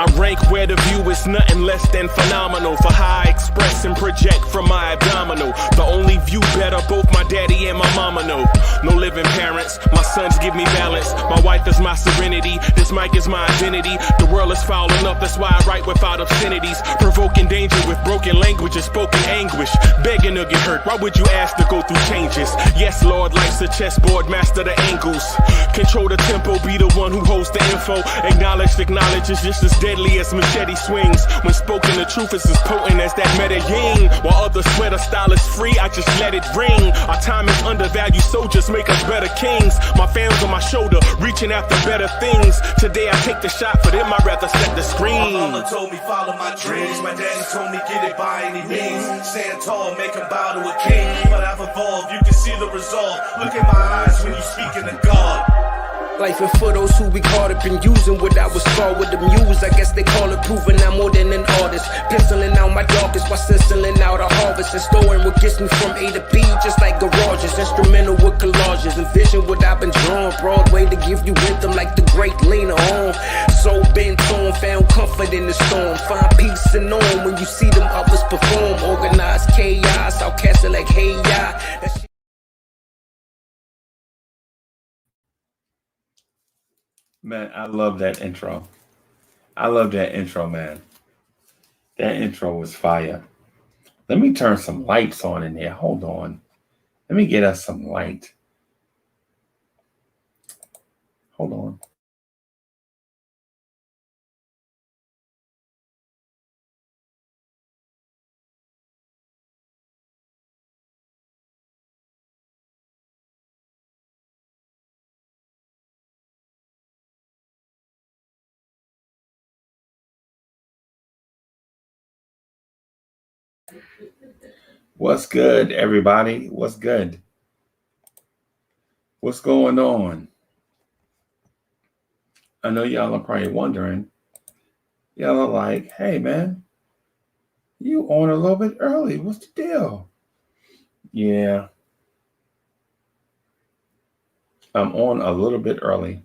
I rank where the view is nothing less than phenomenal. For how I express and project from my abdominal. The only view better, both my daddy and my mama know. No living parents, my sons give me balance. My wife is my serenity, this mic is my identity. The world is foul enough, that's why I write without obscenities. Provoking danger with broken language and spoken anguish. Begging to get hurt, why would you ask to go through changes? Yes, Lord, life's a chessboard, master the angles. Control the tempo, be the one who holds the info. Acknowledge is just as deadly as machete swings. When spoken, the truth is as potent as that Medellin. While others swear the style is free, I just let it ring. Our time is undervalued, soldiers make us better kings. My family's on my shoulder, reaching after better things. Today I take the shot, for them I'd rather set the screen. My mama told me follow my dreams. My daddy told me get it by any means. Stand tall, make him bow to a king. But I've evolved, you can see the resolve. Look in my eyes when you speaking to God. Life and for those who be caught up in using what I was called with the muse. I guess they call it proving I'm more than an artist. Penciling out my darkest while stenciling out a harvest. And storing what gets me from A to B just like garages. Instrumental with collages. Envision what I've been drawing. Broadway to give you rhythm like the great Lena Horne. So bent on, found comfort in the storm. Find peace and on when you see them others perform. Organized chaos, I'll cast it like hey ya. Man, I love that intro. I love that intro, man. That intro was fire. Let me turn some lights on in there. Hold on. Let me get us some light. Hold on. What's good, everybody? What's good? What's going on? I know y'all are probably wondering. Y'all are like, hey, man, you on a little bit early. What's the deal? Yeah. I'm on a little bit early.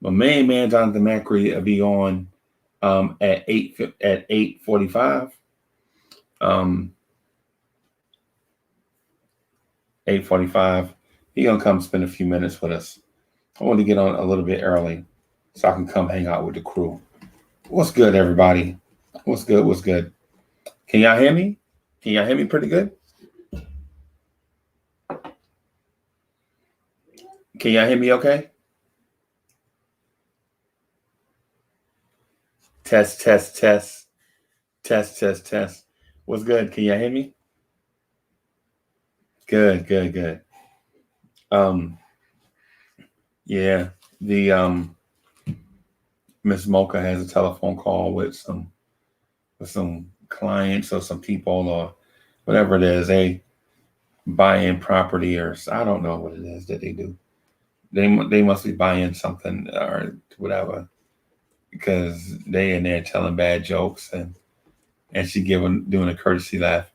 My main man, Jonathan Macri, will be on at 8:45. 8:45. He gonna come spend a few minutes with us. I want to get on a little bit early so I can come hang out with the crew. What's good, everybody? What's good? What's good? Can y'all hear me? Can y'all hear me pretty good? Can y'all hear me okay? Test, test, test. Test, test, test. What's good? Can y'all hear me? Good, good, good. Yeah, the Miss Mocha has a telephone call with some clients or some people or whatever it is. They buy in property or I don't know what it is that they do. They must be buying something or whatever because they in there telling bad jokes and she doing a courtesy laugh.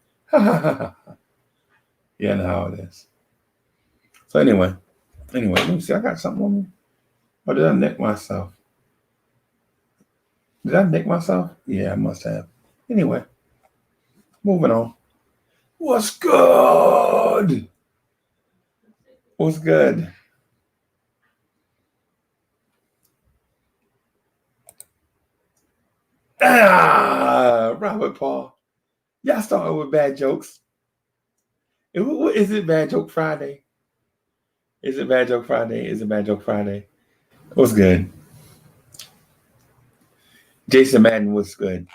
Yeah, I know how it is. So anyway, let me see. I got something on me. Or did I nick myself? Did I nick myself? Yeah, I must have. Anyway, moving on. What's good? What's good? Robert Paul. Y'all started with bad jokes. Is it Bad Joke Friday? Is it Bad Joke Friday? Is it Bad Joke Friday? What's good? Jason Madden was good.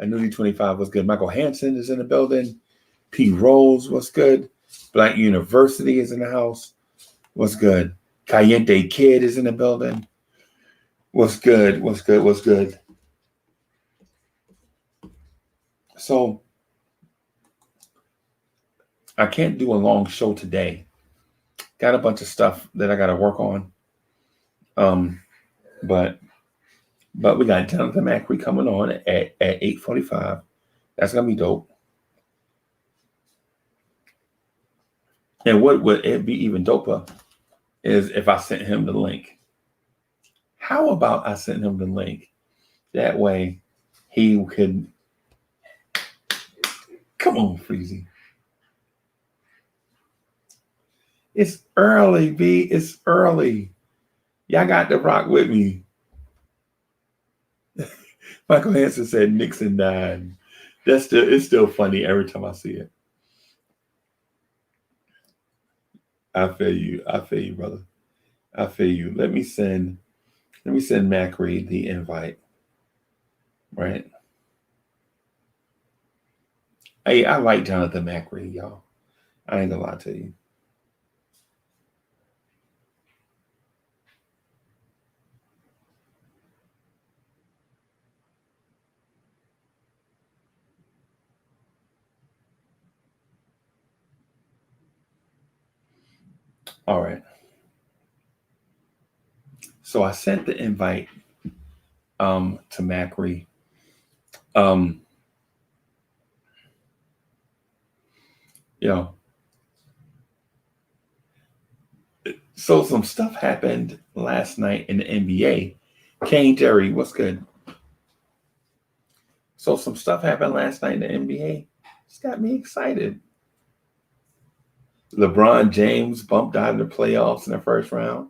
Annuity 25 was good. Michael Hansen is in the building. P. Rose was good. Black University is in the house. What's good? Caliente Kid is in the building. What's good? What's good? What's good? So I can't do a long show today. Got a bunch of stuff that I got to work on. But we got Jonathan Macri coming on at 8:45. That's gonna be dope. And what would it be even doper is if I sent him the link. How about I sent him the link? That way he could, come on, Freezy. It's early, B. It's early. Y'all got to rock with me. Michael Hansen said Nixon died. It's still funny every time I see it. I feel you, brother. I feel you. Let me send Macri the invite. Right. Hey, I like Jonathan Macri, y'all. I ain't gonna lie to you. All right. So I sent the invite to Macri. You know, so some stuff happened last night in the NBA. Kane Jerry, what's good? So some stuff happened last night in the NBA. It's got me excited. LeBron James bumped out of the playoffs in the first round.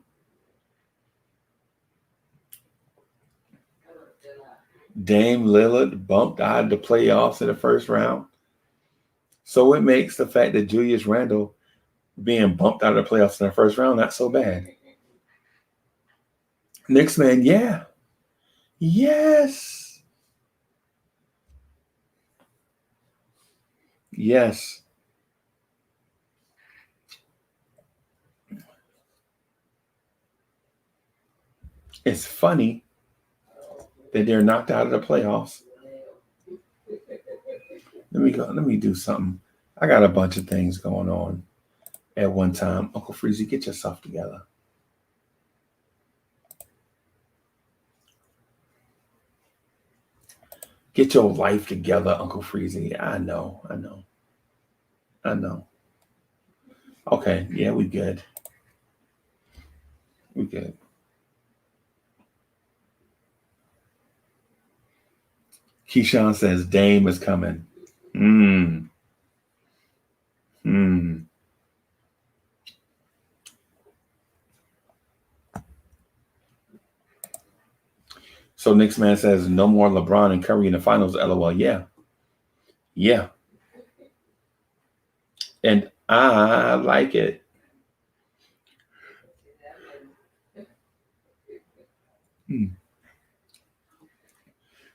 Dame Lillard bumped out of the playoffs in the first round. So it makes the fact that Julius Randle being bumped out of the playoffs in the first round not so bad. Knicks man, yeah. Yes. Yes. It's funny that they're knocked out of the playoffs. Let me do something. I got a bunch of things going on at one time. Uncle Freezy, get yourself together. Get your life together, Uncle Freezy. I know. Okay, yeah, we good. Keyshawn says Dame is coming. So Knicks man says no more LeBron and Curry in the finals. LOL. Yeah. And I like it.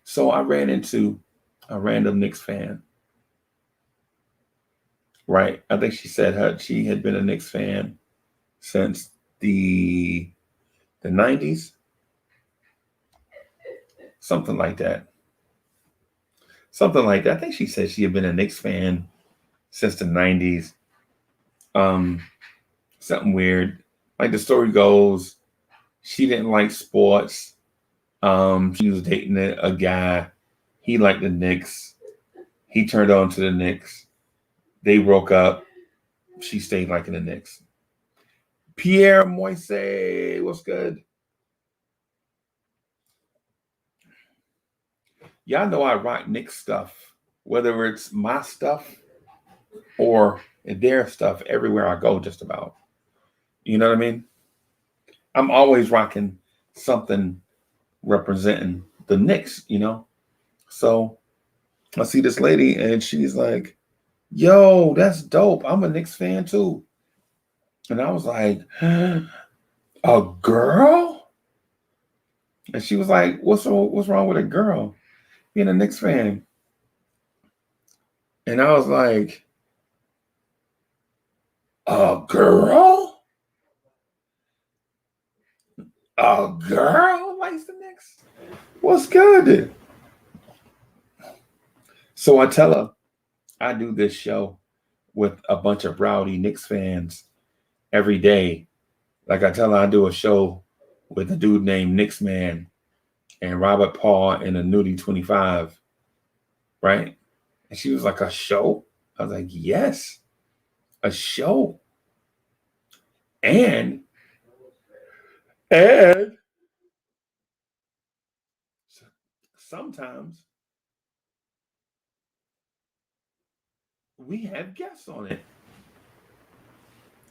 So I ran into a random Knicks fan. Right. I think she said she had been a Knicks fan since the 90s. Something like that. I think she said she had been a Knicks fan since the 90s. Something weird. Like the story goes, she didn't like sports. She was dating a guy. He liked the Knicks. He turned on to the Knicks. They broke up. She stayed liking the Knicks. Pierre Moise, what's good? Y'all know I rock Knicks stuff, whether it's my stuff or their stuff everywhere I go, just about. You know what I mean? I'm always rocking something representing the Knicks, you know? So I see this lady and she's like, yo, that's dope. I'm a Knicks fan too. And I was like, a girl? And she was like, what's wrong with a girl being a Knicks fan? And I was like, a girl? A girl likes the Knicks? What's good? So I tell her I do this show with a bunch of rowdy Knicks fans every day. Like I tell her I do a show with a dude named Knicks Man and Robert Paul and a Nudie 25, right? And she was like, a show? I was like, yes, a show. And sometimes we have guests on it,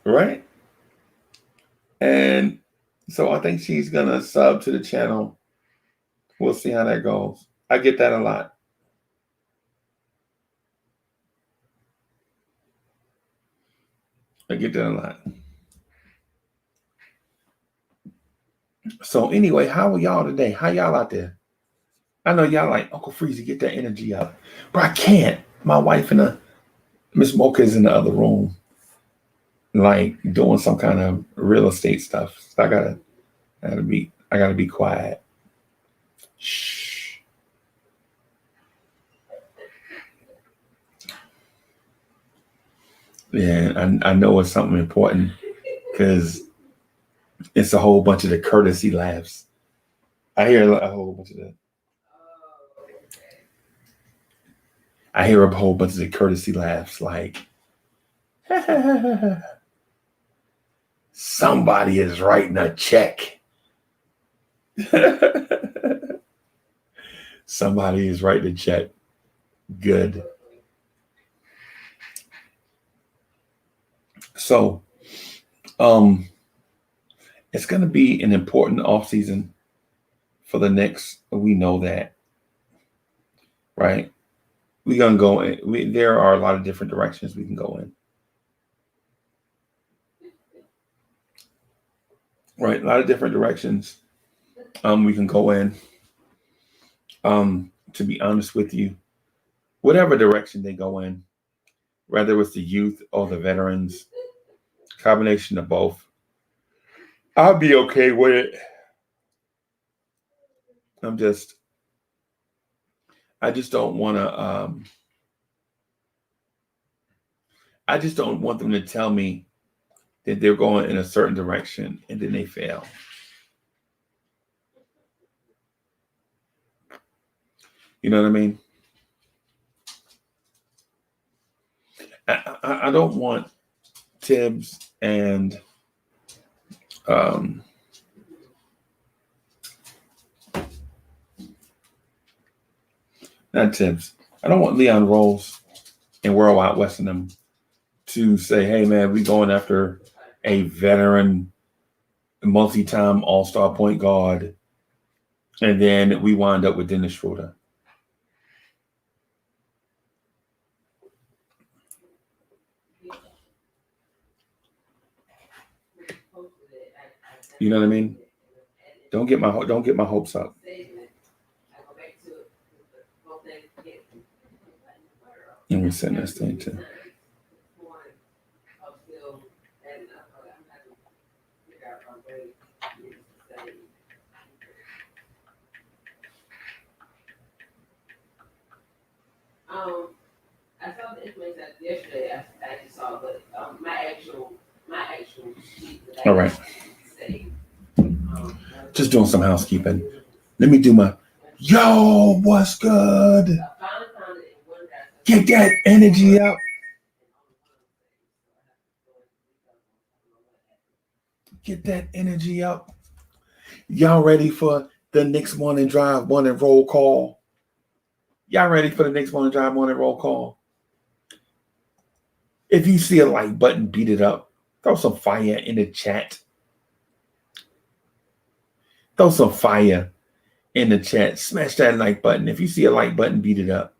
right? And so I think she's gonna sub to the channel. We'll see how that goes. I get that a lot. I get that a lot. So anyway, how are y'all today? How y'all out there? I know y'all like, Uncle Freezy, get that energy up. But I can't. My wife and Miss Mocha is in the other room, like doing some kind of real estate stuff. So I gotta be quiet. Shh. Yeah, I know it's something important because it's a whole bunch of the courtesy laughs. I hear a whole bunch of the. I hear a whole bunch of the courtesy laughs, like somebody is writing a check. Somebody is writing a check. Good. So, it's going to be an important offseason for the Knicks. We know that, right? We're going to go in. There are a lot of different directions we can go in. Right? A lot of different directions we can go in. To be honest with you, whatever direction they go in, whether it's the youth or the veterans, combination of both, I'll be okay with it. I just don't want to, I just don't want them to tell me that they're going in a certain direction and then they fail. You know what I mean? I don't want Tibbs and not Tibbs. I don't want Leon Rose and World Out West and them to say, hey, man, we going after a veteran, multi-time all-star point guard, and then we wind up with Dennis Schroeder. You know what I mean? Don't get my hopes up. Let me send this thing too. I saw the information yesterday. I just saw, but my actual sheet that I all right. saved. Just doing some housekeeping. Let me do my yo. What's good? Get that energy up. Get that energy up. Y'all ready for the Knicks morning drive, morning roll call? Y'all ready for the Knicks morning drive, morning roll call? If you see a like button, beat it up. Throw some fire in the chat. Throw some fire in the chat. Smash that like button. If you see a like button, beat it up.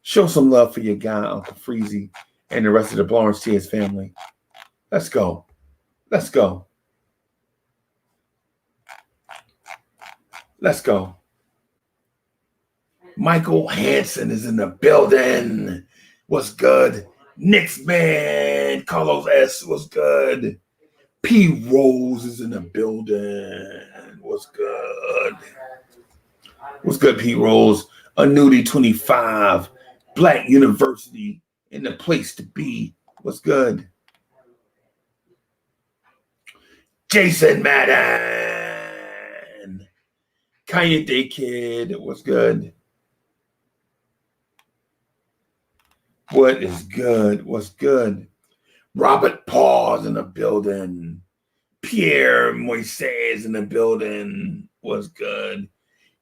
Show some love for your guy, Uncle Freezy, and the rest of the Blawrence Tears family. Let's go. Let's go. Let's go. Michael Hansen is in the building. What's good? Knicks man. Carlos S. What's good? P. Rose is in the building. What's good? What's good, P. Rose? Annuity 25. Black University in the place to be. What's good? Jason Madden. Kanye Day Kid. What's good? What is good? What's good? Robert Paul's in the building. Pierre Moises in the building. Was good.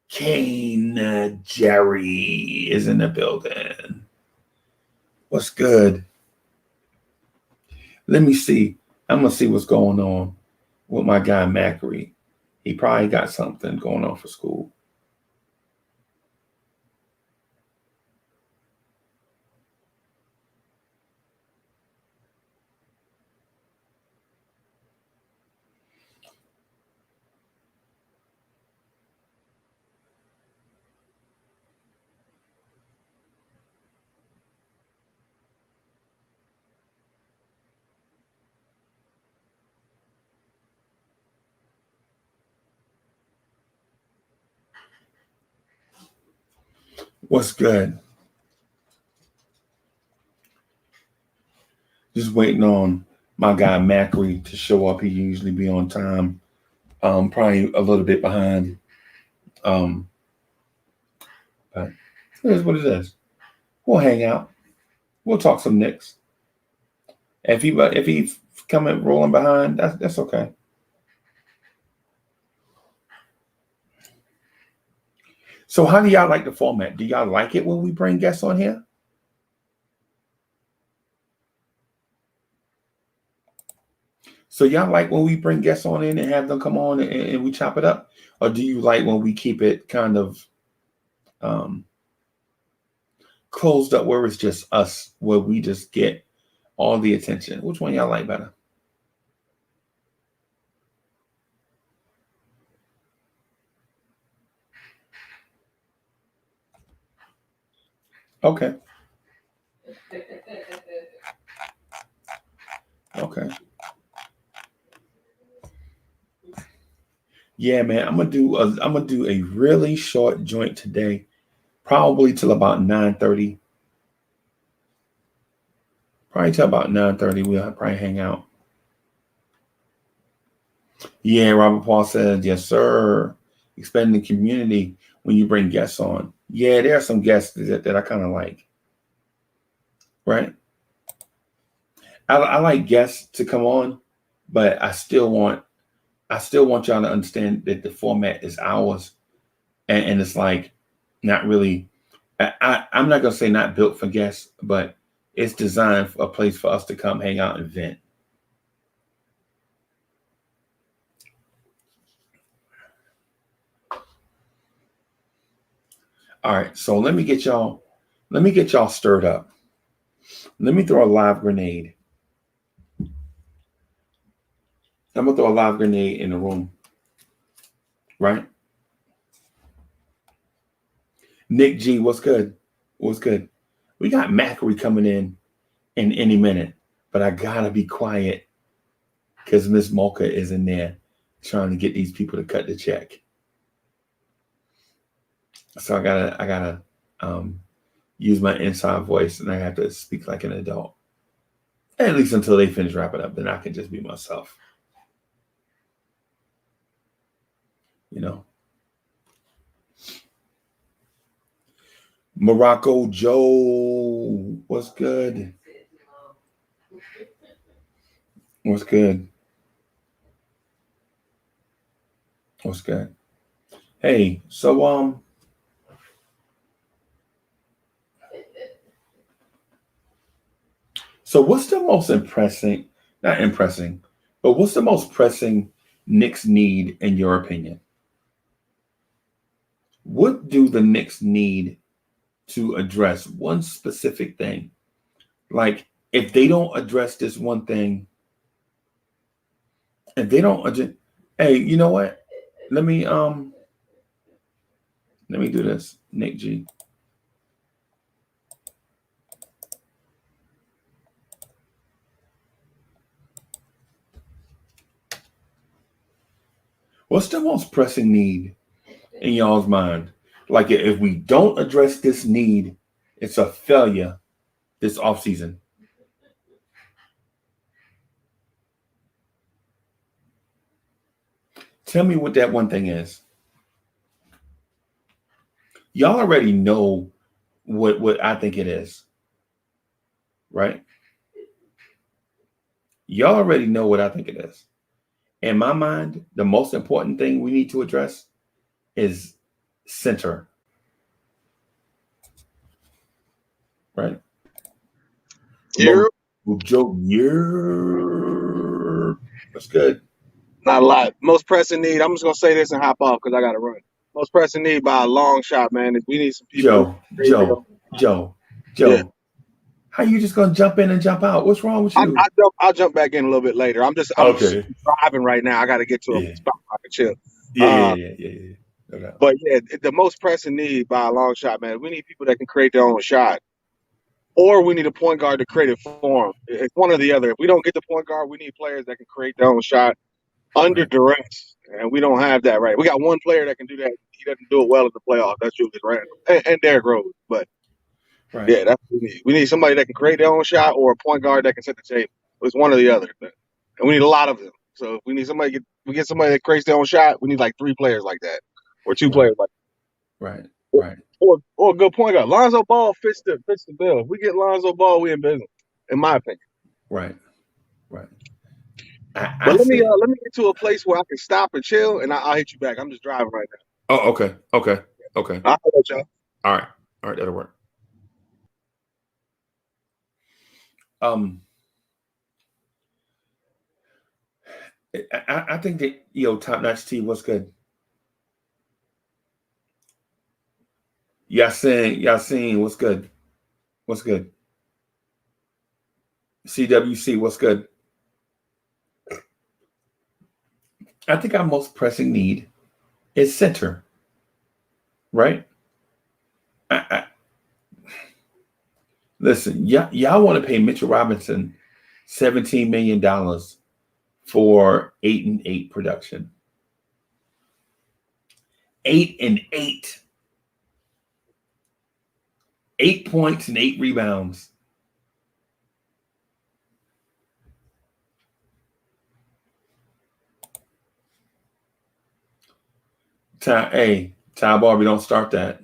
Kane Jerry is in the building. What's good? Let me see. I'm going to see what's going on with my guy, Macri. He probably got something going on for school. What's good? Just waiting on my guy Macri to show up. He usually be on time. Probably a little bit behind. But here's what it is. We'll hang out. We'll talk some Knicks. If he coming rolling behind, that's okay. So how do y'all like the format? Do y'all like it when we bring guests on here? So y'all like when we bring guests on in and have them come on and we chop it up? Or do you like when we keep it kind of closed up where it's just us, where we just get all the attention? Which one y'all like better? Okay. Okay. Yeah, man, I'm gonna do a really short joint today, probably till about 9:30. Probably till about 9:30, we'll probably hang out. Yeah, Robert Paul said, yes, sir. Expanding the community when you bring guests on. Yeah, there are some guests that I kind of like. Right? I like guests to come on, but I still want y'all to understand that the format is ours. And it's like not really, I'm not going to say not built for guests, but it's designed for a place for us to come hang out and vent. All right, so let me get y'all stirred up. Let me throw a live grenade. I'm gonna throw a live grenade in the room. Right? Nick G, what's good? What's good? We got Macri coming in any minute, but I gotta be quiet because Miss Mocha is in there trying to get these people to cut the check. So I gotta use my inside voice, and I have to speak like an adult. At least until they finish wrapping up, then I can just be myself. You know. Morocco Joe, what's good? What's good? What's good? Hey, so so what's the most not impressing, but what's the most pressing Knicks need in your opinion? What do the Knicks need to address one specific thing? Like if they don't address this one thing, if they don't address, hey, you know what? Let me do this, Nick G. What's the most pressing need in y'all's mind? Like if we don't address this need, it's a failure this offseason. Tell me what that one thing is. Y'all already know what I think it is, right? Y'all already know what I think it is. In my mind, the most important thing we need to address is center. Right? You're Joe, you're that's good. not a lot. Most pressing need. I'm just gonna say this and hop off because I gotta run. Most pressing need by a long shot, man. Is we need some people. Joe. Yeah. How you just gonna jump in and jump out? What's wrong with you? I'll jump back in a little bit later. I'm Okay. driving right now. I got to get to a spot where I can chill. Yeah. No doubt. But yeah, the most pressing need by a long shot, man. We need people that can create their own shot, or we need a point guard to create it for them. It's one or the other. If we don't get the point guard, we need players that can create their own shot under duress, and we don't have that right. We got one player that can do that. He doesn't do it well in the playoffs. That's Julius Randle and Derrick Rose. But yeah, that's what we need. We need somebody that can create their own shot or a point guard that can set the table. It's one or the other, and we need a lot of them. So if we need somebody, we get somebody that creates their own shot. We need like 3 players like that, or 2 players like that. Right. Or a good point guard. Lonzo Ball fits the bill. If we get Lonzo Ball, we in business, in my opinion. Right. But let me get to a place where I can stop and chill, and I'll hit you back. I'm just driving right now. Oh, okay. I'll let y'all. All right, that'll work. I think that Top Notch T, what's good? Yasin, what's good? What's good? CWC, what's good? I think our most pressing need is center, right? Listen, y'all want to pay Mitchell Robinson $17 million for 8-8 production. 8-8. 8 points and 8 rebounds. Ty Barbie, don't start that.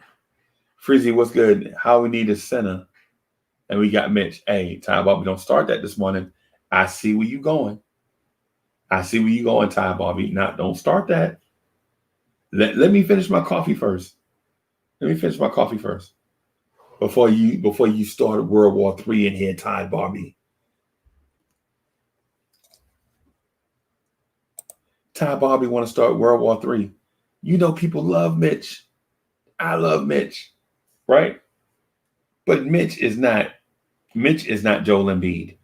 Frizzy, what's good? How we need a center. And we got Mitch. Hey, Ty Barbie, don't start that this morning. I see where you going. Ty Barbie. Don't start that. Let me finish my coffee first. Before you start World War III in here, Ty Barbie. Ty Barbie want to start World War III. People love Mitch. I love Mitch, right? But Mitch is not Joel Embiid.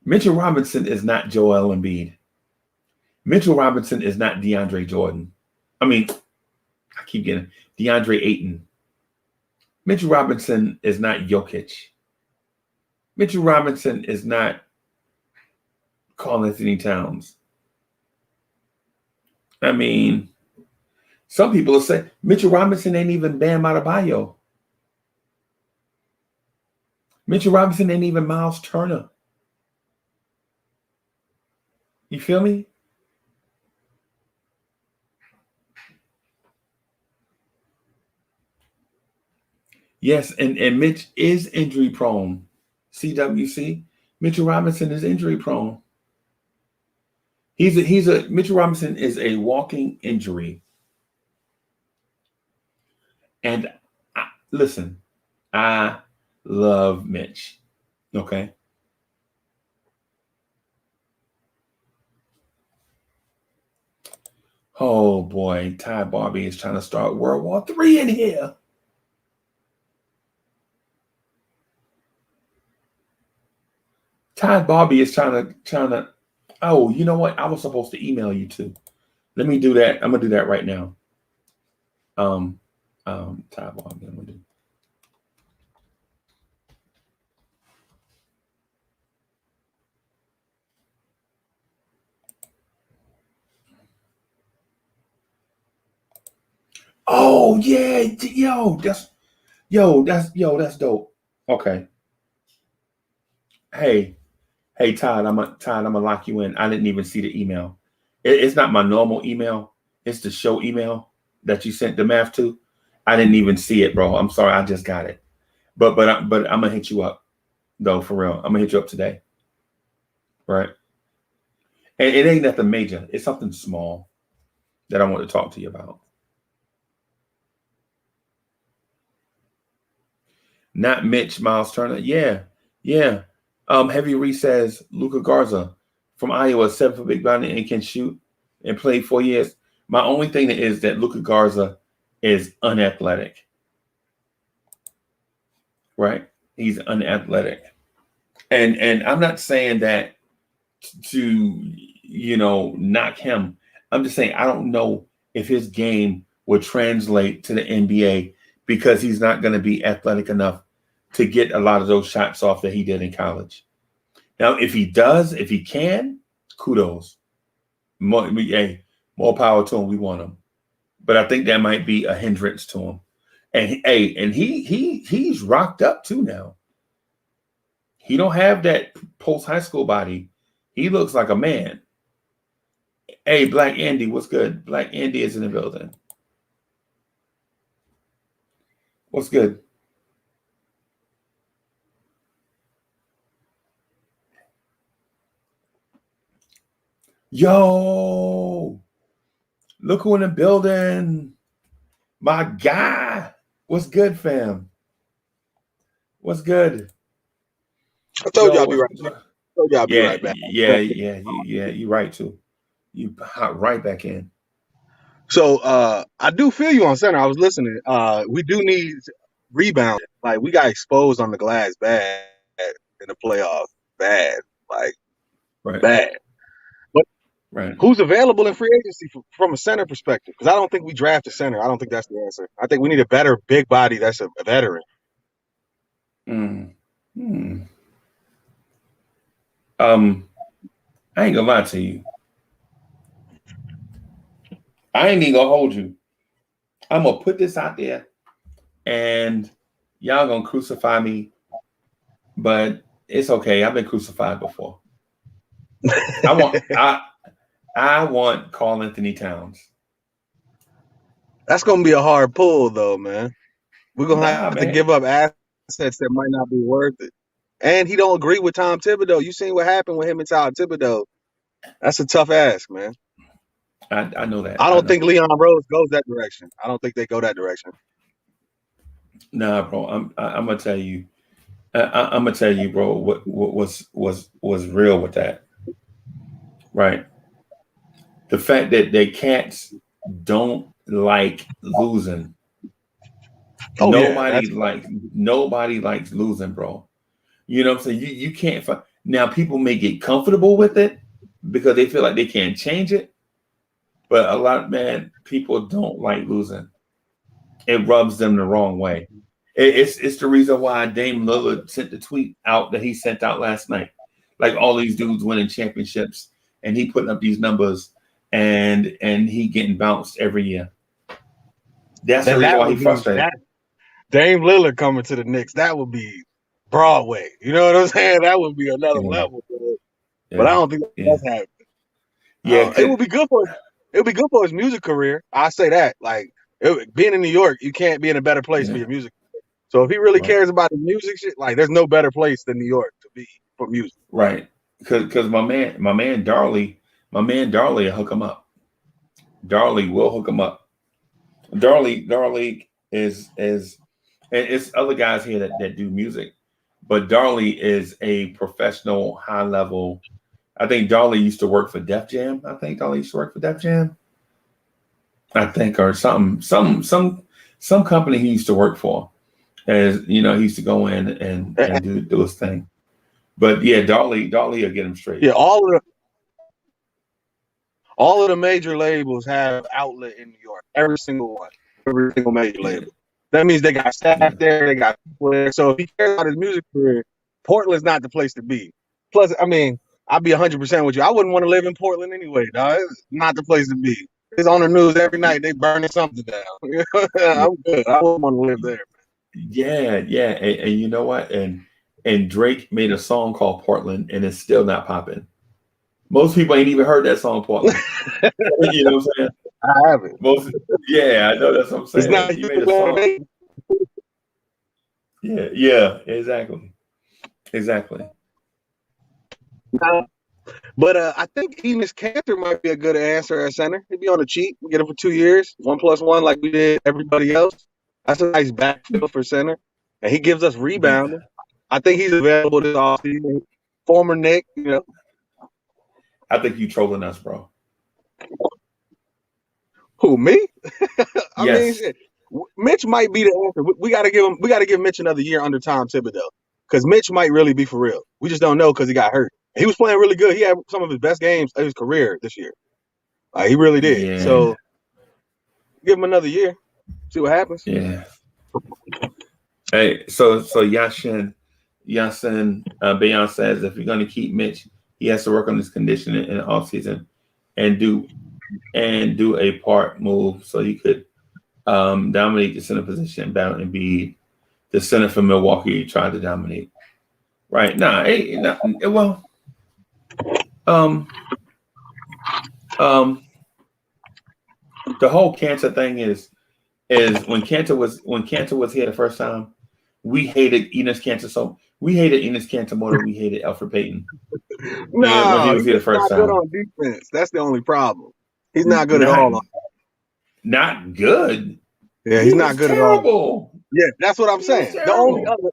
Mitchell Robinson is not Joel Embiid. Mitchell Robinson is not DeAndre Jordan. I keep getting DeAndre Ayton. Mitchell Robinson is not Jokic. Mitchell Robinson is not Karl Anthony Towns. Some people will say Mitchell Robinson ain't even Bam Adebayo. Mitchell Robinson ain't even Miles Turner. You feel me? Yes, and Mitch is injury prone. CWC. Mitchell Robinson is injury prone. Mitchell Robinson is a walking injury. And listen, I love Mitch. Okay. Oh boy, Ty Barbie is trying to start World War III in here. Ty Barbie is trying to. Oh, you know what? I was supposed to email you too. Let me do that. I'm gonna do that right now. Ty Barbie, I'm gonna do. Oh yeah, that's dope. Okay. Hey, Todd, I'm gonna lock you in. I didn't even see the email. It's not my normal email. It's the show email that you sent the math to. I didn't even see it, bro. I'm sorry, I just got it. But I'm gonna hit you up though, for real. I'm gonna hit you up today, right? And it ain't nothing major. It's something small that I want to talk to you about. Not Mitch, Miles Turner. Yeah. Heavy Reese says Luka Garza from Iowa, 7 foot big body and can shoot and played 4 years. My only thing is that Luka Garza is unathletic. Right? He's unathletic. And I'm not saying that to, knock him. I'm just saying I don't know if his game will translate to the NBA because he's not going to be athletic enough to get a lot of those shots off that he did in college. Now, if he does, if he can, kudos. More power to him. We want him. But I think that might be a hindrance to him. And he's rocked up too now. He don't have that post-high school body. He looks like a man. Hey, Black Andy, what's good? Black Andy is in the building. What's good? Yo, look who in the building. My guy. What's good, fam? What's good? I told you I'll be right back. Be right back. Yeah, you're right too. You hop right back in. So I do feel you on center. I was listening. We do need rebound. Like, we got exposed on the glass bad in the playoffs. Bad. Like, right. Bad. But right. Who's available in free agency from a center perspective? Because I don't think we draft a center. I don't think that's the answer. I think we need a better big body that's a veteran. I ain't gonna lie to you. I ain't even gonna hold you. I'm gonna put this out there, and y'all gonna crucify me, but it's okay. I've been crucified before. I want Karl Anthony Towns. That's gonna be a hard pull, though, man. We're gonna have to give up assets that might not be worth it. And he don't agree with Tom Thibodeau. You seen what happened with him and Tom Thibodeau? That's a tough ask, man. I know that. I don't think Leon Rose goes that direction. I don't think they go that direction. Nah, bro. I'm gonna tell you. I'm gonna tell you, bro. What was real with that, right? The fact that the Cats don't like losing. Oh, nobody likes losing, bro. You know what I'm saying? You can't find. Now people may get comfortable with it because they feel like they can't change it. But a lot, man, people don't like losing. It rubs them the wrong way. It's the reason why Dame Lillard sent the tweet out that he sent out last night. Like, all these dudes winning championships and he putting up these numbers and he getting bounced every year. That's the reason why he's frustrated. Dame Lillard coming to the Knicks, that would be Broadway. You know what I'm saying? That would be another level. But I don't think that's happening. Yeah, it would be good for his music career. I say that. Like, being in New York, you can't be in a better place for your music. So if he really cares about his music shit, like, there's no better place than New York to be for music. Right. Because my man Darley will hook him up. Darley will hook him up. Darley is and it's other guys here that do music, but Darley is a professional, high level. I think Darley used to work for Def Jam. Or something, some company he used to work for. As you know, he used to go in and do his thing. But yeah, Darley will get him straight. Yeah, all of the major labels have outlet in New York. Every single major label. That means they got staff there, they got people there. So if he cares about his music career, Portland's not the place to be. Plus, I mean, I'll be 100% with you. I wouldn't want to live in Portland anyway, dog. It's not the place to be. It's on the news every night. They burning something down. I'm good. I wouldn't want to live there. Yeah. And you know what? And Drake made a song called Portland, and it's still not popping. Most people ain't even heard that song, Portland. You know what I'm saying? I haven't. Yeah, I know that's what I'm saying. It's not You made a song. Yeah, exactly. But I think Enes Kanter might be a good answer at center. He'd be on the cheap. We get him for 2 years, 1+1, like we did everybody else. That's a nice backfield for center, and he gives us rebounding. I think he's available this offseason. Former Knick, you know. I think you trolling us, bro. Who, me? I Yes. mean, shit. Mitch might be the answer. We got to give Mitch another year under Tom Thibodeau, because Mitch might really be for real. We just don't know because he got hurt. He was playing really good. He had some of his best games of his career this year. He really did. Yeah. So give him another year. See what happens. Yeah. Hey, so Yasin Beyonce says if you're going to keep Mitch, he has to work on his conditioning in the offseason and do a part move so he could dominate the center position, battle and be the center for Milwaukee tried to dominate. Right. The whole Kanter thing is when Kanter was here the first time, we hated Enes Kanter more than we hated Alfred Payton. No, when he was here the first time. He's not good on defense. That's the only problem. He's not good at all. Not good. Yeah, he's not good terrible. at all. Yeah, that's what I'm saying. The only other,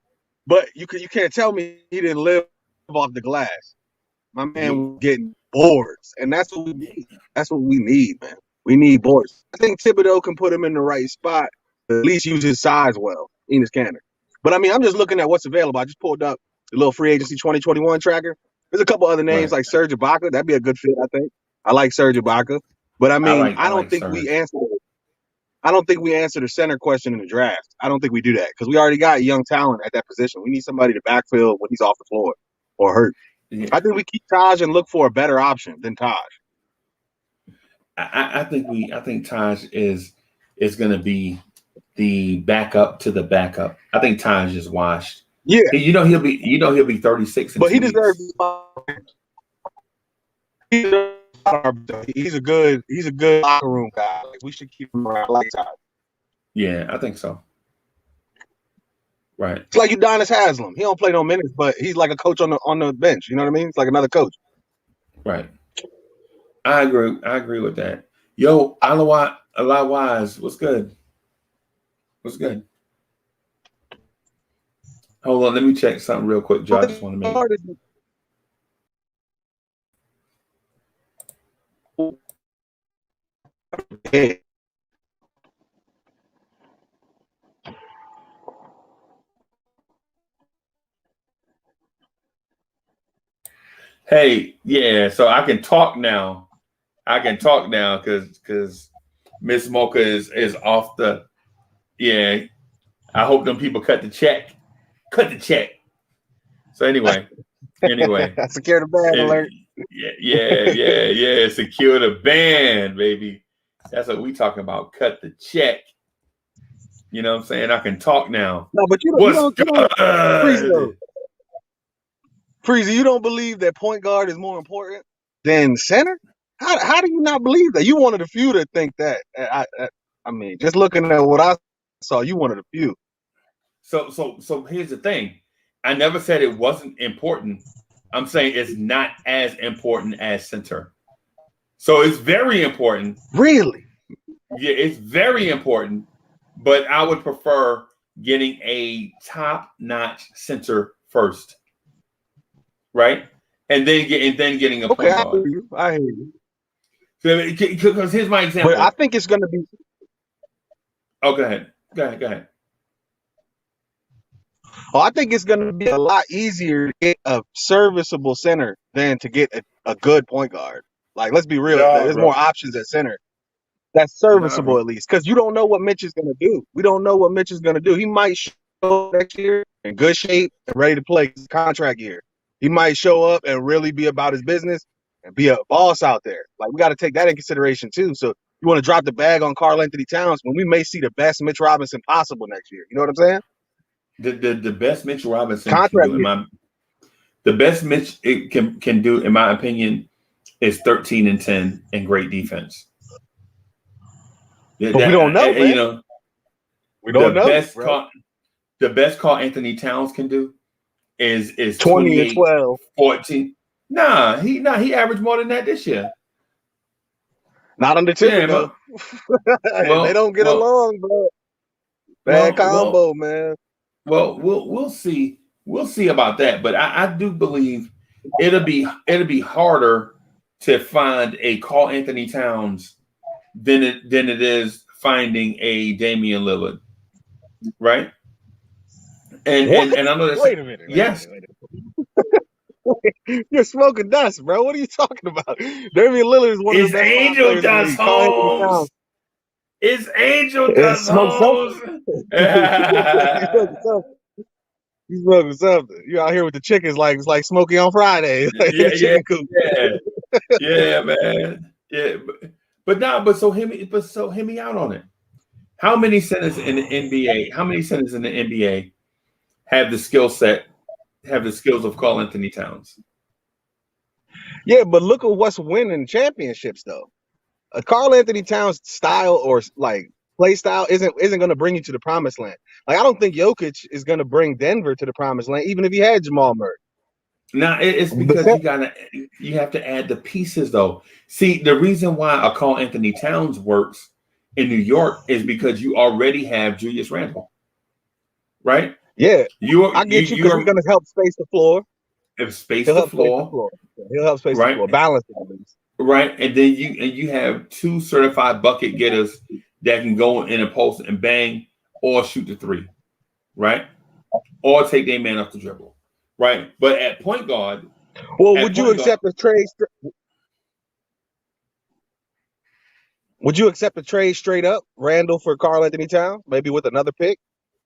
but you can't tell me he didn't live off the glass. My man was getting boards, and that's what we need. That's what we need, man. We need boards. I think Thibodeau can put him in the right spot, but at least use his size well, Enes Kanter. But I mean, I'm just looking at what's available. I just pulled up the little free agency 2021 tracker. There's a couple other names like Serge Ibaka. That'd be a good fit, I think. I like Serge Ibaka. But I mean, I don't think we answered the center question in the draft. I don't think we do that because we already got young talent at that position. We need somebody to backfill when he's off the floor or hurt. Yeah. I think we keep Taj and look for a better option than Taj. I think Taj is going to be the backup to the backup. I think Taj is washed. Yeah, he'll be 36. But he deserves. He's a good locker room guy. Like, we should keep him around like Taj. Yeah, I think so. Right. It's like Udonis Haslam. He don't play no minutes, but he's like a coach on the bench. You know what I mean? It's like another coach. Right. I agree with that. Yo, Allah Wise, what's good? What's good? Hold on, let me check something real quick, Joe. I just want to make. Hey, yeah, so I can talk now. Because Miss Mocha is off the. Yeah, I hope them people cut the check. So anyway, secure the ban alert. Yeah. Secure the ban, baby. That's what we talking about. Cut the check. You know what I'm saying? I can talk now. No, but you don't Freezy, you don't believe that point guard is more important than center? How do you not believe that? You one of the few that think that. I mean, just looking at what I saw, you one of the few. So here's the thing. I never said it wasn't important. I'm saying it's not as important as center. So it's very important. Really? Yeah, it's very important. But I would prefer getting a top-notch center first. Right? And then getting a point guard. I hear you. Because here's my example. But I think it's going to be. Oh, go ahead. Oh, I think it's going to be a lot easier to get a serviceable center than to get a good point guard. Like, let's be real. There's more options at center. That's serviceable at least, because you don't know what Mitch is going to do. We don't know what Mitch is going to do. He might show up next year in good shape and ready to play his contract year. He might show up and really be about his business and be a boss out there. Like, we got to take that in consideration too. So you want to drop the bag on Karl Anthony Towns when we may see the best Mitch Robinson possible next year. You know what I'm saying? The best Mitch Robinson can do the best Mitch can do, in my opinion, is 13-10 and great defense. But we don't know, man. You know, we don't know, the best call Anthony Towns can do is 20 and 12. 14. Nah, he averaged more than that this year. Not under Thibodeau. Well, they don't get along, bro. Bad combo, man. Well, we'll see. We'll see about that. But I do believe it'll be harder to find a Karl Anthony Towns than it is finding a Damian Lillard, right? And I know that's wait a minute. Yes. You're smoking dust, bro. What are you talking about? Damian Lillard is one of the best Angel Dust Holmes. It's Angel Dust Holmes. You smoking something. You out here with the chickens like it's like Smokey on Friday. Yeah, man. Yeah, but so hear me out on it. How many centers in the NBA? How many centers in the NBA have the skills of Karl Anthony Towns? Yeah, but look at what's winning championships though. A Karl Anthony Towns style or like play style isn't going to bring you to the promised land. Like I don't think Jokic is going to bring Denver to the promised land, even if he had Jamal Murray. No, it's because you have to add the pieces though. See, the reason why a Karl Anthony Towns works in New York is because you already have Julius Randle, right? Yeah, I get you because he's going to help space the floor. He'll help space the floor. Balance it. Right, and then you have two certified bucket getters that can go in a post and bang or shoot the three, right? Or take their man off the dribble, right? But at point guard, would you accept a trade? Would you accept a trade straight up, Randle for Karl Anthony Towns, maybe with another pick?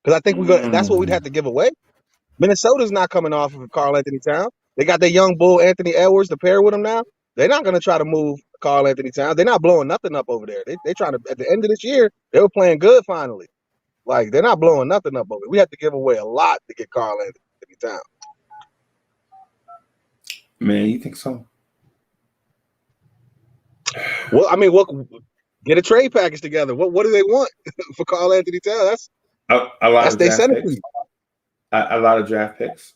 Because I think that's what we'd have to give away. Minnesota's not coming off of Karl Anthony Towns. They got their young bull Anthony Edwards to pair with him now. They're not going to try to move Karl Anthony Towns. They're not blowing nothing up over there. They trying to, at the end of this year, they were playing good finally. Like, they're not blowing nothing up over there. We have to give away a lot to get Karl Anthony Towns. Man, you think so? Well, I mean, get a trade package together. What do they want for Karl Anthony Towns? That's their centerpiece. A lot of draft picks.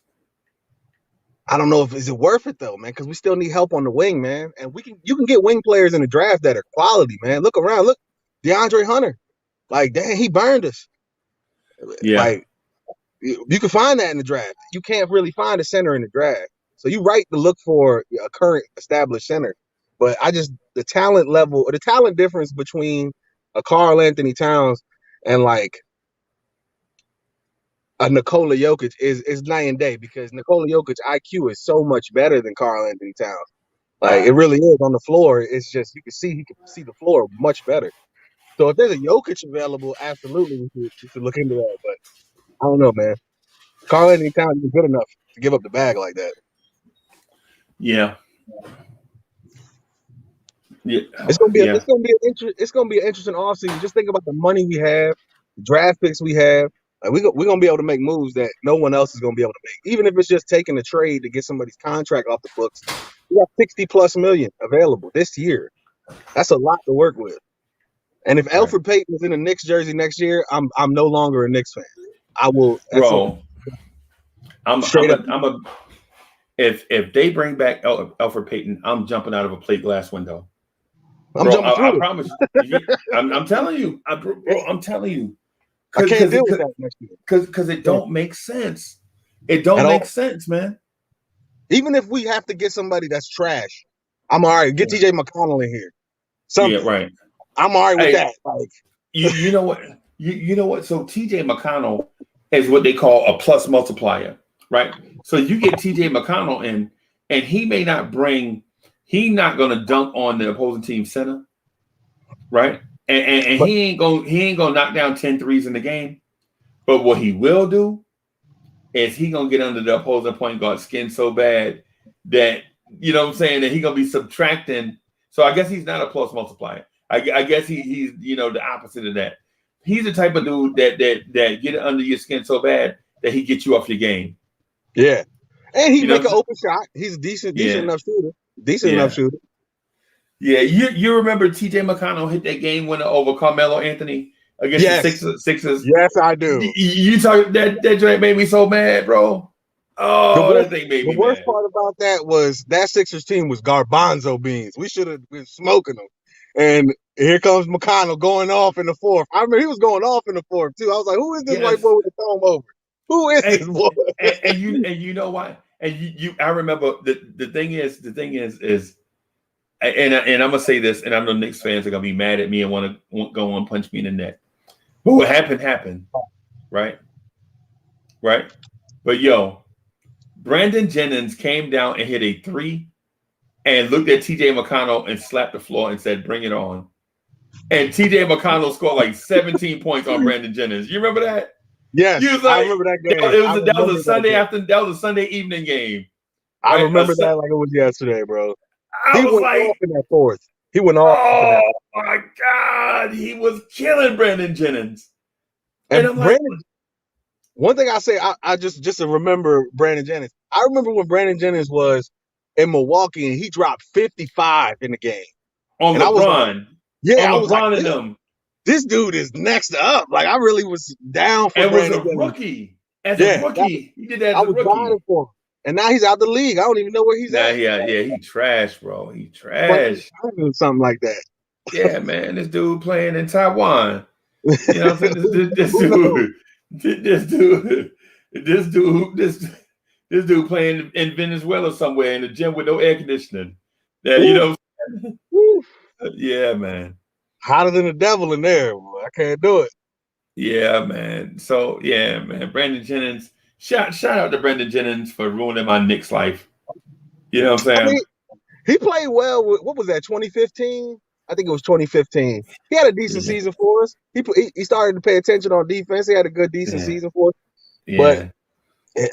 I don't know if is it worth it though, man, because we still need help on the wing, man. And you can get wing players in the draft that are quality, man. Look around, look, DeAndre Hunter, like dang, he burned us. Yeah, like you can find that in the draft. You can't really find a center in the draft, so you're right to look for a current established center. But the talent level or the talent difference between a Karl Anthony Towns and like a Nikola Jokic is night and day because Nikola Jokic IQ is so much better than Karl Anthony Towns. Like it really is on the floor. It's just he can see the floor much better. So if there's a Jokic available, absolutely we should look into that. But I don't know, man. Karl Anthony Towns is good enough to give up the bag like that. Yeah. Yeah. It's gonna be an interesting offseason. Just think about the money we have, the draft picks we have. Like we're gonna be able to make moves that no one else is gonna be able to make, even if it's just taking a trade to get somebody's contract off the books. We got $60+ million available this year. That's a lot to work with. And if Elfrid Payton is in a Knicks jersey next year, I'm no longer a Knicks fan. I will. Bro, if they bring back Elfrid Payton, I'm jumping out of a plate glass window. I promise you. I'm telling you. I'm telling you. I can't deal with that next year. Because it don't make sense. It don't make sense, man. Even if we have to get somebody that's trash, I'm all right. Get TJ McConnell in here. Something. Yeah, right. I'm all right with that. Like you know what? You know what? So TJ McConnell is what they call a plus multiplier, right? So you get TJ McConnell in, and he's not gonna dunk on the opposing team center, right? And he ain't gonna knock down 10 threes in the game. But what he will do is he gonna get under the opposing point guard skin so bad that you know what I'm saying that he gonna be subtracting. So I guess he's not a plus multiplier. I guess he's the opposite of that. He's the type of dude that get under your skin so bad that he gets you off your game. Yeah, and he make an open shot. He's a decent enough shooter. Enough shooter. Yeah, you remember T.J. McConnell hit that game winner over Carmelo Anthony against the Sixers? Yes, I do. You talk that joint made me so mad, bro. Oh, that thing made The me worst mad. part about that was that Sixers team was garbanzo beans. We should have been smoking them. And here comes McConnell going off in the fourth. I remember he was going off in the fourth too. I was like, who is this white Yes. boy with the comb over? Who is this boy? And you know what? And you I remember the thing is and I'm gonna say this, and I know Knicks fans are gonna be mad at me and want to go and punch me in the neck. But what happened, right? Right? But yo, Brandon Jennings came down and hit a 3 and looked at TJ McConnell and slapped the floor and said, "Bring it on." And TJ McConnell scored like 17 points on Brandon Jennings. You remember that? Yes, Like, I remember that game. That was a Sunday that was a Sunday evening game. I Right? remember that like it was yesterday, bro. I He was went like, off in that fourth. He went off in that. oh my God, he was killing Brandon Jennings. And I'm Brandon, like, one thing I say, I just to remember Brandon Jennings. I remember when Brandon Jennings was in Milwaukee and he dropped 55 in the game. on And I was like, LeBron. yeah, I On was like, LeBron and them. this dude is next up. Like I really was down for And was Brandon a Jennings. rookie. As a rookie. He did that I as a was rookie. dying for him. And now he's out the league. I don't even know where he's at. Yeah, he trash, bro. He Like, trash. something like that. Yeah, man. This dude playing in Taiwan. You know what I'm saying? This dude playing in Venezuela somewhere in a gym with no air conditioning. Yeah, you know. Yeah, man. Hotter than the devil in there. Boy. I can't do it. Yeah, man. So yeah, man. Brandon Jennings. Shout out to Brandon Jennings for ruining my Knicks life. You know what I'm saying? I mean, he played well with, what was that, 2015? I think it was 2015. He had a decent season for us. He started to pay attention on defense. He had a good, decent season for us. Yeah. But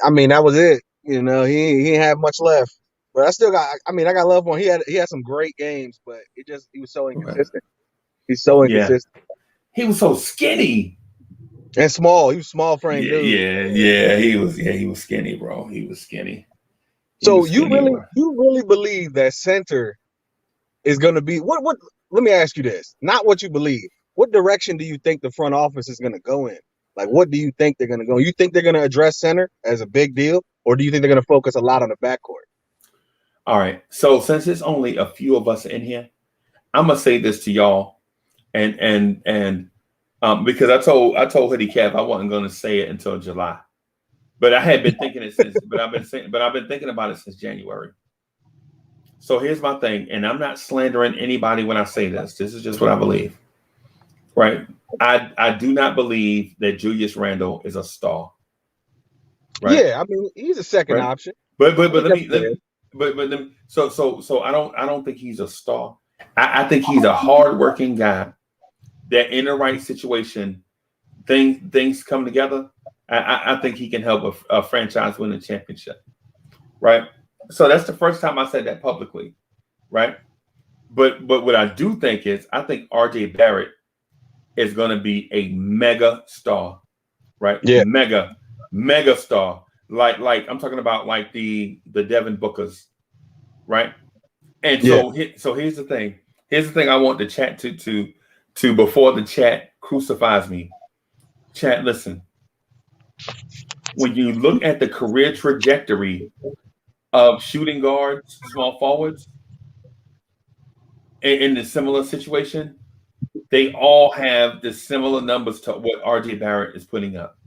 I mean, that was it. You know, he ain't have much left. But I still got. I mean, I got love for him. He had some great games, but he was so inconsistent. He's so inconsistent. He was so skinny and small. He was small frame dude. Yeah. He was skinny, bro. He was skinny. So you really believe that center is going to be what? Let me ask you this: not what you believe. What direction do you think the front office is going to go in? Like, what do you think they're going to go? You think they're going to address center as a big deal, or do you think they're going to focus a lot on the backcourt? All right. So since it's only a few of us in here, I'm gonna say this to y'all, and because I told Hoodie Kev I wasn't gonna say it until July, but I had been thinking it since. But I've been thinking about it since January. So here's my thing, and I'm not slandering anybody when I say this. This is just what I believe. Right? I do not believe that Julius Randle is a star. Right? Yeah, I mean he's a second option. But so I don't think he's a star. I think he's a hardworking guy that in the right situation, things come together. I think he can help a franchise win a championship. Right? So that's the first time I said that publicly. Right? But what I do think is I think RJ Barrett is going to be a mega star. Right? Yeah. Mega star. Like I'm talking about like the Devin Bookers. Right? And so here's the thing. Here's the thing I want the chat to before the chat crucifies me. Chat, listen. When you look at the career trajectory of shooting guards, small forwards, in the similar situation, they all have the similar numbers to what RJ Barrett is putting up.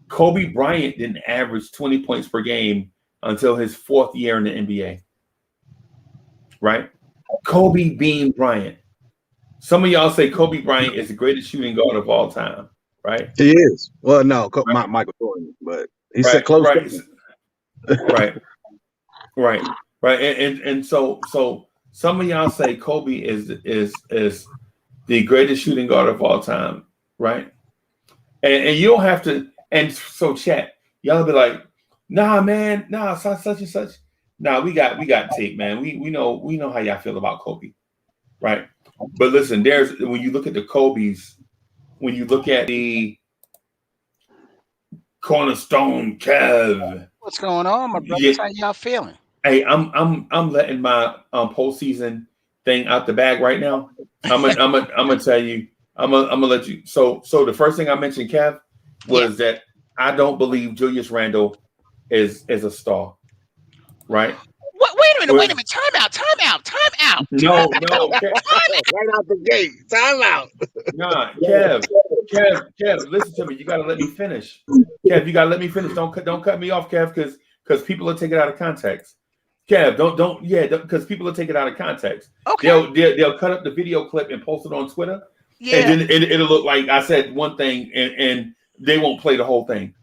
Kobe Bryant didn't average 20 points per game until his 4th year in the NBA. Right? Kobe Bean Bryant. Some of y'all say Kobe Bryant is the greatest shooting guard of all time, right? He is. Well, no, Michael Jordan, but he said close. Right. And so some of y'all say Kobe is the greatest shooting guard of all time, right? And you don't have to. And so chat, y'all be like, nah, man, nah, such and such. Nah, we got tape, man. We know how y'all feel about Kobe, right? But listen, when you look at the Kobe's, when you look at the Cornerstone Kev. What's going on, my brother? How y'all feeling? Hey, I'm letting my postseason thing out the bag right now, I'm gonna tell you. I'm gonna let you. So the first thing I mentioned, Kev, was that I don't believe Julius Randle is a star, right? Wait a minute. Time out. No, Right out the gate. Time out. nah, Kev, listen to me. You gotta let me finish. Kev, you gotta let me finish. Don't cut me off, Kev, because people will take it out of context. Kev, don't because people will take it out of context. Okay. They'll cut up the video clip and post it on Twitter. Yeah. And then it'll look like I said one thing and they won't play the whole thing.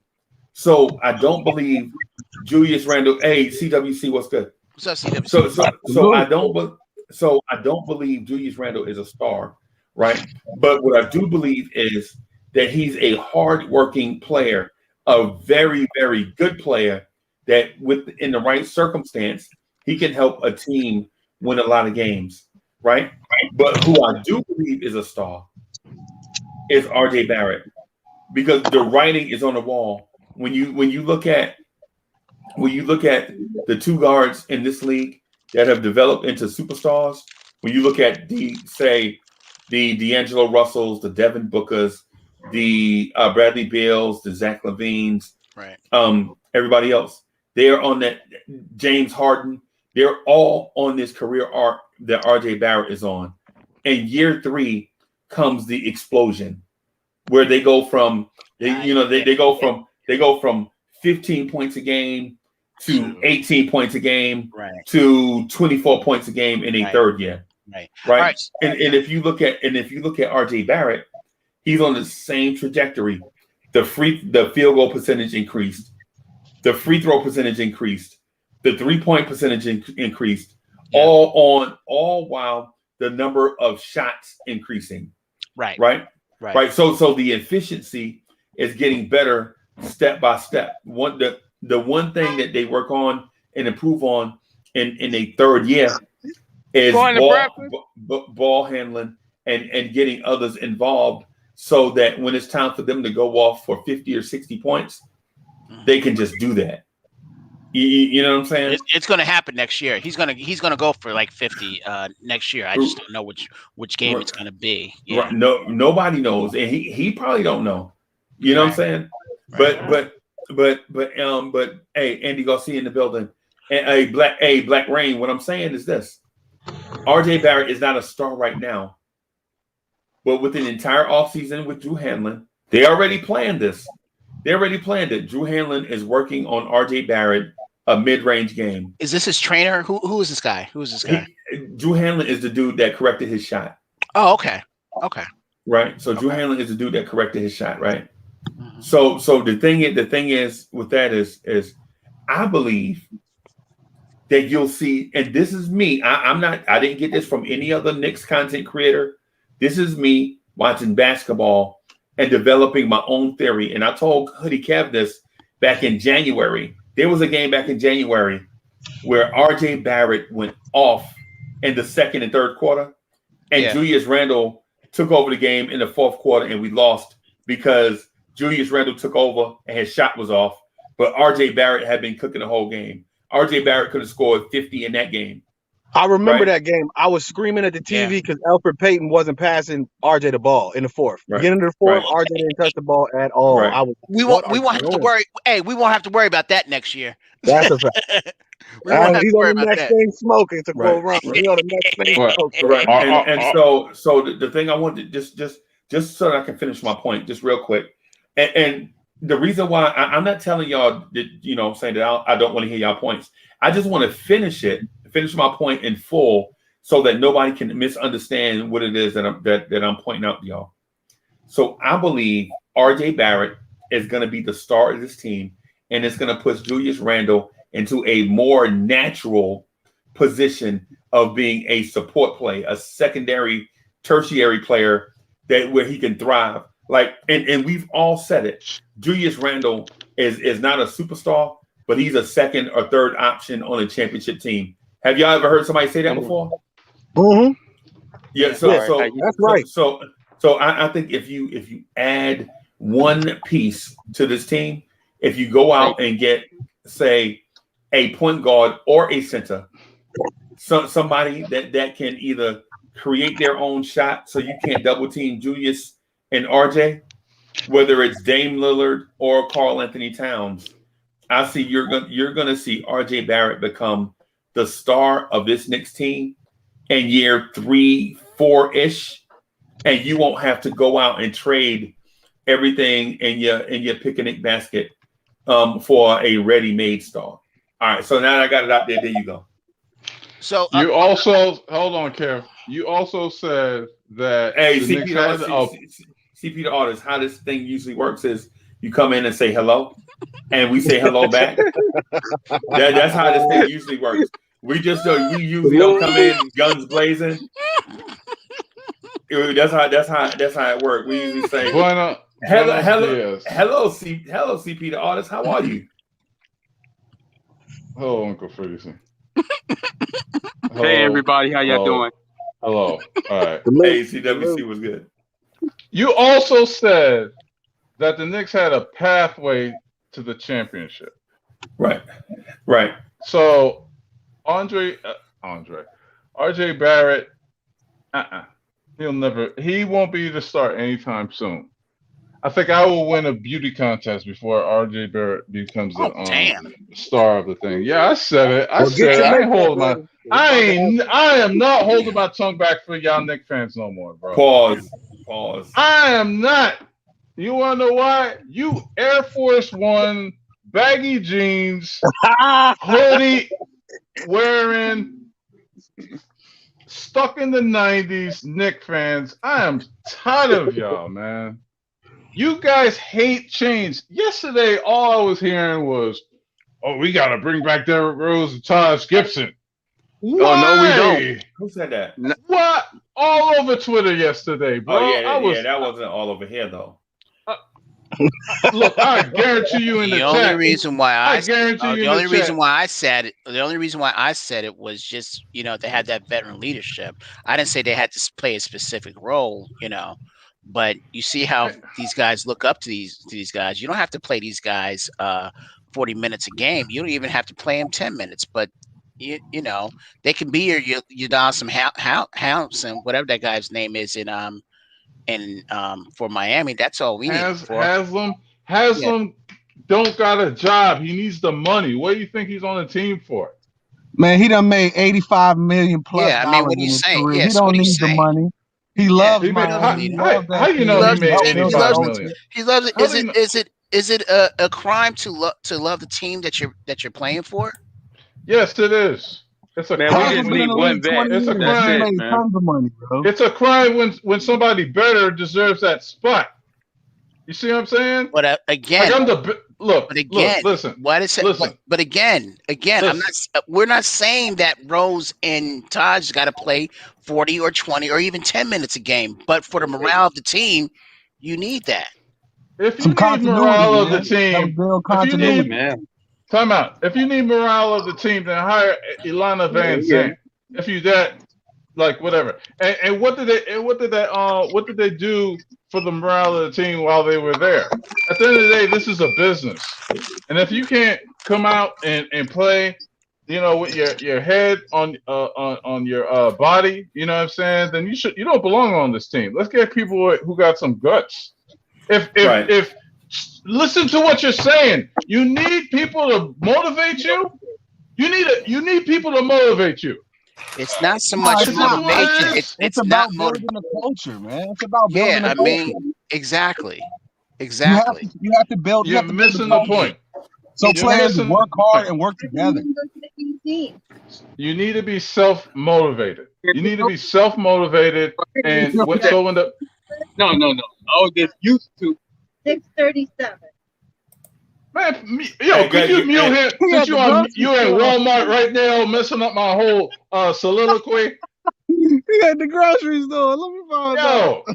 So I don't believe Julius Randle. Hey, CWC, what's good? What's up, CWC? So I don't believe Julius Randle is a star, right? But what I do believe is that he's a hardworking player, a very, very good player that in the right circumstance, he can help a team win a lot of games, right? But who I do believe is a star is RJ Barrett, because the writing is on the wall. When you look at the two guards in this league that have developed into superstars, when you look at the D'Angelo Russells, the Devin Bookers, the Bradley Beals, the Zach LaVines, right? Everybody else, they're on that. James Harden, they're all on this career arc that RJ Barrett is on. And year 3 comes the explosion, where they go from they go from 15 points a game to 18 points a game, right, to 24 points a game in a third year. Right. And if you look at RJ Barrett, he's on the same trajectory. The field goal percentage increased, the free throw percentage increased, the 3-point percentage increased, all while the number of shots increasing. Right. So the efficiency is getting better step by step. The one thing that they work on and improve on in a third year is ball handling and getting others involved, so that when it's time for them to go off for 50 or 60 points, they can just do that. You know what I'm saying? It's going to happen next year. He's going to go for like 50 next year. I just don't know which game it's going to be. Yeah. Right. No, nobody knows, and he probably don't know. You know what I'm saying? Right. But hey, Andy Garcia in the building, and Black Rain. What I'm saying is this: RJ Barrett is not a star right now, but with an entire offseason with Drew Hanlon, they already planned this. They already planned it. Drew Hanlon is working on RJ Barrett, a mid-range game. Is this his trainer? Who is this guy? Drew Hanlon is the dude that corrected his shot. Oh, okay. Right. So Drew Hanlon is the dude that corrected his shot. Right. Mm-hmm. So the thing is with that is I believe that you'll see, and this is me. I didn't get this from any other Knicks content creator. This is me watching basketball and developing my own theory. And I told Hoodie Kev this back in January. There was a game back in January where RJ Barrett went off in the second and third quarter, and Julius Randle took over the game in the fourth quarter, and we lost because Julius Randle took over and his shot was off, but RJ Barrett had been cooking the whole game. RJ Barrett could have scored 50 in that game. I remember that game. I was screaming at the TV because Elfrid Payton wasn't passing RJ the ball in the fourth. Beginning of the fourth, RJ didn't touch the ball at all. We won't have to worry. Hey, we won't have to worry about that next year. That's a fact. He's on the next thing smoking to quote Ron. He's on the next thing smoking. Right. And so the thing I wanted just so that I can finish my point just real quick. And the reason why I'm not telling y'all that, I'm saying that I don't want to hear y'all points. I just want to finish my point in full so that nobody can misunderstand what it is that I'm pointing out to y'all. So I believe RJ Barrett is going to be the star of this team, and it's going to push Julius Randle into a more natural position of being a support play, a secondary, tertiary player where he can thrive. And we've all said it. Julius Randle is not a superstar, but he's a second or third option on a championship team. Have y'all ever heard somebody say that before? Mm-hmm. Yeah. So that's right. So I think if you add one piece to this team, if you go out and get, say, a point guard or a center, somebody that can either create their own shot so you can't double team Julius and RJ, whether it's Dame Lillard or Karl Anthony Towns. I see you're gonna see RJ Barrett become the star of this Knicks team in year 3, 4-ish, and you won't have to go out and trade everything in your picnic basket for a ready-made star. All right, so now that I got it out there, there you go. So you also hold on, Kev. You also said that CP the artist, how this thing usually works is you come in and say hello, and we say hello back. That's how this thing usually works. We usually don't come in guns blazing. That's how it works. We usually say hello, CP the artist. How are you? Hello, Uncle Ferguson. Hey everybody, how y'all doing? Hello. All right. Hey, CWC was good. You also said that the Knicks had a pathway to the championship. Right. So RJ Barrett, he won't be the start anytime soon. I think I will win a beauty contest before RJ Barrett becomes the star of the thing. Yeah, I said it. I am not holding my tongue back for y'all Knicks fans no more, bro. Pause. I am not. You want to know why? You Air Force One, baggy jeans, hoodie wearing, stuck in the 90s Knicks fans. I am tired of y'all, man. You guys hate change. Yesterday, all I was hearing was, "Oh, we got to bring back Derrick Rose and Taj Gibson." Why? Oh, no, we don't. Who said that? What? All over Twitter yesterday, bro. That wasn't all over here, though. Look, I guarantee you in the chat. The only reason why I said it was just, they had that veteran leadership. I didn't say they had to play a specific role, but you see how these guys look up to these guys. You don't have to play these guys 40 minutes a game. You don't even have to play them 10 minutes, but they can be your Udonis Haslem, whatever that guy's name is for Miami. That's all we need. Haslem don't got a job. He needs the money. What do you think he's on the team for? Man, he done made $85 million plus. Yeah, I mean, what are you saying? He don't need the money. He loves Miami. How you know he made $85 million? He loves it. Is it a crime to love the team that you're playing for? Yes, it is. It's a crime. We just need one vet. It's a crime. Tons of money, bro. It's a crime when somebody better deserves that spot. You see what I'm saying? But again, listen. Why does it? Listen. But again, we're not saying that Rose and Taj got to play 40 or 20 or even 10 minutes a game. But for the morale of the team, you need that. If you need morale of the team, time out. If you need morale of the team, then hire Ilana Van Zandt. If you that, whatever. And what did they do for the morale of the team while they were there? At the end of the day, this is a business. And if you can't come out and play, with your head on your body, you know what I'm saying? Then you don't belong on this team. Let's get people who got some guts. If listen to what you're saying. You need people to motivate you. You need people to motivate you. It's not so much motivation. It's about building the culture, man. It's about building the culture. Exactly. You have to build. You're missing the point. So players work hard and work together. You need to be self-motivated. And No. I was just used to 6:37. Man, could you mute him? Since you in Walmart right now, messing up my whole soliloquy. He at the grocery store. Let me find out.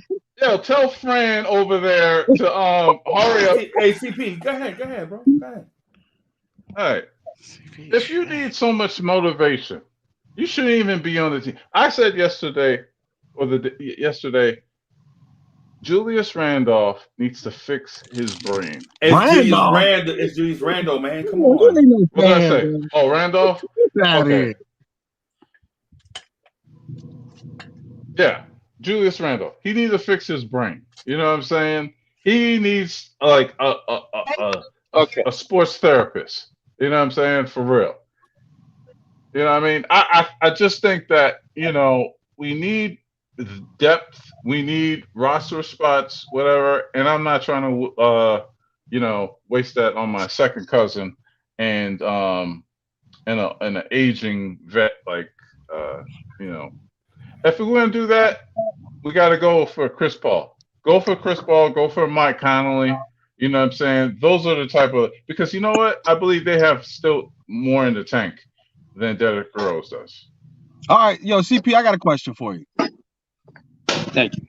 Yo, tell Fran over there to hurry up. Hey, CP, go ahead, bro. Go ahead. All right. If you need so much motivation, you shouldn't even be on the team. I said yesterday, Julius Randolph needs to fix his brain. It's Julius Randle, man. Come on. What did I say? Oh, Randolph? Okay. Yeah, Julius Randle. He needs to fix his brain. You know what I'm saying? He needs like a sports therapist. You know what I'm saying? For real. You know what I mean? I just think that, we need depth, we need roster spots, whatever. And I'm not trying to waste that on my second cousin and an aging vet like if we're gonna do that, we gotta go for Chris Paul. Go for Chris Paul, go for Mike Conley. You know what I'm saying? Those are the type of, because you know what? I believe they have still more in the tank than Derrick Rose does. All right, yo, CP, I got a question for you. Thank you.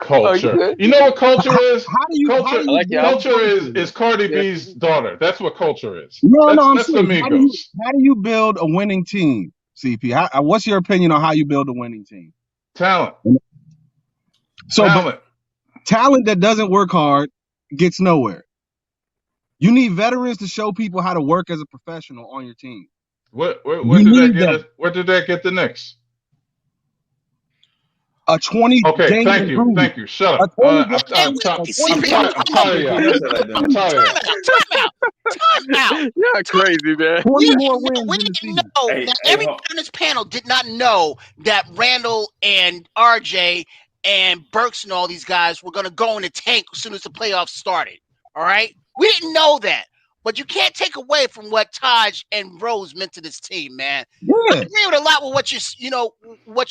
Culture. You know what culture is? Culture is Cardi B's daughter. That's what culture is. That's the Migos. How do you build a winning team, CP? What's your opinion on how you build a winning team? Talent. So talent that doesn't work hard gets nowhere. You need veterans to show people how to work as a professional on your team. Where did that get the Knicks? A 20 Okay, game improvement. Thank you. Shut up. I'm tired of y'all. Time out. You're crazy, man. 20 more wins. We didn't know that everyone on this panel did not know that Randle and RJ and Burks and all these guys were going to go in the tank as soon as the playoffs started. All right? We didn't know that. But you can't take away from what Taj and Rose meant to this team, man. Yeah. I agree with a lot with what you're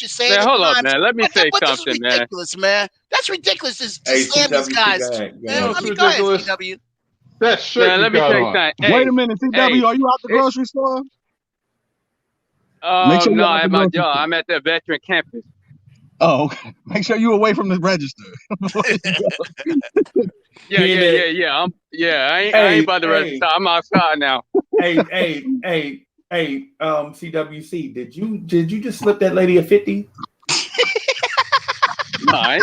saying. Man, hold up, man. Let me say something, that's ridiculous, man. That's ridiculous to slam these guys. That's ridiculous. CW. That shirt man, let me tell you something. Wait a minute, CW, are you out the grocery store? No, I'm at my job. I'm at the veteran campus. Oh, okay. Make sure you're away from the register. Yeah. I ain't by the register. I'm outside now. Hey, CWC, did you just slip that lady a 50? No, I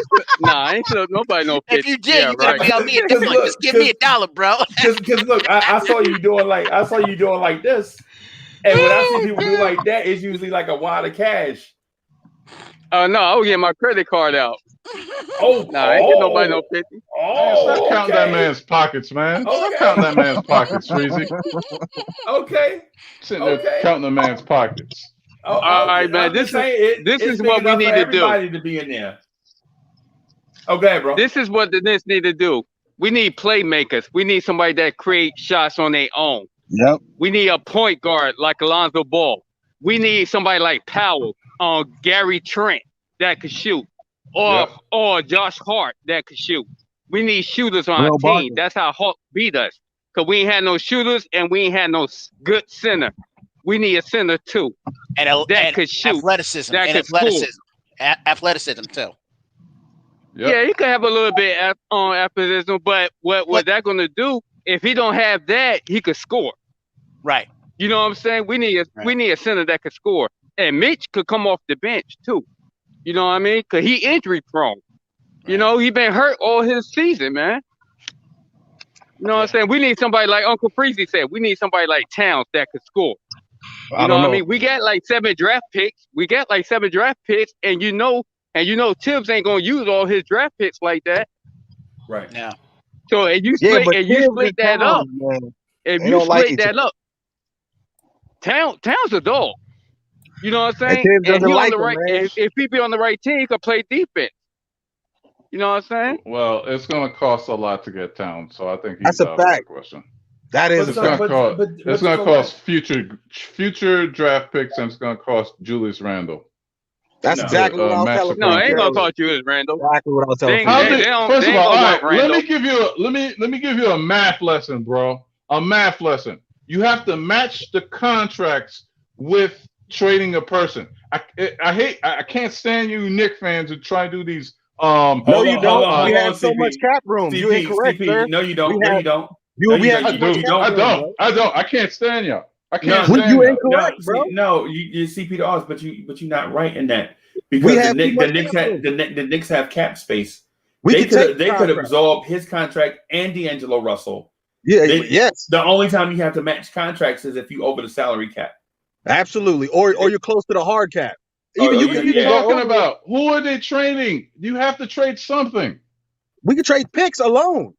ain't slip nobody no 50. If you did, you gotta tell me a different. Just give me $1, bro. Because look, I saw you doing like this, and when I see people do like that, it's usually like a wad of cash. Oh no, I will get my credit card out. I ain't get nobody no 50. Stop counting that man's pockets, man. Stop counting that man's pockets, Freezy. Okay. Sitting there counting the man's pockets. All right, man. This is what we need to do. Everybody to be in there. Okay, bro. This is what the Knicks need to do. We need playmakers. We need somebody that creates shots on their own. Yep. We need a point guard like Lonzo Ball. We need somebody like Powell, Gary Trent that could shoot, or Josh Hart that could shoot. We need shooters on our team. That's how Hawk beat us. Because we ain't had no shooters and we ain't had no good center. We need a center too. That could shoot. Athleticism. That could athleticism. Athleticism too. Yep. Yeah, you can have a little bit on athleticism, but what that going to do, if he don't have that, he could score. Right. You know what I'm saying? We need a center that could score. And Mitch could come off the bench too. You know what I mean? Because he injury prone. Right. You know, he been hurt all his season, man. You know what I'm saying? We need somebody like Uncle Freezy said. We need somebody like Towns that could score. You know what I mean? We got like 7 draft picks. And you know Tibbs ain't gonna use all his draft picks like that. Right. Yeah. So if you split that up, Towns a dog. You know what I'm saying? And he on the right. If he be on the right team, he could play defense. You know what I'm saying? Well, it's going to cost a lot to get Towns, so I think that's a fact. Question. That is it's going to cost future draft picks, and it's going to cost Julius Randle. That's exactly what I was telling you. No, it ain't going to cost Julius Randle. Exactly what I was telling you. First of all, let me give you a math lesson, bro. A math lesson. You have to match the contracts with trading a person. I can't stand you Knicks fans who try to do these. No, you don't. We have so much cap room. You incorrect, sir. No, you don't. No, you don't. I don't. I can't stand y'all. I can't stand you incorrect, bro. No, you CP to us, but you're not right in that because the Knicks have cap space. They could absorb his contract and D'Angelo Russell. Yeah, yes. The only time you have to match contracts is if you over the salary cap. Absolutely, or you're close to the hard cap. Even What you are can you even go talking over. about? Who are they trading? You have to trade something. We could trade picks alone.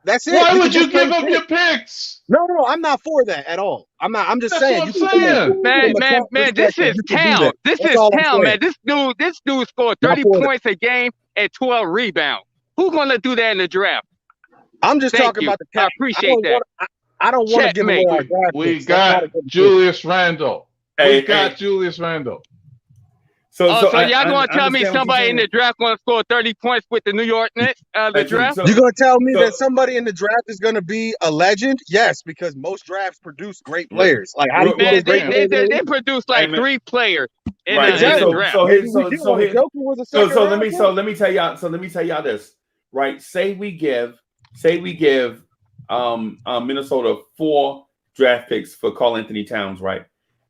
That's it. Why We would could just you give trade up picks. your picks? No, I'm not for that at all. I'm not. I'm just That's saying. what I'm saying. From a cap Man, this perspective, is you can do town. that. This That's is all I'm town, saying. man. This dude scored Not 30 for that. points a game and 12 rebounds. Who's gonna do that in the draft? I'm just Thank talking you. about the I cap. appreciate that. I don't want to give away Checkmate. our draft We picks. That's not a got good Julius Randle. Hey, We got Julius Randle. So y'all gonna tell me understand what somebody you're in the saying. draft gonna score 30 points with the New York Knicks the draft? You're gonna tell me that somebody in the draft is gonna be a legend? Yes, because most drafts produce great players. Like, how do you think Man, there's great players in the they league? produced like 3 players in Right. the draft. Maybe we do want to. Joker was a second round pick. Let me tell y'all this. Right. Say we give Minnesota 4 draft picks for Karl Anthony Towns, right?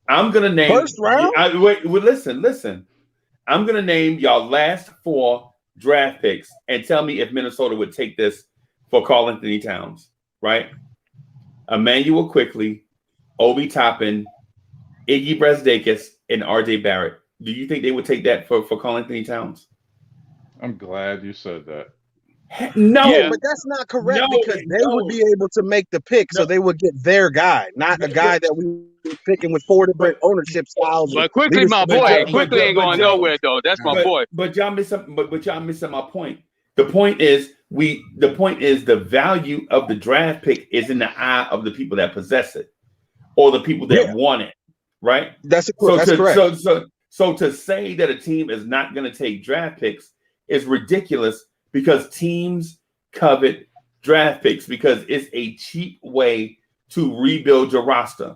I'm gonna name first round. Listen. I'm gonna name y'all last 4 draft picks and tell me if Minnesota would take this for Karl Anthony Towns, right? Emmanuel Quickly, Obi Toppin, Iggy Brasdeikis, and RJ Barrett. Do you think they would take that for Karl Anthony Towns? I'm glad you said that. No, but that's not correct because they would be able to make the pick, so they would get their guy, not a guy that we were picking with 4 different ownership styles. But Quickly, my boy, Quickly ain't going nowhere though. That's my boy. But y'all missing my point. The point is the value of the draft pick is in the eye of the people that possess it or the people that want it, right? That's correct. So to say that a team is not going to take draft picks is ridiculous because teams covet draft picks because it's a cheap way to rebuild your roster,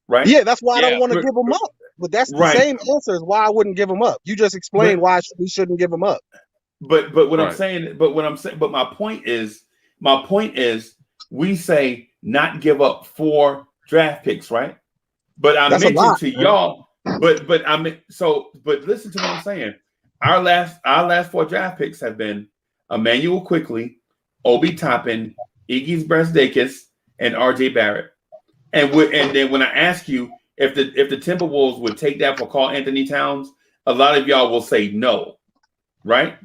right? Yeah, that's why I don't want to give them up. But that's the same answer as why I wouldn't give them up. You just explained why we shouldn't give them up. But my point is we say not give up 4 draft picks, right? But I mentioned to y'all, but listen to what I'm saying. Our last 4 draft picks have been Emmanuel Quickly, Obi Toppin, Iggy Brasdeikis, and RJ Barrett. And then when I ask you if the Timberwolves would take that for Karl Anthony Towns, a lot of y'all will say no, right?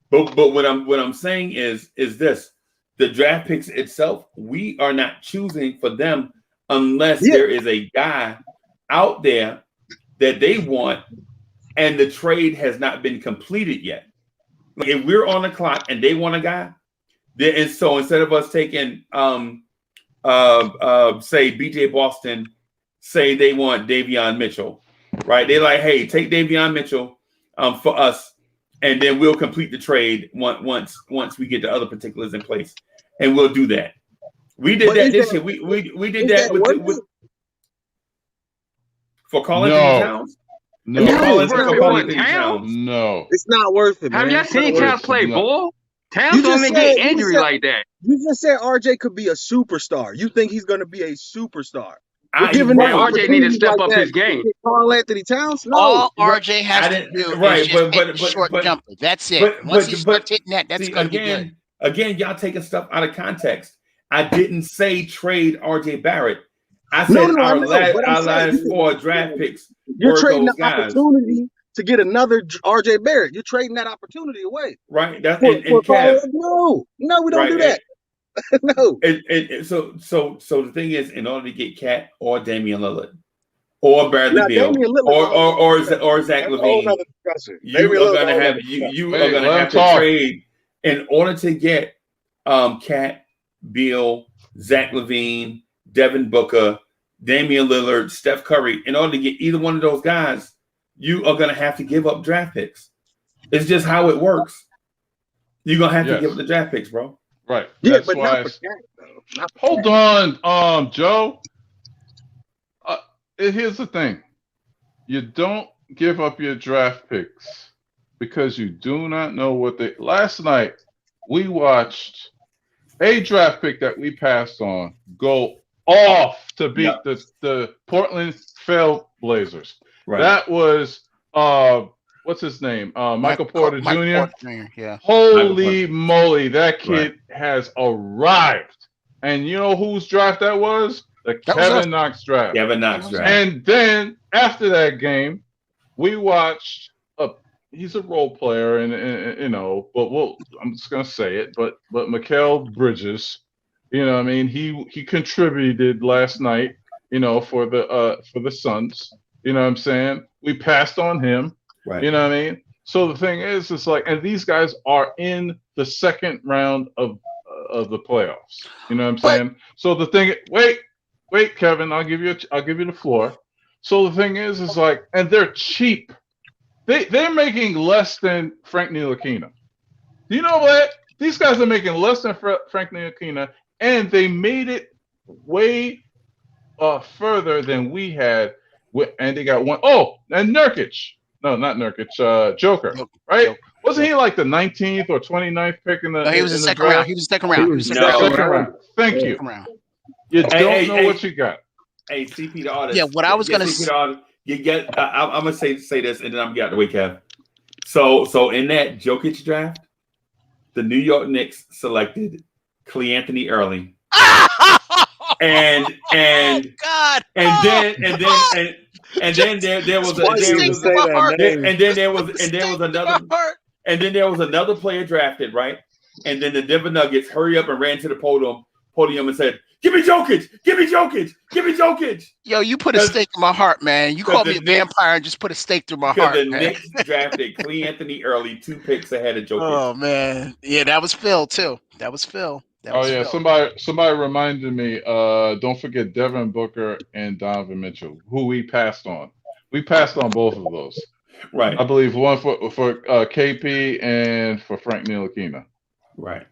But what I'm saying is this: the draft picks itself, we are not choosing for them unless there is a guy out there that they want, and the trade has not been completed yet. Like if we're on the clock and they want a guy, and so instead of us taking say BJ Boston, say they want Davion Mitchell, right? They're like, hey, take Davion Mitchell for us, and then we'll complete the trade once we get the other particulars in place, and we'll do that. We did that this year. We did that with for Karl Anthony Towns. No, it's not worth it. Have y'all seen Towns play ball? Towns You don't just even said- get injury like that. You just said RJ could be a superstar. You think he's going to be a superstar? RJ need to step up his game. Karl Anthony Towns? No. All RJ has to do is just hit the short jumper. That's it. Once he starts hitting that, that's going to be good. Again, y'all taking stuff out of context. I didn't say trade RJ Barrett. I said our last 4 draft picks. You're trading the opportunity to get another RJ Barrett. You're trading that opportunity away. Right. That's No, we don't do that. No. So the thing is, in order to get Cat or Damian Lillard or Bradley Beal or Zach LaVine, you are going to have to trade in order to get Cat, Beal, Zach LaVine, Devin Booker, Damian Lillard, Steph Curry. In order to get either one of those guys, you are going to have to give up draft picks. It's just how it works. You're going to have to give up the draft picks, bro. Right. Yeah, That's but why. hold on, Joe. Here's the thing: you don't give up your draft picks because you do not know what they. Last night we watched a draft pick that we passed on go off to beat the Portland Trail Blazers. Right. That was what's his name? Michael Porter Jr. Yeah. Holy moly, that kid has arrived. And you know whose draft that was? Kevin Knox draft. Kevin Knox draft. And then after that game, we watched he's a role player, and you know, but I'm just gonna say it, but Mikal Bridges, you know what I mean, he contributed last night, you know, for the Suns, you know what I'm saying? We passed on him, Right. you know what I mean? So the thing is, it's like, and these guys are in the second round of the playoffs, you know what I'm saying? So the thing, wait, Kevin, I'll give you the floor. So the thing is like, and they're cheap. They're making less than Frank Ntilikina. You know what? These guys are making less than Frank Ntilikina, and they made it way further than we had. And they got one. Oh, and Nurkic. No, not Nurkic. Joker. Right? Joker. Wasn't he like the 19th or 29th pick in the? No, he was in the the second draft? round. He was the second round. He was the Second round. Thank you. second round. You don't know what you got. Hey, CP the artist. Yeah, what I was gonna CP the artist, you get. I'm gonna say this, and then I'm gonna get out the way, Kev. So in that Jokic draft, the New York Knicks selected Cleanthony Early, and God, and then there was another player drafted, right? And then the Denver Nuggets hurry up and ran to the podium and said, "Give me Jokic! Give me Jokic! Give me Jokic!" Yo, you put a stake in my heart, man. You called me a vampire and just put a stake through my heart. Because the Knicks drafted Cleanthony Early 2 picks ahead of Jokic. Oh man, yeah, that was Phil too. That was Phil. Phil. Somebody reminded me. Don't forget Devin Booker and Donovan Mitchell, who we passed on. We passed on both of those. Right. I believe one for KP and for Frank Ntilikina. Right.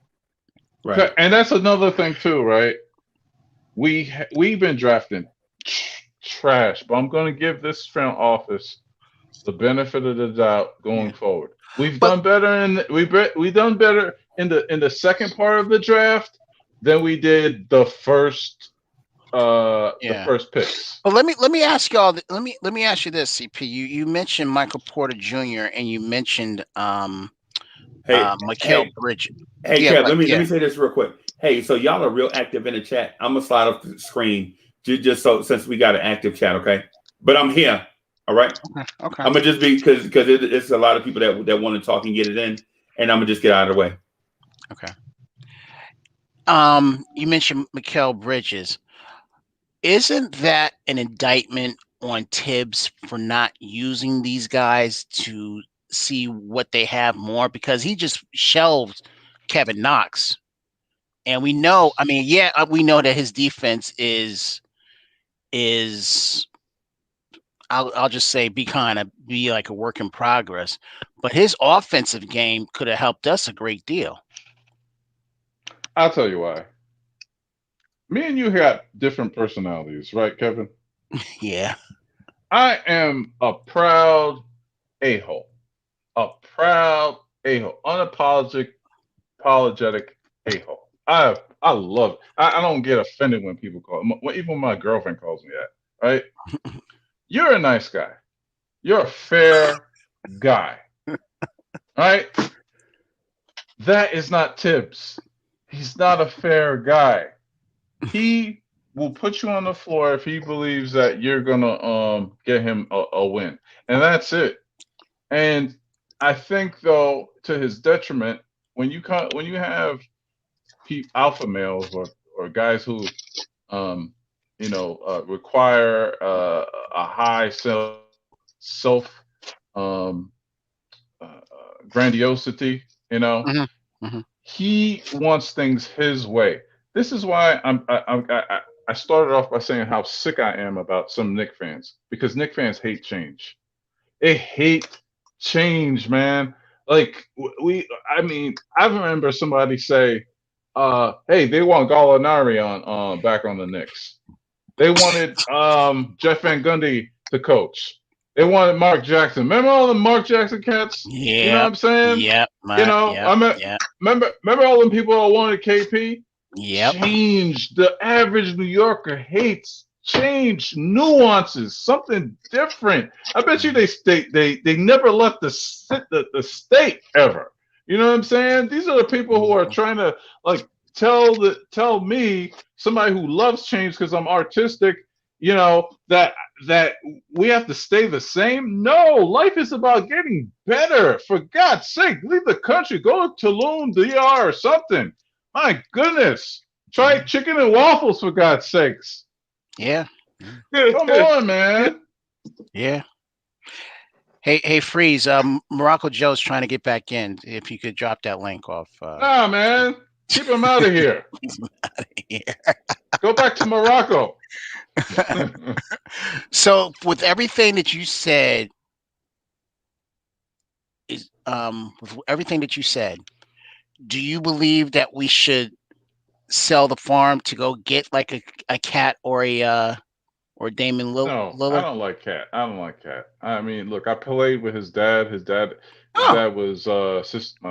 Right. And that's another thing too, right? We've been drafting trash, but I'm going to give this front office the benefit of the doubt going forward. We've done better in the second part of the draft than we did the first picks. Well, let me ask y'all. Let me ask you this, CP. You mentioned Michael Porter Jr. and you mentioned Mikal Bridges. Hey, Kev, let me say this real quick. Hey, so y'all are real active in the chat. I'm gonna slide off the screen just so since we got an active chat, okay? But I'm here, all right? Okay. I'm gonna just be because it's a lot of people that want to talk and get it in, and I'm gonna just get out of the way. Okay. You mentioned Mikal Bridges. Isn't that an indictment on Tibbs for not using these guys to see what they have more? Because he just shelved Kevin Knox. And we know, we know that his defense is I'll just say be like a work in progress. But his offensive game could have helped us a great deal. I'll tell you why. Me and you got different personalities, right, Kevin? Yeah. I am a proud a-hole. Unapologetic a-hole. I love it. I don't get offended when people call it. Even my girlfriend calls me that, right? You're a nice guy. You're a fair guy, right? That is not Tibbs. He's not a fair guy. He will put you on the floor if he believes that you're gonna get him a win, and that's it. And I think, though, to his detriment, when you have alpha males or guys who require a high self grandiosity, he wants things his way. This is why I started off by saying how sick I am about some Knicks fans, because Knicks fans hate change. They hate change, man. Like I remember somebody say, hey, they want Gallinari on back on the Knicks. They wanted Jeff Van Gundy to coach. They wanted Mark Jackson. Remember all the Mark Jackson cats? Yeah. You know what I'm saying? Yeah. Remember all them people that wanted KP? Yeah. Change. The average New Yorker hates change, nuances, something different. I bet you they never left the state ever. You know what I'm saying? These are the people who are trying to tell me, somebody who loves change because I'm artistic, you know, that we have to stay the same. No, life is about getting better. For God's sake, leave the country, go to Tulum, DR, or something. My goodness, try chicken and waffles for God's sakes. Yeah. Come on, man. Yeah. Hey, Freeze. Morocco Joe's trying to get back in. If you could drop that link off. Nah, man. Keep him out of here. Go back to Morocco. So, with everything that you said, do you believe that we should sell the farm to go get like a Cat or a Damon Lillard? No, I don't like Cat. I mean, look, I played with his dad. His dad was assistant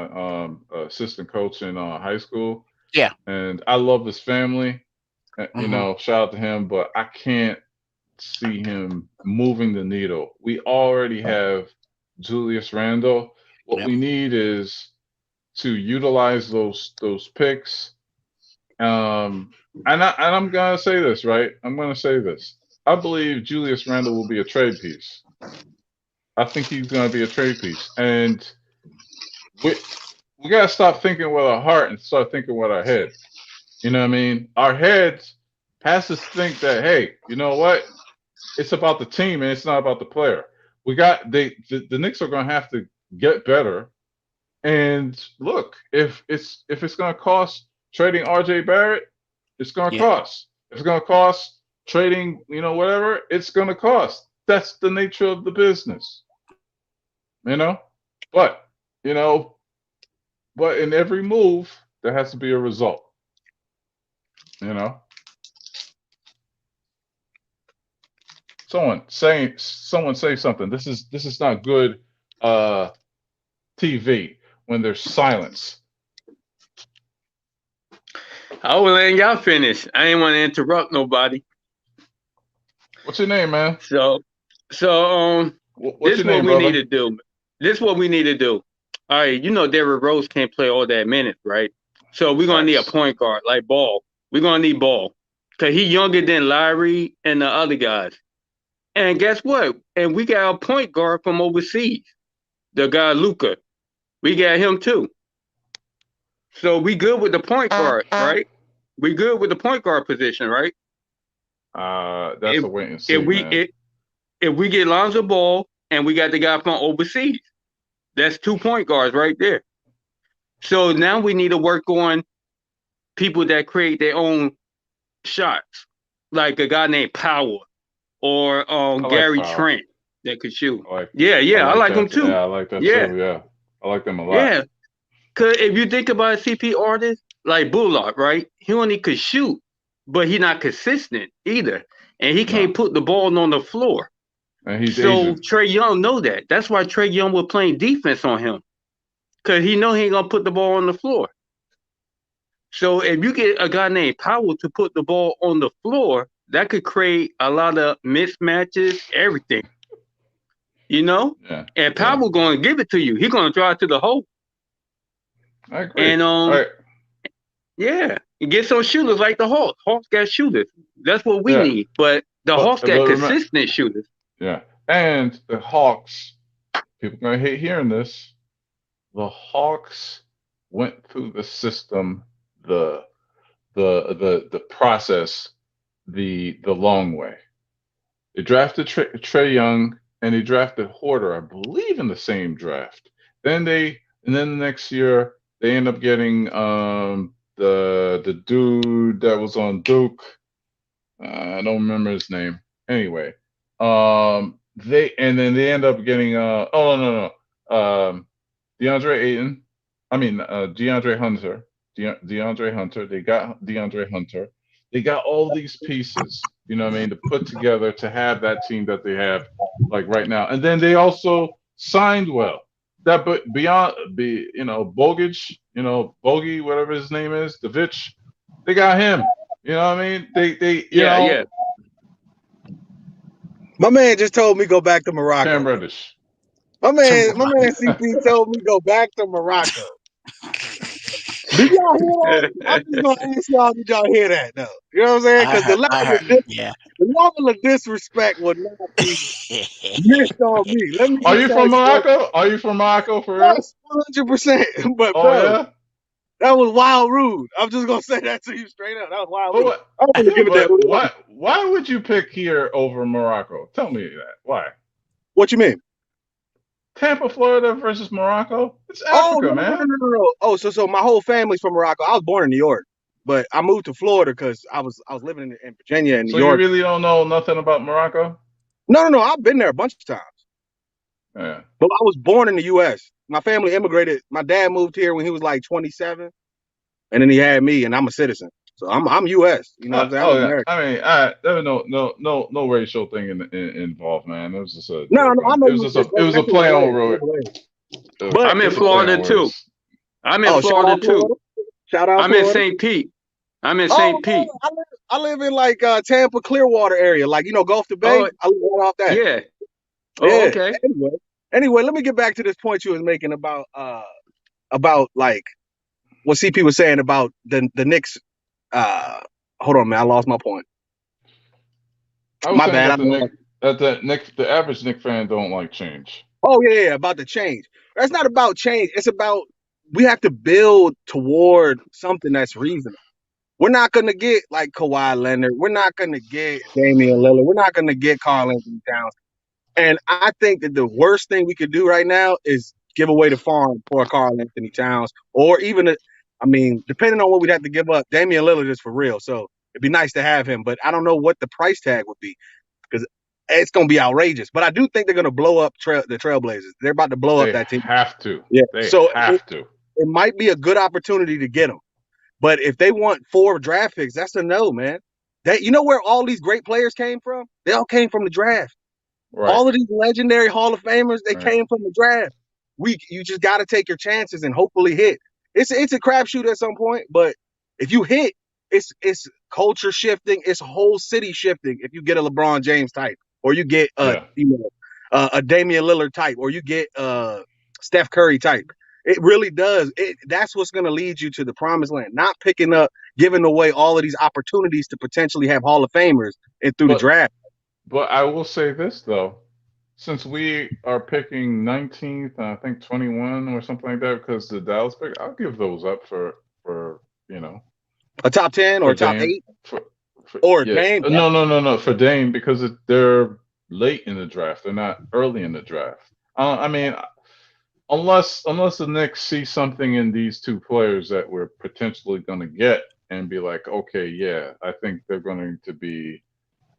coach in high school. Yeah. And I love his family. You know, shout out to him, but I can't see him moving the needle. We already have Julius Randle. What we need is to utilize those picks. And I'm gonna say this, right? I believe Julius Randle will be a trade piece. I think he's gonna be a trade piece, and we gotta stop thinking with our heart and start thinking with our head. You know what I mean? Our heads has to think that, hey, you know what? It's about the team and it's not about the player. The Knicks are gonna have to get better. And look, if it's gonna cost trading RJ Barrett, it's gonna cost. If it's gonna cost trading, you know, whatever, it's gonna cost. That's the nature of the business. You know? But in every move, there has to be a result. You know? Someone say something. This is not good TV when there's silence. I was letting y'all finish. I ain't want to interrupt nobody. What's your name, man? So this is what we need to do. This is what we need to do. All right, you know Derrick Rose can't play all that minutes, right? So we're gonna need a point guard like Ball. We're gonna need Ball because he's younger than Larry and the other guys. And guess what? And we got a point guard from overseas, the guy Luka. We got him too. So we good with the point guard, right? We good with the point guard position, right? That's a wait and see. If we get Lonzo Ball and we got the guy from overseas, that's 2 point guards right there. So now we need to work on people that create their own shots, like a guy named Power or Gary Trent that could shoot. I like him too. Yeah, I like that too. Yeah, I like them a lot. Yeah, because if you think about a CP artist like Bullock, right? He only could shoot, but he's not consistent either, and he can't put the ball on the floor. And he's Asian. Trae Young know that. That's why Trae Young was playing defense on him, because he know he ain't gonna put the ball on the floor. So if you get a guy named Powell to put the ball on the floor, that could create a lot of mismatches, everything. You know? Yeah. And Powell gonna give it to you. He's gonna drive to the hole. I agree. And get some shooters like the Hawks. Hawks got shooters. That's what we need. But the Hawks got consistent shooters. Yeah. And the Hawks, people are gonna hate hearing this. The Hawks went through the system, the process, the long way. They drafted Trae Young and they drafted Horter, I believe, in the same draft. Then the next year they end up getting the dude that was on Duke. I don't remember his name. Anyway, they end up getting DeAndre Hunter. DeAndre Hunter. They got DeAndre Hunter. They got all these pieces, you know what I mean, to put together to have that team that they have like right now. And then they also signed well. That but beyond Bogic, Bogey, whatever his name is, Davich, they got him. You know what I mean? They Yeah. My man just told me go back to Morocco. Cam Reddish. My man CP told me go back to Morocco. Did y'all hear that? I'm just gonna ask y'all, did y'all hear that though? You know what I'm saying? Because the level of disrespect would not be missed on me. Let me Are just you say from straight. Morocco? Are you from Morocco for real? Yes, 100%. But Oh bro, yeah. that was wild rude. I'm just gonna say that to you straight up. That was wild But rude. what? I don't really Yeah, give a damn but who it was. why would you pick here over Morocco? Tell me that. Why? What you mean? Tampa, Florida versus Morocco? It's Oh Africa, no, no, no, no, man. no, no, no. Oh, so my whole family's from Morocco. I was born in New York, but I moved to Florida because I was living in Virginia and New So you York. really don't know nothing about Morocco? No, no, no. I've been there a bunch of times. Yeah. But I was born in the U.S. My family immigrated. My dad moved here when he was like 27, and then he had me, and I'm a citizen. So I'm U.S. You know what I'm saying? I'm Oh yeah. American. I mean, there was no racial thing involved, man. It was just a No, no, joke. no. I know It was you just just it was a that's play on LA. word. But I'm It in was a play Florida on too. words. I'm in shout Florida out too. Florida. Shout out I'm in Florida. St. Pete. I'm in Oh St. no, Pete. I live in like Tampa Clearwater area, like Gulf to Bay. Oh I live right off that. yeah. Oh Yeah. okay. Anyway, let me get back to this point you was making about like what CP was saying about the Knicks. Hold on, man, I lost my point. I was My saying bad. the average Knicks fan don't like change. Oh yeah, about the change. That's not about change. It's about we have to build toward something that's reasonable. We're not gonna get like Kawhi Leonard. We're not gonna get Damian Lillard. We're not gonna get Karl Anthony Towns. And I think that the worst thing we could do right now is give away the farm for Karl Anthony Towns, or even, I mean, depending on what we'd have to give up, Damian Lillard is for real. So it'd be nice to have him, but I don't know what the price tag would be because it's going to be outrageous. But I do think they're going to blow up the Trailblazers. They're about to blow up They that team. have to. Yeah. They So have to. it might be a good opportunity to get them. But if they want 4 draft picks, that's a no, man. You know where all these great players came from? They all came from the draft. Right. All of these legendary Hall of Famers, they Right. came from the draft. You just got to take your chances and hopefully hit. It's a crapshoot at some point, but if you hit, it's culture shifting, it's whole city shifting. If you get a LeBron James type, or you get a Damian Lillard type, or you get Steph Curry type, it really does. That's what's going to lead you to the promised land. Not giving away all of these opportunities to potentially have Hall of Famers and through the draft. But I will say this though, since we are picking 19th, I think 21 or something like that, because the Dallas pick, I'll give those up for a top 10 or top 8 or Dame. No, for Dame because they're late in the draft. They're not early in the draft. I mean, unless the Knicks see something in these 2 players that we're potentially going to get and be like, okay, yeah, I think they're going to be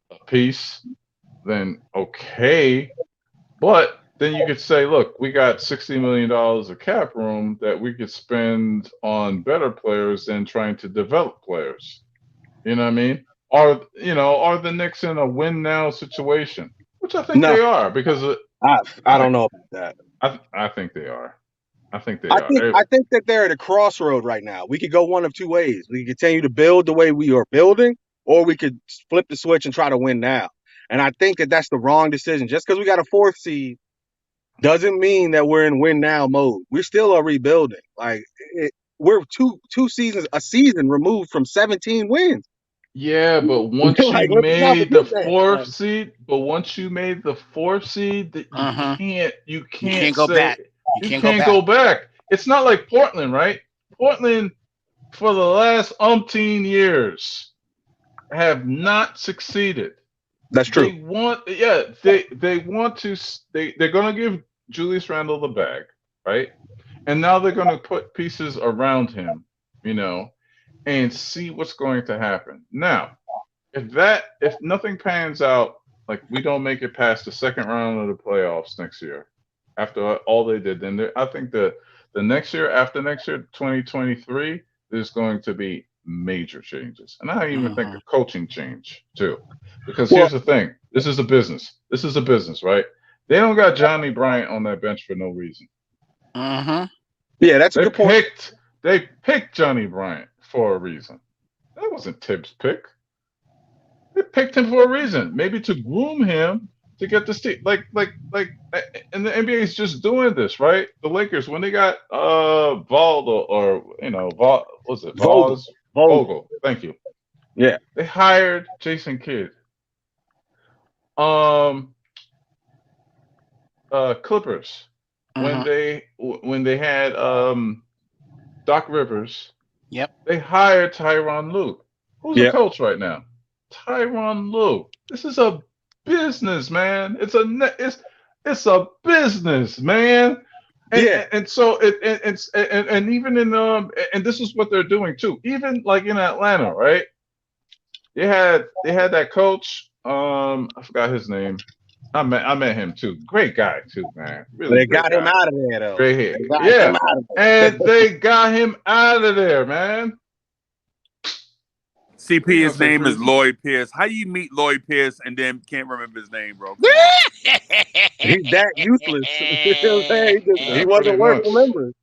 a piece, then okay. But then you could say, look, we got $60 million of cap room that we could spend on better players than trying to develop players. You know what I mean? Are the Knicks in a win now situation? Which I think they are because I don't know about that. I think they are. I think that they're at a crossroad right now. We could go one of 2 ways. We could continue to build the way we are building, or we could flip the switch and try to win now. And I think that that's the wrong decision. Just because we got a 4th seed doesn't mean that we're in win now mode. We still are rebuilding. Like we're a season removed from 17 wins. Yeah, but once you made the 4th seed, you can't go back. You can't go back. It's not like Portland, right? Portland, for the last umpteen years, have not succeeded. That's true. They're gonna give Julius Randle the bag, right? And now they're gonna put pieces around him, and see what's going to happen. Now, if nothing pans out, like we don't make it past the 2nd round of the playoffs next year, after all they did, then I think the next year, after next year, 2023, there's going to be major changes. And I even think a coaching change too. Because here's the thing. This is a business. Right? They don't got Johnny Bryant on that bench for no reason. Yeah, that's a good point. They picked Johnny Bryant for a reason. That wasn't Tibbs' pick. They picked him for a reason. Maybe to groom him to get this team. And the NBA is just doing this, right? The Lakers, when they got Valdo, or was it Vogel? Thank you. Yeah. They hired Jason Kidd. Clippers, when they had Doc Rivers. Yep. They hired Tyronn Lue. Who's a coach right now? Tyronn Lue. This is a business, man. It's a business, man. And so and even in and this is what they're doing too. Even like in Atlanta, right? They had that coach. I forgot his name. I met him too. Great guy too, man. Really, they got him out of there though. Great hit. Yeah, and they got him out of there, man. CP, his name is Lloyd Pierce. How you meet Lloyd Pierce and then can't remember his name, bro? He's that useless. You know what I'm saying? He wasn't worth remembering.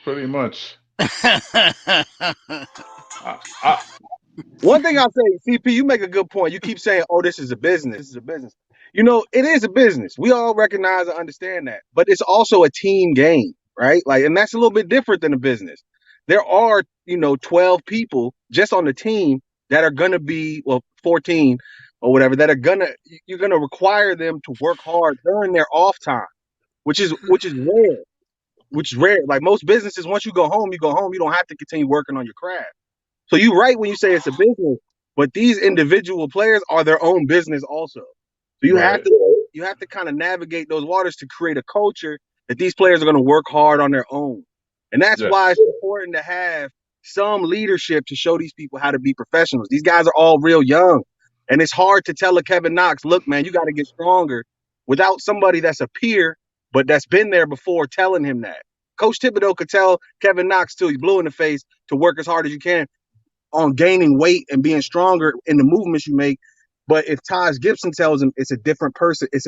Pretty much. One thing I'll say, CP, you make a good point. You keep saying, "Oh, this is a business. This is a business." You know, it is a business. We all recognize and understand that, but it's also a team game, right? Like, and that's a little bit different than a business. There are, 12 people just on the team that are gonna be, 14 or whatever, that are you're gonna require them to work hard during their off time, which is rare. Which is rare. Like most businesses, once you go home, you go home. You don't have to continue working on your craft. So you're right when you say it's a business, but these individual players are their own business also. So you have to kind of navigate those waters to create a culture that these players are going to work hard on their own. And that's why it's important to have some leadership to show these people how to be professionals. These guys are all real young. And it's hard to tell a Kevin Knox, look, man, you got to get stronger without somebody that's a peer, but that's been there before telling him that. Coach Thibodeau could tell Kevin Knox till he's blue in the face to work as hard as you can on gaining weight and being stronger in the movements you make. But if Taj Gibson tells him, it's a different person, it's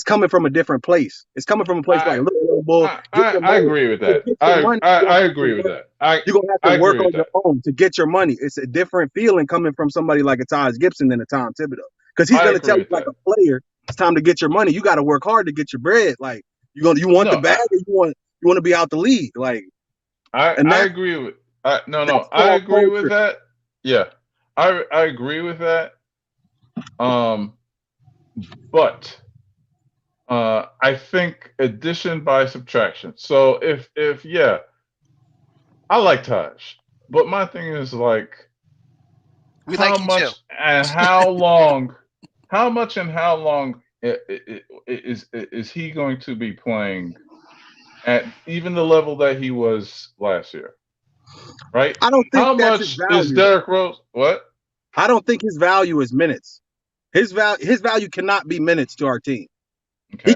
coming from a different place. It's coming from a place like, look, little bull. I agree with that. I agree with that. You're going to have to work on your own to get your money. It's a different feeling coming from somebody like a Taj Gibson than a Tom Thibodeau. Because he's going to tell you like a player, it's time to get your money. You got to work hard to get your bread. Like, you want the bag or you want to be out the league. Like, I agree with I agree with that. Yeah. I agree with that. But I think addition by subtraction. So if I like Taj, but my thing is like, how much and how long is he going to be playing at even the level that he was last year? Right? I don't think how that's much his value. is Derrick Rose? What? I don't think his value is minutes. His value cannot be minutes to our team. Okay.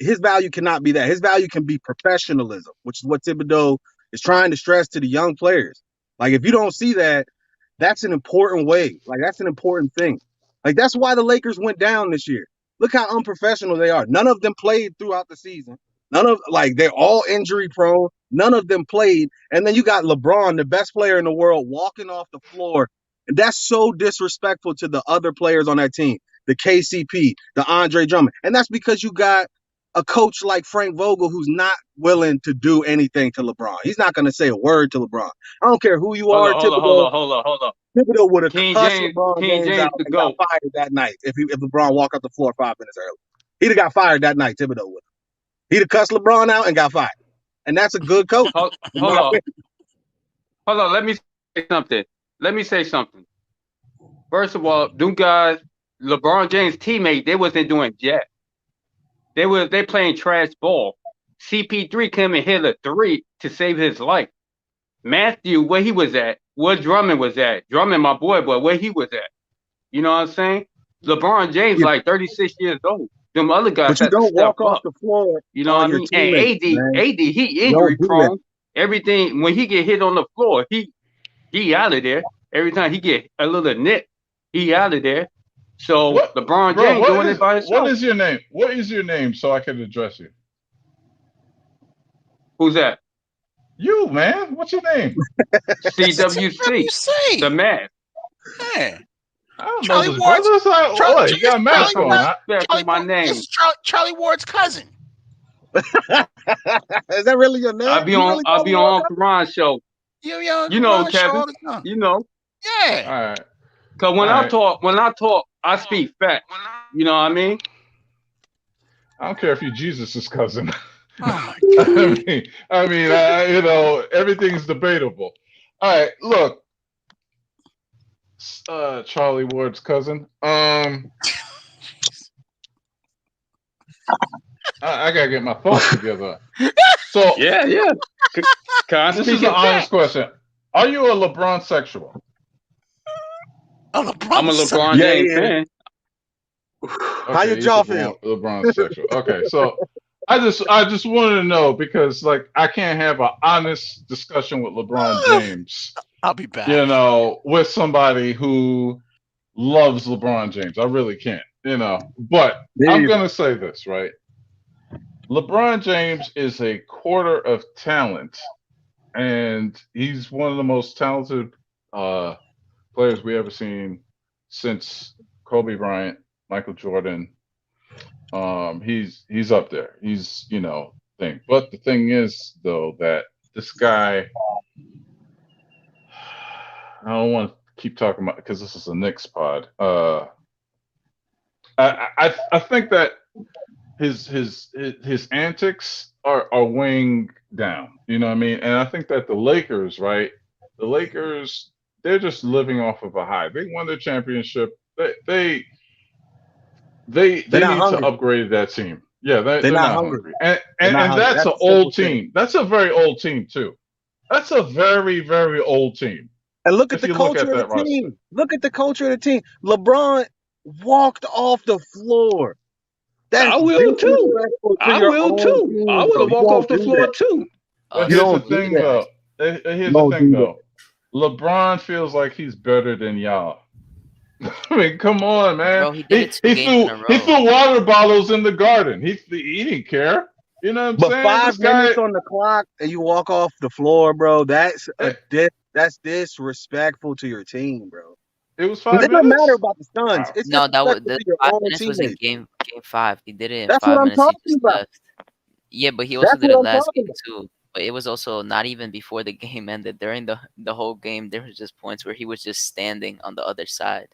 His value cannot be that. His value can be professionalism, which is what Thibodeau is trying to stress to the young players. Like, if you don't see that, that's an important way. Like, that's an important thing. Like, that's why the Lakers went down this year. Look how unprofessional they are. None of them played throughout the season. They're all injury prone. None of them played. And then you got LeBron, the best player in the world, walking off the floor. And that's so disrespectful to the other players on that team, the KCP, the Andre Drummond. And that's because you got a coach like Frank Vogel who's not willing to do anything to LeBron. He's not going to say a word to LeBron. I don't care who you are. Hold on. Thibodeau would have cussed LeBron James out and got fired that night if LeBron walked off the floor 5 minutes early. He'd have got fired that night, Thibodeau would have. He'd have cussed LeBron out and got fired. And that's a good coach. Hold on. Let me say something. First of all, them guys, LeBron James' teammate, they wasn't doing jack. They playing trash ball. CP3 came and hit a 3 to save his life. Matthew, where he was at, where Drummond was at. Drummond, my boy, but where he was at. You know what I'm saying? LeBron James, like 36 years old. Them other guys but you don't walk off the floor. You know what I mean? And AD, he injury prone. Everything, when he get hit on the floor, he out of there. Every time he get a little nip, he out of there. So LeBron James doing it by himself. What is your name? What is your name so I can address you? Who's that? You, man. What's your name? CWC. The man. Hey. I don't know this brother. What? You got a mask on, huh? This is Charlie Ward's cousin. Is that really your name? I'll be on Uncle Ron's show. You know, Kevin. You know. Yeah. All right. Cause when I talk, I speak facts. You know what I mean? I don't care if you're Jesus' cousin. Oh I mean, you know, everything's debatable. All right, look, Charlie Ward's cousin. I gotta get my thoughts together. So yeah. This is an honest question. Are you a LeBron sexual? I'm a LeBron James fan. Okay, how your jaw feel? LeBron sexual. Okay, so I just wanted to know because like I can't have an honest discussion with LeBron James. I'll be back. You know, with somebody who loves LeBron James. I really can't, you know. But I'm gonna say this, right? LeBron James is a quarter of talent, and he's one of the most talented players we ever seen since Kobe Bryant, Michael Jordan. He's up there. He's, you know, thing. But the thing is though that this guy, I don't want to keep talking about because this is a Knicks pod. I think that his antics are weighing down. You know what I mean? And I think that the Lakers, right? The Lakers, they're just living off of a high. They won their championship. They need to upgrade that team. Yeah, they're not hungry. And that's an old team. That's a very old team too. That's a very, very old team. And look at the culture of the team. Look at the culture of the team. LeBron walked off the floor. I will too. I will too. I would have walked off the floor too. Here's the thing though. Here's the thing though. LeBron feels like he's better than y'all. I mean, come on, man. Bro, he threw water bottles in the garden. He didn't care. You know what I'm saying? But 5 minutes on the clock and you walk off the floor, bro. That's disrespectful to your team, bro. It was 5 minutes. It doesn't matter about the Suns. It's no, that was the 5 minutes was in game 5. He did it in That's 5 what minutes. I'm talking about. Left. Yeah, but he also did it last game too. But it was also not even before the game ended. During the whole game, there was just points where he was just standing on the other side.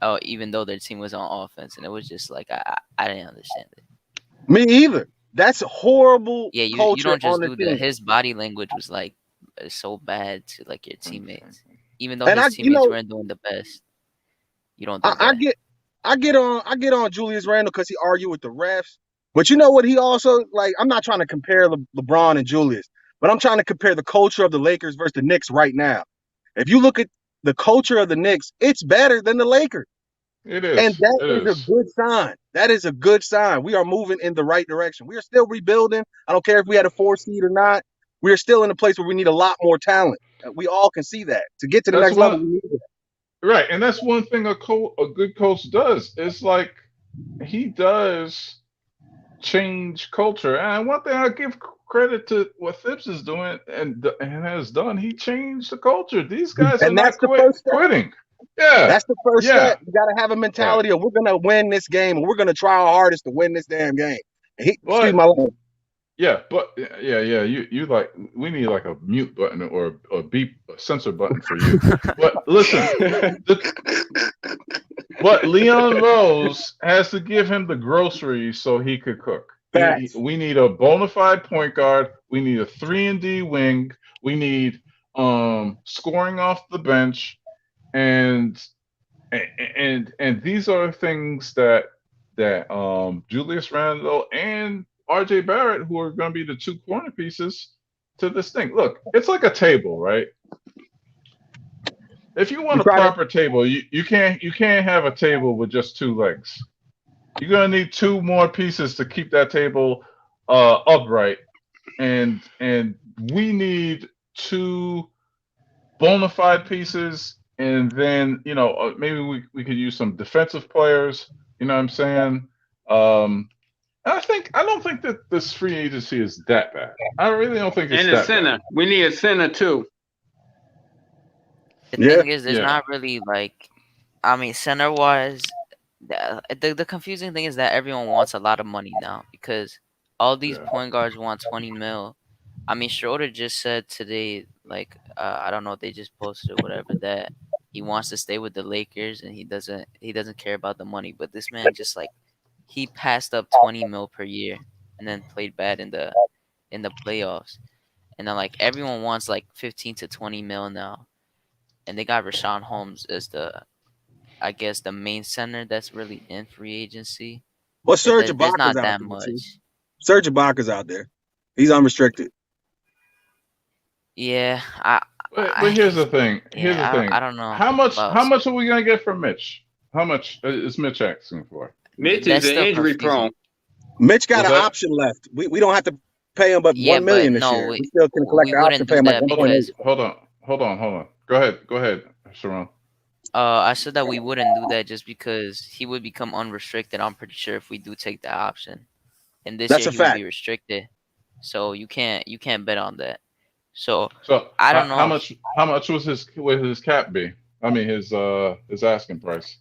Oh, even though their team was on offense, and it was just like I didn't understand it. Me either. That's horrible. Yeah, you don't just do that. His body language was like so bad to like your teammates, even though his teammates weren't doing the best. You don't. I get on Julius Randle because he argued with the refs. But you know what? He also like. I'm not trying to compare LeBron and Julius, but I'm trying to compare the culture of the Lakers versus the Knicks right now. If you look at the culture of the Knicks, it's better than the Lakers. It is. And that is a good sign. That is a good sign. We are moving in the right direction. We are still rebuilding. I don't care if we had a 4 seed or not. We are still in a place where we need a lot more talent. We all can see that. To get to the next level, we need it. Right. And that's one thing a good coach does. It's like he does change culture. And one thing I give credit to what Thibs is doing and has done, he changed the culture. These guys are not quitting. Yeah, that's the first step. You got to have a mentality of we're gonna win this game, and we're gonna try our hardest to win this damn game. Excuse my language. Yeah, but you like we need like a mute button or a beep censor button for you. But listen, but Leon Rose has to give him the groceries so he could cook. We need a bona fide point guard. We need a 3-and-D wing. We need scoring off the bench. And these are things that Julius Randle and RJ Barrett, who are going to be the 2 corner pieces to this thing. Look, it's like a table, right? If you want a proper table, you can't have a table with just 2 legs. You're going to need 2 more pieces to keep that table upright, and we need 2 bona fide pieces. And then, you know, maybe we could use some defensive players. You know what I'm saying? I don't think that this free agency is that bad. I really don't think it's that bad. And a center. We need a center too. The thing is, there's not really like I mean, center wise, the confusing thing is that everyone wants a lot of money now because all these point guards want 20 mil. I mean, Schroeder just said today, like, I don't know if they just posted or whatever, that he wants to stay with the Lakers and he doesn't care about the money. But this man just like he passed up 20 mil per year and then played bad in the playoffs. And then like everyone wants like 15 to 20 mil now. And they got Rashawn Holmes as I guess the main center that's really in free agency. Well, Serge there's Ibaka's not out that there much. too. Serge Ibaka's out there. He's unrestricted. Yeah, but here's the thing. Here's the thing. I don't know. How much are we gonna get from Mitch? How much is Mitch asking for? Mitch is an injury prone. Mitch got an option left. We don't have to pay him but $1 million this year. We still can collect the option, pay him like 1.8. Hold on. Go ahead, Sharon. I said that we wouldn't do that just because he would become unrestricted. I'm pretty sure if we do take the option, and this year he would be restricted, so you can't bet on that. So I don't know how much was his cap be? I mean his asking price.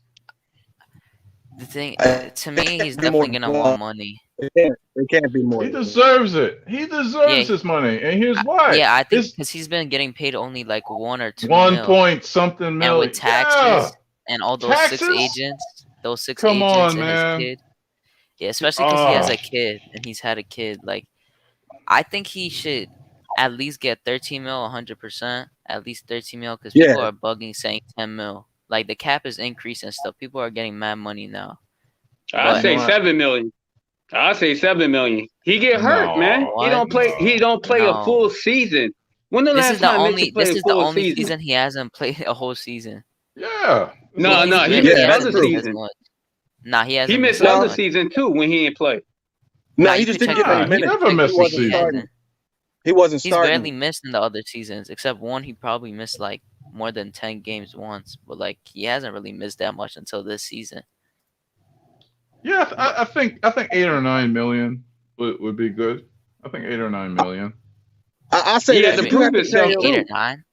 The thing to me, he's definitely gonna want money. It can't be more. He deserves it. He deserves his money, and here's why. Yeah, I think because he's been getting paid only like 1 or 2 point something million, and with taxes and all those taxes? 6 agents, those 6 Come agents on, and man. his kid. Yeah, especially because he has a kid and he's had a kid. Like, I think he should at least get 13 mil, 100%, at least 13 mil, because people are bugging saying 10 mil. Like the cap is increasing and stuff. People are getting mad money now. I say 7 million. I say 7 million. He get hurt, man. He don't play. He don't play a full season. When the last time Mitchell played a full season? This is the only season he hasn't played a whole season. Yeah. No, he missed another season. Nah, he hasn't. He missed another season too when he didn't play. No, he just didn't get any minutes. He never missed a season. He wasn't starting. He's barely missed in the other seasons, except one. He probably missed like more than 10 games once, but like he hasn't really missed that much until this season. Yeah, I think 8 or 9 million would be good. I think 8 or 9 million. I say that the prove itself. 8 or 9.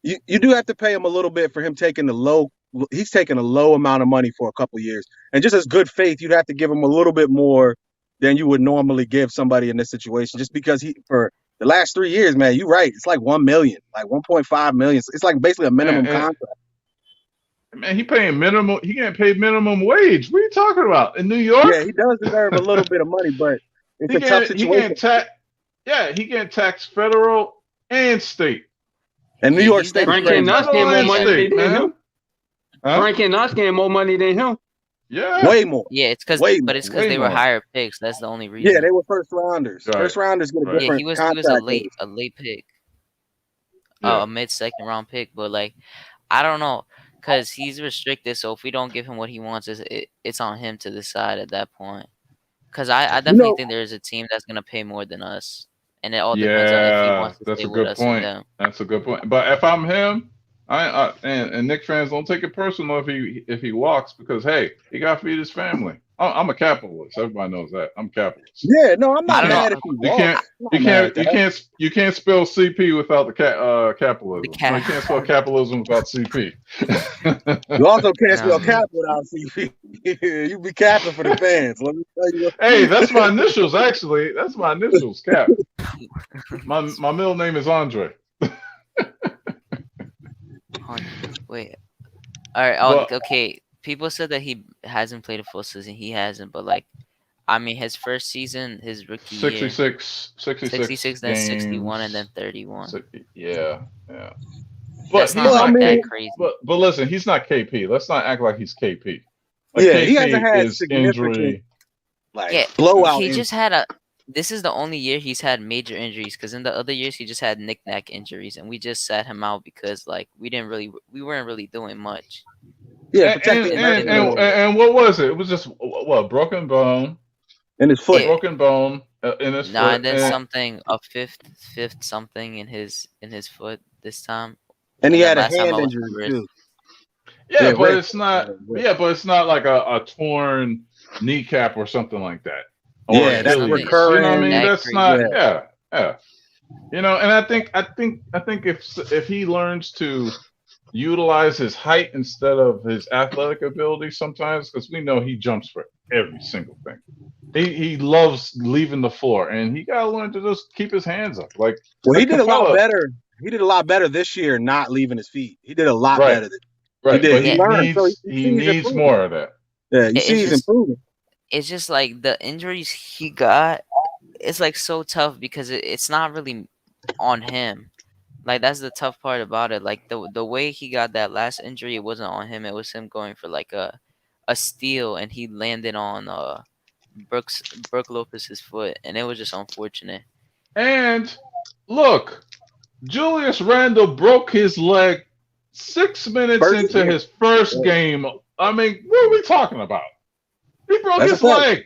You do have to pay him a little bit for him taking the low. He's taking a low amount of money for a couple of years, and just as good faith, you'd have to give him a little bit more than you would normally give somebody in this situation, just because he for the last 3 years, man. You're right. It's like 1 million, like 1.5 million. It's like basically a minimum contract. Man, he paying minimum. He getting paid minimum wage. What are you talking about in New York? Yeah, he does deserve a little bit of money, but it's a tough situation. He getting taxed federal and state. And New York State, Frank and Knox getting more money than him. Frank and Knox getting more money than him. Yeah, way more. Yeah, it's because they were higher picks. That's the only reason. Yeah, they were first rounders. Right. First rounders get a different. Yeah, he was a late pick, a mid-second round pick. But like, I don't know. Because he's restricted, so if we don't give him what he wants, it's on him to decide at that point. Because I definitely think there's a team that's going to pay more than us. And it all depends on if he wants to stay with us or them. That's a good point. But if I'm him, and Knicks fans, don't take it personal if he walks, because, hey, he got to feed his family. I'm a capitalist. Everybody knows that. I'm capitalist. Yeah, no, I'm not mad if he walks. You can't spell CP without the capitalism. No, you can't spell capitalism without CP. You also can't spell cap without CP. You be capping for the fans. Let me tell you. Hey, that's my initials. Actually, that's my initials. Cap. My middle name is Andre. Wait. All right. Okay. People said that he hasn't played a full season. He hasn't, but like, I mean, his first season, his rookie 66, then 61, and then 31. Yeah. But that's not that crazy. But listen, he's not KP. Let's not act like he's KP. Like, KP he hasn't had significant blowout. He just had This is the only year he's had major injuries, because in the other years he just had knick-knack injuries, and we just sat him out because like we weren't really doing much. Yeah, and what was it? It was just what, broken bone in his foot, broken bone in his foot. And then something, a fifth something in his foot this time. And he had a hand injury too. Yeah, but it's not. Yeah, but it's not like a torn kneecap or something like that. Yeah, that's recurring. You know what I mean? That's not. Yeah. You know, and I think if he learns to utilize his height instead of his athletic ability sometimes, because we know he jumps for every single thing. He loves leaving the floor, and he gotta learn to just keep his hands up. Like, Well, he did a lot Capella, better. He did a lot better this year, not leaving his feet. He did a lot right, better. He right, did. but He Yeah, learned, so you he see he's needs improving. more of that. Yeah, you see it's he's just improving. it's just like the injuries he got. It's like so tough because it's not really on him. Like that's the tough part about it. Like the way he got that last injury, it wasn't on him. It was him going for like a steal, and he landed on Brooke Lopez's foot, and it was just unfortunate. And look, Julius Randle broke his leg 6 minutes First into game. his first Yeah. game. I mean, what are we talking about? He broke That's a his fact. leg.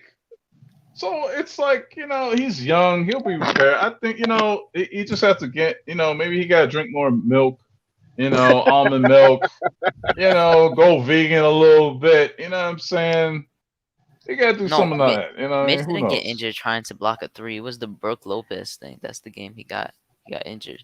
So it's like, he's young. He'll be repaired. I think, he just has to get, maybe he got to drink more milk, almond milk, go vegan a little bit. You know what I'm saying? He got to do some of that. Mitch Who didn't get knows? injured trying to block a three. It was the Brooke Lopez thing. That's the game he got injured.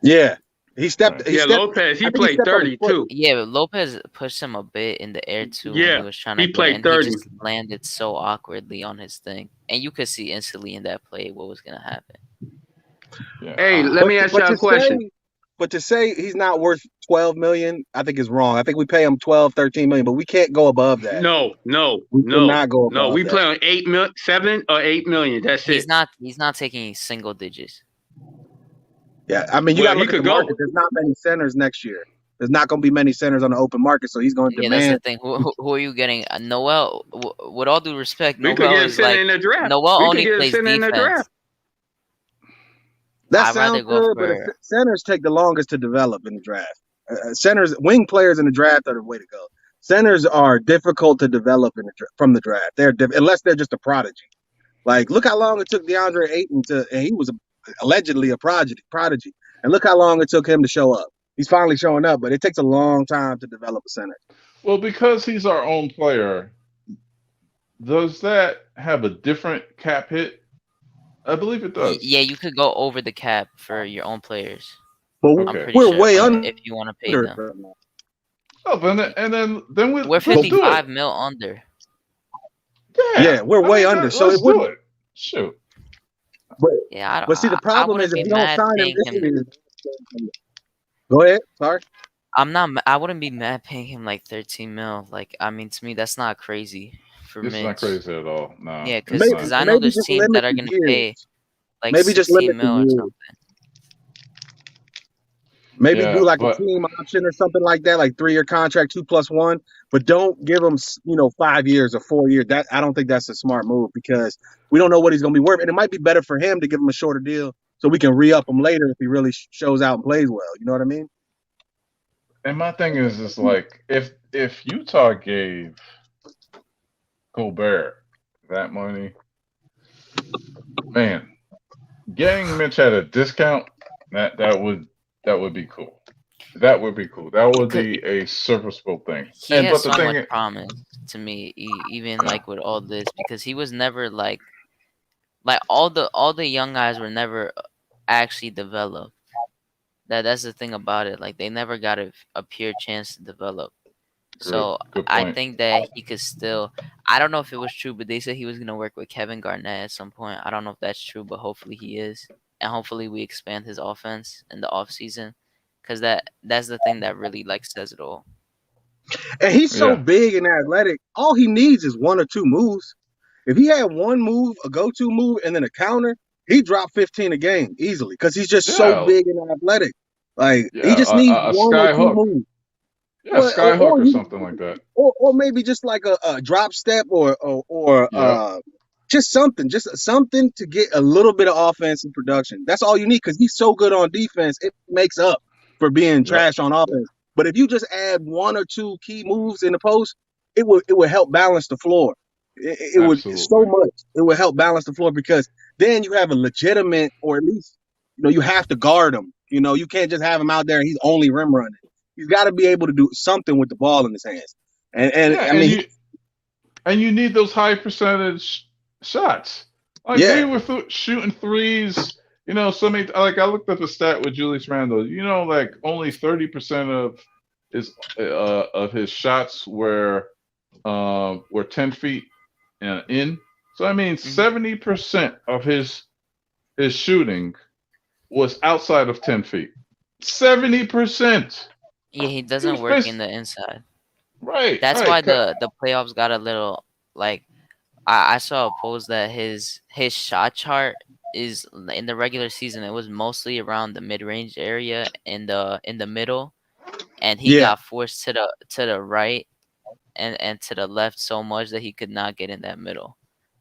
Yeah, he stepped. Right. He Yeah, stepped. Lopez, he I think played stepped on his 30 foot. too. Yeah, but Lopez pushed him a bit in the air too when Yeah, he was trying he to get played in. He 30. just landed so awkwardly on his thing, and you could see instantly in that play what was gonna happen. Yeah. Hey, let me ask y'all a question. But to say he's not worth 12 million, I think is wrong. I think we pay him 12, 13 million, but we can't go above that. No. We cannot go above We that. play on 7 or 8 million. That's He's it. He's not taking single digits. Yeah, I mean, you Well, got to he look at could the go. market. There's not many centers next year. There's not going to be many centers on the open market, so he's going to Yeah, that's the demand. thing. Who are you getting? Noel. With all due respect, We could Noel get a is center like in the draft. Noel We could only get a plays center in the defense. draft. That I'd rather sounds go good, but for centers take the longest to develop in the draft. Centers, wing players in the draft are the way to go. Centers are difficult to develop from the draft. Unless they're just a prodigy. Like, look how long it took DeAndre Ayton and he was allegedly a prodigy. And look how long it took him to show up. He's finally showing up, but it takes a long time to develop a center. Well, because he's our own player, does that have a different cap hit? I believe it does. Yeah, you could go over the cap for your own players. But I'm pretty we're sure way under if you want to pay them. Oh, then We're we'll do 55 it. mil under. Yeah, we're way under. So let's it would do it. Shoot. Yeah, But see, the problem is if be you don't mad sign him paying this him. year. Go ahead. Sorry. I wouldn't be mad paying him like 13 mil. Like, I mean, to me, that's not crazy for It's Mitch. not crazy at all. No. Yeah, it's because not. I know Maybe there's just teams that are limit gonna the pay years. like Maybe just 16 limit the mil or years. something. Maybe Yeah, do like a but team option or something like that, like 3-year contract, 2+1. But don't give him, 5 years or 4 years. That I don't think that's a smart move because we don't know what he's going to be worth, and it might be better for him to give him a shorter deal so we can re-up him later if he really shows out and plays well. You know what I mean? and my thing is like if Utah gave Gobert that money, man, getting Mitch at a discount, that would be cool. That would be cool. That would be a serviceable thing. He has But so the thing much is, promise to me, even like with all this, because he was never like all the young guys were never actually developed. That's the thing about it. Like they never got a pure chance to develop. So good I point. think that he could still. I don't know if it was true, but they said he was gonna work with Kevin Garnett at some point. I don't know if that's true, but hopefully he is, and hopefully we expand his offense in the off season, because that's the thing that really like says it all. And he's so Yeah. big and athletic. All he needs is 1 or 2 moves. If he had one move, a go-to move, and then a counter, he dropped 15 a game easily because he's just so Yeah. big and athletic. Like he Yeah, just needs a 1 sky or 2 hook. moves. Yeah, Or- sky or- hook or or you- something like that. Or maybe just like a drop step or Yeah. just something to get a little bit of offense and production. That's all you need because he's so good on defense. It makes up for being trash on offense. But if you just add 1 or 2 key moves in the post, it would help balance the floor. It would so Absolutely. much. It would help balance the floor because then you have a legitimate, or at least you have to guard him. You can't just have him out there and he's only rim running. He's got to be able to do something with the ball in his hands. And Yeah, I mean, you need those high percentage shots. Like Yeah. we were shooting threes. So many. Like I looked up a stat with Julius Randle. Like only 30% of of his shots were 10 feet and in. So I mean, 70% of his shooting was outside of 10 feet. 70%. Yeah, he doesn't work in the inside. Right. That's right. why the playoffs got a little like. I saw a post that his shot chart is in the regular season. It was mostly around the mid range area in the middle, and he got forced to the right and to the left so much that he could not get in that middle.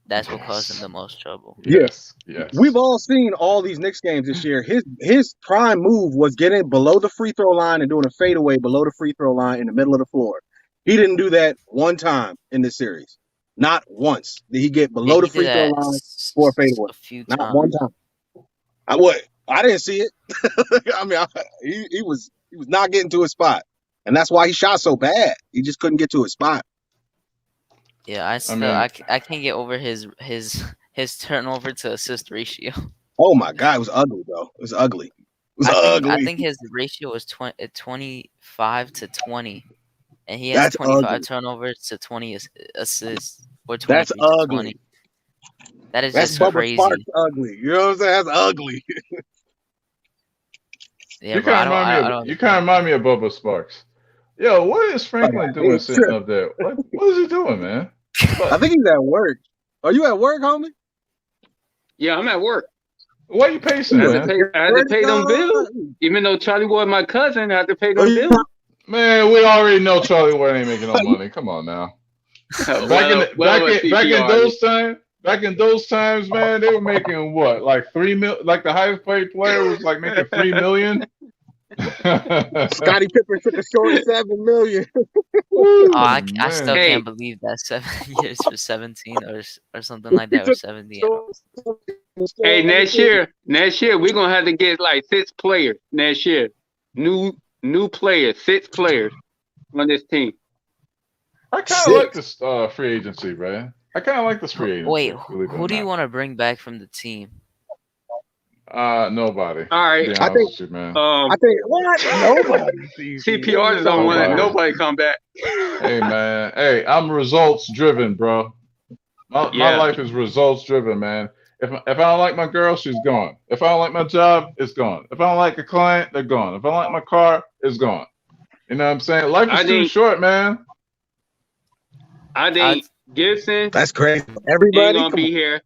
That's what caused him the most trouble. Yes. We've all seen all these Knicks games this year. His prime move was getting below the free throw line and doing a fadeaway below the free throw line in the middle of the floor. He didn't do that one time in this series. Not once did he get below the free throw line for a fadeaway. Not one time. I didn't see it. I mean, he was not getting to his spot, and that's why he shot so bad. He just couldn't get to his spot. Yeah, I can't get over his turnover to assist ratio. Oh my God, it was ugly, though. It was ugly. I think his ratio was 25 to 20, and he has 25 turnovers to 20 assists or 23 That's to ugly. 20. That's just Bubba crazy. Sparks ugly. You know what I'm saying? That's ugly. Yeah, you kind of remind me of Bubba Sparks. Yo, what is Franklin doing sitting up there? What is he doing, man? I think he's at work. Are you at work, homie? Yeah, I'm at work. Why are you pacing, man? I had to pay them bills. Even though Charlie was my cousin, I had to pay them bills. Man, we already know Charlie Ward ain't making no money. Come on now. Back in those times, man, they were making what, like $3 million? Like the highest paid player was like making $3 million. Scottie Pippen took a short $7 million. I still can't believe that 7 years for 17 or something like that, or 70. Hey, next year we're gonna have to get like 6 players next year. New players, 6 players on this team. I kind of like this free agency, man. I kind of like this free agency. Wait, who do you want to bring back from the team? Nobody. All right, I think what? Nobody. CPR don't want nobody come back. Hey man, hey, I'm results driven, bro. My life is results driven, man. If I don't like my girl, she's gone. If I don't like my job, it's gone. If I don't like a client, they're gone. If I don't like my car, it's gone. You know what I'm saying? Life is too short, man. I think Gibson. That's crazy. Everybody ain't gonna be here.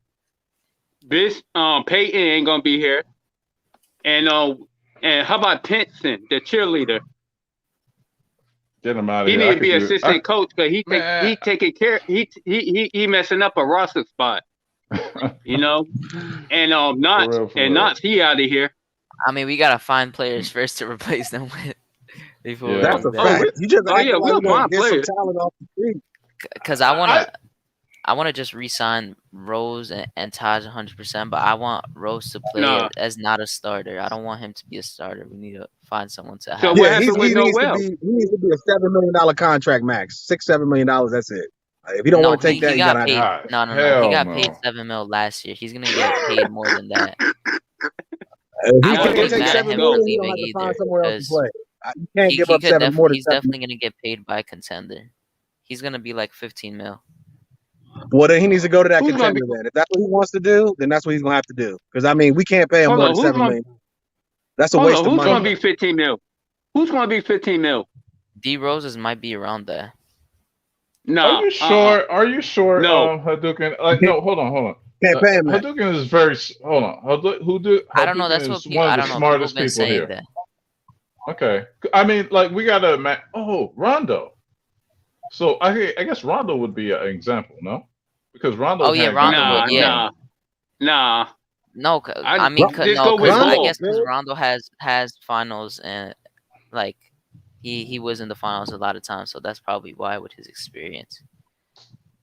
Peyton ain't gonna be here. And how about Pinson, the cheerleader? Get him out of here. He need to be assistant coach, but he taking care. He messing up a roster spot. You know, and not he out of here. I mean, we gotta find players first to replace them with. Before that's a fact. You just we'll find players. Because I wanna just re-sign Rose and Taj 100%, but I want Rose to play as not a starter. I don't want him to be a starter. We need to find someone to have. So what happened with Noel? He needs to be a $7 million contract max. $6-7 million. That's it. If you don't want to take that, you gotta paid. No. He got paid $7 million last year. He's gonna get paid more than that. I wouldn't take $7 million. You don't have to find somewhere else to play. You can't give up $7 more than He's definitely gonna get paid by a contender. He's gonna be like 15 mil. Well, then he needs to go to that contender then. If that's what he wants to do, then that's what he's gonna have to do. Because I mean, we can't pay him more than $7 million. That's a waste of money. Who's gonna be 15 mil? Who's gonna be 15 mil? D Roses might be around there. No. Are you sure? Are you sure? No. Hadouken. No, hold on. Can't pay him. Hadouken is very. Hold on. I don't know. That's what people. One of the smartest people here. That. Okay. I mean, like we gotta. Rondo. So I guess Rondo would be an example, no? Because Rondo. Oh yeah, Rondo would. Yeah. Nah. No, I mean, I guess because Rondo has finals and like he was in the finals a lot of times, so that's probably why with his experience.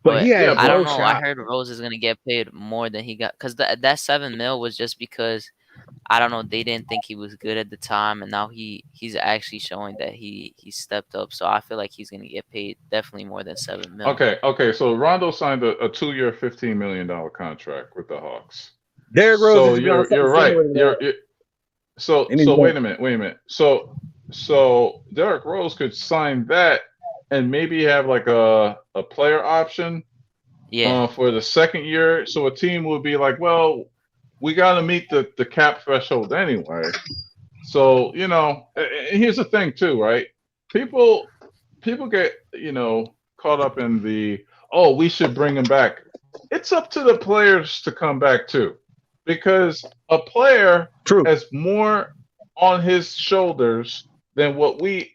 But I don't know. I heard Rose is gonna get paid more than he got because that $7 million was just because I don't know, they didn't think he was good at the time, and now he's actually showing that he stepped up. So I feel like he's gonna get paid definitely more than $7 million. Okay. So Rondo signed a 2-year, $15 million contract with the Hawks. Derrick Rose. So you're right. So wait a minute. So Derrick Rose could sign that and maybe have like a player option for the second year. So a team would be like, well, we got to meet the cap threshold anyway. So, and here's the thing too, right? People get, caught up in we should bring him back. It's up to the players to come back too, because a player has more on his shoulders than what we,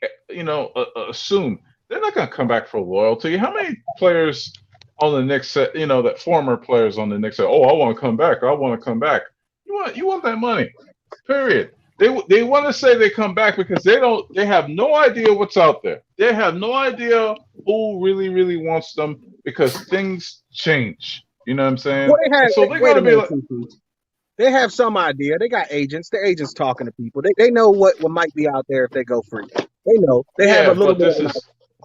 assume. They're not going to come back for loyalty. How many players on the Knicks said, that former players on the Knicks said, "Oh, I want to come back. I want to come back." You want that money. Period. They want to say they come back because they have no idea what's out there. They have no idea who really wants them because things change. You know what I'm saying? Well, so they're gonna be like, they have some idea. They got agents. The agents talking to people. They know what might be out there if they go free. They know. They have a little bit of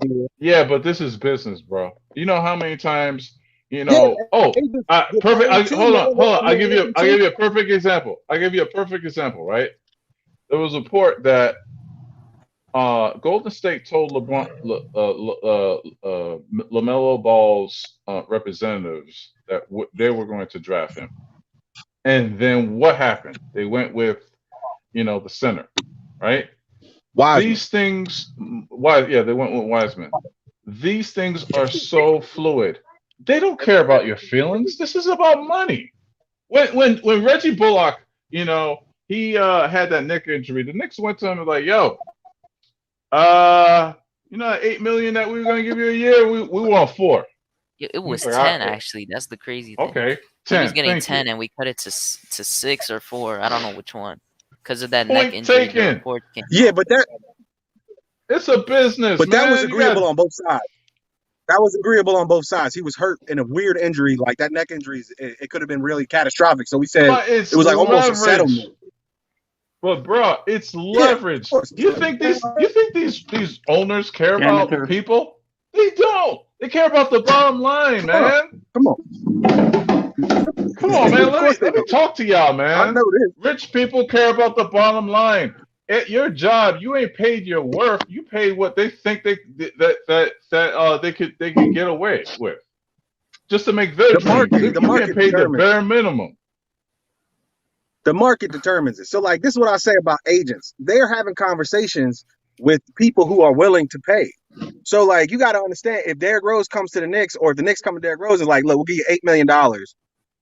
idea. Yeah, but this is business, bro. You know how many times, perfect. Hold on. I'll give you a perfect example. Right? There was a report that Golden State told LaMelo Ball's representatives that they were going to draft him. And then what happened? They went with, the center, right? Wiseman. These things, they went with Wiseman. These things are so fluid. They don't care about your feelings. This is about money. When Reggie Bullock, he had that neck injury, the Knicks went to him and like, yo, $8 million that we were gonna give you a year, we want 4. It was 10 actually. That's the crazy thing. Okay, 10. He was getting 10, and we cut it to 6 or 4. I don't know which one, because of that neck injury. Yeah, but it's a business. But that was agreeable on both sides. That was agreeable on both sides. He was hurt in a weird injury, like that neck injury. It could have been really catastrophic. So we said it was like almost a settlement. But bro, it's leverage. You think these owners care about people? They don't. They care about the bottom line, man. Come on, man. Let me talk to y'all, man. I know this. Rich people care about the bottom line. At your job, you ain't paid your worth. You pay what they think they could get away with, just to make their dream. The market paid the bare minimum. The market determines it. So, like, this is what I say about agents. They're having conversations with people who are willing to pay. So, like, you got to understand, if Derrick Rose comes to the Knicks, or if the Knicks come to Derrick Rose and like, look, we'll give you $8 million,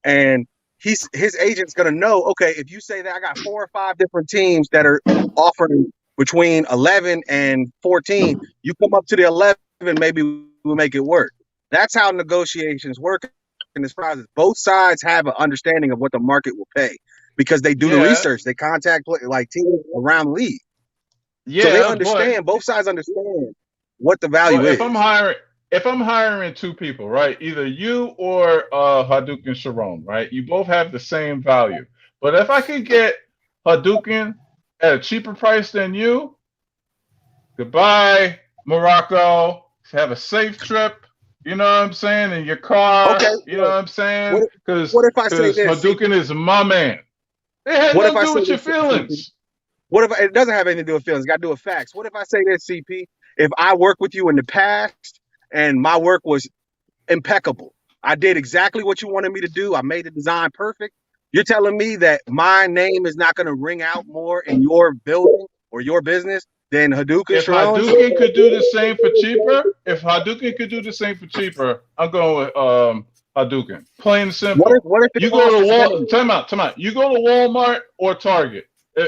and his agent's gonna know, okay, if you say that I got 4 or 5 different teams that are offering between 11 and 14, you come up to the 11, maybe we'll make it work. That's how negotiations work in this process. Both sides have an understanding of what the market will pay because they do the research. They contact teams around the league. Yeah, so they understand. Both sides understand what the value is. If I'm hiring 2 people, right, either you or Hadouken Sharon, right, you both have the same value. But if I could get Hadouken at a cheaper price than you, goodbye, Morocco. Have a safe trip. You know what I'm saying? In your car. Okay, you know what I'm saying? Because Hadouken is my man. It has nothing to do with your feelings. What if it doesn't have anything to do with feelings? It got to do with facts. What if I say this, CP? If I work with you in the past and my work was impeccable, I did exactly what you wanted me to do. I made the design perfect. You're telling me that my name is not going to ring out more in your building or your business than Hadouken? If Hadouken could do the same for cheaper, I'm going with Hadouken. Plain and simple. What if you go to Walmart? Time out. You go to Walmart or Target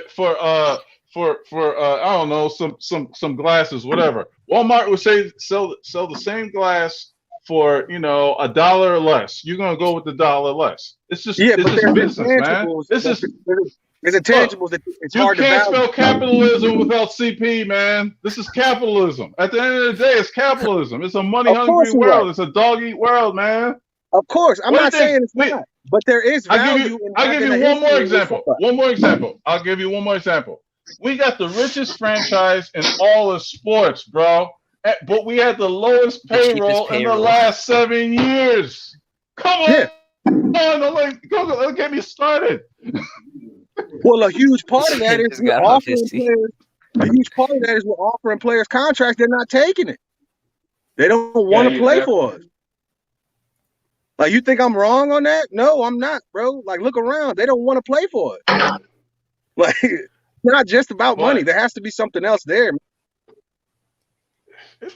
for I don't know, some glasses, whatever. Walmart would sell the same glass for $1 or less. You're gonna go with the $1 less. It's just business, man. This is there's intangibles that it's hard to value. You can't spell capitalism without CP, man. This is capitalism. At the end of the day, it's capitalism. It's a money-hungry world. It's a dog-eat world, man. Of course, I'm not saying it's not, but there is value. I'll give you one more example. I'll give you one more example. We got the richest franchise in all of sports, bro. But we had the lowest payroll in the last 7 years. Come on. Yeah. Don't get me started. Well, a huge part of that is offering players. A huge part of that is we're offering players contracts. They're not taking it. They don't want to play for us. Like, you think I'm wrong on that? No, I'm not, bro. Like, look around. They don't want to play for us. Like, it's not just about money. There has to be something else there.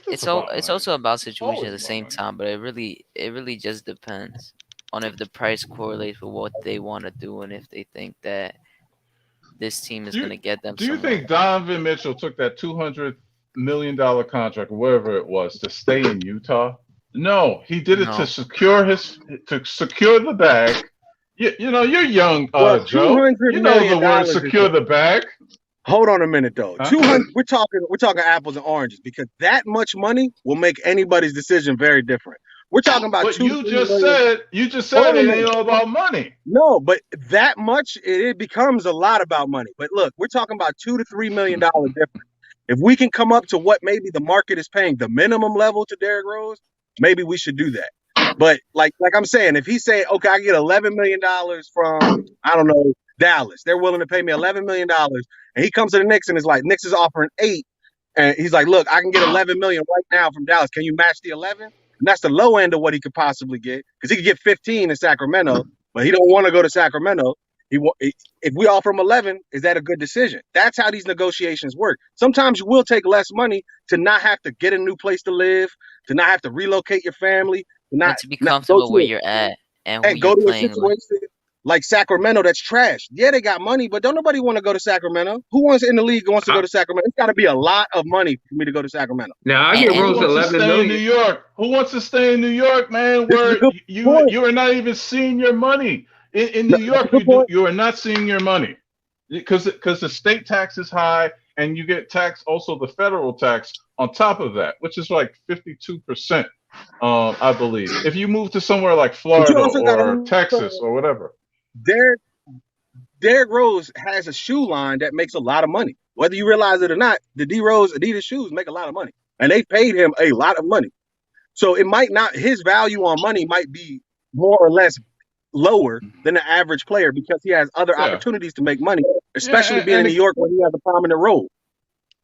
It's also about situation at the same time, but it really just depends on if the price correlates with what they want to do and if they think that this team is going to get them. Do you think Donovan Mitchell took that $200 million contract, whatever it was, to stay in Utah? No, he did it to secure the bag. You know, you're young, Joe. You know the word secure the bag. Hold on a minute though. 200. We're talking apples and oranges, because that much money will make anybody's decision very different. We're talking about. But you just said it ain't all about money. No, but that much it becomes a lot about money. But look, we're talking about $2 to $3 million difference. If we can come up to what maybe the market is paying the minimum level to Derrick Rose, maybe we should do that. But like I'm saying, if he's saying, okay, I get $11 million from, I don't know, Dallas, they're willing to pay me $11 million, and he comes to the Knicks and is like, Knicks is offering 8, and he's like, look, I can get $11 million right now from Dallas. Can you match the 11? And that's the low end of what he could possibly get, because he could get 15 in Sacramento, but he don't want to go to Sacramento. If we offer him 11, is that a good decision? That's how these negotiations work. Sometimes you will take less money to not have to get a new place to live, to not have to relocate your family, to be comfortable where you're at and who go you're to a playing situation like Sacramento that's trash. Yeah, they got money, but don't nobody want to go to Sacramento. Who wants in the league wants to go to Sacramento? It's got to be a lot of money for me to go to Sacramento. Now I get Rose 11 million. In New York. Who wants to stay in New York, man? Where you are not even seeing your money. In New York, you are not seeing your money because the state tax is high, and you get taxed also the federal tax on top of that, which is like 52%, I believe. If you move to somewhere like Florida or Texas or whatever. Derrick Rose has a shoe line that makes a lot of money. Whether you realize it or not, the D Rose Adidas shoes make a lot of money, and they paid him a lot of money. So it might not, his value on money might be more or less lower than the average player, because he has other opportunities to make money, especially being in New York where he has a prominent role.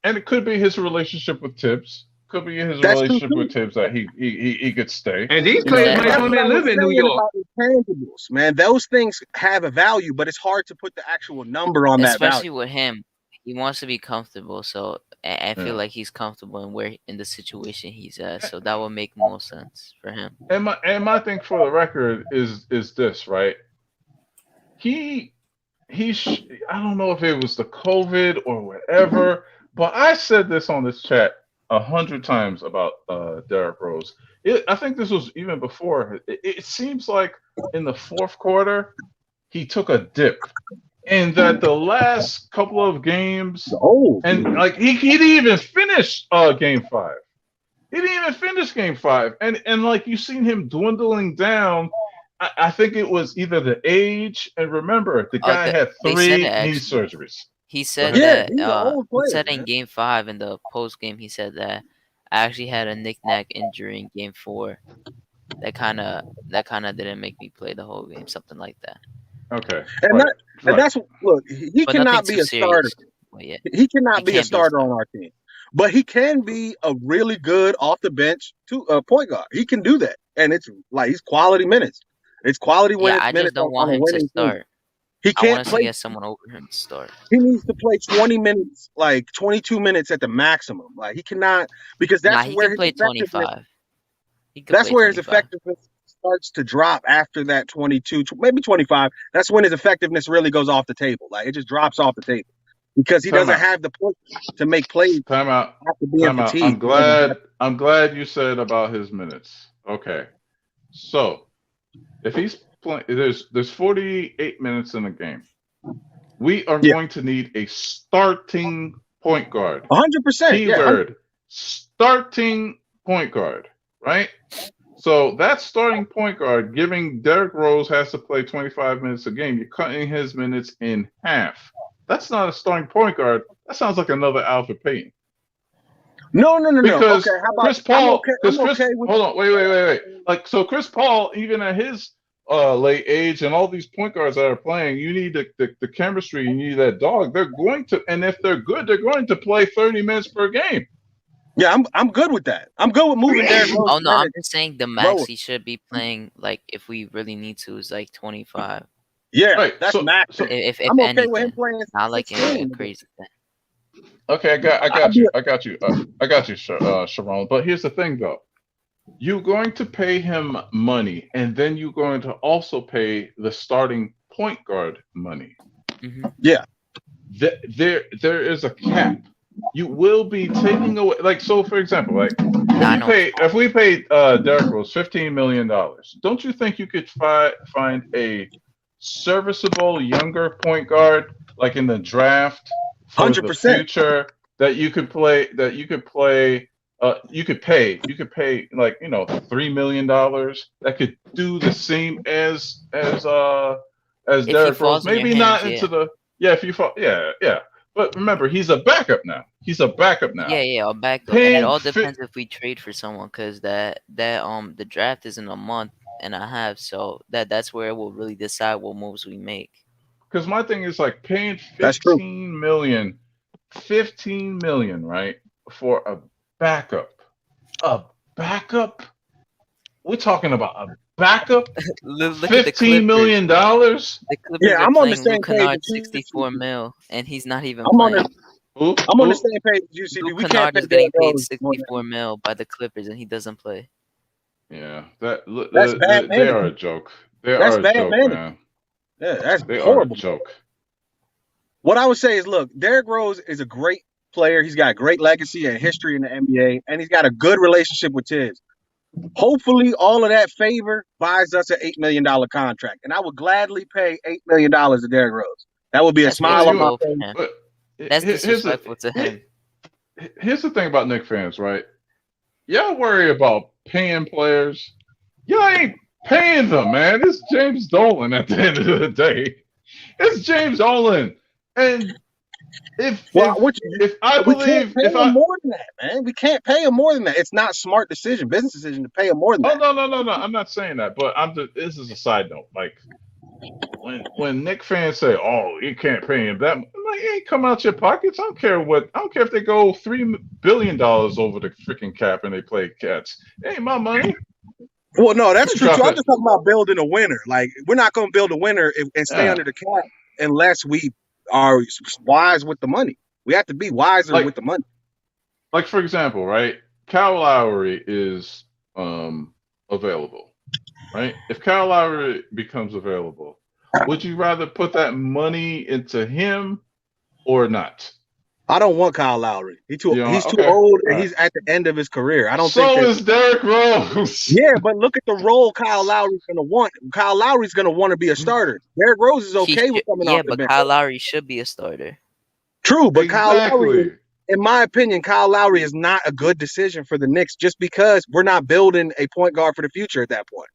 And it could be his relationship with Tibbs. Could be his relationship with Tibbs that he could stay. And these players might come and live in New York. Intangibles, man, those things have a value, but it's hard to put the actual number on that value. Especially with him, he wants to be comfortable. So I feel like he's comfortable in the situation he's at. So that would make more sense for him. And my thing for the record is this, right? I don't know if it was the COVID or whatever, but I said this on this chat 100 times about Derrick Rose. I think this was even before. It seems like in the fourth quarter, he took a dip. And that the last couple of games, and like he didn't even finish game 5. He didn't even finish game 5. And like you've seen him dwindling down. I think it was either the age, and remember, the guy had 3 knee surgeries. He said that he said in game 5 in the post game, he said that I actually had a knick-knack injury in game 4. That kind of didn't make me play the whole game, something like that. Okay. And that's look, he cannot be a starter. He cannot be a starter on our team. But he can be a really good off the bench point guard. He can do that. And it's like he's quality minutes. It's quality minutes. Yeah, I just don't want him to start. He can't I want to get someone over him to start. He needs to play 20 minutes, like 22 minutes at the maximum. Like he cannot, because that's where his effectiveness, 25. That's where his effectiveness starts to drop after that 22, maybe 25. That's when his effectiveness really goes off the table. Like it just drops off the table because he doesn't have the push to make plays. Time out. I'm glad you said about his minutes. Okay, so if he's playing, there's 48 minutes in a game. We are going to need a starting point guard. 100%. Keyword: starting point guard. Right. So that starting point guard, giving Derrick Rose has to play 25 minutes a game. You're cutting his minutes in half. That's not a starting point guard. That sounds like another Alfred Payton. No. Because okay, how about Chris Paul? hold on, wait. Like so, Chris Paul, even at his late age, and all these point guards that are playing, you need the chemistry, you need that dog. They're going to, and if they're good, they're going to play 30 minutes per game. Yeah, I'm good with that. I'm good with moving Derrick Rose. Oh no, I'm just saying the max he should be playing, like if we really need to, is like 25. Yeah, right. That's max. So if I'm okay anything, with him playing not like a crazy thing. Okay, I got you, Sharon. But here's the thing, though. You're going to pay him money, and then you're going to also pay the starting point guard money. Mm-hmm. Yeah. There is a cap. You will be taking away, like, so for example, like if we paid Derrick Rose $15 million, don't you think you could find a serviceable younger point guard, like in the draft for 100%. The future, that you could pay like, you know, $3 million that could do the same as Derrick Rose. Maybe not into the if you fall, yeah. But remember, he's a backup now. Yeah, a backup. And it all depends if we trade for someone, because the draft is in a month and a half, so that's where it will really decide what moves we make. Because my thing is like paying $15 million, right, for a backup. A backup? We're talking about a backup? $15 million? Yeah, I'm on the same page. 64 mil, and he's not even I'm playing. I'm on the same page as you, CB. We can't is getting paid 64 mil by the Clippers, and he doesn't play. Yeah, that's bad. They are a joke. That's bad, man. Yeah, that's they horrible. Are a joke. What I would say is, look, Derrick Rose is a great player. He's got a great legacy and history in the NBA, and he's got a good relationship with Tibbs. Hopefully, all of that favor buys us an $8 million contract, and I would gladly pay $8 million to Derrick Rose. That would be a smile on my face. That's disrespectful to him. Here's the thing about Knicks fans, right? Y'all worry about paying players. Y'all ain't paying them, man. It's James Dolan at the end of the day. It's James Dolan. And if I believe more than that, man, we can't pay him more than that. It's not a smart decision, business decision to pay him more than that. Oh no. I'm not saying that, but this is a side note. Like when Knicks fans say, "Oh, you can't pay him that," I'm like, it ain't come out your pockets. I don't care if they go $3 billion over the freaking cap and they play cats. It ain't my money. Well, no, that's true too. I'm just talking about building a winner. Like, we're not going to build a winner and stay under the cap unless we are wise with the money. We have to be wiser with the money. Like, for example, right? Kyle Lowry is available, right? If Kyle Lowry becomes available, would you rather put that money into him or not? I don't want Kyle Lowry. He's too old, and he's at the end of his career. I don't think so is Derrick Rose. Yeah, but look at the role Kyle Lowry's going to want. Kyle Lowry's going to want to be a starter. Derrick Rose is okay with coming off the bench. Yeah, but Kyle Lowry should be a starter. True, but Kyle Lowry, in my opinion, Kyle Lowry is not a good decision for the Knicks just because we're not building a point guard for the future at that point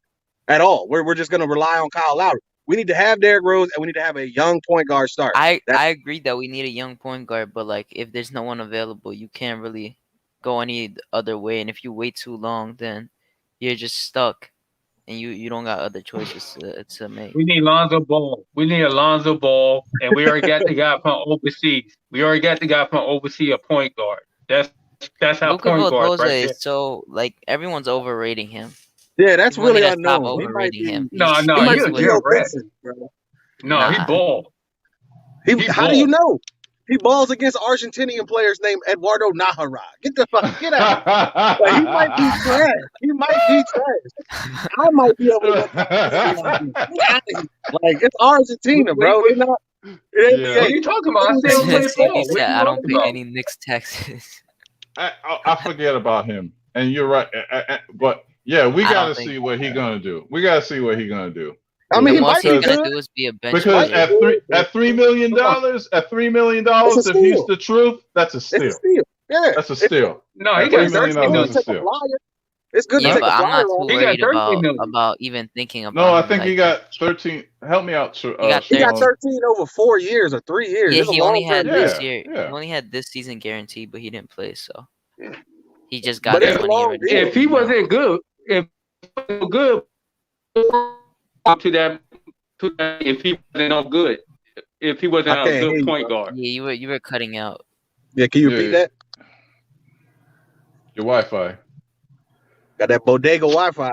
at all. We're just going to rely on Kyle Lowry. We need to have Derrick Rose, and we need to have a young point guard start. I agree that we need a young point guard, but like if there's no one available, you can't really go any other way. And if you wait too long, then you're just stuck, and you don't got other choices to make. We need Lonzo Ball. And we already got the guy from overseas. A point guard. That's how Luka point guard right there. So like everyone's overrating him. Yeah, that's really unknown. He might be, him. No, you're right. No, he ball. How do you know? He balls against Argentinian players named Eduardo Najera. Get out. Like, he might be trash. I might be able to. Like, it's Argentina, bro. It's not. What are you talking about? I don't pay any Knicks taxes. I forget about him, and you're right. But yeah, we gotta see what he's gonna do. I mean, what he's gonna do is be a bench because player. at $3 million, if he's the truth, that's a steal. It's a steal. Yeah, that's a steal. No, he got $13 million. It's good. Yeah, but I'm not too worried about even thinking about. No, I think he got 13. Help me out. He got 13 over 4 years or 3 years. Yeah, he only had this year. He only had this season guaranteed, but he didn't play, so he just got his money already. If he wasn't good, to that if he wasn't no good. If he wasn't a good point guard. Yeah, you were cutting out. Yeah, can you repeat that? Your Wi-Fi. Got that bodega Wi-Fi.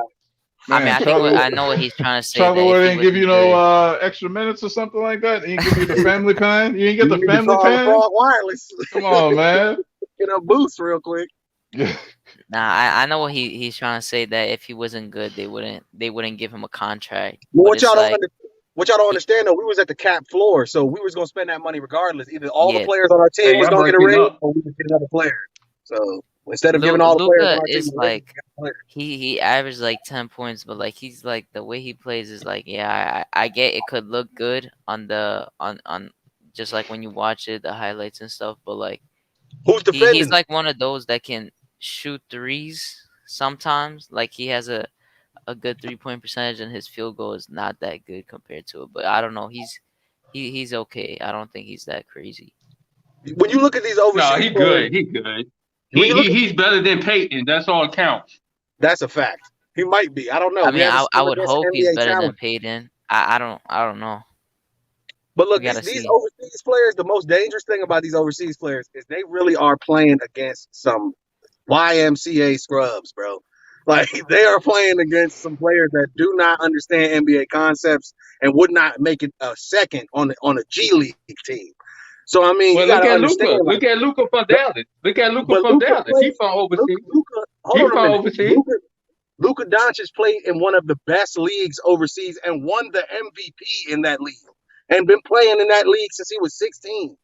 Man, I mean, I know what he's trying to say. Charlie didn't give you no extra minutes or something like that. He didn't give you the family plan. You didn't get the family plan. Wireless. Come on, man. Get a boost real quick. Nah, I know what he's trying to say. That if he wasn't good, they wouldn't give him a contract. Well, what y'all don't understand though, we was at the cap floor, so we was gonna spend that money regardless. Either all the players on our team was gonna get a raise, or we would get another player. So instead of giving all the players on our team, is like he averaged like 10 points, but like he's like the way he plays is like I get it could look good on just like when you watch it, the highlights and stuff, but like who's defending? He's like one of those that can shoot threes sometimes. Like he has a good 3-point percentage, and his field goal is not that good compared to it. But I don't know. He's okay. I don't think he's that crazy. When you look at these overseas, no, he's good. He's good. He's better than Peyton. That's all it counts. That's a fact. He might be. I don't know. I mean, I would hope he's better than Peyton. I don't know. But look, these overseas players, the most dangerous thing about these overseas players is they really are playing against some YMCA scrubs, bro. Like they are playing against some players that do not understand NBA concepts and would not make it a second on a G League team. So I mean, well, look at Luka. Look at Luka from Dallas. Look at Luka from Dallas. He's from overseas. He's from overseas. Luka Doncic played in one of the best leagues overseas and won the MVP in that league, and been playing in that league since he was 16.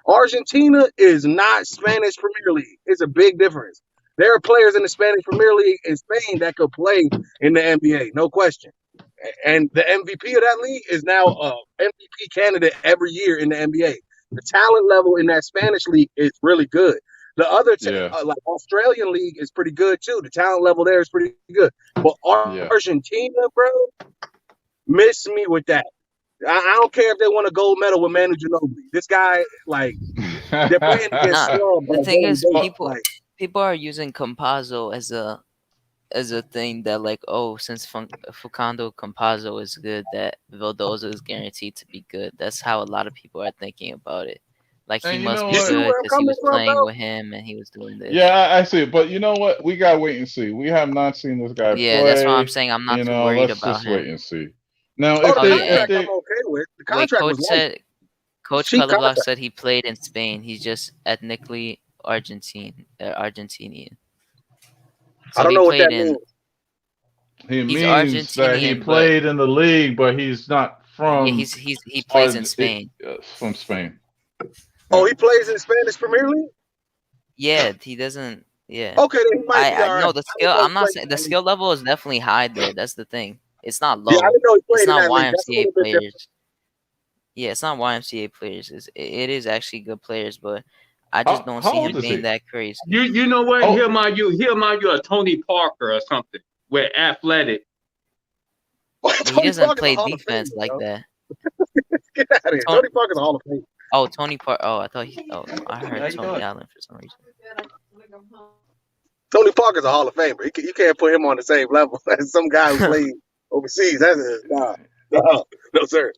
Argentina is not Spanish Premier League. It's a big difference. There are players in the Spanish Premier League in Spain that could play in the NBA, no question. And the MVP of that league is now MVP candidate every year in the NBA. The talent level in that Spanish league is really good. The other, like Australian league, is pretty good too. The talent level there is pretty good. But Argentina, bro, miss me with that. I don't care if they won a gold medal with Manu Ginobili. This guy, like, they're playing against. The thing is, people are using Campazzo as a thing that like, oh, since Facundo Campazzo is good, that Vildoza is guaranteed to be good. That's how a lot of people are thinking about it. Like he must be good because he was playing with him and he was doing this. Yeah, I see it. But you know what? We gotta wait and see. We have not seen this guy play. Yeah, that's why I'm saying I'm not too worried let's about just him. Wait and see. Now, if they, I'm okay with the contract. Coach Coloblock said he played in Spain. He's just ethnically Argentinian. So I don't know what that means. He means that he played in the league, but he's not from. Yeah, he plays in Spain. From Spain. Oh, he plays in Spanish Premier League? Yeah, he doesn't. Yeah. Okay, then he might be all right. No, the skill. I'm not saying the skill level is definitely high there. That's the thing. It's not low. Yeah, I didn't know he played it's not in that YMCA players. Yeah, it's not YMCA players. It is actually good players, but I just don't see him being that crazy. You know what? He'll mind you a Tony Parker or something with athletic. He doesn't play defense like that. Get out of here. Tony Parker's a Hall of Fame. Oh, Tony Parker. Oh, I thought I heard Tony Allen for some reason. Tony Parker's a Hall of Famer. You can't put him on the same level as some guy who played overseas. That's no, sir.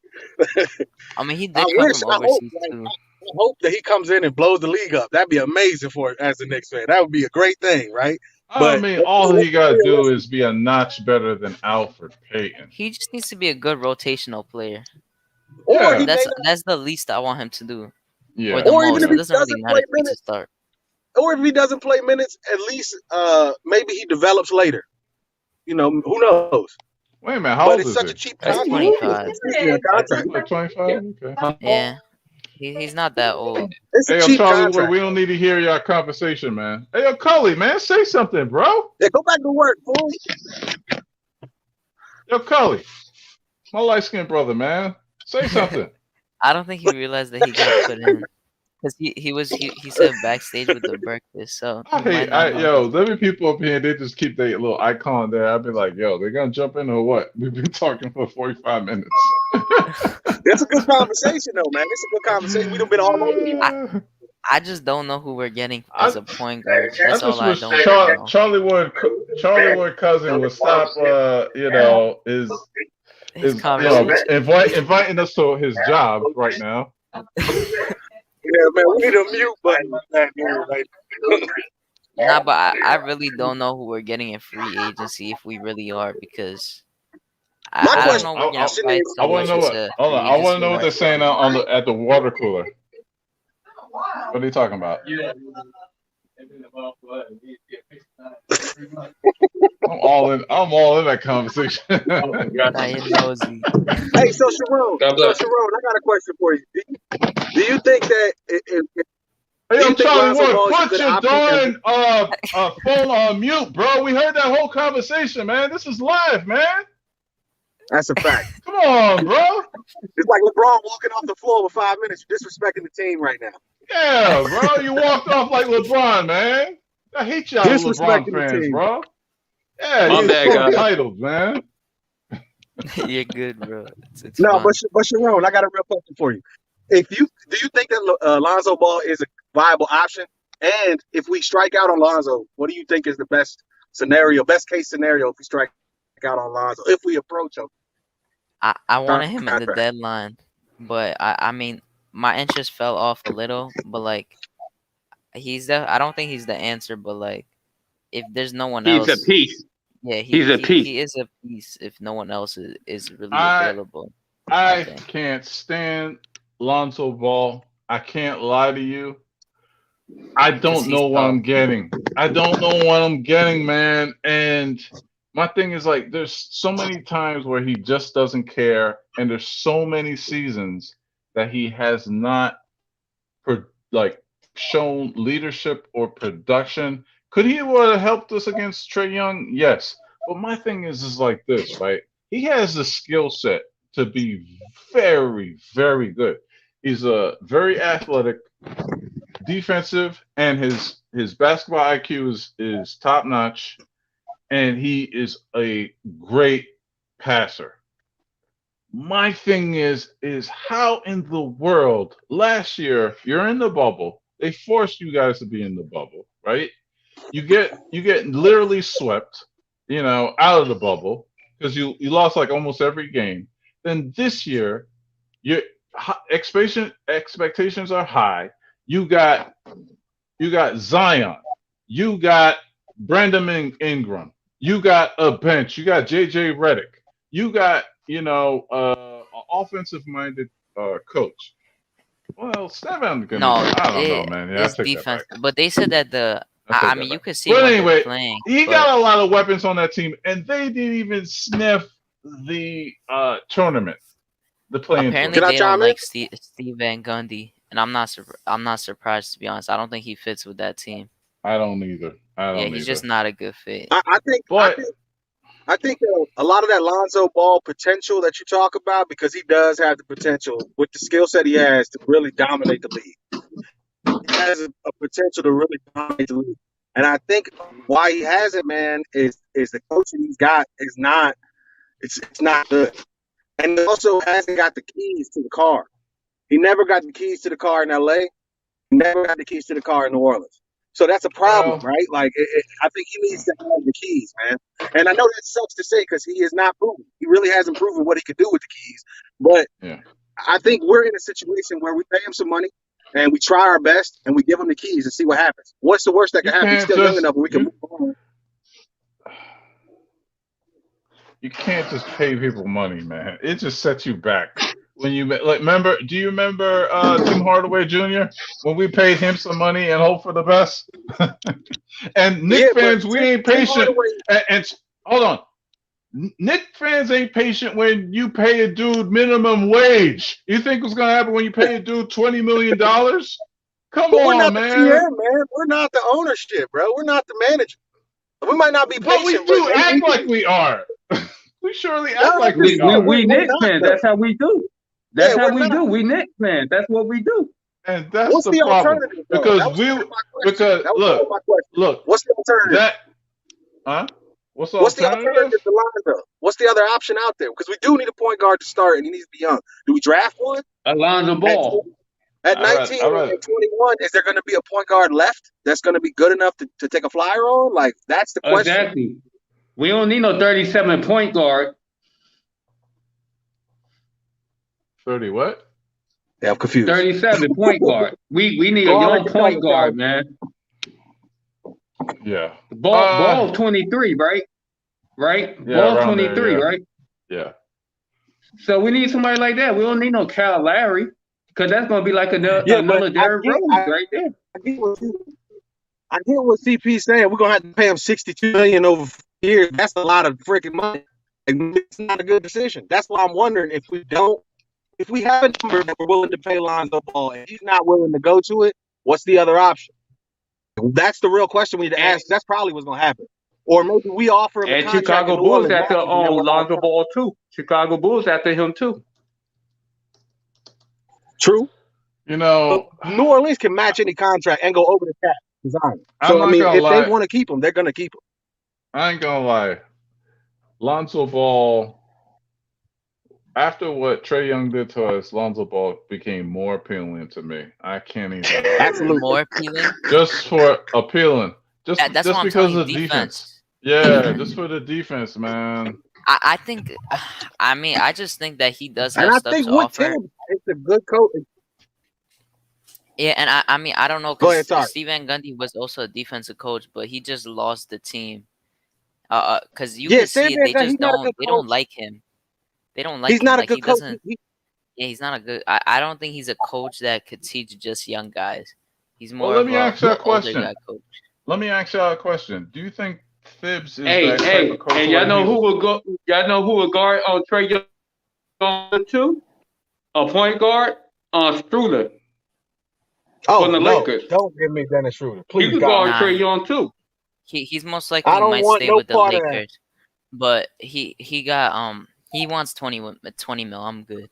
I mean, he did come from overseas too. I hope that he comes in and blows the league up. That'd be amazing for as a Knicks fan. That would be a great thing, right? I mean, all he got to do is be a notch better than Alfred Payton. He just needs to be a good rotational player. Or that's the least I want him to do. Yeah. Or even if he doesn't really matter play minutes, start. Or if he doesn't play minutes, at least maybe he develops later. You know, who knows? Wait a minute, how old is he? But it's such a cheap contract. 25. 25? Okay. Yeah. He's not that old. Hey, yo, Charlie, we don't need to hear your conversation, man. Hey, yo, Cully, man, say something, bro. Yeah, go back to work, fool. Yo, Cully, my light-skinned brother, man. Say something. I don't think he realized that he got put in. Because he said backstage with the breakfast, so there be people up here, they just keep their little icon there. I'd be like, yo, they're gonna jump in or what? We've been talking for 45 minutes. It's a good conversation though, man. It's a good conversation. We've been all over. I just don't know who we're getting as a point guard. That's all I don't know. Charlie Wood cousin will stop his is conversation. inviting us to his job right now. Yeah, man, we need a mute button on that dude right now. Nah, but I really don't know who we're getting in free agency if we really are, because My I don't question know. We're getting is, priced I so want much to know as what. a Hold on, free I want to agency. know what they're saying at the water cooler. What are you talking about? I'm all in that conversation. Nah, you're nosy. hey, so Sharon, I got a question for you. Do you think that Hey, do you yo, think Charlie Lonzo Ward, Ball is a put good your option? darn phone on mute, bro. We heard that whole conversation, man. This is live, man. That's a fact. Come on, bro. It's like LeBron walking off the floor with 5 minutes. You're disrespecting the team right now. Yeah, bro. You walked off like LeBron, man. I hate y'all LeBron Disrespecting the fans, team. Bro. Yeah, My you're bad, so guys. entitled, man. You're good, bro. It's No, fun. but Sharon, I got a real question for you. Do you think that Lonzo Ball is a viable option? And if we strike out on Lonzo, what do you think is the best case scenario if we strike out on Lonzo, if we approach him? I wanted him in the deadline, but I mean, my interest fell off a little. But like, I don't think he's the answer. But like, if there's no one else, He's a piece. yeah, He's a piece. he is a piece. If no one else is really available, I can't stand Lonzo Ball. I can't lie to you. I don't know what I'm getting. I don't know what I'm getting, man. And my thing is, like, there's so many times where he just doesn't care, and there's so many seasons that he has not shown leadership or production. Could he have helped us against Trae Young? Yes. But my thing is like this, right? He has the skill set to be very, very good. He's a very athletic, defensive, and his basketball IQ is top notch, and he is a great passer. My thing is how in the world last year you're in the bubble. They forced you guys to be in the bubble, right? You get literally swept, out of the bubble because you lost like almost every game. Then this year, your expectations are high. You got Zion, you got Brandon Ingram, you got a bench, you got JJ Redick, you got an offensive-minded coach. Well, Stephen, I don't know, man. Yeah, it's defense. But they said that I mean, you could see but when anyway, they're playing. He got a lot of weapons on that team, and they didn't even sniff the tournament. The playing. Apparently, they don't like Steve Van Gundy, and I'm not surprised, to be honest. I don't think he fits with that team. I don't either. He's just not a good fit. I think a lot of that Lonzo Ball potential that you talk about, because he does have the potential with the skill set he has to really dominate the league. He has a potential to really dominate the league. And I think why he hasn't, man, is the coaching he's got is not good. And he also hasn't got the keys to the car. He never got the keys to the car in LA. He never got the keys to the car in New Orleans. So that's a problem, right? Like, I think he needs to have the keys, man. And I know that sucks to say because he is not proven. He really hasn't proven what he could do with the keys. But I think we're in a situation where we pay him some money and we try our best and we give him the keys and see what happens. What's the worst that can happen? He's still young enough where we can move on. You can't just pay people money, man. It just sets you back. When you remember, do you remember Tim Hardaway Jr. when we paid him some money and hope for the best? And Knicks fans, we ain't patient. And hold on, Knicks fans ain't patient when you pay a dude minimum wage. You think what's gonna happen when you pay a dude $20 million? Come on, we're not man. The GM, man. We're not the ownership, bro. We're not the manager. We might not be patient, but we do act like we are. We surely act like we are. We Knicks fans. That's how we do. That's how we do. We Knicks fans. That's what we do. And that's the problem. Because look. What's the alternative? What's the alternative to Lonzo? What's the other option out there? Because we do need a point guard to start, and he needs to be young. Do we draft one? Lonzo Ball. At 19 and 21, is there going to be a point guard left that's going to be good enough to take a flyer on? Like, that's the question. Exactly. We don't need no 37 point guard. 30 what? Yeah, I'm confused. 37 point guard. We need a Go young ahead, point guard, man. Yeah. Ball 23, right? Right? Yeah, Ball around 23, there, yeah. right? Yeah. So we need somebody like that. We don't need no Kyle Lowry, because that's gonna be like another Derrick Rose right there. I get what CP's saying. We're gonna have to pay him $62 million over 4 years. That's a lot of freaking money. And it's not a good decision. That's why I'm wondering if we have a number that we're willing to pay Lonzo Ball, and he's not willing to go to it, what's the other option? That's the real question we need to ask. That's probably what's gonna happen. Or maybe we offer him a contract. Chicago Bulls after Lonzo Ball too. Chicago Bulls after him too. True. You know, New Orleans can match any contract and go over the cap design. I'm So not I mean, gonna if lie. they want to keep him, they're gonna keep him. I ain't gonna lie. Lonzo Ball, after what Trae Young did to us, Lonzo Ball became more appealing to me. I can't even. Absolutely. More appealing? Just for appealing. Just that's just what I'm because telling of you, defense. Yeah, just for the defense, man. I think, I mean, I just think that he does have And I stuff think to with offer. Tim, it's a good coach. Yeah, and I mean, I don't know, Go ahead, because sorry. Steve Van Gundy was also a defensive coach, but he just lost the team. Because you Yeah, can Sam see Van they Gundy, just he's not a don't, good they don't coach. like him. They don't like He's him. not a Like, good he coach. doesn't. Yeah, he's not a good. I don't think he's a coach that could teach just young guys. He's more Well, let of me ask you a older question. guy coach. Let me ask y'all a question. Do you think Thibs is Hey, that type of coach? and y'all know who will go? Y'all know who will guard on Trae Young too? A point guard, Struder. Oh, from the no. Lakers. Don't give me Dennis Schroeder. Please, He could God. guard Trae Young too. He's most I likely don't might want stay no with the part of that. Lakers, but he got he wants 20 mil. I'm good.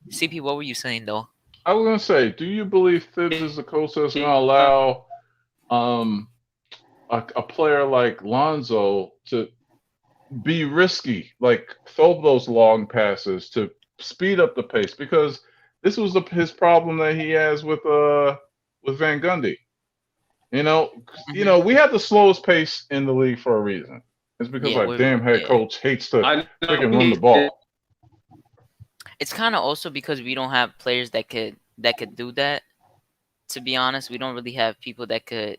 CP, what were you saying though? I was gonna say, do you believe Thibs is a coach that's gonna allow a player like Lonzo to be risky, like throw those long passes to speed up the pace? Because this was his problem that he has with Van Gundy. You know, we have the slowest pace in the league for a reason. It's because our damn head coach hates to freaking run the ball. It's kind of also because we don't have players that could do that. To be honest, we don't really have people that could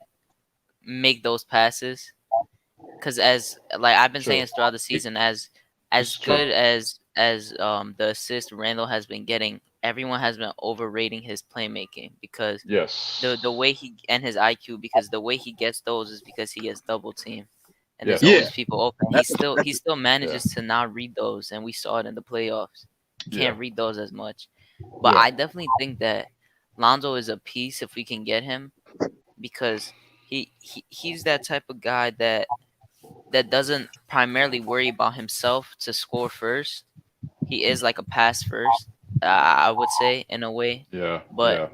make those passes. Because as like I've been saying throughout the season, as good as the assist Randle has been getting, everyone has been overrating his playmaking because the way he and his IQ, because the way he gets those is because he gets double teamed. And there's always people open. He still manages to not read those, and we saw it in the playoffs. Can't read those as much. But I definitely think that Lonzo is a piece if we can get him, because he's that type of guy that doesn't primarily worry about himself to score first. He is like a pass first, I would say, in a way. But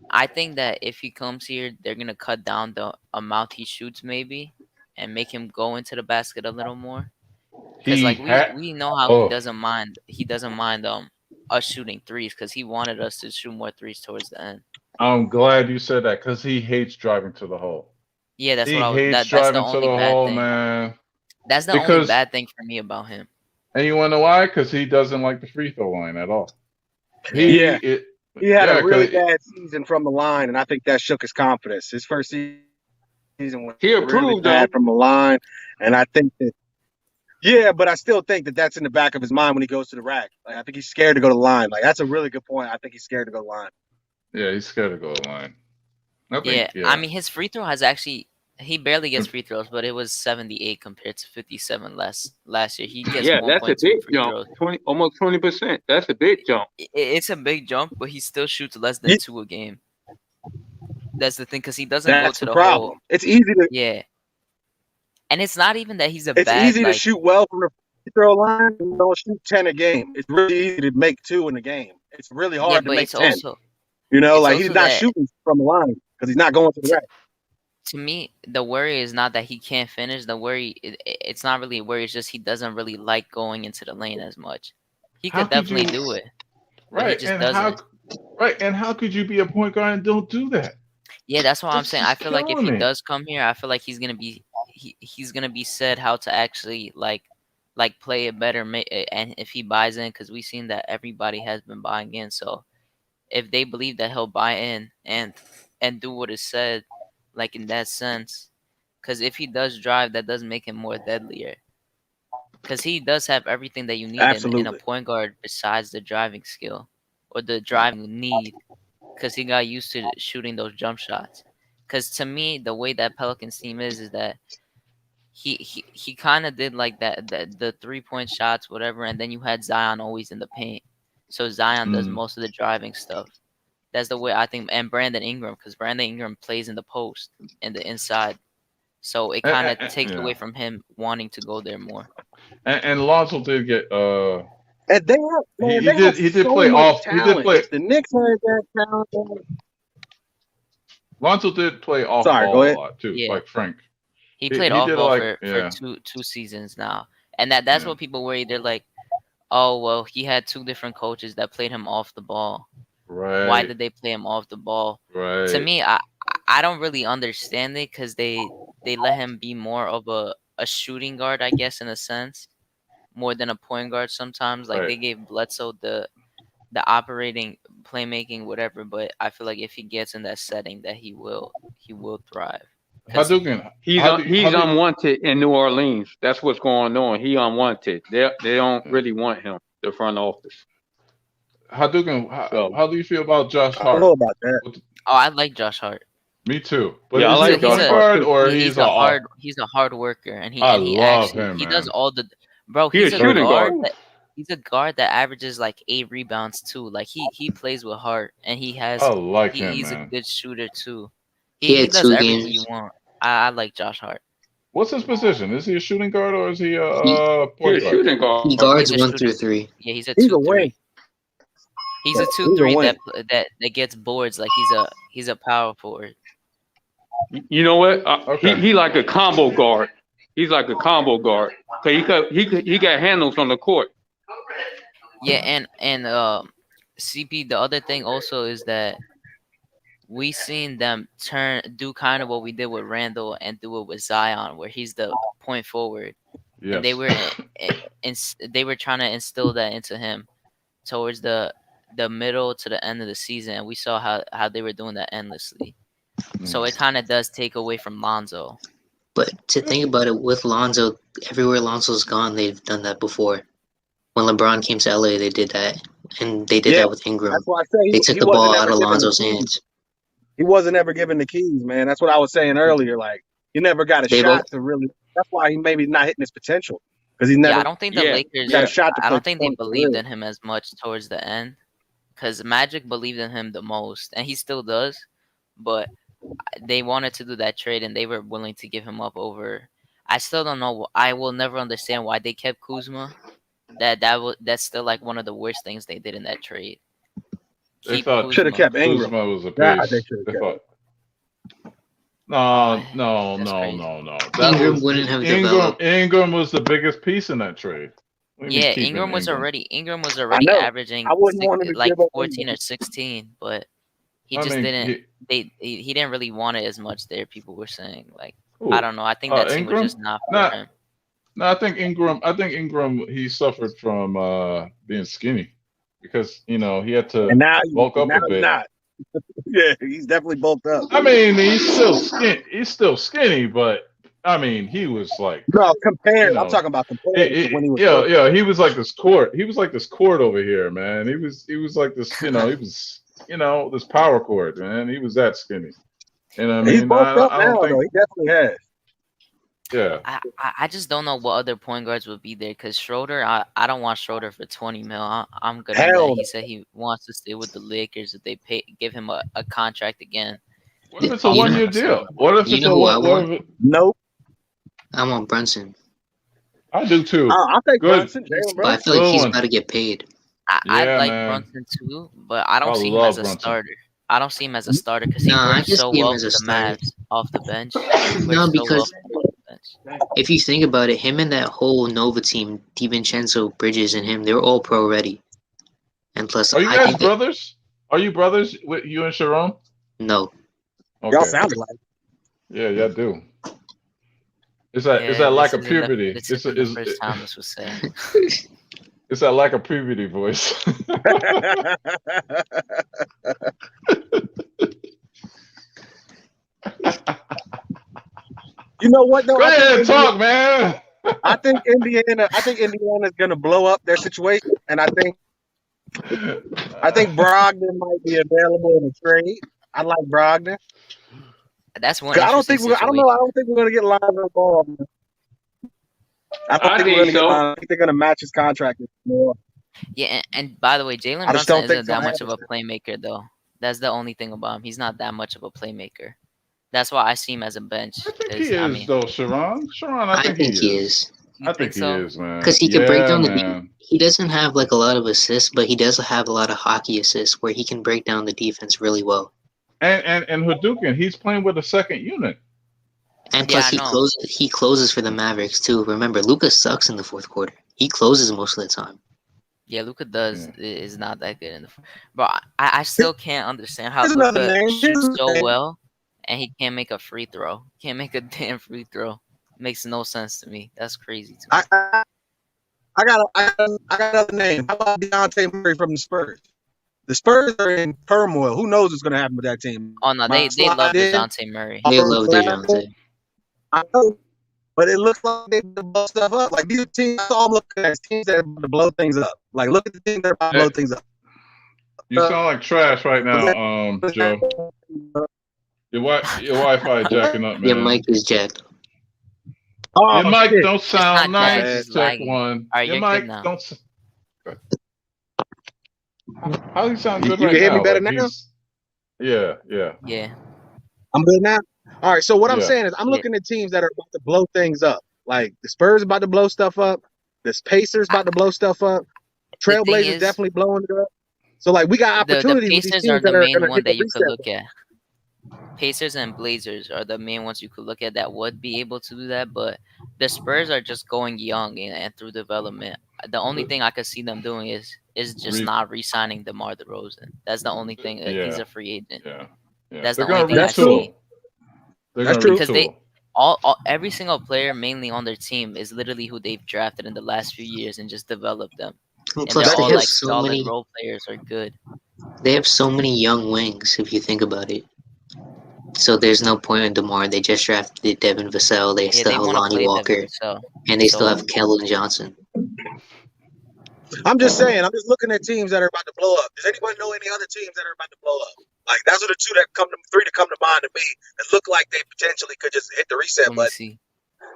I think that if he comes here, they're gonna cut down the amount he shoots, maybe, and make him go into the basket a little more. Because like we know how he doesn't mind us shooting threes, because he wanted us to shoot more threes towards the end. I'm glad you said that, because he hates driving to the hole. Yeah, that's he what I was. hates That's the driving to only the bad hole, thing. man. That's the only bad thing for me about him. And you want to know why? Because he doesn't like the free throw line at all. He had a really bad season from the line, and I think that shook his confidence. His first season was really bad from the line, and I think that. Yeah, but I still think that that's in the back of his mind when he goes to the rack. Like, I think he's scared to go to the line. Like, that's a really good point. I think he's scared to go to the line. Yeah, he's scared to go to the line. I mean, his free throw has actually. He barely gets free throws, but it was 78 compared to 57 last year. He gets that's a big jump. 20, almost 20%. That's a big jump. It's a big jump, but he still shoots less than 2 a game. That's the thing, because he doesn't go to the problem. hole. It's easy to and it's not even that he's a It's bad. easy to shoot well from the free throw line. You don't shoot 10 a game. It's really easy to make 2 in a game. It's really hard to make 10. Like he's not shooting from the line because he's not going to the rack. To me, the worry is not that he can't finish. The worry, it's not really a worry. It's just he doesn't really like going into the lane as much. He could definitely do it, but he just doesn't. And how could you be a point guard and don't do that? Yeah, that's what I'm saying. I feel like if he does come here, I feel like he's gonna be said how to actually like like play it better, and if he buys in, because we've seen that everybody has been buying in. So if they believe that he'll buy in and do what is said, like in that sense, because if he does drive, that does make him more deadlier. Because he does have everything that you need in a point guard besides the driving skill or the driving need. Because he got used to shooting those jump shots. Because to me, the way that Pelicans team is that he kind of did like that the 3-point shots, whatever, and then you had Zion always in the paint. So Zion does most of the driving stuff. That's the way I think. And Brandon Ingram, because Brandon Ingram plays in the post and the inside. So it kind of takes away from him wanting to go there more. And Lonzo did get and they have, man, he did play off. Talent. He did play. If the Knicks had that talent. Lonzo did play off Sorry, ball go ahead. a lot too, Yeah. like Frank. He played off ball like, for two seasons now, and that's what people worry. They're like, oh well, he had 2 different coaches that played him off the ball. Right. Why did they play him off the ball? Right. To me, I don't really understand it because they let him be more of a shooting guard, I guess, in a sense, more than a point guard sometimes. Like they gave Bledsoe the operating, playmaking, whatever. But I feel like if he gets in that setting, that he will thrive. He's unwanted in New Orleans. That's what's going on. He unwanted. They don't really want him. The front office. Hadouken, how do you feel about Josh Hart? I don't know about that. Oh, I like Josh Hart. Me too. But yeah, is he a point guard or he's a hard? He's a hard worker, and he does all the. Bro, he's a guard. He's a guard that averages like 8 rebounds too. Like he plays with heart, and he has. I like him, He's man. a good shooter too. He does everything you want. I like Josh Hart. What's his position? Is he a shooting guard or is he a point guard? Shooting guard. He guards 1 through 3. Yeah, he's a 2-3. He's a 2-3 that gets boards like he's a power forward. You know what? He like a combo guard. He's like a combo guard. So he got handles on the court. Yeah, and CP. The other thing also is that we seen them do kind of what we did with Randle and do it with Zion, where he's the point forward. Yes. And they were trying to instill that into him towards the middle to the end of the season, and we saw how they were doing that endlessly. So it kind of does take away from Lonzo. But to think about it, with Lonzo, everywhere Lonzo's gone, they've done that before. When LeBron came to LA, they did that, and they did that with Ingram. That's why I say they took the ball out of Lonzo's hands. He wasn't ever given the keys, man. That's what I was saying earlier. Like he never got a shot to really. That's why he maybe not hitting his potential because he never. Yeah, I don't think the Lakers. Got a shot to I don't think they believed in him as much towards the end, because Magic believed in him the most, and he still does. But they wanted to do that trade, and they were willing to give him up over. I still don't know. I will never understand why they kept Kuzma. That's still like one of the worst things they did in that trade. They thought should have kept Ingram. Kuzma was a piece. They thought. No. Ingram wouldn't have developed. Ingram was the biggest piece in that trade. Yeah, Ingram was already averaging like 14 or 16, but he just didn't. He didn't really want it as much there. People were saying like, I don't know. I think that team was just not for him. No, I think Ingram. He suffered from being skinny because he had to bulk up a bit. Not. Yeah, he's definitely bulked up. I mean, he's still skinny, but I mean, he was like compared. I'm talking about compared to when he was. Yeah. He was like this court. He was like this court over here, man. He was like this. He was this power court, man. He was that skinny. You know what I mean? He's bulked up now, though. He definitely has. Yeah. I just don't know what other point guards would be there because Schroeder, I don't want Schroeder for 20 mil. I'm good on that. He said he wants to stay with the Lakers if they give him a contract again. What if it's a 1-year deal? What if it's a Nope. I want Brunson. I do too. I'll take Brunson. But I feel like he's about to get paid. I like Brunson too, but I don't see him as a starter. I don't see him as a starter because he works so well with the Mavs off the bench. No, because if you think about it, him and that whole Nova team, DiVincenzo, Bridges, and him, they're all pro ready. And plus, are you guys brothers? Are you brothers with you and Sharon? No. Okay. Y'all sound alike. Yeah, y'all do. It's that lack of puberty. This isn't the first time this was said. It's that lack of puberty voice. You know what? Go ahead, talk, man. I think Indiana's gonna blow up their situation, and I think Brogdon might be available in a trade. I like Brogdon. That's one. I don't think we're gonna get Lonzo Ball. I think they're gonna match his contract more. Yeah, and by the way, Jalen Brunson isn't that much of a playmaker, though. That's the only thing about him. He's not that much of a playmaker. That's why I see him as a bench. I think he is, though, Sharon. I think he is. I think he is, man. Because he can break down the defense. He doesn't have like a lot of assists, but he does have a lot of hockey assists where he can break down the defense really well. And Hadouken, he's playing with a second unit. And plus, he closes for the Mavericks too. Remember, Luka sucks in the fourth quarter. He closes most of the time. Yeah, Luka is not that good in the. But I still can't understand how Luka shoots so well, and he can't make a free throw. Can't make a damn free throw. Makes no sense to me. That's crazy to me. I got another name. How about Dejounte Murray from the Spurs? The Spurs are in turmoil. Who knows what's going to happen with that team? Oh no, they love Dejounte Murray. They love Dejounte. I know, but it looks like they blow stuff up. Like these teams, I'm looking at teams that are about to blow things up. Like look at the teams that are about to blow things up. You sound like trash right now, Joe. Your Wi-Fi jacking up, man. Your mic is jacked. Your mic don't sound nice. Check one. Your mic don't. How do you sound good right now? You can hear me better now? Yeah. I'm good now? All right, so what I'm saying is I'm looking at teams that are about to blow things up. Like the Spurs about to blow stuff up. The Pacers about to blow stuff up. Trailblazers definitely blowing it up. So like we got opportunities. The Pacers are the main one that you could look at. Pacers and Blazers are the main ones you could look at that would be able to do that, but the Spurs are just going young and through development. The only thing I could see them doing is just not re-signing DeMar DeRozan. That's the only thing. He's a free agent. Yeah. That's the only thing I see. That's true. Because every single player mainly on their team is literally who they've drafted in the last few years and just developed them. And plus, they're all like solid role players are good. They have so many young wings, if you think about it. So there's no point in DeMar. They just drafted Devin Vassell. They still have Lonnie Walker. And they still have Kellen Johnson. I'm just saying. I'm just looking at teams that are about to blow up. Does anybody know any other teams that are about to blow up? Like, those are the three that come to mind to me that look like they potentially could just hit the reset button.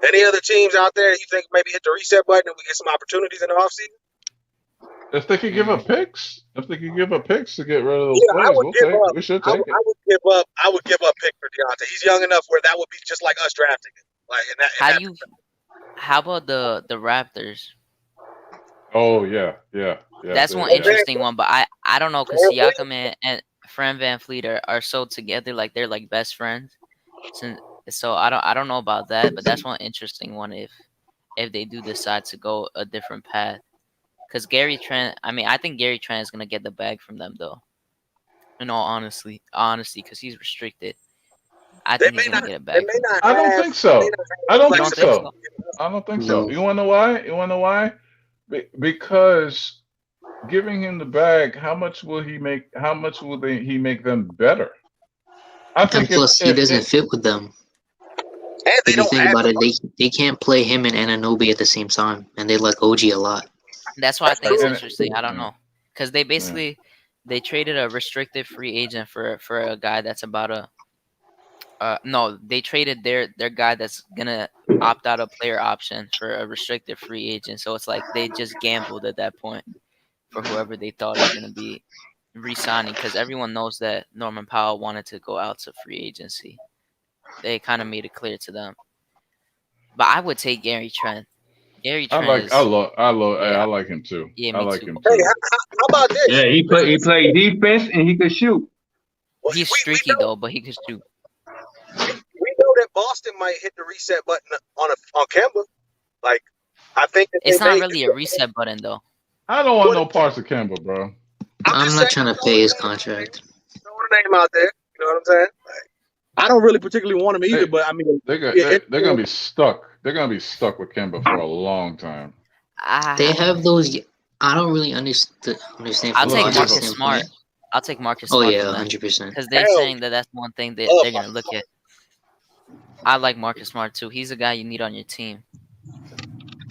Any other teams out there you think maybe hit the reset button and we get some opportunities in the offseason? If they could give up picks, to get rid of those players, we should take it. I would give up pick for Dejounte. He's young enough where that would be just like us drafting him. How about the Raptors? Oh yeah. That's one interesting one, but I don't know because Siakam and Fred VanVleet are so together, like they're like best friends. So I don't know about that, but that's one interesting one if they do decide to go a different path. Because Gary Trent, I think Gary Trent is gonna get the bag from them though. In all honesty, because he's restricted. I think he's gonna get it back. I don't think so. I don't think so. You wanna know why? Because giving him the bag, how much will he make? How much will he make them better? I think. And plus, he doesn't fit with them. If you think about it, they can't play him and Anunoby at the same time, and they like OG a lot. That's why I think it's interesting. I don't know, because they basically they traded a restricted free agent for a guy that's about they traded their guy that's gonna opt out a player option for a restricted free agent. So it's like they just gambled at that point for whoever they thought was gonna be re-signing, because everyone knows that Norman Powell wanted to go out to free agency. They kind of made it clear to them. But I would take Gary Trent. Gary Trent I like him too. Yeah, I like him too. Hey, how about this? Yeah, he played defense and he could shoot. He's streaky though, but he could shoot. We know that Boston might hit the reset button on Kemba. Like, I think it's not really a reset button though. I don't want no parts of Kemba, bro. I'm not trying to pay his contract. Throw the name out there. You know what I'm saying? Like, I don't really particularly want him either, but they're gonna be stuck. they're gonna be stuck with Kemba for a long time. They have those. I don't really understand. I'll take Marcus Marcus Smart. I'll take Marcus Oh Smart. yeah, 100%. Because they're saying that that's one thing that they're gonna look at. I like Marcus Smart too. He's a guy you need on your team.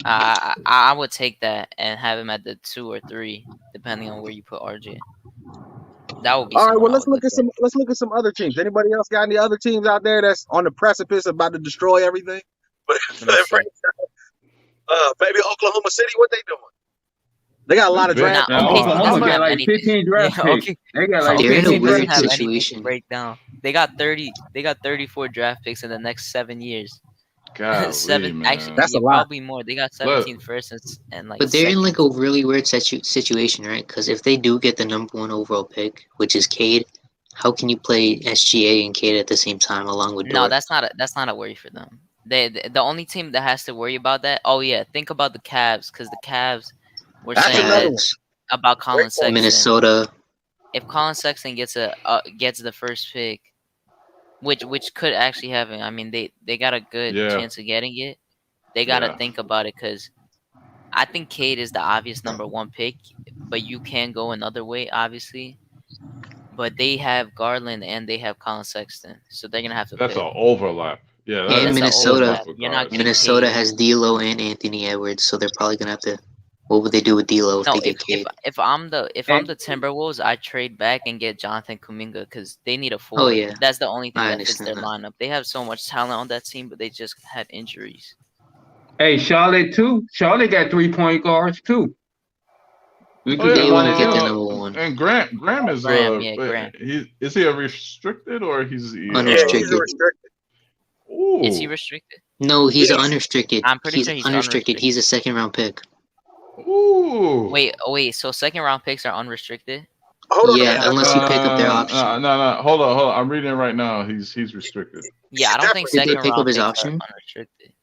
I would take that and have him at the 2 or 3, depending on where you put RJ. That would be all right. Well, let's look at some other teams. Anybody else got any other teams out there that's on the precipice about to destroy everything? Maybe Oklahoma City. What they doing? They got a lot of draft. Oklahoma got like 15 draft picks. They got like 15 weird have situation. Break down. They got 34 draft picks in the next 7 years. God, actually, that's a lot. Probably more. They got 17 firsts and like. But they're second. in like a really weird situation, right? Because if they do get the #1 overall pick, which is Cade, how can you play SGA and Cade at the same time along with Dort? No, that's not a worry for them. The only team that has to worry about that. Oh yeah, think about the Cavs, because the Cavs were saying that about Colin Sexton. Minnesota. If Colin Sexton gets the first pick, which could actually happen. I mean, they got a good chance of getting it. They got to think about it, because I think Cade is the obvious #1 pick, but you can go another way, obviously. But they have Garland and they have Colin Sexton, so they're gonna have to. That's pick. an overlap. Yeah, and Minnesota. Minnesota has D'Lo and Anthony Edwards, so they're probably gonna have to. What would they do with D'Lo if they get Cade? If I'm the Timberwolves, I trade back and get Jonathan Kuminga, because they need a 4. Oh yeah, that's the only thing that fits their lineup. They have so much talent on that team, but they just had injuries. Hey, Charlotte too. Charlotte got 3 point guards too. We could get one and get the #1. And Graham is Graham. Is he a restricted or he's unrestricted? He's restricted. Ooh. Is he restricted? No, he's unrestricted. I'm pretty sure he's unrestricted. He's a 2nd round pick. Ooh. Wait. So 2nd round picks are unrestricted? Yeah, unless you pick up their option. No. Hold on. I'm reading it right now. He's restricted. Yeah, I don't think 2nd pick round up his picks option? are unrestricted.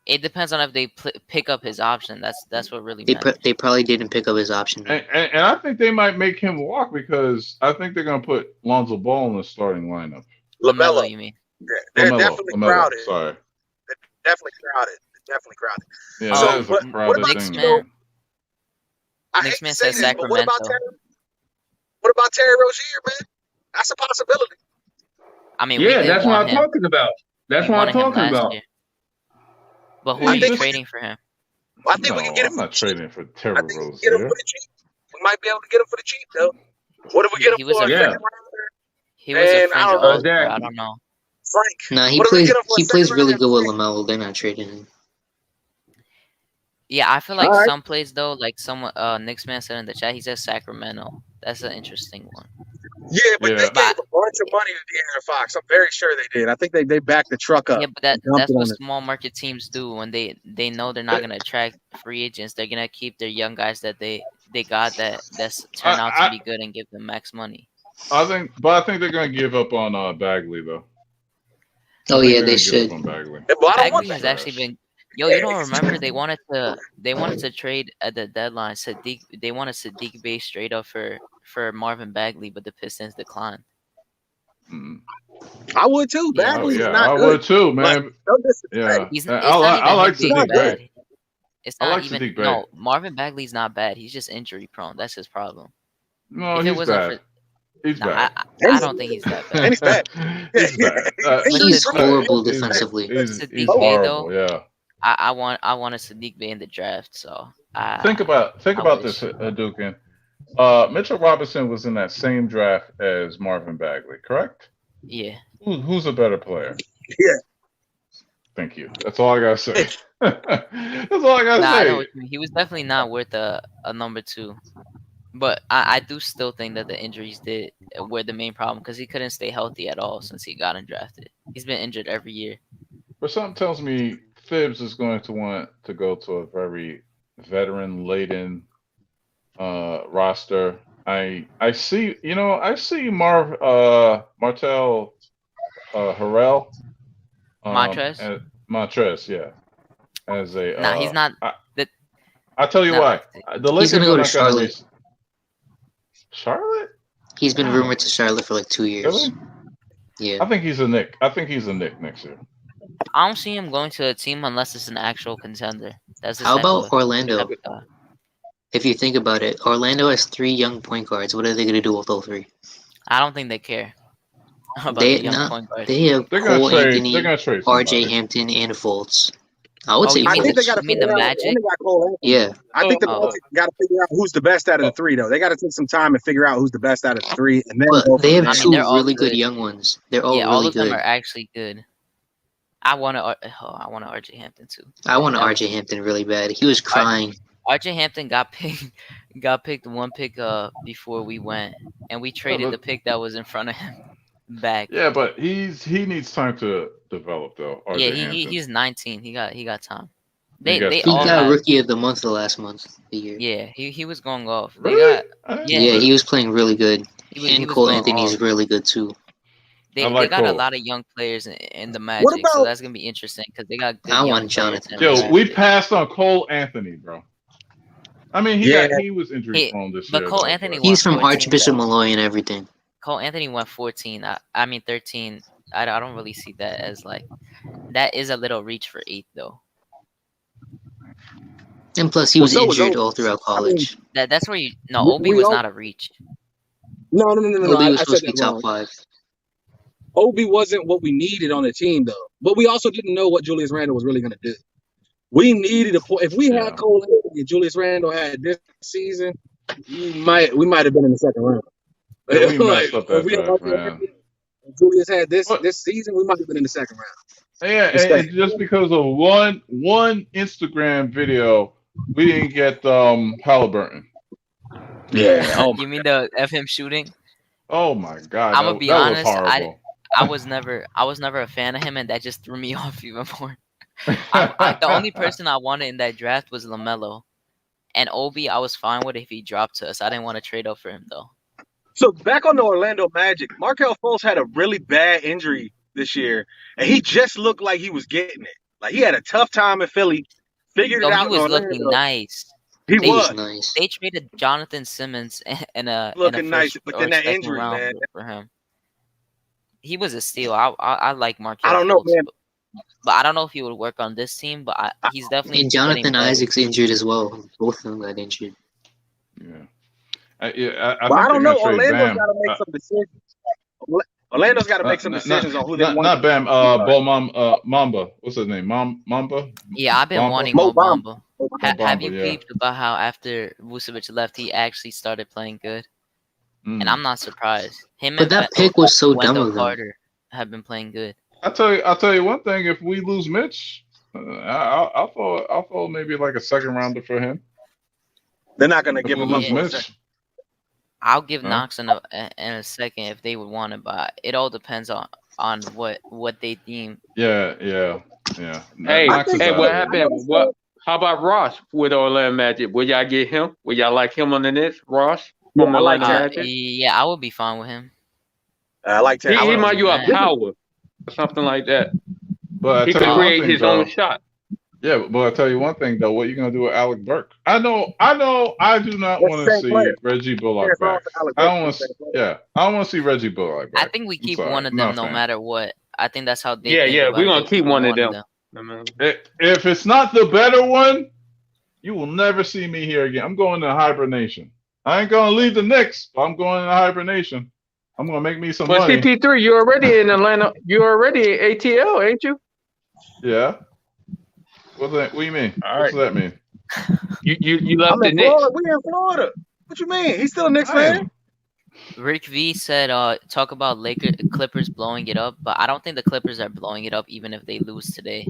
It depends on if they pick up his option. That's what really matters. They probably didn't pick up his option. And I think they might make him walk, because I think they're gonna put Lonzo Ball in the starting lineup. LaMelo, you mean? They're definitely crowded. Sorry. They're definitely crowded. Yeah, so, that is a crowded thing. Knicks man says Sacramento. What about Terry Rozier, man? That's a possibility. I mean, yeah, that's what I'm talking about. That's what I'm talking about. Year. But who are you trading for him? I think we can get him. I'm not trading for Terry Rozier. We might be able to get him for the cheap, though. What if we get him for a second rounder? He was a fringe I don't know. Frank. Nah, he plays really good with LaMelo. They're not trading him. Yeah, I feel like some plays though, like someone Knicks man said in the chat, he says Sacramento. That's an interesting one. Yeah, but they gave a bunch of money to De'Aaron Fox. I'm very sure they did. I think they backed the truck up. Yeah, but that's what small market teams do when they know they're not gonna attract free agents. They're gonna keep their young guys that they got that's turn out to be good and give them max money. I think they're gonna give up on Bagley though. Oh yeah, they should. Bagley has actually been. Yo, you don't remember they wanted to trade at the deadline. They wanted Sadiq Bey straight up for Marvin Bagley, but the Pistons declined. I would too. Bagley's not I good. would too, man. Yeah, I like Sadiq Bey. It's not even. No, Marvin Bagley's not bad. He's just injury prone. That's his problem. No, he's bad. He's bad. I don't think he's that bad. He's bad. He's horrible defensively. He's horrible. Yeah. I want a Sadiq Bey in the draft. So think about this, Dukin. Mitchell Robinson was in that same draft as Marvin Bagley, correct? Yeah. Who's a better player? Yeah. Thank you. That's all I gotta say. That's all I gotta say. I know he was definitely not worth a #2. But I do still think that the injuries were the main problem, because he couldn't stay healthy at all since he got undrafted. He's been injured every year. But something tells me Phibbs is going to want to go to a very veteran-laden roster. I see Martel Harrell. Montrez, yeah. As a he's not. I'll tell you why. The Lakers he's gonna go to Charlotte. Charlotte? He's been rumored to Charlotte for like 2 years. Really? Yeah. I think he's a Knick. I think he's a Knick next year. I don't see him going to a team unless it's an actual contender. That's the How type about of Orlando? guy. If you think about it, Orlando has 3 young point guards. What are they going to do with all 3? I don't think they care about They the young point guards. They have They're Cole gonna Anthony, trade RJ Hampton, and Fultz. I would Oh, say you I mean think they Fultz. got to you mean figure the out. Magic? And they got Cole Anthony. Yeah. I think the Oh. Magic got to figure out who's the best out of the 3, though. They got to take some time and figure out who's the best out of the 3, and then But go they from have there. 2 they're all really good good. young ones. They're all Yeah, really all of them good. are actually good. I want to RJ Hampton too. I want RJ Hampton really bad. He was crying. RJ Hampton got picked 1 pick before we went, and we traded the pick that was in front of him back. Yeah, but he needs time to develop though. RJ Yeah, Hampton. he's 19. He got time. He all got have, Rookie of the Month the last month, the year. Yeah, he was going off. Really? Yeah, he was playing really good. He was Cole going Anthony's off. really good too. They got a lot of young players in the Magic, so that's gonna be interesting because they got good I young want players. Jonathan. Yo, we passed on Cole Anthony, bro. I mean, he was injury prone this year. But Cole Anthony, he's from 14, Archbishop Malloy and everything. Cole Anthony went 14. I mean 13. I don't really see that as like that is a little reach for 8 though. And plus, he was injured all throughout college. I mean, that's where Obi was not a reach. No. Obi was supposed to be top 5. Obi wasn't what we needed on the team, though. But we also didn't know what Julius Randle was really going to do. We needed a point. If we had Cole Anthony and Julius Randle had this season, we might have been in the second round. Yeah, we messed up that draft, man. If Julius had this season, we might have been in the second round. Yeah, and just because of one Instagram video, we didn't get Halliburton. Yeah. Oh, you mean of him shooting? Oh my God! I'm gonna be honest. Was horrible. I was never a fan of him, and that just threw me off even more. The only person I wanted in that draft was LaMelo, and Obi. I was fine with if he dropped to us. I didn't want to trade up for him though. So back on the Orlando Magic, Markelle Fultz had a really bad injury this year, and he just looked like he was getting it. Like he had a tough time in Philly. Figured it out. He was looking nice. He was nice. They traded Jonathan Simmons and a nice, but then that injury, man, for him. He was a steal. I like Markelle. I don't know, man. But I don't know if he would work on this team. But he's definitely. And Jonathan Isaac's injured as well. Both of them got injured. Yeah. I don't know. Orlando's got to make some decisions. Orlando's got to make some decisions on who they want. Not Bam. Mamba. What's his name? Mamba. Yeah, I've been wanting Mo Bamba. Have you peeped about how after Vucevic left, he actually started playing good? And I'm not surprised. But that pick was so dumb of them. Carter have been playing good. I'll tell you one thing. If we lose Mitch, I'll throw maybe like a second rounder for him. They're not going to give him up. Mitch. I'll give Knox in a second if they would want it, but it all depends on what they deem. Yeah. Hey, what happened? How about Ross with Orlando Magic? Will y'all get him? Will y'all like him on the Nets? Ross from Orlando Magic? Yeah, I would be fine with him. I like that. He might use a power or something like that. But he could create his own shot. Yeah, but I'll tell you one thing though. What you gonna do with Alec Burke? I know. I do not want to see Reggie Bullock back. I don't want. I don't want to see Reggie Bullock back. I think we keep one of them no matter what. I think that's how they. Yeah, we're gonna keep one of them. If it's not the better one, you will never see me here again. I'm going to hibernation. I ain't gonna leave the Knicks, but I'm going into hibernation. I'm gonna make me some money. But CP3, you're already in Atlanta. You're already in ATL, ain't you? Yeah. What do you mean? What does that mean? You left the Knicks. We in Florida. What you mean? He's still a Knicks fan. Rick V said, talk about Clippers blowing it up, but I don't think the Clippers are blowing it up even if they lose today.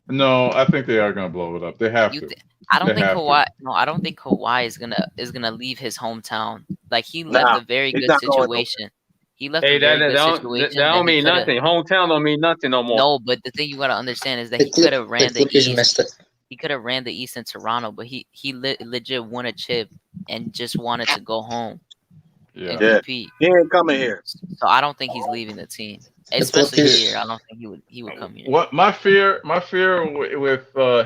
No, I think they are gonna blow it up. They have to. I don't think Kawhi. No, I don't think Kawhi is gonna leave his hometown. Like he left a very good situation. He left a very good situation. That don't mean nothing. Hometown don't mean nothing no more. No, but the thing you gotta understand is that he could have ran the East. He could have ran the East in Toronto, but he legit won a chip and just wanted to go home. And compete. He ain't coming here. So I don't think he's leaving the team, especially here. I don't think he would come here. What my fear with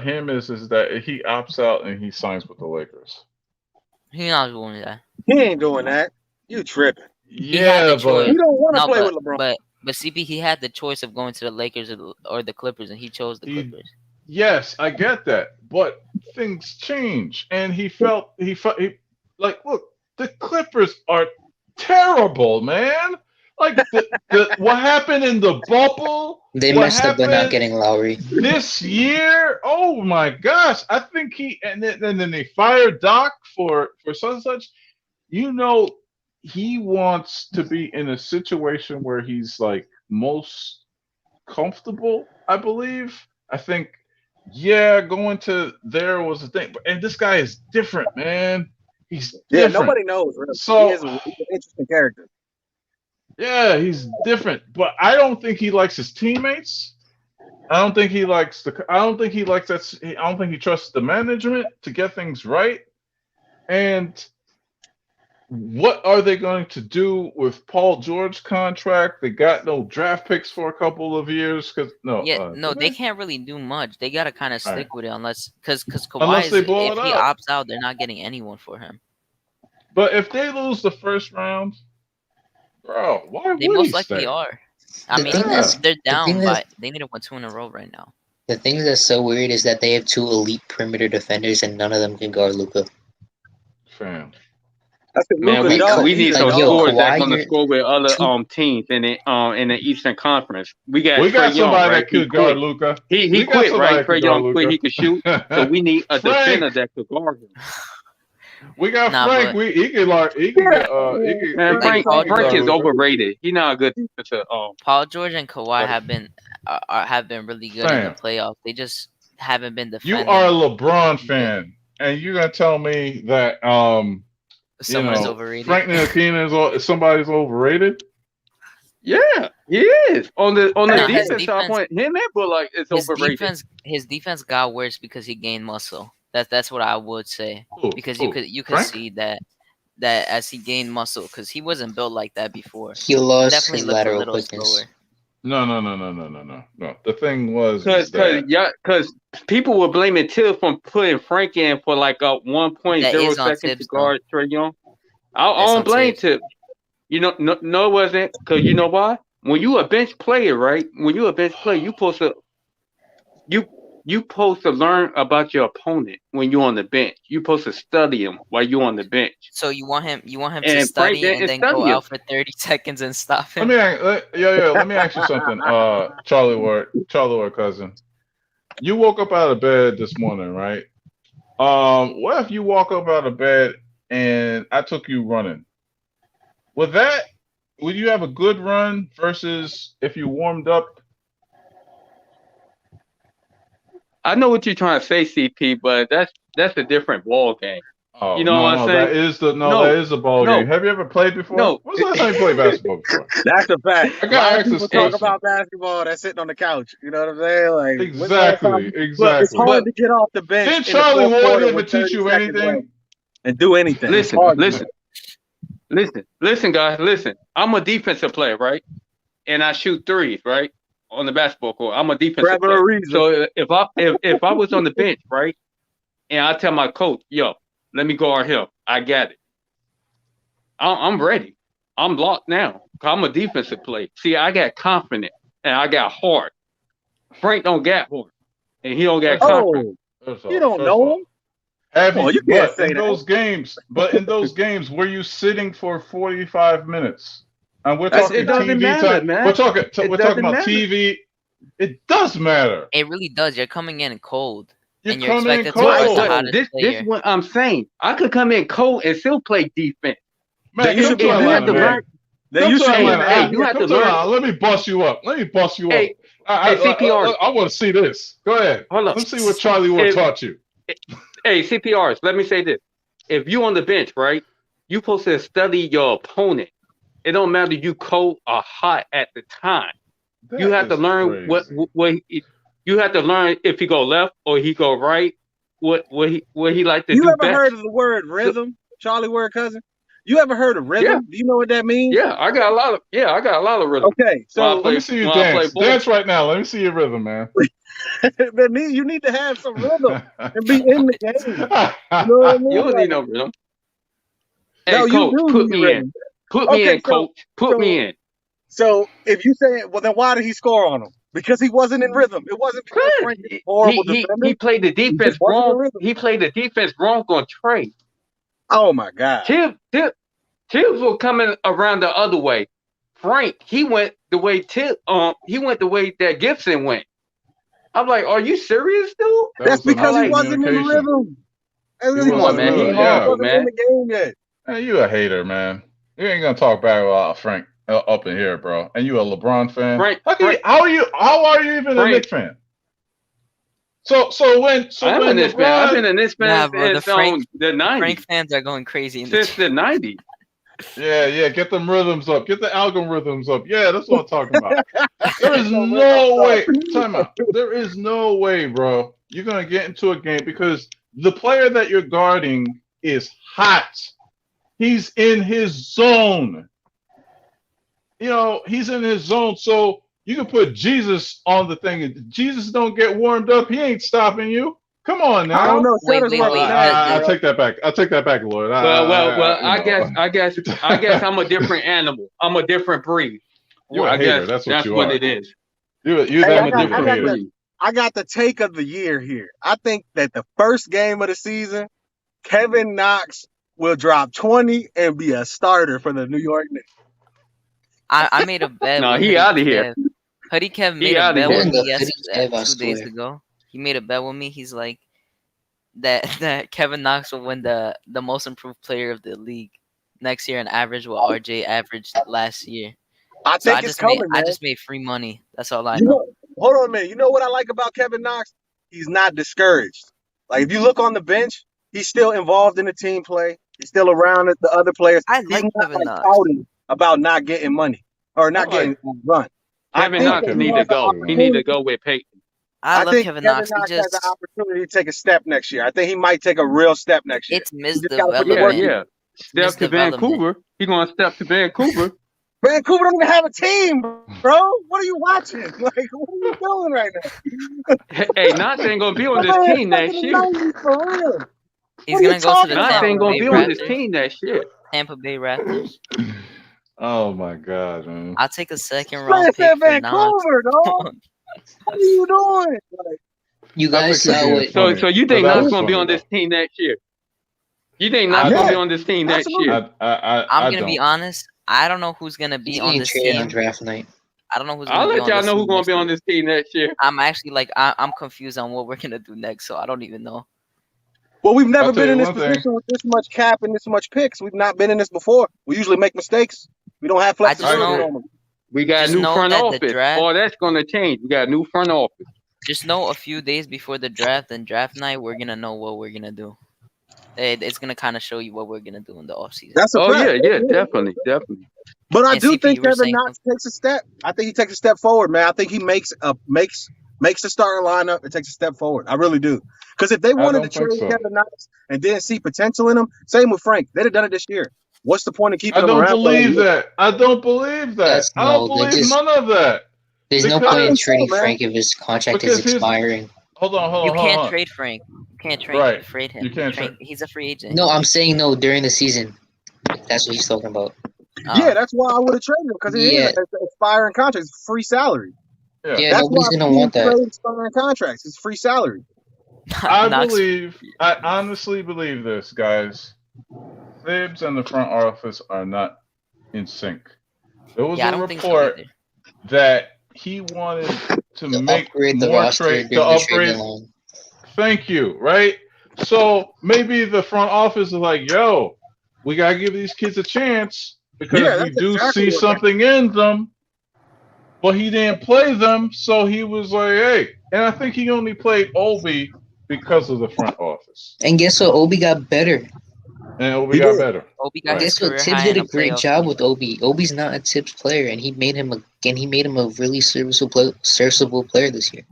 him is that he opts out and he signs with the Lakers. He's not doing that. He ain't doing that. You tripping? Yeah, but he don't want to play with LeBron. But But CP, he had the choice of going to the Lakers or the Clippers, and he chose the Clippers. Yes, I get that, but things change, and he like, look, the Clippers are terrible, man. Like what happened in the bubble? They messed up by not getting Lowry this year. Oh my gosh! I think and then they fired Doc for such and such. You know, he wants to be in a situation where he's like most comfortable. I believe. I think. Yeah, going to there was a thing, and this guy is different, man. He's different. Yeah, nobody knows. Really. So he's an interesting character. Yeah, he's different, but I don't think he likes his teammates. I don't think he likes I don't think he likes that. I don't think he trusts the management to get things right. And what are they going to do with Paul George's contract? They got no draft picks for a couple of years because they can't really do much. They gotta kind of stick with it unless Kawhi if he opts out, they're not getting anyone for him. But if they lose the first round, bro, why would they most he likely stay? Are. I mean, they're down, but they need to win 2 in a row right now. The thing that's so weird is that they have 2 elite perimeter defenders and none of them can guard Luka. Fam. Man, we need some scorers that's gonna score with other teams in the Eastern Conference. We got somebody that could guard Luka. He quit, right? Trae Young quit. He could shoot, so we need a defender that could guard him. We got Frank. He can Frank is overrated. He's not a good defensive. Paul George and Kawhi have been really good in the playoffs. They just haven't been defending. You are a LeBron fan, and you're gonna tell me that someone's overrated. Frank Ntilikina is somebody's overrated. Yeah, he is on the defense side. Him and Bullock is overrated. His defense got worse because he gained muscle. That's what I would say. Because you could see that as he gained muscle, because he wasn't built like that before. He lost his lateral quickness. No. The thing was because people were blaming Till from putting Frank in for like a 1.0 seconds to guard Trae Young. I don't blame Till. You know, no, it wasn't, because you know why? When you a bench player, right? When you a bench player, you supposed to learn about your opponent when you're on the bench. You supposed to study him while you're on the bench. So you want him to study and then go out for 30 seconds and stop him. Let me ask you something, Charlie Ward, cousin. You woke up out of bed this morning, right? What if you walk up out of bed and I took you running? Would you have a good run versus if you warmed up? I know what you're trying to say, CP, but that's a different ball game. Oh, you know what I'm saying? That is the ball game. Have you ever played before? No. When's the last time you played basketball before? That's a fact. I got people talk about basketball that's sitting on the couch. You know what I'm saying? Like exactly. It's hard to get off the bench. Didn't Charlie Ward ever teach you anything? And do anything. Listen, guys. Listen. I'm a defensive player, right? And I shoot threes, right? On the basketball court, I'm a defensive player. So if I was on the bench, right, and I tell my coach, yo, let me guard him, I got it. I'm ready. I'm locked now. I'm a defensive player. See, I got confident and I got heart. Frank don't got heart, and he don't got confidence. You don't know him. You can't say in those games, were you sitting for 45 minutes? And we're talking TV time. Man. We're talking about TV. It does matter. It really does. You're coming in cold. You're expected to This is what I'm saying. I could come in cold and still play defense. Man, you have to learn. Let me bust you up. I want to see this. Go ahead. Hold on. Let's see what Charlie Ward taught you. Hey, CPRs, let me say this. If you on the bench, right, you supposed to study your opponent. It don't matter if you cold or hot at the time. You have to learn what you have to learn if he go left or he go right. What he like to do. You ever heard of the word rhythm, Charlie Word cousin? You ever heard of rhythm? Yeah. Do you know what that means? Yeah, I got a lot of rhythm. Okay, so let me see you dance. Dance right now. Let me see your rhythm, man. You need to have some rhythm and be in the game. You know what I mean? You don't need no rhythm. Hey, No, coach, you do put need me rhythm. in. Put me in, coach. Put me in. So if you say, well, then why did he score on him? Because he wasn't in rhythm. It wasn't because Frank is a horrible defender. He played the defense wrong. He played the defense wrong on Trey. Oh my God. Tibbs was coming around the other way. Frank, he went the way that Gibson went. I'm like, are you serious, dude? That's because he wasn't in rhythm. Come on, man. He horrible, man. In the game yet. Man, you a hater, man. You ain't gonna talk bad about Frank up in here, bro. And you a LeBron fan? How are you even a Knicks fan? So when I've been a Knicks fan since the 90s. Frank fans are going crazy since the 90s. Yeah, get them rhythms up. Get the algorithms up. Yeah, that's what I'm talking about. There is no way. Time out. There is no way, bro. You're gonna get into a game because the player that you're guarding is hot. He's in his zone. He's in his zone. So you can put Jesus on the thing. Jesus don't get warmed up. He ain't stopping you. Come on now. I don't know. Wait. I'll take that back. Lloyd. I guess I'm a different animal. I'm a different breed. You're a hater. That's what you are. What it is. You're a different hater. I got the take of the year here. I think that the first game of the season, Kevin Knox will drop 20 and be a starter for the New York Knicks. I made a bet. No, he out of here. Hoodie Kev made a bet with me yesterday, 2 days ago. He made a bet with me. He's like that Kevin Knox will win the most improved player of the league next year and average what RJ averaged last year. I just made free money. That's all I know. Hold on a minute. You know what I like about Kevin Knox? He's not discouraged. Like if you look on the bench, he's still involved in the team play. He's still around the other players. I like Kevin Knox. About not getting money or not getting run. Kevin Knox need to go. He need to go with Peyton. I love Kevin Knox. He has an opportunity to take a step next year. I think he might take a real step next year. It's misdevelopment. Yeah. Step to Vancouver. He's going to step to Vancouver. Vancouver don't even have a team, bro. What are you watching? Like, what are you doing right now? Hey, Knox ain't going to be on this team next year. For real. He's going to go to the Knox ain't going to be on this team next year. Tampa Bay Raptors. Oh my God, man! I'll take a second round pick for Vancouver, dog. What are you doing? You guys saw what? So you think Knox gonna be on this team next year? You think Knox gonna be on this team next year? I'm gonna be honest. I don't know who's gonna be on this team on draft night. I don't know who's. I'll let y'all know who's gonna be on this team next year. I'm actually I'm confused on what we're gonna do next, so I don't even know. Well, we've never been in this position with this much cap and this much picks. We've not been in this before. We usually make mistakes. We don't have flexibility. We got a new front office. Oh, that's going to change. We got a new front office. Just know a few days before the draft and draft night, we're going to know what we're going to do. It's going to kind of show you what we're going to do in the offseason. Yeah, definitely. But I do think Kevin Knox takes a step. I think he takes a step forward, man. I think he makes the starting lineup and takes a step forward. I really do. Because if they wanted to trade Kevin Knox and didn't see potential in him, same with Frank. They'd have done it this year. What's the point of keeping him around? I don't believe that. I don't believe none of that. There's no point in trading Frank if his contract is expiring. Hold on. You can't trade Frank. You can't trade him. You can't he's a free agent. No, I'm saying no during the season. That's what he's talking about. Yeah, that's why I would have traded him because it's an expiring contract. It's free salary. Yeah, that's nobody's gonna want that. Expiring contracts. It's free salary. I honestly believe this, guys. Thibs and the front office are not in sync. There was a report that he wanted to make more trade to upgrade. Thank you. Right. So maybe the front office is like, "Yo, we gotta give these kids a chance because we do see something in them." But he didn't play them, so he was like, "Hey," and I think he only played Obi because of the front office. And guess what? Obi got better. And Obi got better. Guess what? Tibbs did a great job with Obi. Obi's not a Tibbs player, and he made him a really serviceable player this year.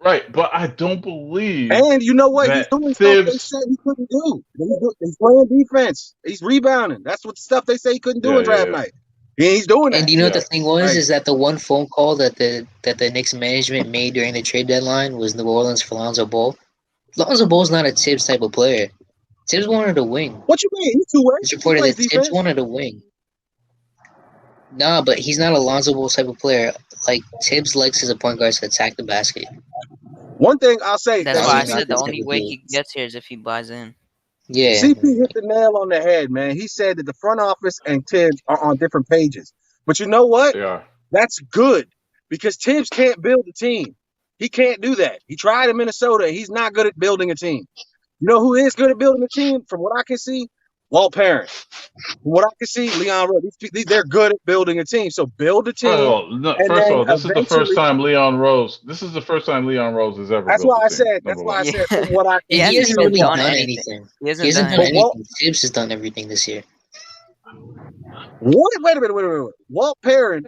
Right, but I don't believe. And you know what? He's doing stuff they said he couldn't do. He's playing defense. He's rebounding. That's what stuff they say he couldn't do in draft night. He's doing that. And you know what the thing was is that the one phone call that the Knicks management made during the trade deadline was New Orleans for Lonzo Ball. Lonzo Ball's not a Tibbs type of player. Tibbs wanted a wing. What you mean? He's two ways. It's reported that Tibbs wanted a wing. Nah, but he's not a Lonzo Ball type of player. Like Tibbs likes as a point guard to attack the basket. One thing I'll say That's that why I CP said the only way he gets here is if he buys in. Yeah. CP hit the nail on the head, man. He said that the front office and Tibbs are on different pages. But you know what? They are. That's good because Tibbs can't build a team. He can't do that. He tried in Minnesota. He's not good at building a team. You know who is good at building a team? From what I can see, Walt Parent. From what I can see, Leon Rose. They're good at building a team. So build a team. First of all, this is the first time Leon Rose. This is the first time Leon Rose has ever. That's built why I a team, said. That's why I said. From what I he hasn't really done anything. He hasn't done anything. Walt, Tibbs has done everything this year. Wait a minute. Walt Parent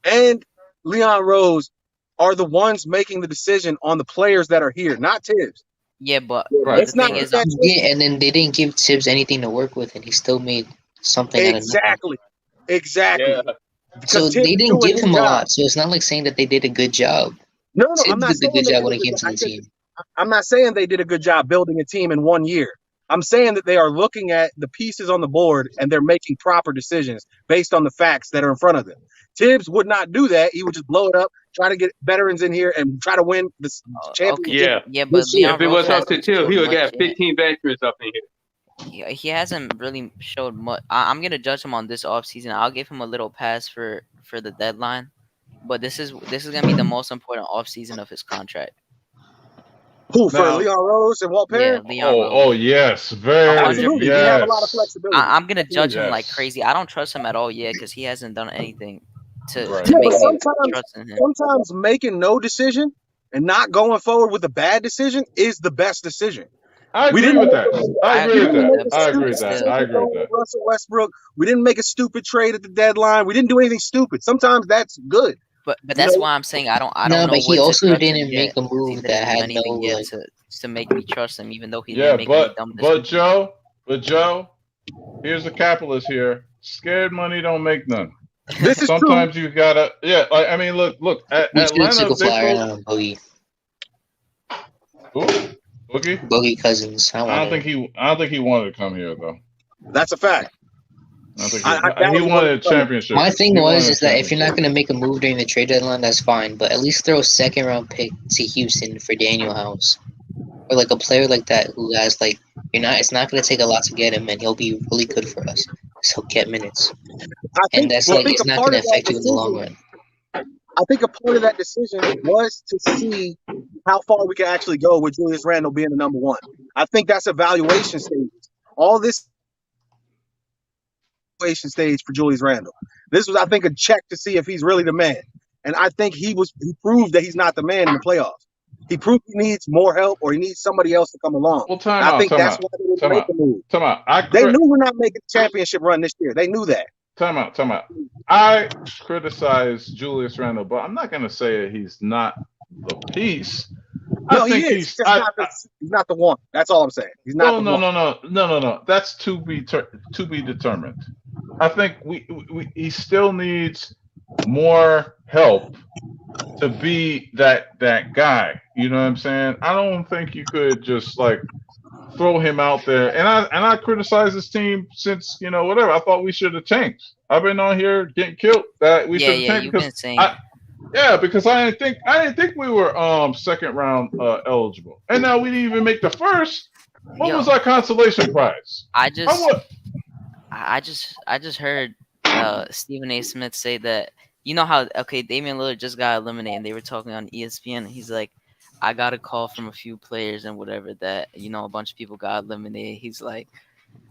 and Leon Rose are the ones making the decision on the players that are here, not Tibbs. Yeah, but it's the not thing is, yeah, and then they didn't give Tibbs anything to work with, and he still made something out of nothing. Exactly. Yeah. So they didn't give him a lot. So it's not like saying that they did a good job. No, Tibbs I'm not did a good job when it came to the team. I'm not saying they did a good job building a team in 1 year. I'm saying that they are looking at the pieces on the board and they're making proper decisions based on the facts that are in front of them. Tibbs would not do that. He would just blow it up, try to get veterans in here and try to win the championship. Yeah, but if it was up to Tibbs, he would get 15 veterans up in here. He hasn't really showed much. I'm gonna judge him on this offseason. I'll give him a little pass for the deadline, but this is gonna be the most important offseason of his contract. Who for Leon Rose and Walt Parent? Yeah, Leon Rose. Oh yes, very. Absolutely. Yes. They have a lot of flexibility. I'm gonna judge him like crazy. I don't trust him at all yet because he hasn't done anything to make me trust in him. Sometimes making no decision and not going forward with a bad decision is the best decision. I agree with that. I agree with that. Russell Westbrook. We didn't make a stupid trade at the deadline. We didn't do anything stupid. Sometimes that's good. But that's why I'm saying I don't know. No, but he also didn't make a move that had no like to make me trust him, even though he didn't make any dumb decisions. But Joe, here's a capitalist here. Scared money don't make none. This is sometimes true. You gotta I mean look at Atlanta. Boogie. Who? Boogie? Boogie Cousins. I don't think he wanted to come here though. That's a fact. He wanted a championship. My thing is that if you're not going to make a move during the trade deadline, that's fine. But at least throw a second-round pick to Houston for Daniel House, or like a player like that who has like it's not going to take a lot to get him, and he'll be really good for us. So he'll get minutes, and that's it's not going to affect you in the long run. I think a part of that decision was to see how far we can actually go with Julius Randle being the number one. I think that's evaluation stage. All this stage for Julius Randle. This was, I think, a check to see if he's really the man. And I think he proved that he's not the man in the playoffs. He proved he needs more help or he needs somebody else to come along. Well, I think that's why they didn't make the move. They knew we're not making the championship run this year. They knew that. Time out. I criticize Julius Randle, but I'm not going to say that he's not the piece. No, he is. He's not the one. That's all I'm saying. He's not. No. That's to be determined. I think he still needs more help to be that guy. You know what I'm saying? I don't think you could just like throw him out there. And I criticize this team since whatever. I thought we should have tanked. I've been on here getting killed that we should have tanked because I didn't think we were second round eligible, and now we didn't even make the first. What was our consolation prize? I just heard Stephen A. Smith say that how Damian Lillard just got eliminated, and they were talking on ESPN. And he's like, I got a call from a few players and whatever that a bunch of people got eliminated. He's like,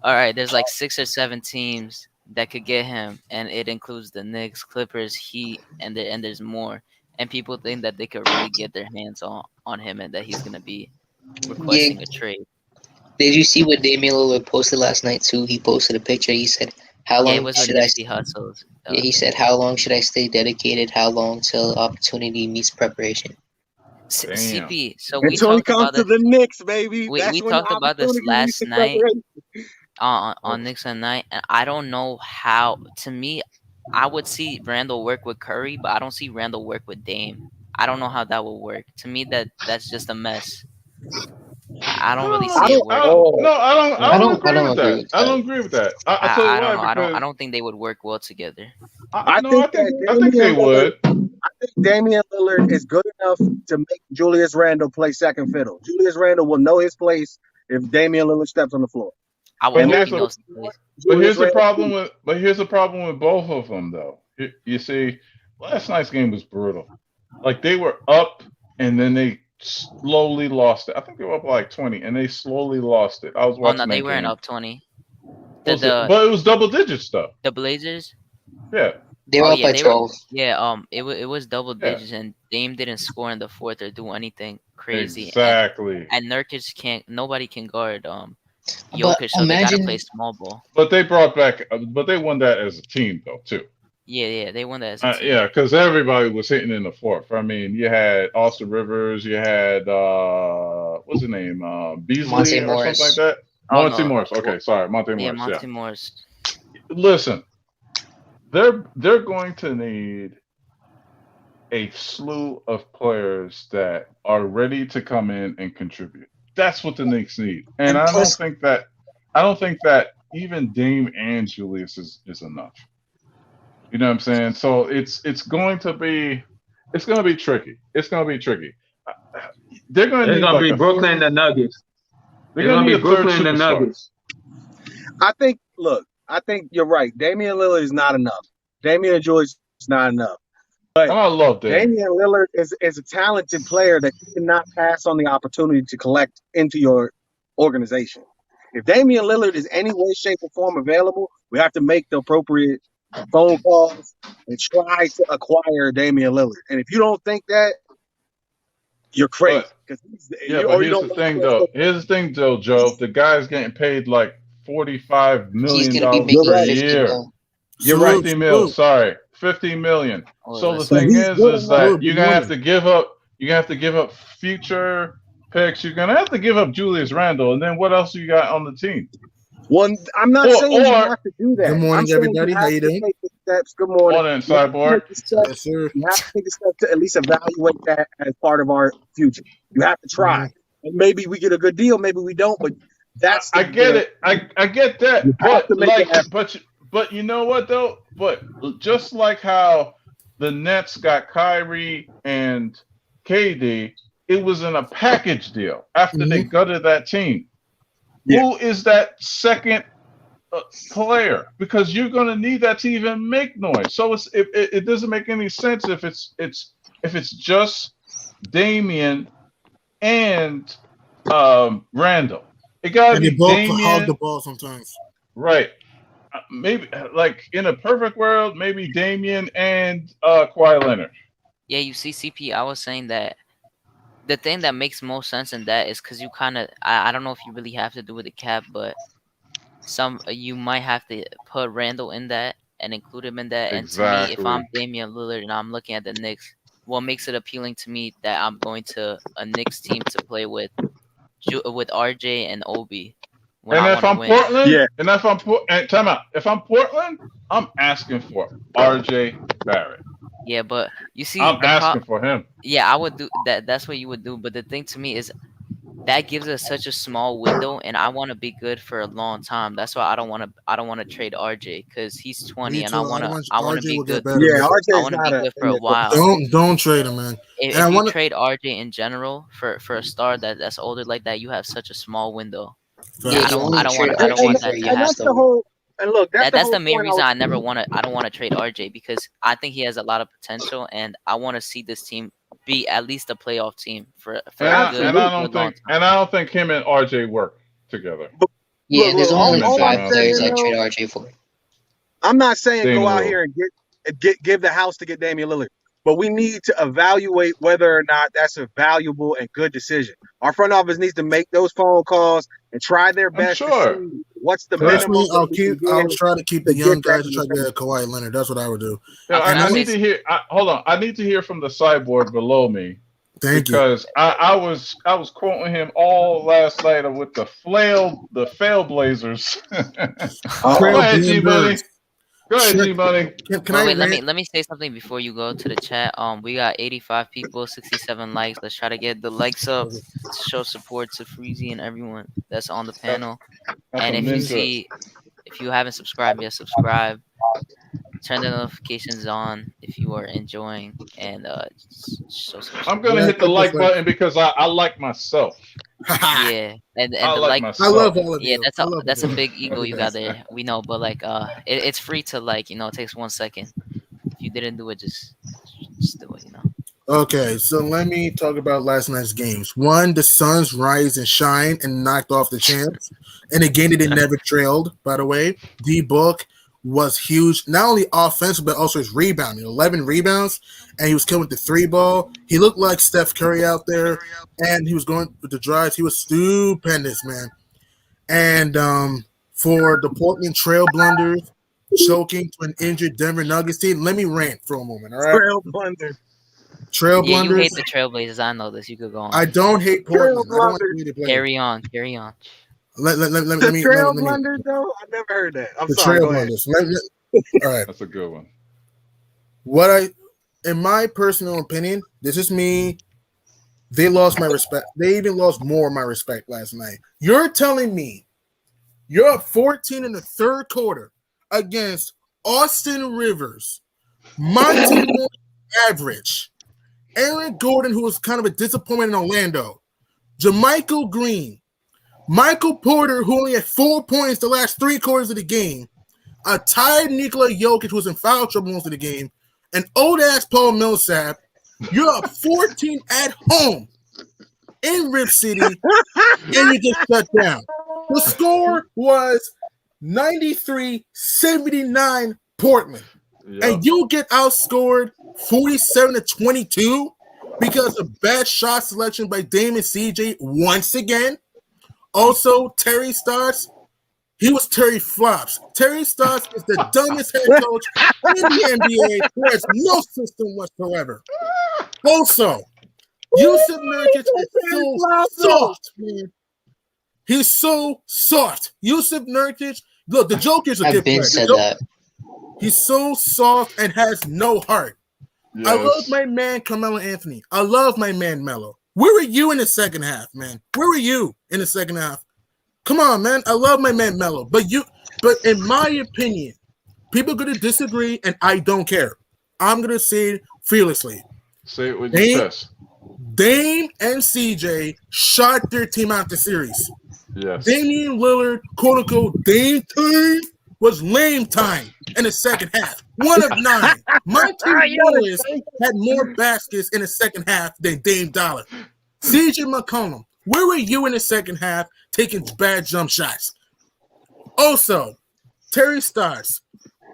all right, there's like 6 or 7 teams that could get him, and it includes the Knicks, Clippers, Heat, and there's more. And people think that they could really get their hands on him, and that he's gonna be requesting a trade. Did you see what Damian Lillard posted last night too? He posted a picture. He said, "How long should I?" Hustles. Yeah, he said, "How long should I stay dedicated? How long till opportunity meets preparation?" CP. So until he comes to the Knicks, baby. We talked about this last night on Knicks at night, and I don't know how. To me, I would see Randle work with Curry, but I don't see Randle work with Dame. I don't know how that will work. To me, that's just a mess. I don't really see it working. I don't agree with that. I don't agree with that. I don't think they would work well together. I think they would. I think Damian Lillard is good enough to make Julius Randle play second fiddle. Julius Randle will know his place if Damian Lillard steps on the floor. But here's the problem with both of them, though. You see, last night's game was brutal. Like, they were up and then they slowly lost it. I think they were up like 20 and they slowly lost it. I was watching. Oh no, they weren't up 20. But it was double digits though. The Blazers. Yeah. They were up by 12. It was double digits, and Dame didn't score in the fourth or do anything crazy. Exactly. And Nurkic nobody can guard Jokic, so they gotta play small ball. But they won that as a team though too. Yeah, they won that as a team. Yeah, because everybody was hitting in the fourth. I mean, you had Austin Rivers, you had what's his name, Beasley Monte or Morris. something like that. Monte Morris. Okay, sorry, Monte Morris. Yeah, Monte Morris. Listen, they're going to need a slew of players that are ready to come in and contribute. That's what the Knicks need, and I don't think that even Dame and Julius is enough. You know what I'm saying? So it's going to be tricky. It's going to be tricky. They're going to be Brooklyn and the Nuggets. They're going to be Brooklyn and the Nuggets. I think you're right. Damian Lillard is not enough. Damian Julius is not enough. But I love Damian Lillard is a talented player that you cannot pass on the opportunity to collect into your organization. If Damian Lillard is any way, shape, or form available, we have to make the appropriate phone calls and try to acquire Damian Lillard. And if you don't think that, you're crazy. But here's the thing, though. Here's the thing, though, Joe. The guy's getting paid like $45 million a year. You're right. 50 mil. Sorry, $50 million. So the thing is that you're gonna have to give up. You're gonna have to give up future picks. You're gonna have to give up Julius Randle, and then what else you got on the team? One, I'm not saying you have to do that. Good morning, everybody. How you doing? Good morning. Morning, Cyborg. Yes, sir. You have to take a step to at least evaluate that as part of our future. You have to try. And maybe we get a good deal, maybe we don't, but that's I get it. I get that. But you know what though? But just like how the Nets got Kyrie and KD, it was in a package deal after they gutted that team. Yeah. Who is that second player? Because you're going to need that to even make noise. So it doesn't make any sense if it's just Damian and Randle. It got to be Damian. Hog the ball sometimes. Right. Maybe like in a perfect world, maybe Damian and Kawhi Leonard. Yeah, you see, CP, I was saying that the thing that makes most sense in that is because you kind of, I don't know if you really have to do with the cap, but you might have to put Randle in that and include him in that. Exactly. And to me, if I'm Damian Lillard and I'm looking at the Knicks, what makes it appealing to me that I'm going to a Knicks team to play with RJ and Obi. And if I'm Portland, time out. If I'm Portland, I'm asking for RJ Barrett. Yeah, but you see, I'm asking for him. Yeah, I would do that. That's what you would do. But the thing to me is that gives us such a small window, and I want to be good for a long time. That's why I don't want to trade RJ because he's 20, and I want to be good. Yeah, I want to be good for a while. Don't trade him, man. If you trade RJ in general for a star that's older like that, you have such a small window. Yeah, I don't want that to happen. And look, that's the main reason I don't want to trade RJ because I think he has a lot of potential, and I want to see this team be at least a playoff team for a good long time. And I don't think him and RJ work together. Yeah, there's only 5 players I trade RJ for. I'm not saying go out here and give the house to get Damian Lillard, but we need to evaluate whether or not that's a valuable and good decision. Our front office needs to make those phone calls and try their best to see what's the minimum. I'll try to keep the young guys to try to get Kawhi Leonard. That's what I would do. Yeah, I need to hear. Hold on, I need to hear from the cyborg below me. Because I was quoting him all last night with the fail blazers. Go ahead, G-Money. Go ahead, G-Money. Let me say something before you go to the chat. We got 85 people, 67 likes. Let's try to get the likes up to show support to Freezy and everyone that's on the panel. And if you haven't subscribed yet, subscribe. turn the notifications on if you are enjoying, and show some I'm support. gonna hit the like button because I like myself. Yeah, and I the like like. myself. I love all of Yeah, you. I love that's a all of big you. ego you got there. We know, but like it's free to like. It takes 1 second. If you didn't do it, just do it. Okay, so let me talk about last night's games. One, the Suns rise and shine and knocked off the champs. And a game that they never trailed, by the way. D-Book was huge, not only offensive, but also his rebounding. 11 rebounds, and he was killing with the 3-ball. He looked like Steph Curry out there, and he was going with the drives. He was stupendous, man. And for the Portland Trail blunders, choking to an injured Denver Nuggets team, let me rant for a moment, all right? Trail blunders. Trail Yeah, you blunders. hate the Trailblazers. I know this. You could go on. I don't hate Portland. I don't want blunders. to play. Carry on. Carry on. Let The me trail blunders, though? I never heard that. I'm the sorry. trail Go ahead. blunders. All right. That's a good one. In my personal opinion, this is me. They lost my respect. They even lost more of my respect last night. You're telling me you're up 14 in the third quarter against Austin Rivers, Monty Moore average, Aaron Gordon, who was kind of a disappointment in Orlando, JaMychal Green, Michael Porter, who only had 4 points the last 3 quarters of the game, a tired Nikola Jokic, who was in foul trouble most of the game, and old-ass Paul Millsap. You're up 14 at home in Rip City, and you get shut down. The score was 93-79 Portland. Yep. And you get outscored 47-22 because of bad shot selection by Dame and CJ once again. Also, Terry Stotts, he was Terry Flops. Terry Stotts is the dumbest head coach in the NBA who has no system whatsoever. Also, Yusuf Nurkic is so soft, man. He's so soft. Yusuf Nurkic, look, the Joker's a good player. Said that. He's so soft and has no heart. Yes. I love my man Carmelo Anthony. I love my man Melo. Where were you in the second half, man? Where were you in the second half? Come on, man. I love my man Melo. But in my opinion, people are going to disagree, and I don't care. I'm going to say it fearlessly. Say it with your chest. Dame and CJ shot their team out the series. Yes. Damian Lillard, quote unquote, Dame time was lame time in the second half. 1 of 9. Monty Willis had more baskets in the second half than Dame Dollar. CJ McCollum, where were you in the second half taking bad jump shots? Also, Terry Stotts,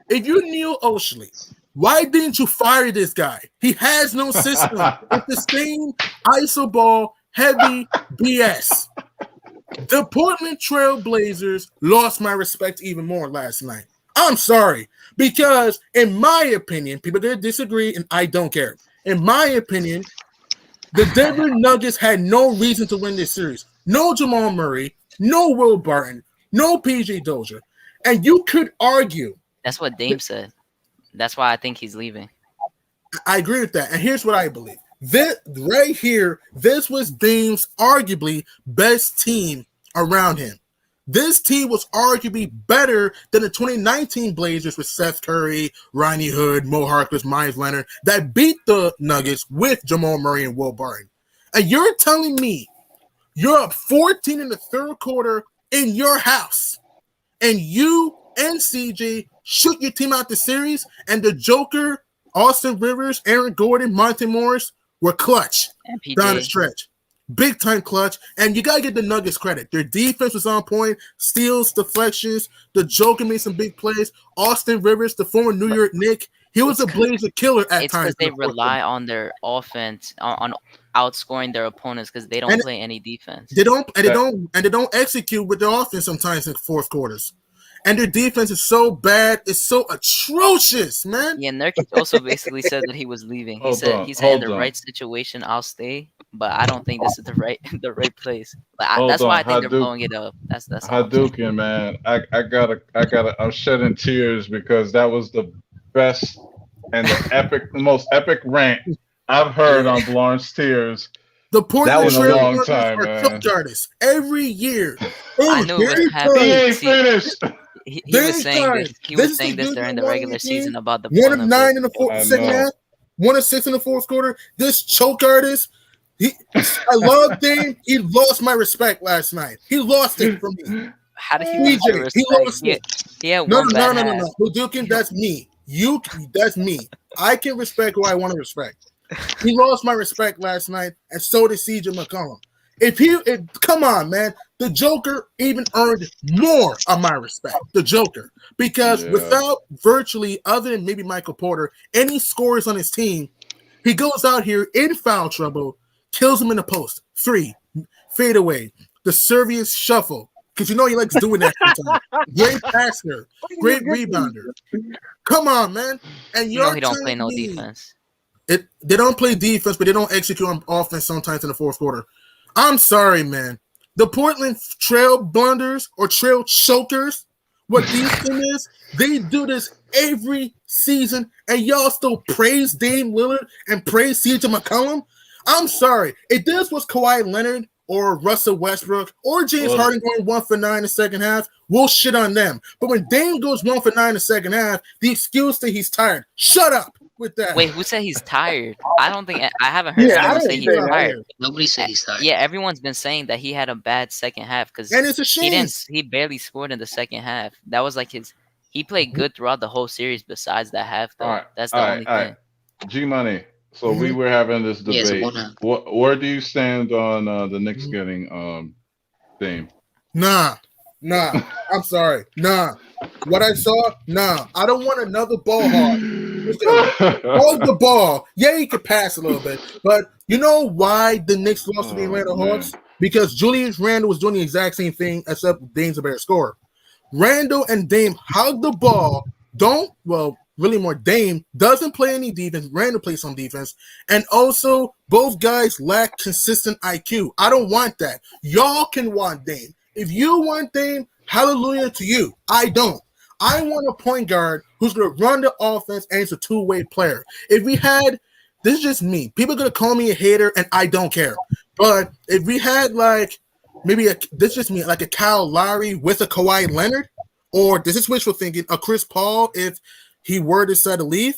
if you Neil Oshley, why didn't you fire this guy? He has no system. It's the same iso ball, heavy BS. The Portland Trail Blazers lost my respect even more last night. I'm sorry, because in my opinion, people are going to disagree, and I don't care. In my opinion, the Denver Nuggets had no reason to win this series. No Jamal Murray, no Will Barton, no PJ Dozier. And you could argue. That's what Dame said. That's why I think he's leaving. I agree with that. And here's what I believe. This right here, this was Dame's arguably best team around him. This team was arguably better than the 2019 Blazers with Seth Curry, Ronnie Hood, Mo Harkless, Myers Leonard that beat the Nuggets with Jamal Murray and Will Barton. And you're telling me you're up 14 in the third quarter in your house, and you and CJ shoot your team out the series, and the Joker, Austin Rivers, Aaron Gordon, Monte Morris were clutch down the stretch. Big time clutch. And you got to give the Nuggets credit. Their defense was on point. Steals, deflections. The Joker made some big plays. Austin Rivers, the former New York Knick, he was a Blazer killer at times. It's because they rely on their offense, on outscoring their opponents, because they don't play any defense. They don't execute with their offense sometimes in fourth quarters. And their defense is so bad, it's so atrocious, man. Yeah, Nurkic also basically said that he was leaving. He said in the right situation, I'll stay, but I don't think this is the right place. That's why I think they're blowing it up. That's Hadouken, man. I'm shedding tears because that was the best and the most epic rant I've heard on Blanche Tears. The Portland Trail long Blazers time, are man. coach artists every year. I knew it was He ain't finished. he Dame was saying time. this. He This was is saying the this dude during that the won the regular game. season about the 1 of point 9 in of the I second know. half. 1 of 6 in the fourth quarter. This choke artist. I love Dame. He lost my respect last night. He lost it from me. How did he lose your DJ, he respect? lost it. He had No, one bad no. half. Hadouken, that's me. That's me. I can respect who I want to respect. He lost my respect last night, and so did CJ McCollum. Come on, man. The Joker even earned more of my respect. The Joker. Because without virtually, other than maybe Michael Porter, any scores on his team, he goes out here in foul trouble, kills him in the post. 3, fade away. The Servius shuffle. Because you know he likes doing that sometimes. Great passer. Great rebounder. Come on, man. And You know he don't play no defense. They don't play defense, but they don't execute on offense sometimes in the fourth quarter. I'm sorry, man. The Portland Trail Blunders or Trail Chokers, what these team is, they do this every season, and y'all still praise Dame Lillard and praise CJ McCollum? I'm sorry. If this was Kawhi Leonard or Russell Westbrook or James Harden going 1 for 9 in the second half, we'll shit on them. But when Dame goes 1 for 9 in the second half, the excuse that he's tired. Shut up with that. Wait, who said he's tired? I haven't heard anyone say he's tired. Nobody said he's tired. Yeah, everyone's been saying that he had a bad second half because and it's a shame. He barely scored in the second half. That was like he played good throughout the whole series besides that half though. That's the only thing. G Money. So we were having this debate. Where do you stand on the Knicks getting Dame? Nah. I'm sorry. Nah. What I saw, nah. I don't want another ball hog. Hold the ball. Yeah, he could pass a little bit. But you know why the Knicks lost to the Atlanta Hawks? Because Julius Randle was doing the exact same thing, except Dame's a better scorer. Randle and Dame hug the ball. Really more Dame doesn't play any defense. Randle plays some defense. And also, both guys lack consistent IQ. I don't want that. Y'all can want Dame. If you want Dame, hallelujah to you. I don't. I want a point guard who's going to run the offense and is a two-way player. If we had, this is just me. People are going to call me a hater, and I don't care. But if we had this is just me, like a Kyle Lowry with a Kawhi Leonard, or this is wishful thinking, a Chris Paul if he were to decide to leave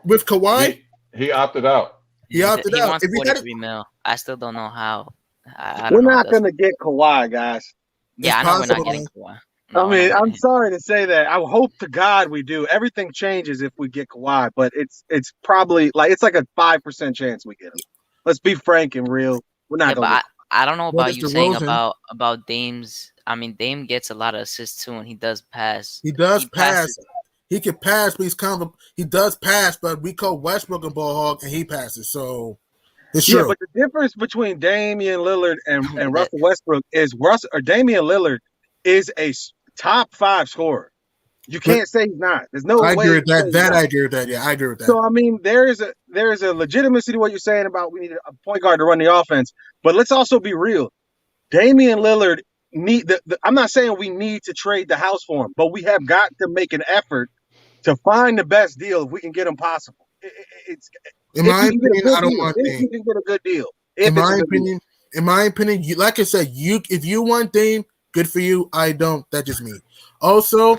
with Kawhi. He opted out. He opted out. Wants 43 mil. I still don't know how. We're not going to get Kawhi, guys. Yeah, I know we're not getting Kawhi. I mean, I'm sorry to say that. I hope to God we do. Everything changes if we get Kawhi, but it's probably it's like a 5% chance we get him. Let's be frank and real. We're not going to. I don't know about you saying about Dame's. I mean, Dame gets a lot of assists too, and he does pass. He does pass. He can pass, but he does pass. But we call Westbrook a ball hog, and he passes. So it's true. Yeah, but the difference between Damian Lillard and Russell Westbrook is Damian Lillard is a top 5 scorer. You can't say he's not. There's no way. I agree with that. I agree with that. Yeah, I agree with that. So I mean, there is a legitimacy to what you're saying about we need a point guard to run the offense. But let's also be real. Damian Lillard I'm not saying we need to trade the house for him, but we have got to make an effort to find the best deal if we can get him possible. In my opinion, I don't want Dame. You can get a good deal. In my opinion, like I said, if you want Dame, good for you. I don't. That's just me. Also,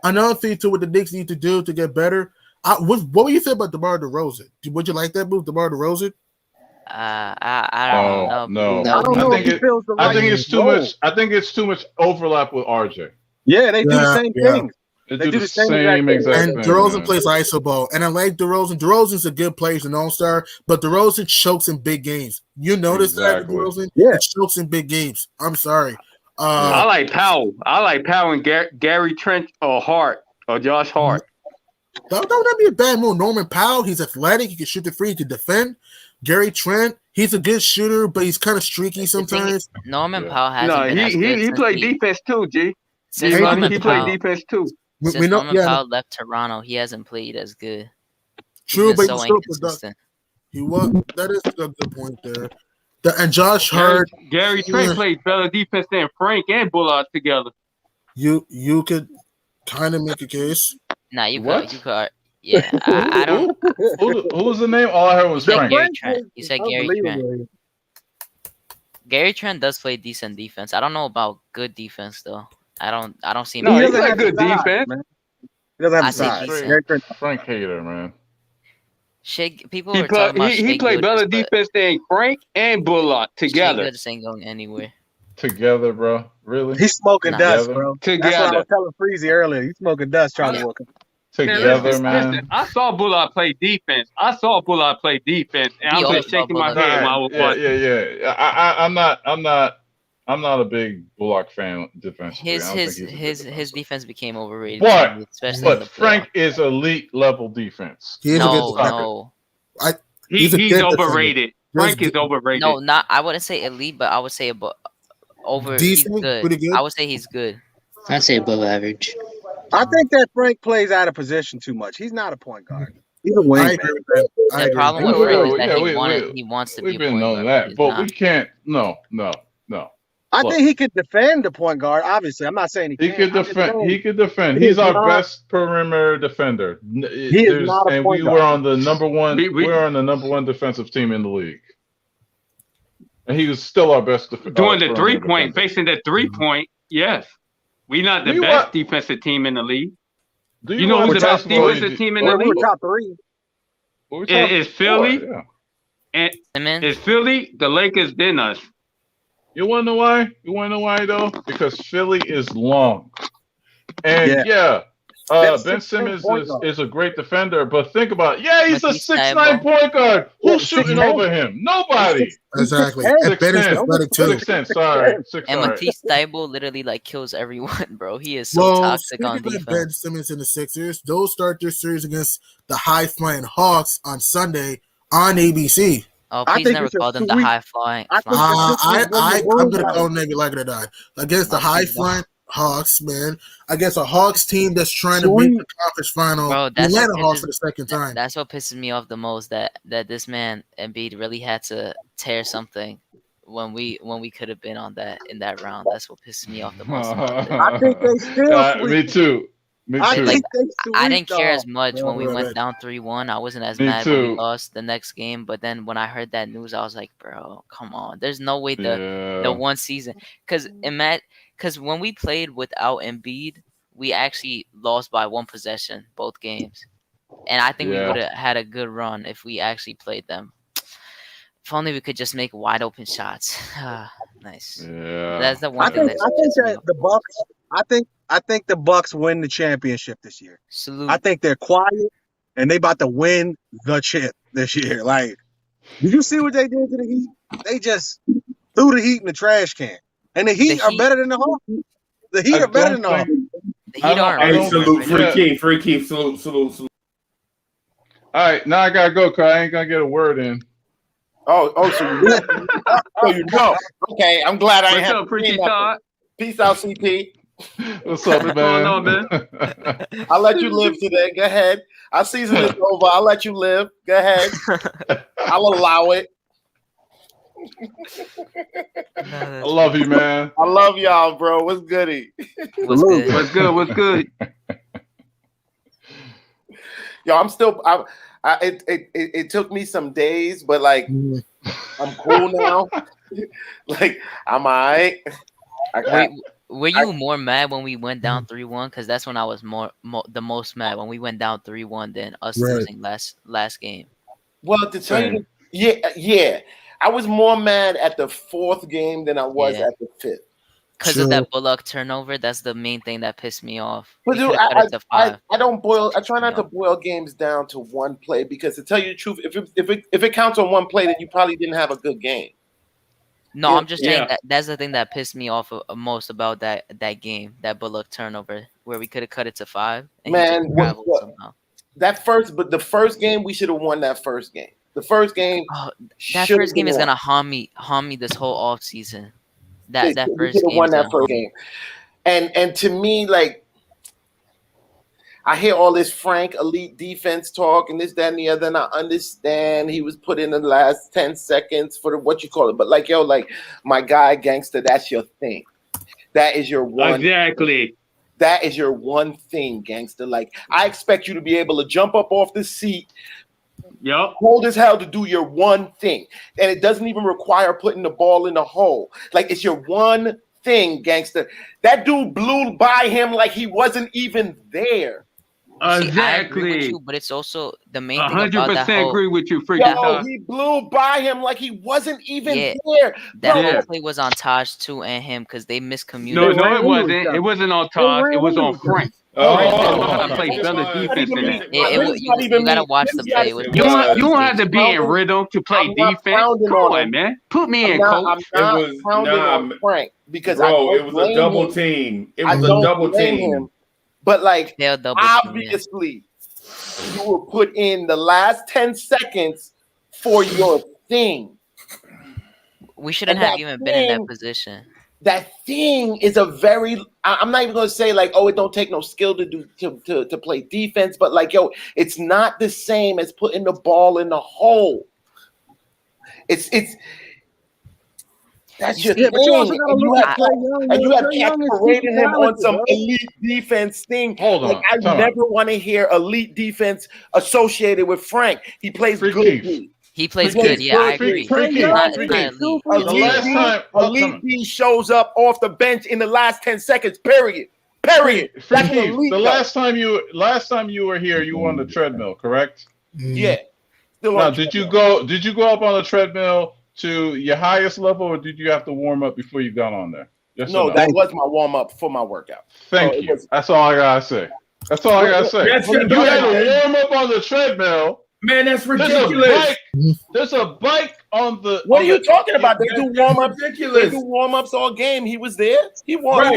another thing too, what the Knicks need to do to get better. What were you say about DeMar DeRozan? Would you like that move, DeMar DeRozan? I don't know. I don't know. I think it's too much. I think it's too much overlap with RJ. Yeah, they do the same things. They do the same exact thing. And DeRozan plays iso ball, and I like DeRozan. DeRozan's a good player, he's an all-star, but DeRozan chokes in big games. You notice that DeRozan? Yeah, chokes in big games. I'm sorry. I like Powell. And Gary Trent or Hart or Josh Hart. Don't be a bad move. Norman Powell, he's athletic. He can shoot the free. He can defend. Gary Trent, he's a good shooter, but he's kind of streaky sometimes. Norman Powell has he played defense too, G. He played defense too. Since Norman Powell left Toronto, he hasn't played as good. True, but he's still productive. That is a good point there. And Josh Hart, Gary Trent played better defense than Frank and Bullard together. You could kind of make a case. Nah, you could. Yeah, I don't. Who was the name? All I heard was Frank. Gary Trent. You said Gary Trent. Gary Trent does play decent defense. I don't know about good defense though. I don't see him. No, He he doesn't play have the good size, defense. man. He doesn't have I the say size. decent. Frank hater, man. People He are talking about he Shea played better Gilgeous, but defense than Frank and Bullock Shea together. Gilgeous ain't going anywhere. Together, bro. Really? He's smoking Nah. dust, Together? bro. That's what I Together. was telling Freezy earlier. He's smoking dust trying to work. Man, Together, listen, man. I saw Bullock play defense. And We I'm all just saw shaking my Bullock. head while I was watching. Yeah. I'm not a big Bullock fan defensively. I don't think he's a good His defense became overrated, But to me, especially in the Frank playoffs. is elite level defense. He is a good defender. No. He's He's overrated. Frank is overrated. No, not. I wouldn't say elite, but I would say over. Decent, He's good. pretty good. I would say he's good. I'd say above average. I think that Frank plays out of position too much. He's not a point guard. He's a wing. I agree with that. The problem with Frank is that he wants to be We've a been point knowing guard. that, but we can't. No. I Look, think he could defend the point guard. Obviously, I'm not saying he can't. could I'm just defend. saying He could defend. he He's is our not- best perimeter defender. He is not a And point we were guard. on the number one. We- We're on the number one defensive team in the league, and he was still our best defender. Doing the 3-point, facing the 3-point, yes. We're not the best defensive team in the league. Do You know watch who's the best basketball? defensive team in the We're league? top 3. It's Philly. Yeah. And Simmons? it's Philly, the Lakers, then us. You want to know why? You want to know why though? Because Philly is long, and Ben Simmons is a great defender. But think about it. Yeah, he's a 6'9" point guard. Who's shooting over him? Nobody. Exactly. And Ben is athletic too. 6'10". Sorry, And Matisse Thybulle literally kills everyone, bro. He is so toxic on speaking of defense. Ben Simmons and the Sixers, those start their series against the high-flying Hawks on Sunday on ABC. Oh, please never call them the high flying. I'm gonna call them nigga like it or not. Against the high-flying Hawks, man. Against a Hawks team that's trying to make the conference final. Bro, The Atlanta Hawks for the second time. That's what pisses me off the most. That this man Embiid really had to tear something when we could have been on that in that round. That's what pisses me off the most. I think they still. Me too. I didn't care as much when we went down 3-1. I wasn't as mad when we lost the next game. But then when I heard that news, I was like, bro, come on. There's no way the one season. Because when we played without Embiid, we actually lost by 1 possession both games. And I think we would have had a good run if we actually played them. If only we could just make wide open shots. Nice. Yeah. That's the one I think that the Bucks. I think the Bucks win the championship this year. Salute. I think they're quiet and they about to win the chip this year. Like, did you see what they did to the Heat? They just threw the Heat in the trash can. And the Heat are better than the Hawks. The Heat are better than the Hawks. The Heat aren't. Hey, salute, free keep, salute. All right, now I gotta go because I ain't gonna get a word in. So you know. Okay, I'm glad I ain't have to Freaky Todd? Peace out, CP. What's up, What's going on, man? I'll let you live today. Go ahead. Our season is over. I'll let you live. Go ahead. I'll allow it. I love you, man. I love y'all, bro. What's goody? What's good? What's good? Yo, I'm still. It took me some days, but like, I'm cool now. Like, I'm alright. Were you more mad when we went down 3-1? Because that's when I was the most mad when we went down 3-1 than us losing last game. Well, to tell you, yeah, I was more mad at the 4th game than I was at the 5th. Because of that Bullock turnover, that's the main thing that pissed me off. But dude, I don't boil. I try not to boil games down to one play because to tell you the truth, if it counts on one play, then you probably didn't have a good game. No, I'm just saying that's the thing that pissed me off most about that game, that Bullock turnover, where we could have cut it to 5. And man, somehow. the first game we should have won that first game. The first game, that first game is gonna haunt me this whole off season. That first game won that first game, and to me, like, I hear all this Frank elite defense talk and this, that, and the other, and I understand he was put in the last 10 seconds for what you call it, but like, yo, like, my guy, gangster, that's your thing. That is your one. Exactly. That is your one thing, gangster. Like, I expect you to be able to jump up off the seat. Yep. Cold as hell to do your one thing. And it doesn't even require putting the ball in the hole. Like, it's your one thing, gangster. That dude blew by him like he wasn't even there. Exactly. See, I agree with you, but it's also the main thing about that 100% whole. agree with you, Freaky Thought. He blew by him like he wasn't even Yeah, there. that Bro, whole play was on Taj too and him because they miscommunicated. No, it wasn't. It wasn't on Todd. It was on Frank. Frank didn't know how to play better defense than that. You gotta watch the play. You don't have to be in rhythm to play defense. Come on, man. Put me in, coach. I'm not pounding on Frank because it was a double team. It was a double team. But like, obviously, you were put in the last 10 seconds for your thing. We shouldn't have even been in that position. That thing is a very, I'm not even going to say like, oh, it don't take no skill to do to play defense, but like, yo, it's not the same as putting the ball in the hole. It's that's your thing. But you also gotta look at and you have cats parading him on some elite defense thing. Hold on. Like, I never want to hear elite defense associated with Frank. He plays good. He plays good. Yeah, I agree. Elite D shows up off the bench in the last 10 seconds. Period. The last time you were here, you were on the treadmill, correct? Yeah. Now, did you go up on the treadmill to your highest level, or did you have to warm up before you got on there? Yes, no, that was my warm up for my workout. Thank you. That's all I gotta say. You had to warm up on the treadmill. Man, that's ridiculous. There's a bike on the. What are you talking about? They do warm ups. Ridiculous. They do warm ups all game. He was there. He warm.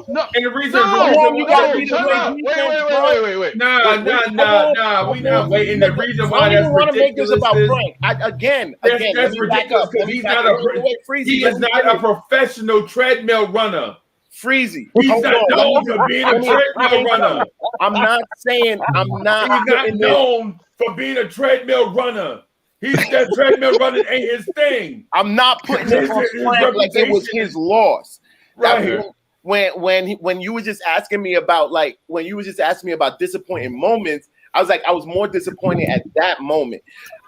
No, and the reason you got to be the wait. Nah. We not waiting. The reason why that's ridiculous. Make this about Frank. Again, that's ridiculous because he is not a professional treadmill runner. Freezy. He's not known for being a treadmill runner. I'm not saying He's not known for being a treadmill runner. That treadmill running ain't his thing. I'm not putting it on Frank like it was his loss. Right. When you were just asking me about disappointing moments, I was more disappointed at that moment.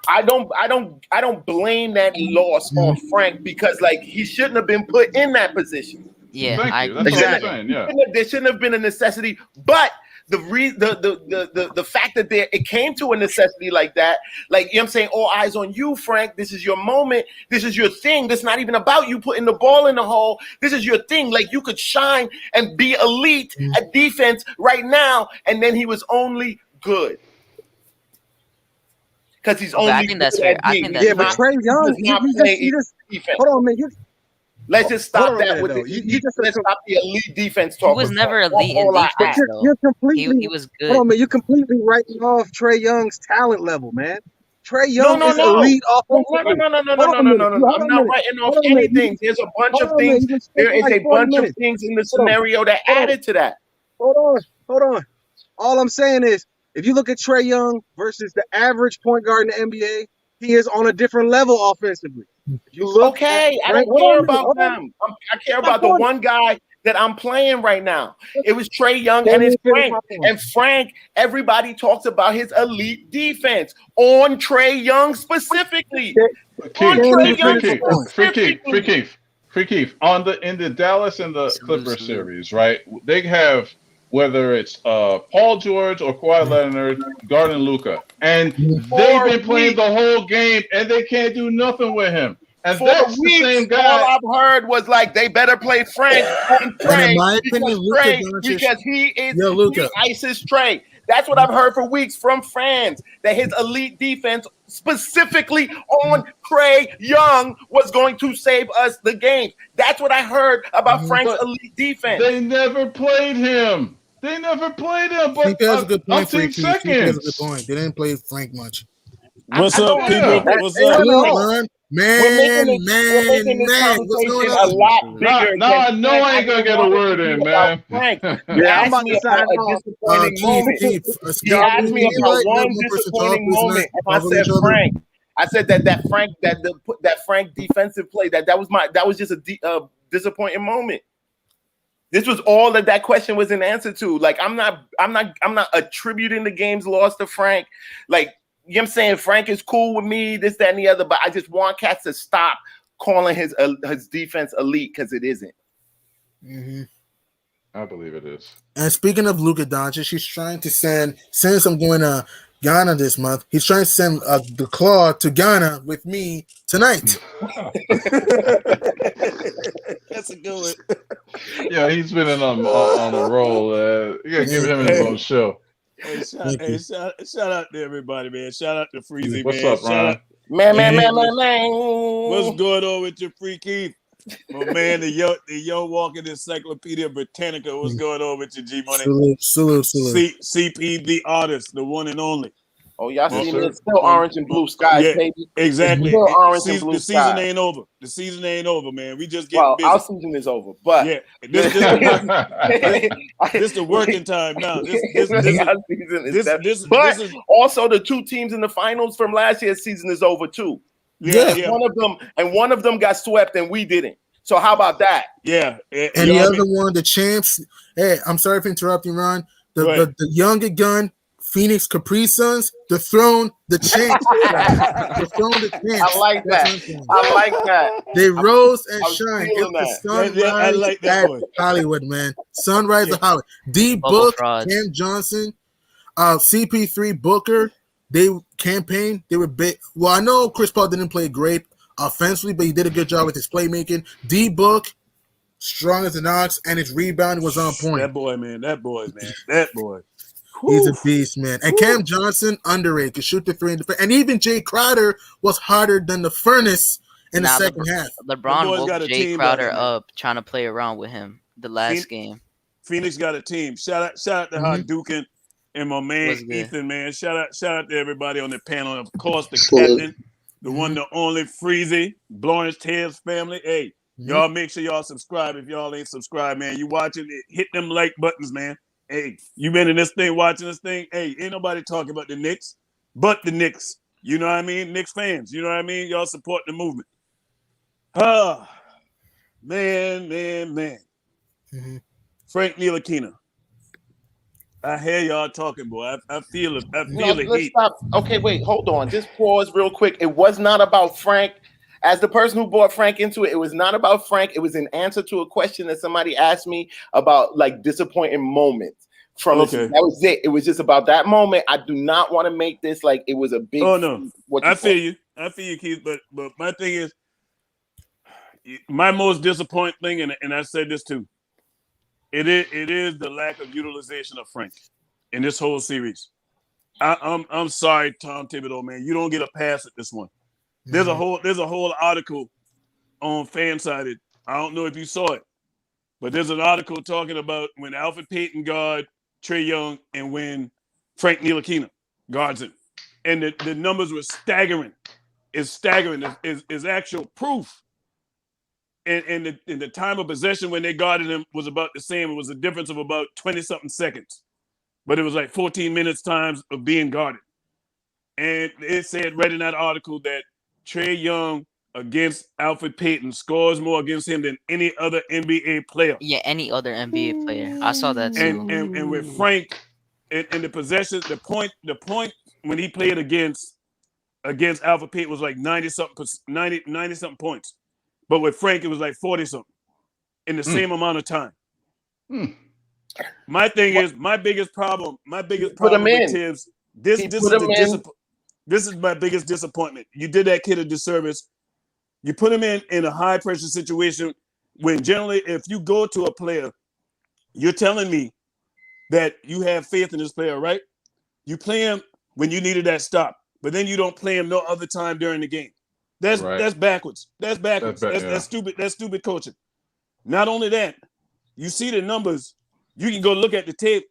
I don't blame that loss on Frank because like he shouldn't have been put in that position. Yeah, exactly. There shouldn't have been a necessity, but the fact that it came to a necessity like that, like, you know what I'm saying, all eyes on you, Frank. This is your moment. This is your thing. This is not even about you putting the ball in the hole. This is your thing. Like, you could shine and be elite at defense right now, and then he was only good. Because he's only. I think that's fair. But Trae Young, you just hold on, man. Let's just stop that with let's stop the elite defense talk. He was never elite in defense, though. You're completely. He was good. Hold on, man. You're completely writing off Trae Young's talent level, man. Trae Young is elite offensively. No. I'm not writing off anything. There's a bunch of things. There is a bunch of things in the scenario that added to that. Hold on. All I'm saying is, if you look at Trae Young versus the average point guard in the NBA, he is on a different level offensively. You look I don't care about them. I care about the one guy that I'm playing right now. It was Trae Young and his Frank. And Frank, everybody talks about his elite defense on Trae Young specifically. Free Keith. In the Dallas and the Clippers series, right? They have, whether it's Paul George or Kawhi Leonard, guarding Luka, and they've been playing the whole game, and they can't do nothing with him. And for that's weeks, the same guy. All I've heard was like they better play Frank on Trae because he ices Trae. That's what I've heard for weeks from fans, that his elite defense, specifically on Trae Young, was going to save us the game. That's what I heard about Frank's elite defense. They never played him. But that's a good point. That's a good point. They didn't play Frank much. What's up, people? What's up? Man. What's going on? I know I ain't gonna get a word in, man. Frank, you asked me about a disappointing moment. You asked me about one disappointing moment, and I said Frank. I said that Frank defensive play that was just a disappointing moment. This was all that question was an answer to. Like, I'm not attributing the game's loss to Frank. Like, you know what I'm saying? Frank is cool with me, this, that, and the other, but I just want cats to stop calling his defense elite, because it isn't. Mm-hmm. I believe it is. And speaking of Luka Doncic, he's trying to since I'm going to Ghana this month, he's trying to send the claw to Ghana with me tonight. That's a good one. Yeah, he's been on a roll. You gotta give him his own show. Hey, shout out to everybody, man. Shout out to Freezy, What's man. up, Ron? Man. What's going on with your free Keith? My man, the young walking Encyclopedia Britannica. What's going on with your G Money? Salute. CP the artist, the one and only. Oh, y'all see me? It's still orange and blue skies, baby. Exactly. Still orange and blue the season skies. ain't over. The season ain't over, man. We just getting busy. Our season is over, but this the working time now. This is also the two teams in the finals from last year's season is over too. Yeah. One of them got swept and we didn't. So how about that? Yeah. And the other one, the champs. Hey, I'm sorry for interrupting, Ron. The younger gun, Phoenix Capri Suns, dethroned the champs. Dethroned the champs. I like that. They rose and shined. It's the sunrise I like that of Hollywood, man. Sunrise of Hollywood. D Book, Cam Johnson, CP3 Booker. They campaigned. They were big. Well, I know Chris Paul didn't play great offensively, but he did a good job with his playmaking. D Book, strong as an ox, and his rebound was on point. That boy. He's a beast, man. And Cam Johnson, underrated, could shoot the three. And even Jay Crowder was harder than the furnace in the second half. LeBron woke Jay Crowder up trying to play around with him the last game. Phoenix got a team. Shout out to Hadouken and my man Ethan, man. Shout out to everybody on the panel. Of course, the captain, the one, the only Freezy, Lawrence Tails family. Hey, y'all make sure y'all subscribe if y'all ain't subscribed, man. You watching it, hit them like buttons, man. Hey, you been in this thing, watching this thing. Hey, ain't nobody talking about the Knicks, but the Knicks. You know what I mean? Knicks fans. You know what I mean? Y'all support the movement. Man. Frank Ntilikina. I hear y'all talking, boy. I feel it. Let's stop. Okay, wait, hold on. Just pause real quick. It was not about Frank. As the person who brought Frank into it, it was not about Frank. It was an answer to a question that somebody asked me about, like, disappointing moments. That was it. It was just about that moment. I do not want to make this like it was a big. Oh no, I feel you, Keith. But my thing is, my most disappointing thing, and I said this too. It is the lack of utilization of Frank in this whole series. I'm sorry, Tom Thibodeau, man. You don't get a pass at this one. There's a whole article on Fansided. I don't know if you saw it, but there's an article talking about when Alfred Payton guard Trae Young and when Frank Ntilikina guards him, and the numbers were staggering. It's staggering. Is actual proof. And the time of possession when they guarded him was about the same. It was a difference of about 20-something seconds, but it was like 14 minutes times of being guarded. And it said right in that article that Trae Young against Alfred Payton scores more against him than any other NBA player. Yeah, any other NBA player. I saw that too. And with Frank and the possession, the point when he played against Alfred Payton was like 90-something points. But with Frank, it was like 40-something in the same amount of time. My thing is, my biggest problem with Tibbs, this is my biggest disappointment. You did that kid a disservice. You put him in a high pressure situation when generally if you go to a player, you're telling me that you have faith in this player, right? You play him when you needed that stop, but then you don't play him no other time during the game. That's backwards. That's backwards. That's stupid. That's stupid coaching. Not only that, you see the numbers. You can go look at the tape.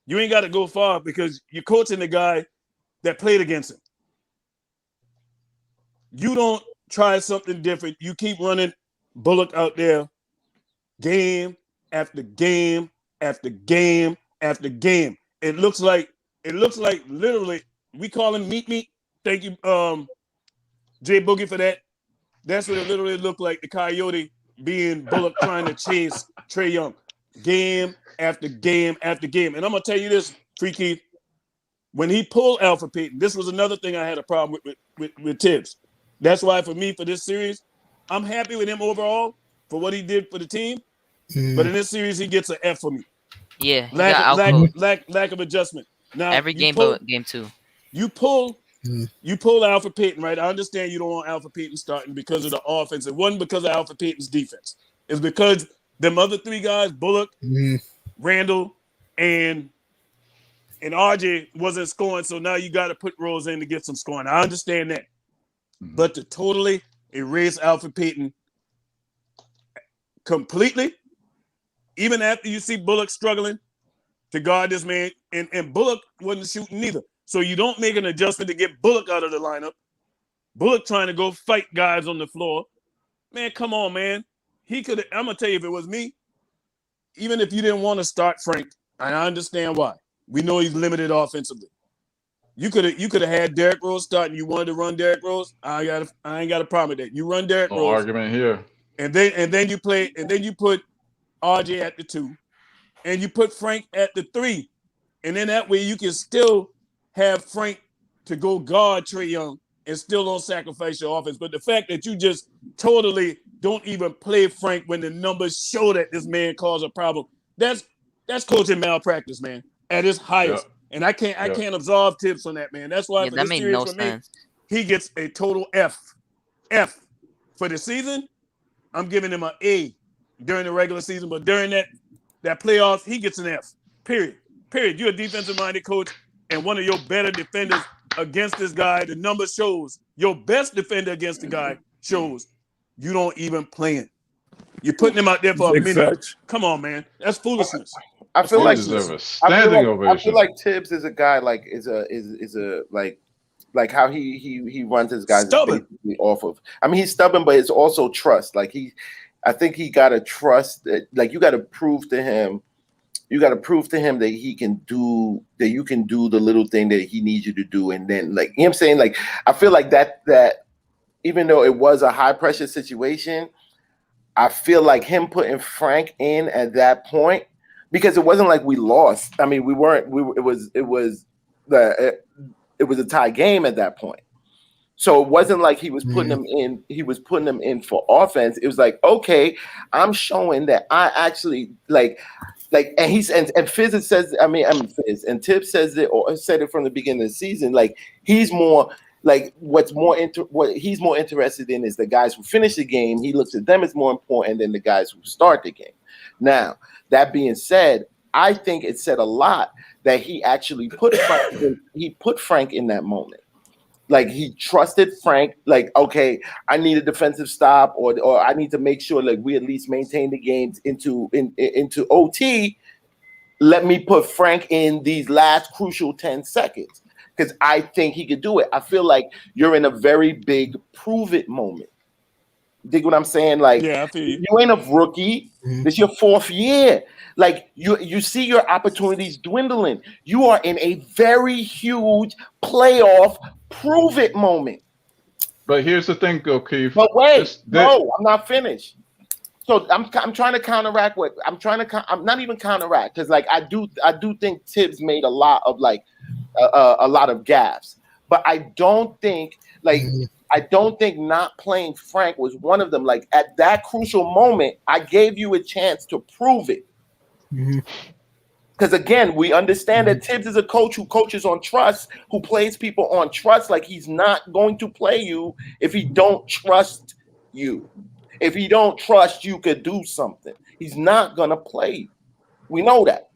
You ain't got to go far because you're coaching the guy that played against him. You don't try something different. You keep running Bullock out there, game after game after game after game. It looks like literally we call him meat. Thank you, Jay Boogie, for that. That's what it literally looked like, the Coyote being Bullock trying to chase Trae Young. Game after game after game. And I'm going to tell you this, Free Keith, when he pulled Alfred Payton, this was another thing I had a problem with Tibbs. That's why for me, for this series, I'm happy with him overall for what he did for the team. But in this series, he gets an F for me. Yeah, he Lack got outcoached. lack of adjustment. Now Every you game pull, but game 2. you pull Alfred Payton, right? I understand you don't want Alfred Payton starting because of the offense. It wasn't because of Alfred Payton's defense. It's because them other 3 guys, Bullock, Randle, and RJ wasn't scoring. So now you got to put Rose in to get some scoring. I understand that. But to totally erase Alfred Payton completely, even after you see Bullock struggling to guard this man, and Bullock wasn't shooting either. So you don't make an adjustment to get Bullock out of the lineup. Bullock trying to go fight guys on the floor. Man, come on, man. He could. I'm gonna tell you, if it was me, even if you didn't want to start Frank, and I understand why. We know he's limited offensively. You could have had Derrick Rose starting. You wanted to run Derrick Rose. I ain't got a problem with that. You run Derrick No Rose. argument here. And then you put RJ at the 2, and you put Frank at the 3, and then that way you can still have Frank to go guard Trae Young and still don't sacrifice your offense. But the fact that you just totally don't even play Frank when the numbers show that this man caused a problem, that's coaching malpractice, man, at its highest. And I can't absolve Tibbs on that, man. That's why for that this made series no for me, sense. he gets a total F. F for the season. I'm giving him an A during the regular season, but during that playoffs, he gets an F. Period. You're a defensive-minded coach, and one of your better defenders against this guy. The number shows your best defender against the guy shows you don't even play him. You're putting him out there for a minute. Come on, man. That's foolishness. I feel like Tibbs is a guy is a like how he runs his guys basically off of. I mean, he's stubborn, but it's also trust. I think he got to trust that. Like you got to prove to him. You got to prove to him that he can do that. You can do the little thing that he needs you to do, and then you know what I'm saying. Like I feel like that even though it was a high pressure situation, I feel like him putting Frank in at that point, because it wasn't like we lost. I mean, it was a tie game at that point. So it wasn't like he was putting them in. He was putting them in for offense. It was like, okay, I'm showing that I actually and Fizz says. Fizz and Tibbs says it or said it from the beginning of the season. Like he's more. Like what he's more interested in is the guys who finish the game. He looks at them as more important than the guys who start the game. Now, that being said, I think it said a lot that he actually put Frank in that moment. Like he trusted Frank. Like, okay, I need a defensive stop, or I need to make sure like we at least maintain the games into OT. Let me put Frank in these last crucial 10 seconds. Because I think he could do it. I feel like you're in a very big prove it moment. Dig what I'm saying? Like, I feel you. You ain't a rookie. This is your 4th year. Like, you see your opportunities dwindling. You are in a very huge playoff prove it moment. But here's the thing, though, Keith. But wait, no, I'm not finished. So I'm trying to counteract what I'm not even counteract, because like I do think Tibbs made a lot of gaffes, but I don't think not playing Frank was one of them. Like at that crucial moment, I gave you a chance to prove it. Because again, we understand that Tibbs is a coach who coaches on trust, who plays people on trust. Like he's not going to play you if he don't trust you. If he don't trust you could do something, he's not gonna play you. We know that.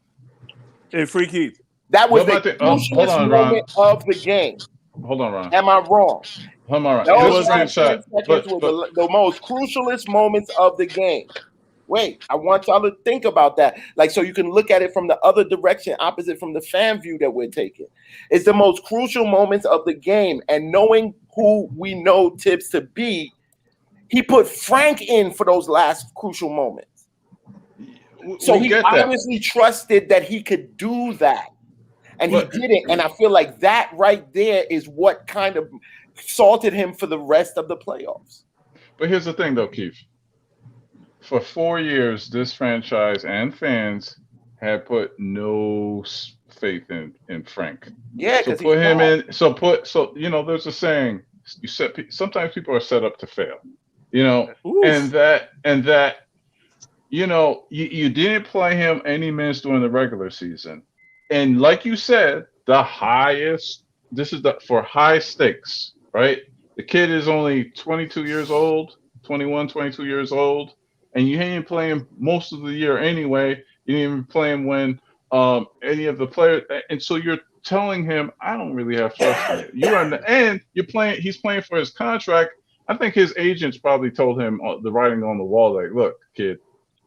Hey, Free Keith. That was the crucialest moment of the game. Hold on, Ron. Am I wrong? Hold on, Ron. Those last 10 seconds was the most crucialest moments of the game. Wait, I want y'all to think about that. Like, so you can look at it from the other direction, opposite from the fan view that we're taking. It's the most crucial moments of the game. And knowing who we know Tibbs to be, he put Frank in for those last crucial moments. So he obviously trusted that he could do that. And he didn't. And I feel like that right there is what kind of salted him for the rest of the playoffs. But here's the thing, though, Keith. For 4 years, this franchise and fans had put no faith in Frank. Yeah, so put him in. So there's a saying: sometimes people are set up to fail. And that you didn't play him any minutes during the regular season. And like you said, the highest, this is for high stakes, right? The kid is only 22 years old, 21, 22 years old, and you ain't playing most of the year anyway. You didn't even play him when any of the players, and so you're telling him, I don't really have trust in you. You are in the end, he's playing for his contract. I think his agents probably told him the writing on the wall, like, look, kid,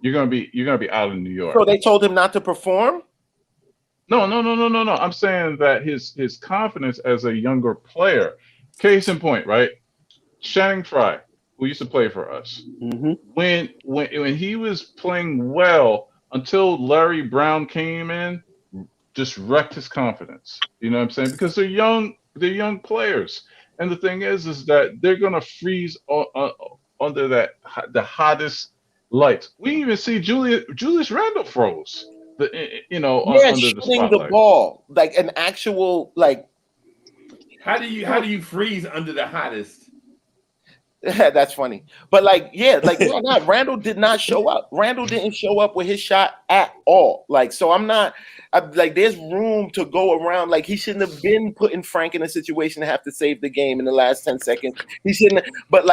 you're gonna be out of New York. So they told him not to perform? No. I'm saying that his confidence as a younger player. Case in point, right? Channing Frye, who used to play for us, when he was playing well until Larry Brown came in, just wrecked his confidence. You know what I'm saying? Because they're young players, and the thing is that they're gonna freeze under the hottest lights. We even see Julius Randle froze. Under shooting the spotlight. the ball like an actual like. How do you freeze under the hottest? That's funny, but Randle did not show up. Randle didn't show up with his shot at all. So there's room to go around. Like, he shouldn't have been putting Frank in a situation to have to save the game in the last 10 seconds. He shouldn't. But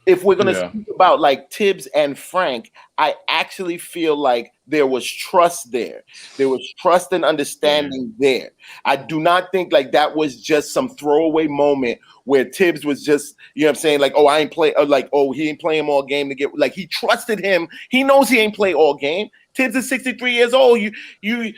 if we're going to speak about Tibbs and Frank, I actually feel like there was trust there. There was trust and understanding there. I do not think that was just some throwaway moment where Tibbs was just, you know what I'm saying? I ain't play, he ain't playing all game to get, he trusted him. He knows he ain't play all game. Tibbs is 63 years old. He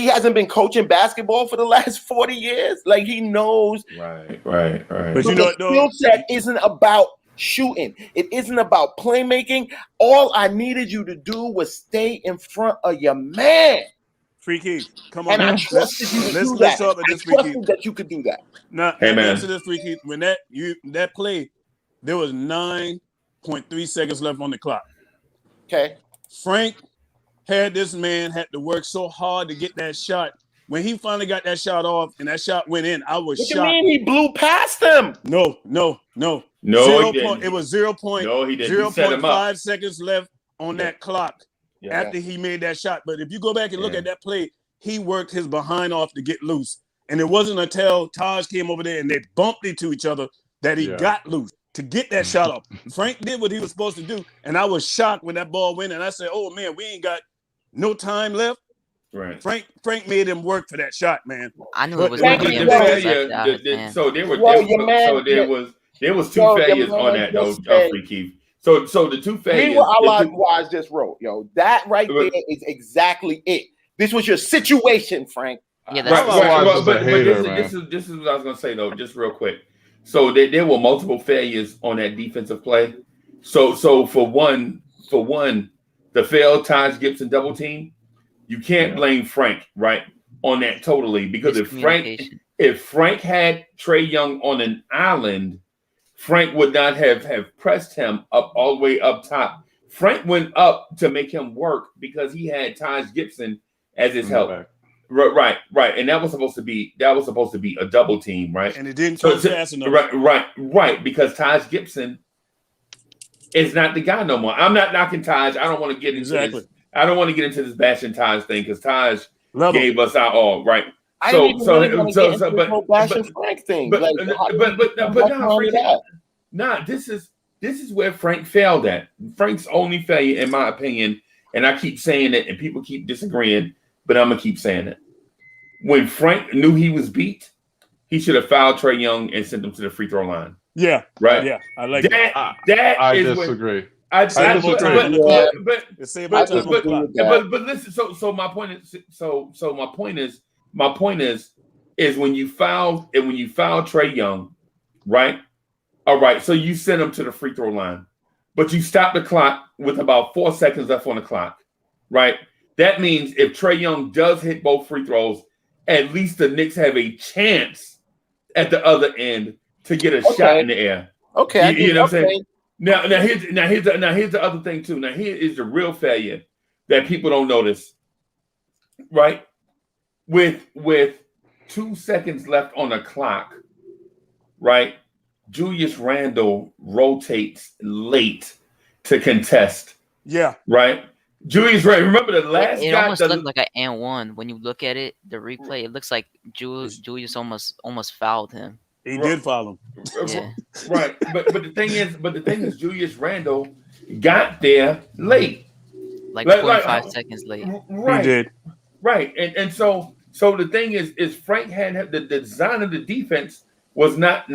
hasn't been coaching basketball for the last 40 years. He knows. Right. But you know what, though? Skill set isn't about shooting. It isn't about playmaking. All I needed you to do was stay in front of your man. Free Keith, come on. And I trusted you to do that. Talk about this, I trusted that you could do that. Now, hey, man. Answer this, Free Keith. When that play, there was 9.3 seconds left on the clock. Okay. Frank had to work so hard to get that shot. When he finally got that shot off and that shot went in, I was shocked. What do you mean he blew past him? No. He didn't. It was 0.0. No, he didn't. 0.5 seconds left on that clock after he made that shot. But if you go back and look at that play, he worked his behind off to get loose. And it wasn't until Taj came over there and they bumped into each other that he got loose to get that shot off. Frank did what he was supposed to do. And I was shocked when that ball went. And I said, oh, man, we ain't got no time left. Right. Frank made him work for that shot, man. I knew it was going to be a so there was two failures on that though, Free Keith. So the two failures. Read what Allah Wise just wrote, that right there is exactly it. This was your situation, Frank. Yeah, that's this is what I was gonna say though, just real quick. So there were multiple failures on that defensive play. So for one, the failed Taj Gibson double team. You can't blame Frank, right, on that totally, because if Frank had Trae Young on an island, Frank would not have pressed him up all the way up top. Frank went up to make him work because he had Taj Gibson as his help. Right, and that was supposed to be a double team, right? And it didn't come fast enough. Right, because Taj Gibson is not the guy no more. I'm not knocking Taj. I don't want to get into this. I don't want to get into this bashing Taj thing because Taj gave us our all, right? Frank thing. This is where Frank failed at. Frank's only failure, in my opinion, and I keep saying it, and people keep disagreeing, but I'm gonna keep saying it. When Frank knew he was beat, he should have fouled Trae Young and sent him to the free throw line. Yeah, right. Yeah, I like that. I disagree. But listen. So my point is when you foul Trae Young, right? All right. So you send him to the free throw line, but you stop the clock with about 4 seconds left on the clock, right? That means if Trae Young does hit both free throws, at least the Knicks have a chance at the other end to get a shot in the air. Okay, you know what I'm saying? Now here's the other thing too. Now here is the real failure that people don't notice, right? With 2 seconds left on the clock, right? Julius Randle rotates late to contest Yeah. Right. Julius Randle. Remember the last It guy? almost looked like an and one when you look at it. The replay, it looks like Julius almost fouled him. He did foul him. Yeah. Right. But the thing is, Julius Randle got there late. Like 0.5 seconds late. Right. He did. Right. And so the thing is Frank had the design of the defense was not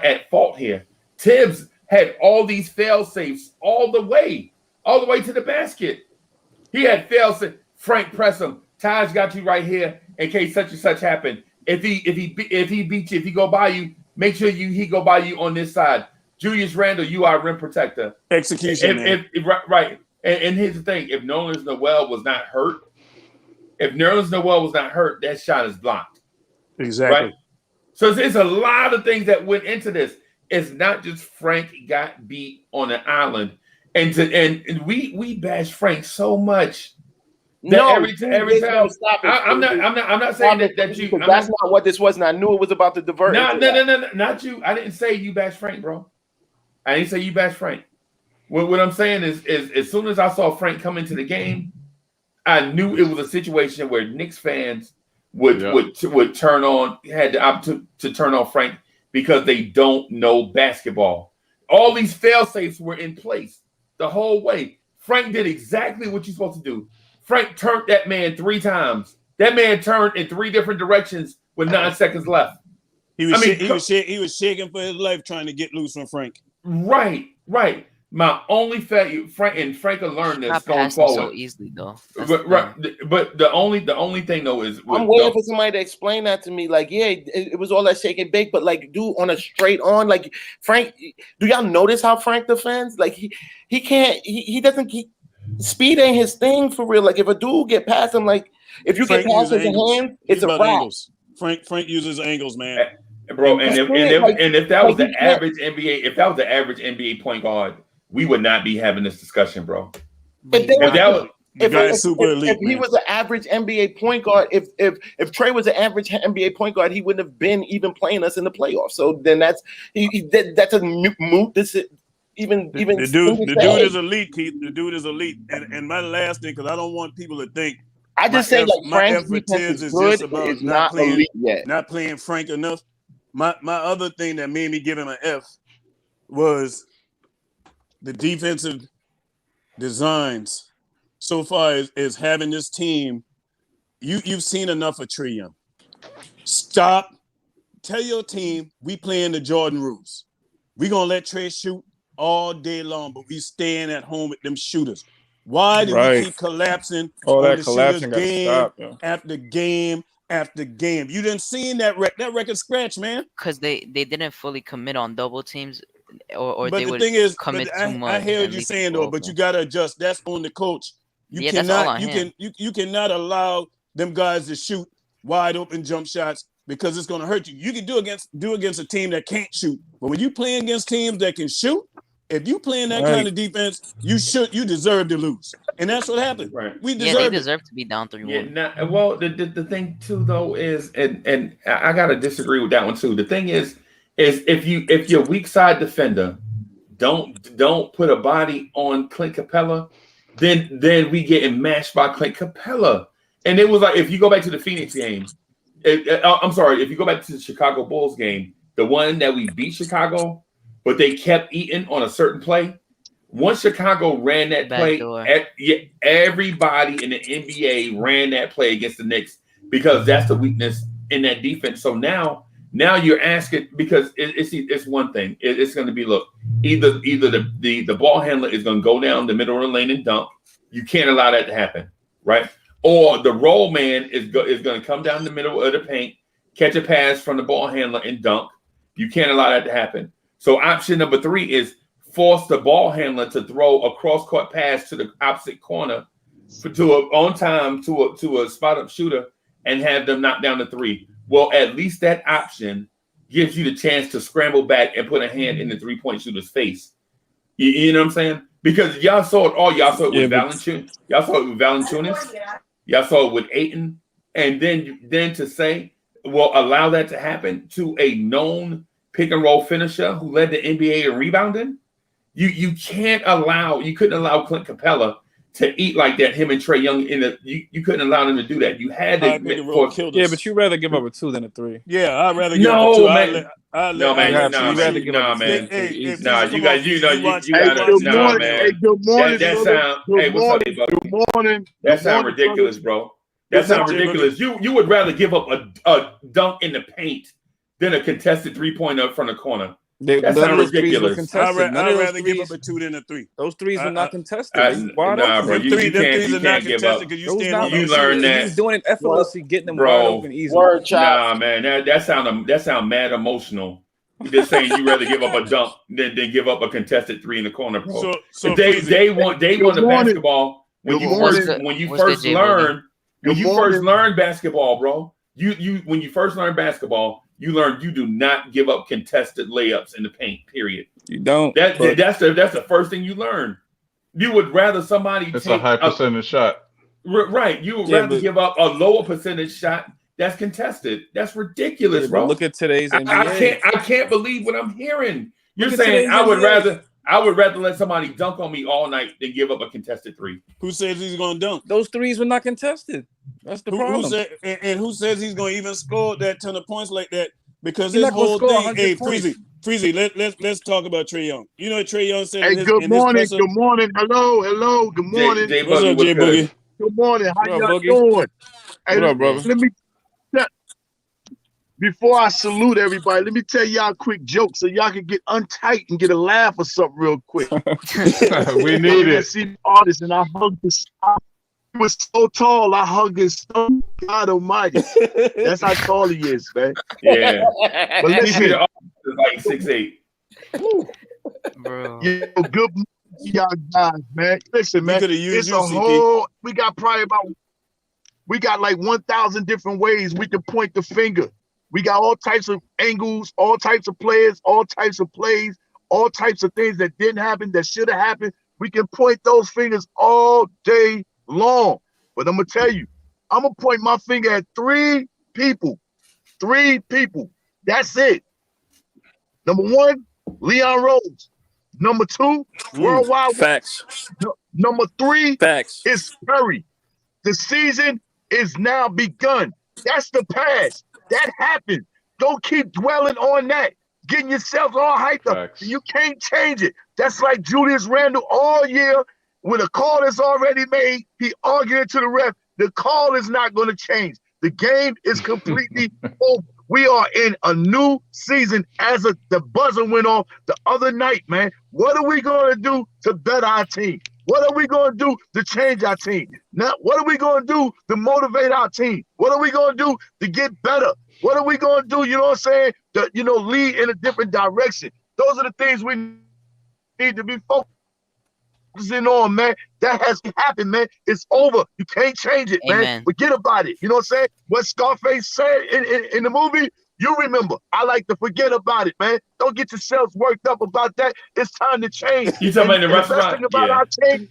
at fault here. Tibbs had all these fail safes all the way to the basket. He had fail safe. Frank press him. Taj got you right here in case such and such happened. If he beats you, if he go by you, make sure he go by you on this side. Julius Randle, you are rim protector. Execution. Right. And here's the thing: if Nerlens Noel was not hurt, that shot is blocked. Exactly. Right? So there's a lot of things that went into this. It's not just Frank got beat on an island, and we bash Frank so much. Every time. I'm not saying that you. That's not what this was, and I knew it was about to divert. No, not you. I didn't say you bash Frank, bro. I didn't say you bash Frank. What I'm saying is as soon as I saw Frank come into the game, I knew it was a situation where Knicks fans would turn on, had the opportunity to turn on Frank because they don't know basketball. All these fail safes were in place the whole way. Frank did exactly what you're supposed to do. Frank turned that man 3 times. That man turned in 3 different directions with 9 seconds left. He was shaking for his life trying to get loose from Frank. Right. My only failure, Frank will learn this going forward. So easily though. But the only thing though is I'm waiting for somebody to explain that to me. Like, yeah, it was all that shake and bake, but like, dude, on a straight on, like Frank. Do y'all notice how Frank defends? Like he can't. He doesn't. Speed ain't his thing for real. Like if a dude get past him, like if you get past his hand, it's a wrap. Angles. Frank uses angles, man. Bro, and if that was the average NBA point guard, we would not be having this discussion, bro. If he was an average NBA point guard, if Trey was an average NBA point guard, he wouldn't have been even playing us in the playoffs. So then that's a moot. The dude is elite, Keith. The dude is elite. And my last thing, because I don't want people to think I just say like Frank's defense is good, just about it's not elite yet. Not playing Frank enough. My other thing that made me give him an F was the defensive designs so far is having this team. You've seen enough of Trae Young. Stop. Tell your team we playing the Jordan rules. We're gonna let Trae shoot all day long, but we staying at home with them shooters. Why do we keep collapsing? All on that the collapsing got to game stop. Yeah. after game after game? You didn't see that record scratch, man. Because they didn't fully commit on double teams, or but they the would thing is, commit too much. I hear what you're saying though, but you gotta adjust. That's on the coach. You cannot you cannot allow them guys to shoot wide open jump shots because it's gonna hurt you. You can do against a team that can't shoot, but when you play against teams that can shoot, if you playing that kind of defense, you deserve to lose, and that's what happened. Right. They deserve to be down 3-1. Yeah. Well, the thing too though is, and I gotta disagree with that one too. The thing is if your weak side defender don't put a body on Clint Capella, then we getting mashed by Clint Capella. And it was like if you go back to the Phoenix game, if you go back to the Chicago Bulls game, the one that we beat Chicago. But they kept eating on a certain play. Once Chicago ran that play, everybody in the NBA ran that play against the Knicks because that's the weakness in that defense. So now you're asking because it's one thing. It's going to be either the ball handler is going to go down the middle of the lane and dunk. You can't allow that to happen, right? Or the roll man is going to come down the middle of the paint, catch a pass from the ball handler and dunk. You can't allow that to happen. So option number 3 is force the ball handler to throw a cross-court pass to the opposite corner to a spot-up shooter and have them knock down the 3. Well, at least that option gives you the chance to scramble back and put a hand in the three-point shooter's face. You know what I'm saying? Because y'all saw it all. Y'all saw it with Valanciunas. Y'all saw it with Valanciunas. Y'all saw it with Ayton. And then to say, well, allow that to happen to a known pick and roll finisher who led the NBA in rebounding. You couldn't allow Clint Capella to eat like that. Him and Trae Young you couldn't allow them to do that. You had to pick and roll killed us. Yeah, but you rather give up a 2 than a 3. Yeah, I'd rather give up a 2. Man. No, man. You gotta. Hey, good morning. Hey, what's up, Bucky? Good morning. That sounds ridiculous, bro. That sounds ridiculous. You would rather give up a dunk in the paint than a contested 3-pointer from the corner. That sounds ridiculous. I'd rather give up a 2 than a 3. Those 3s are not contested. Bro. You can't give up. You learn that. He's doing it effortlessly, getting them wide open easily. Nah, man, that sound mad emotional. You're just saying you rather give up a dunk than give up a contested 3 in the corner, bro. So they want the basketball when you first learn basketball, bro. When you first learn basketball, you learn you do not give up contested layups in the paint. Period. You don't. That's the first thing you learn. You would rather somebody take a high percentage shot. Right. You would rather give up a lower percentage shot that's contested. That's ridiculous, bro. Look at today's NBA. I can't believe what I'm hearing. You're saying I would rather let somebody dunk on me all night than give up a contested 3. Who says he's going to dunk? Those 3s were not contested. That's the problem. Who says he's going to even score that ton of points like that? Because this whole thing, hey, Freezy, let's talk about Trae Young. You know what Trae Young said? Hey, good morning. Hello. Good morning. What's up, Jay Boogie? Good morning. How y'all doing? Hey, what up, brother? Before I salute everybody, let me tell y'all a quick joke so y'all can get untight and get a laugh or something real quick. We need it. I see the artist and I hugged this. He was so tall, I hugged his stomach. God Almighty, that's how tall he is, man. Yeah, but listen, like 6'8". Bro. Yeah, good y'all guys, man. Listen, man, it's a whole. We got like 1,000 different ways we can point the finger. We got all types of angles, all types of players, all types of plays, all types of things that didn't happen, that should have happened. We can point those fingers all day long. But I'm going to tell you, I'm going to point my finger at 3 people. 3 people. That's it. Number 1, Leon Rose. Number 2, Worldwide. Facts. Number 3 Facts. is Curry. The season is now begun. That's the past. That happened. Don't keep dwelling on that. Getting yourself all hyped up. You can't change it. That's like Julius Randle all year. When a call is already made, he arguing to the ref. The call is not going to change. The game is completely over. We are in a new season as the buzzer went off the other night, man. What are we going to do to better our team? What are we going to do to change our team? Now, what are we going to do to motivate our team? What are we going to do to get better? What are we going to do, you know what I'm saying, to, lead in a different direction? Those are the things we need to be focusing on, man. That has happened, man. It's over. You can't change it, man. Forget about it. You know what I'm saying? What Scarface said in the movie, you remember. I like to forget about it, man. Don't get yourselves worked up about that. It's time to change. You talking about the restaurant? The best thing about our team,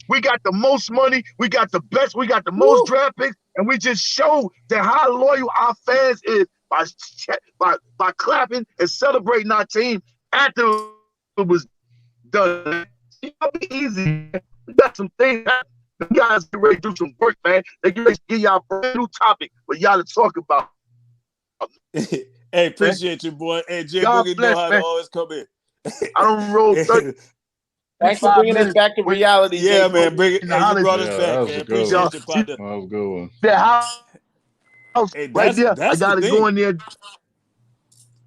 we got the most money, we got the best, we got the most draft picks, and we just showed that how loyal our fans is by clapping and celebrating our team after it was done. It'll be easy. We got some things. You guys get ready to do some work, man. They get ready to give y'all a brand new topic for y'all to talk about. Hey, appreciate you, boy. Hey, Jay Boogie know how to always come in. I don't roll 30. Thanks for bringing us back to reality. Yeah, man. Bring it. You brought us back, man. Appreciate you, partner. That was a good one. The house right there. I got to go in there,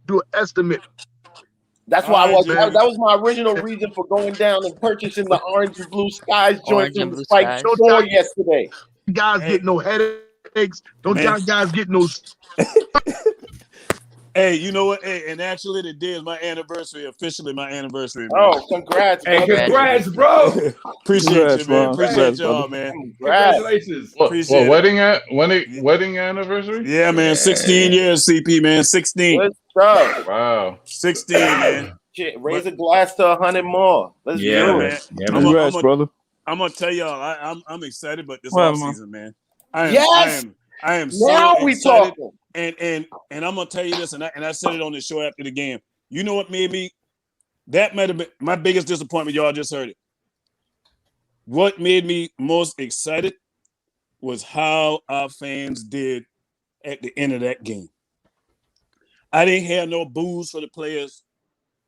do an estimate. That's why that was my original reason for going down and purchasing the Orange and Blue Skies joint from the Spike store yesterday. Guys get no headaches. Don't y'all guys get no. Hey, you know what? Hey, and actually today is my anniversary, officially my anniversary. Man. Oh, congrats. Hey, congrats, bro. Appreciate you, man. Appreciate y'all, man. Congratulations. Well, wedding anniversary? Yeah, man. 16 years, CP, man. 16. Good stuff. Wow. 16, man. Shit, raise a glass to 100 more. Let's do it. Man. Yeah, congrats, brother. I'm gonna tell y'all, I'm excited about this offseason, man. I am so now we excited. Talking. And I'm gonna tell you this, and I said it on the show after the game. You know what made me That might have been my biggest disappointment. Y'all just heard it. What made me most excited was how our fans did at the end of that game. I didn't hear no boos for the players.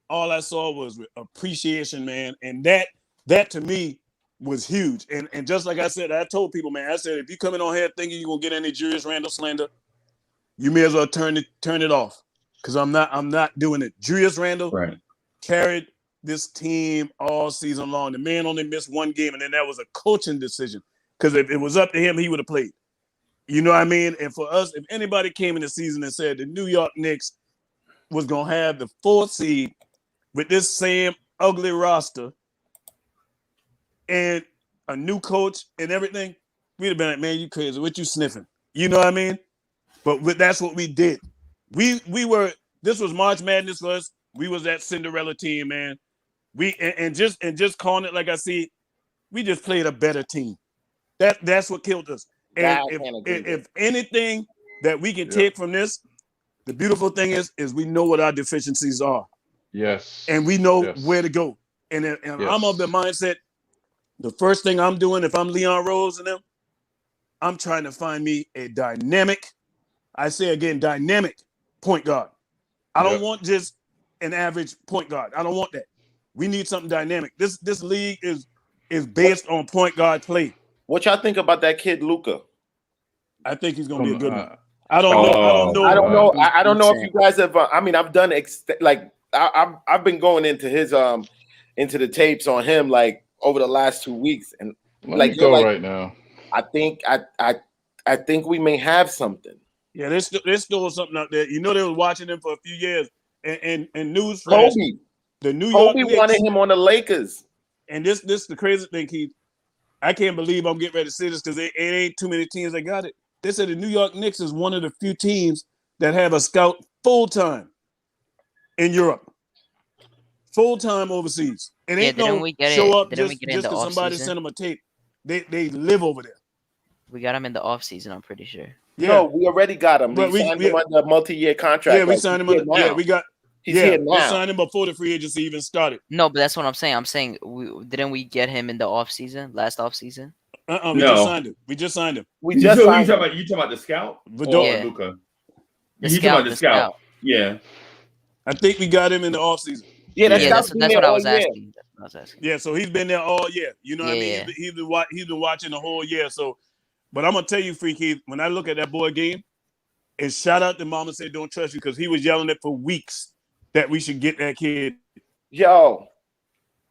All I saw was appreciation, man. And that to me was huge. And just like I said, I told people, man, I said, if you coming on here thinking you're gonna get any Julius Randle slander, you may as well turn it off. Because I'm not doing it. Julius Randle carried this team all season long. The man only missed one game, and then that was a coaching decision. Because if it was up to him, he would have played. You know what I mean? And for us, if anybody came in the season and said the New York Knicks was going to have the 4th seed with this same ugly roster and a new coach and everything, we'd have been like, man, you crazy. What you sniffing? You know what I mean? But that's what we did. This was March Madness for us. We was that Cinderella team, man. And just calling it like I see, we just played a better team. That's what killed us. And if anything that we can take from this, the beautiful thing is we know what our deficiencies are. Yes. And we know where to go. And I'm of the mindset, the first thing I'm doing, if I'm Leon Rose and them, I'm trying to find me a dynamic, I say again, dynamic point guard. I don't want just an average point guard. I don't want that. We need something dynamic. This league is based on point guard play. What y'all think about that kid Luka? I think he's gonna be a good one. I don't know. I don't know if you guys have. I mean, I've done I've been going into his into the tapes on him like over the last 2 weeks, and right now. I think we may have something. Yeah, there's still something out there. You know, they were watching him for a few years, and news. Kobe, the New York Kobe Knicks, wanted him on the Lakers. And this the crazy thing, Keith. I can't believe I'm getting ready to say this because it ain't too many teams that got it. They said the New York Knicks is one of the few teams that have a scout full-time in Europe. Full-time overseas. It ain't show up just because somebody sent them a tape. They live over there. We got him in the offseason, I'm pretty sure. Yeah. No, we already got him. We signed him under a multi-year contract. Yeah, we signed him. He's here now. We signed him before the free agency even started. No, but that's what I'm saying. I'm saying, didn't we get him in the offseason, last offseason? We just signed him. We just signed him. You talking about the scout? Yeah. Luka? The scout. The scout. Yeah. I think we got him in the offseason. Yeah, that's what I was asking. Yeah, so he's been there all year. You know what I mean? He's been watching the whole year. So, but I'm gonna tell you, Freaky, when I look at that boy game, and shout out to Mama Said Don't Trust You, because he was yelling it for weeks that we should get that kid. Yo,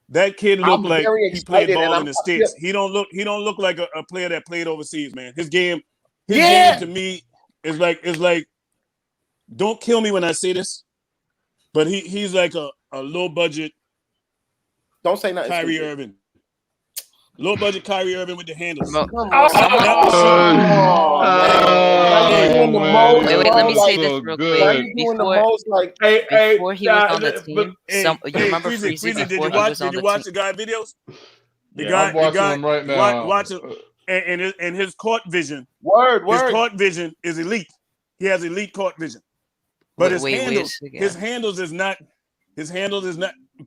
that kid looked like he played ball in the States. He don't look like a player that played overseas, man. His game to me is like. Don't kill me when I say this, but he's like a low budget. Don't say nothing. Kyrie Irving. Low budget Kyrie Irving with the handles. Wait, let me say this real quick. Before he was on the team, you remember Freezy before he was on the team? Did you watch the guy videos? I'm watching them right now. Watch it, and his court vision. His court vision is elite. He has elite court vision. But his handles is not.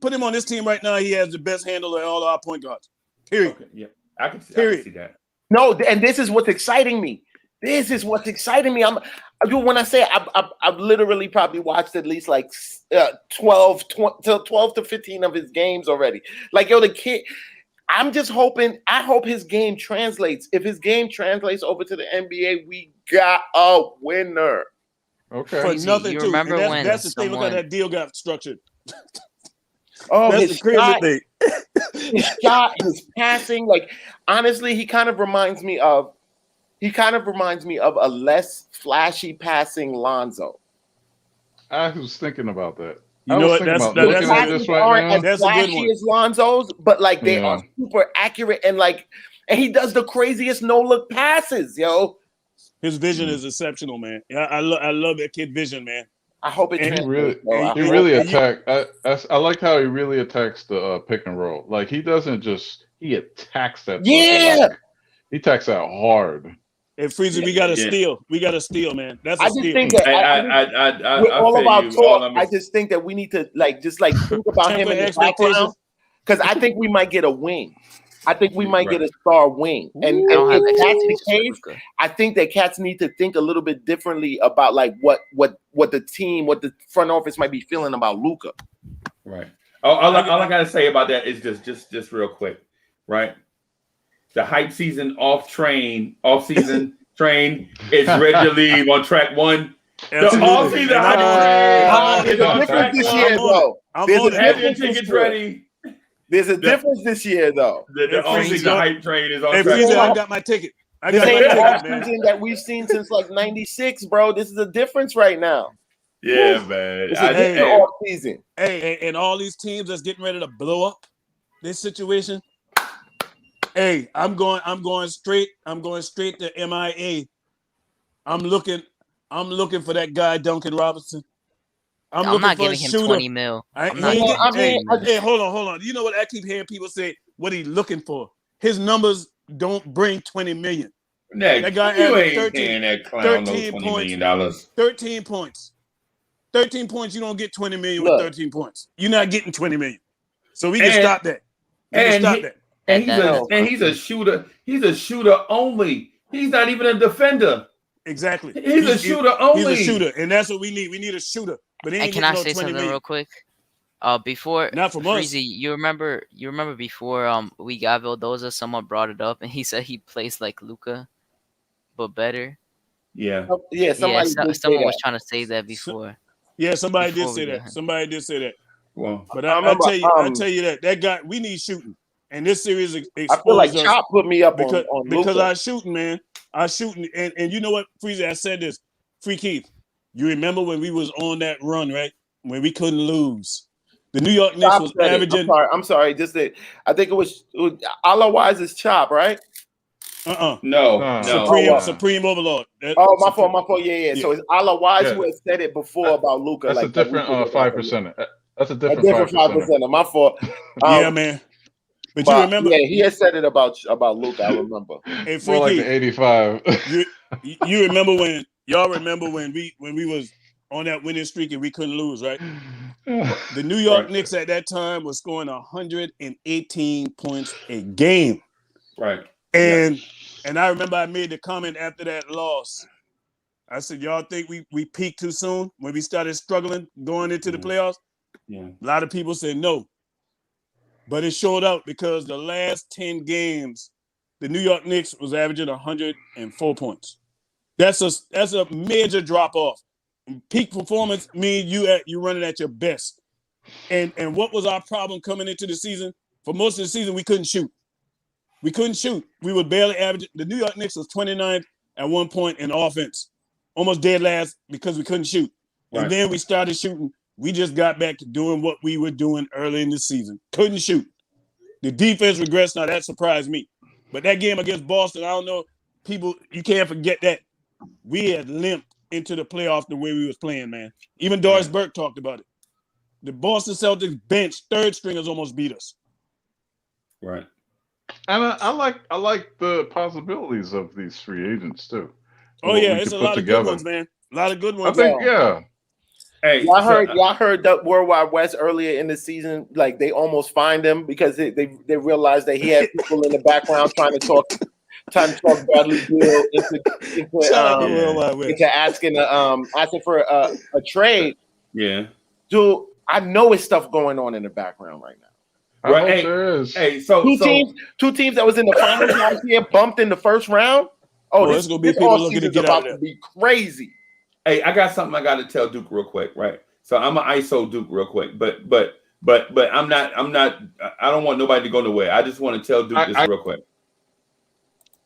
Put him on this team right now. He has the best handle of all our point guards. Period. Okay, yeah, I can see that. No, and this is what's exciting me. When I say I've literally probably watched at least like 12 to 15 of his games already. Like, yo, the kid, I'm just hoping, I hope his game translates. If his game translates over to the NBA, we got a winner. Okay. For nothing, you too. remember And that's the thing. Look how that deal got structured. That's the crazy thing. His shot, his passing, like, honestly, he kind of reminds me of a less flashy passing Lonzo. I was thinking about that. You know what? That's as flashy as Lonzo's, but like they are super accurate and he does the craziest no look passes, yo. His vision is exceptional, man. I love that kid vision, man. I hope it. He really attack. I like how he really attacks the pick and roll. Like he doesn't just he attacks that. Yeah, he attacks that hard. Hey, Freezer, we got to steal. We got to steal, man. That's a steal. I just think that with all of our talk, I just think that we need to think about him in the background, because I think we might get a wing. I think we might get a star wing. And if that's the case, I think that cats need to think a little bit differently about like what the team, what the front office might be feeling about Luka. Right. All I gotta say about that is just real quick, right? The hype season off-season train is ready to leave on track one. The off-season hype train is on track this year, though. There's tickets ready. There's a difference this year, though. The off-season hype train is on track. Freezer, I got my ticket. I got my ticket, man. Season that we've seen since like '96, bro. This is a difference right now. Yeah, man. It's a different off season. Hey, and all these teams that's getting ready to blow up this situation. Hey, I'm going straight to MIA. I'm looking for that guy Duncan Robinson. I'm not giving him 20 mil. Hey, hold on. You know what I keep hearing people say? What he's looking for? His numbers don't bring 20 million. That guy averaged 13 points. 13 points. 13 points. You don't get 20 million with 13 points. You're not getting 20 million. So we can stop that. And he's a shooter. He's a shooter only. He's not even a defender. Exactly. He's a shooter only. He's a shooter, and that's what we need. We need a shooter. But he ain't can I no say something million. real quick? Before not from us. Freezy, you remember before we got Vildoza, someone brought it up and he said he plays like Luka, but better. Yeah. Someone was trying to say that before. Yeah, somebody did say that. Somebody did say that. Well, but I tell you that guy, we need shooting. And this series exposed I feel like us Chop put me up because Luka. I shooting, man. I shooting, and you know what, Freezer, I said this. Free Keith, you remember when we was on that run, right? When we couldn't lose. The New York Knicks was averaging. I'm sorry. I think it was Allah Wise's Chop, right? No. Supreme Overlord. My fault. Yeah. So it's Allah Wise who had said it before about Luka. That's like, a different 5%. That's a different 5%. My fault. Yeah, man. But you remember? Yeah, he had said it about Luka. I remember. Hey, more like the 85. you remember when y'all remember when we was on that winning streak and we couldn't lose, right? The New York Knicks at that time was scoring 118 points a game. Right. And I remember I made the comment after that loss. I said, y'all think we peaked too soon when we started struggling going into the playoffs? Yeah. A lot of people said no. But it showed up because the last 10 games, the New York Knicks was averaging 104 points. That's a major drop off. Peak performance means you running at your best. And what was our problem coming into the season? For most of the season, we couldn't shoot. We were barely averaging. The New York Knicks was 29th at one point in offense, almost dead last because we couldn't shoot. Right. And then we started shooting. We just got back to doing what we were doing early in the season. Couldn't shoot. The defense regressed. Now that surprised me. But that game against Boston, I don't know, people, you can't forget that we had limped into the playoff the way we was playing, man. Even Doris Burke talked about it. The Boston Celtics bench, third stringers almost beat us. Right. And I like the possibilities of these free agents too. Oh yeah, it's a lot of good ones, man. A lot of good ones. I think, yeah. Hey, y'all heard that Worldwide West earlier in the season, like they almost fined him because they realized that he had people in the background trying to talk Bradley Beal into asking for a trade. Yeah, dude, I know it's stuff going on in the background right now. Right, there is. Hey, two teams that was in the finals last year bumped in the first round. This gonna be people looking to get out of there. To be crazy. Hey, I got something I got to tell Duke real quick, right? So I'm an ISO Duke real quick, but I'm not. I don't want nobody to go nowhere. I just want to tell Duke this real quick.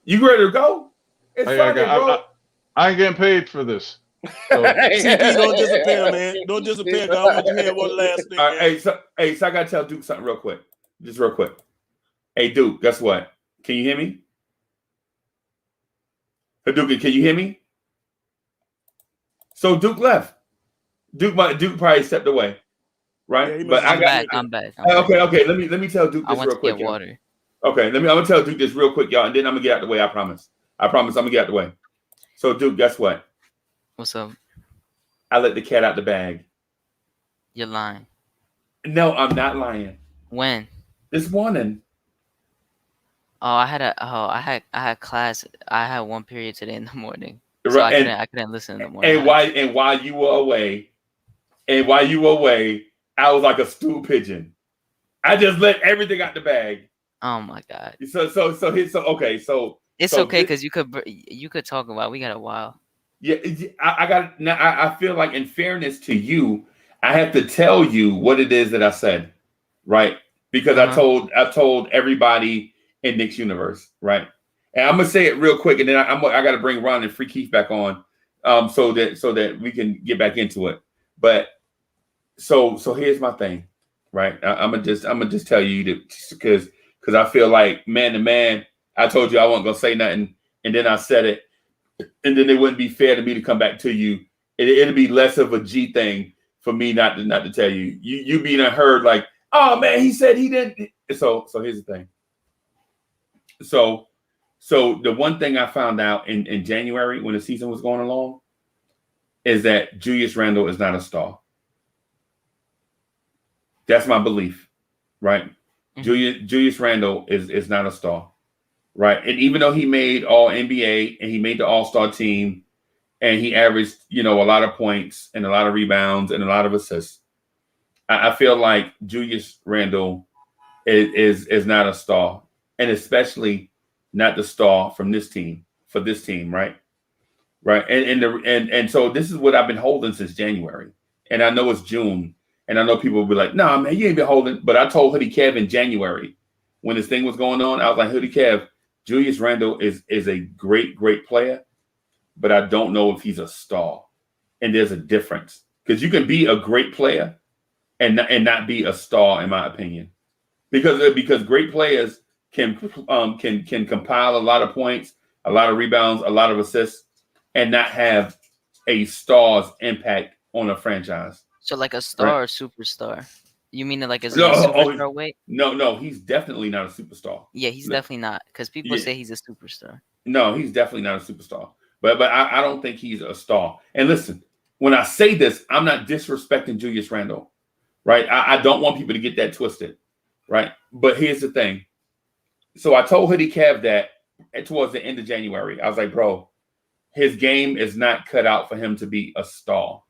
You ready to go? It's Friday, bro. I ain't getting paid for this. So. CP, don't disappear, man. Don't disappear. I want you to hear one last thing. Right, so I got to tell Duke something real quick. Just real quick. Hey, Duke, guess what? Can you hear me? Hey, Duke, can you hear me? So Duke left. Duke probably stepped away, right? Yeah, but I'm back. Okay. Let me tell Duke this real quick. Water. Okay, I'm gonna tell Duke this real quick, y'all, and then I'm gonna get out the way. I promise. I'm gonna get out the way. So, dude, guess what? What's up? I let the cat out the bag. You're lying. No, I'm not lying. When? This morning. Oh, I had class. I had one period today in the morning, so Right, I couldn't listen in the morning. And while you were away, I was like a stool pigeon. I just let everything out the bag. Oh my God. So okay. It's okay because you could talk about. We got a while. Yeah, I got now. I feel like, in fairness to you, I have to tell you what it is that I said, right? Because I told everybody in Knicks universe, right? And I'm gonna say it real quick, and then I got to bring Ron and Free Keith back on, so that we can get back into it. But so here's my thing, right? I'm gonna just tell you that because I feel like man to man, I told you I wasn't gonna say nothing, and then I said it, and then it wouldn't be fair to me to come back to you. It'll be less of a G thing for me not to tell you. You being heard like, oh man, he said he didn't. So here's the thing. So the one thing I found out in January when the season was going along is that Julius Randle is not a star. That's my belief, right? Mm-hmm. Julius Randle is not a star, right? And even though he made All NBA and he made the All-Star team and he averaged, a lot of points and a lot of rebounds and a lot of assists, I feel like Julius Randle is not a star, and especially not the star from this team for this team, right? Right. And so this is what I've been holding since January. And I know it's June. And I know people will be like, nah, man, you ain't been holding. But I told Hoodie Kev in January when this thing was going on, I was like, Hoodie Kev, Julius Randle is a great, great player, but I don't know if he's a star. And there's a difference. Because you can be a great player and not be a star, in my opinion. Because great players can compile a lot of points, a lot of rebounds, a lot of assists, and not have a star's impact on a franchise. So like a star or superstar? You mean like as a superstar weight? No, he's definitely not a superstar. Yeah, he's definitely not, because people say he's a superstar. No, he's definitely not a superstar. But I don't think he's a star. And listen, when I say this, I'm not disrespecting Julius Randle, right? I don't want people to get that twisted, right? But here's the thing. So I told Hoodie Kev that towards the end of January. I was like, bro, his game is not cut out for him to be a star,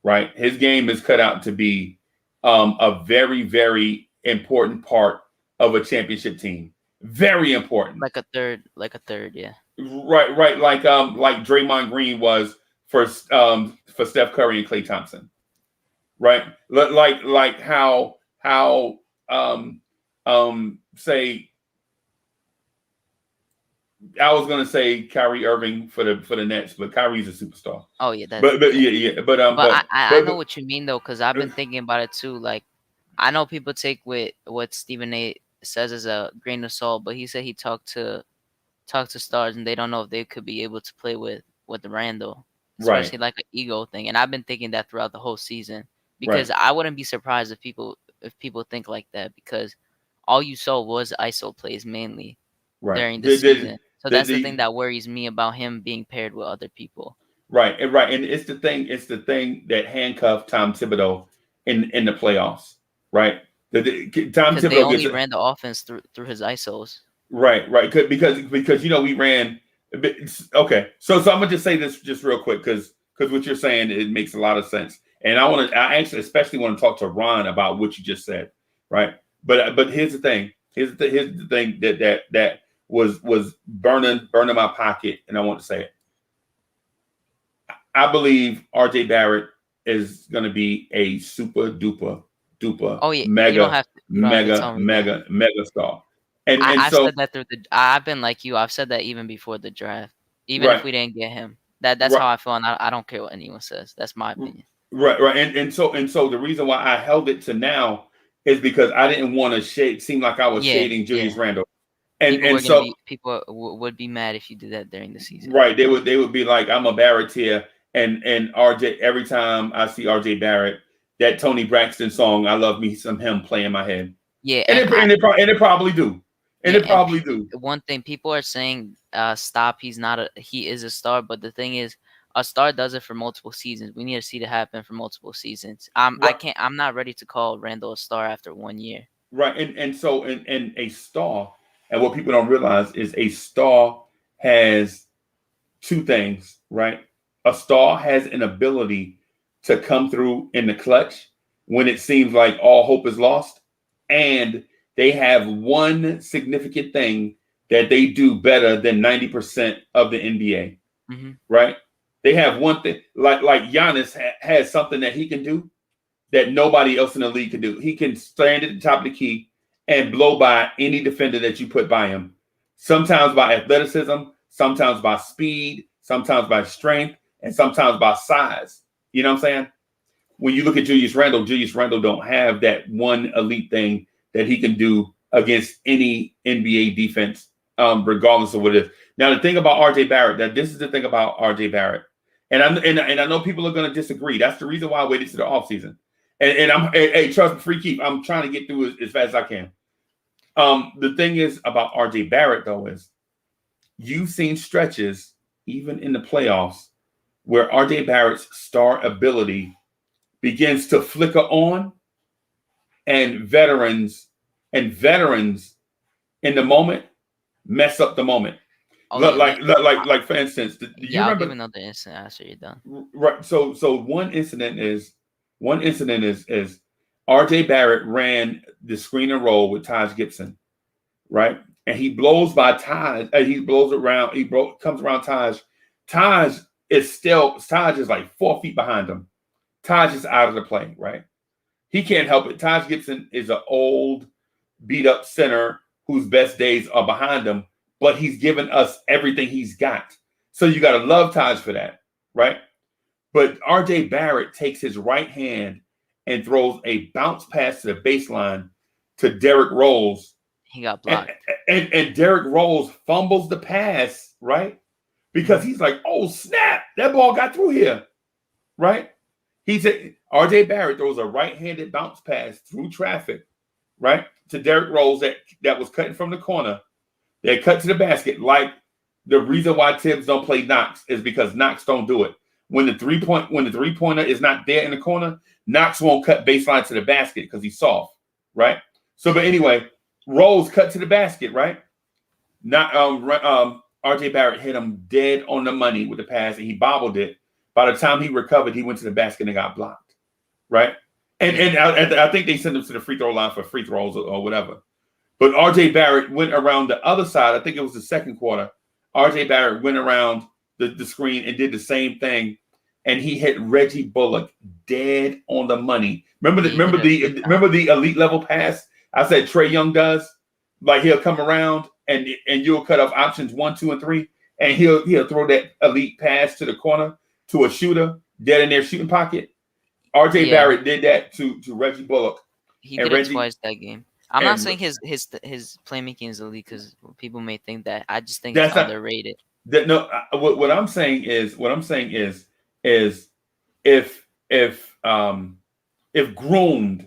right? His game is cut out to be a very, very important part of a championship team. Very important. Like a third, yeah. Right. Like Draymond Green was for Steph Curry and Klay Thompson. Right? Like how say I was gonna say Kyrie Irving for the Nets, but Kyrie's a superstar. Oh yeah, that's but I know what you mean though, because I've been thinking about it too. Like I know people take what Stephen A says as a grain of salt, but he said he talked to stars and they don't know if they could be able to play with Randle, especially like an ego thing. And I've been thinking that throughout the whole season, because I wouldn't be surprised if people think like that, because all you saw was ISO plays mainly during the season. So that's the thing that worries me about him being paired with other people. Right. And it's the thing that handcuffed Tom Thibodeau in the playoffs. Right. Tom Thibodeau they only ran the offense through his ISOs. Right. Because we ran. Okay. So I'm gonna just say this just real quick because what you're saying, it makes a lot of sense. And I actually especially want to talk to Ron about what you just said. Right. But here's the thing. Here's the thing that was burning my pocket, and I want to say it. I believe RJ Barrett is going to be a super duper mega star. And I've said that I've been like you. I've said that even before the draft. Even if we didn't get him, that's how I feel, and I don't care what anyone says. That's my opinion. Right. And so the reason why I held it to now is because I didn't want to seem like I was shading Julius Randle. People would be mad if you did that during the season. Right. They would be like, I'm a Barrett here. And RJ, every time I see RJ Barrett, that Tony Braxton song, I love me some him play in my head. Yeah. And it probably do. And it probably do. One thing people are saying, stop. He is a star, but the thing is, a star does it for multiple seasons. We need to see it happen for multiple seasons. I'm not ready to call Randle a star after 1 year. Right, and so a star, and what people don't realize is a star has two things, right? A star has an ability to come through in the clutch when it seems like all hope is lost, and they have one significant thing that they do better than 90% of the NBA, right? They have one thing, like Giannis has something that he can do that nobody else in the league can do. He can stand at the top of the key and blow by any defender that you put by him. Sometimes by athleticism, sometimes by speed, sometimes by strength, and sometimes by size. You know what I'm saying? When you look at Julius Randle don't have that one elite thing that he can do against any NBA defense, regardless of what it is. Now, the thing about RJ Barrett, this is the thing about RJ Barrett. And I know people are going to disagree. That's the reason why I waited to the offseason. And hey, trust me, Free Keep, I'm trying to get through as fast as I can. The thing is about RJ Barrett, though, is you've seen stretches, even in the playoffs, where RJ Barrett's star ability begins to flicker on, and veterans in the moment mess up the moment. Like for instance, you remember? I'll give another instant after you're done. Right. So one incident is RJ Barrett ran the screen and roll with Taj Gibson, right? And he blows by Taj. He blows around. Comes around Taj. Taj is like 4 feet behind him. Taj is out of the play, right? He can't help it. Taj Gibson is an old, beat up center whose best days are behind him, but he's given us everything he's got. So you got to love Taj for that, right? But RJ Barrett takes his right hand and throws a bounce pass to the baseline to Derrick Rose. He got blocked. And Derrick Rose fumbles the pass, right? Because he's like, oh, snap, that ball got through here, right? RJ Barrett throws a right-handed bounce pass through traffic, right, to Derrick Rose that was cutting from the corner. They cut to the basket. Like the reason why Tibbs don't play Knox is because Knox don't do it. When the three-pointer is not there in the corner, Knox won't cut baseline to the basket because he's soft, right? So, but anyway, Rose cut to the basket, right? RJ Barrett hit him dead on the money with the pass, and he bobbled it. By the time he recovered, he went to the basket and got blocked, right? And I think they sent him to the free throw line for free throws or whatever. But RJ Barrett went around the other side. I think it was the second quarter. RJ Barrett went around the screen and did the same thing, and he hit Reggie Bullock dead on the money. Remember the elite level pass I said Trae Young does? Like he'll come around and you'll cut off options 1, 2, and 3, and he'll throw that elite pass to the corner to a shooter dead in their shooting pocket. RJ Barrett did that to Reggie Bullock. He did it twice that game. I'm not saying his playmaking is elite because people may think that. I just think it's underrated. What I'm saying is if groomed,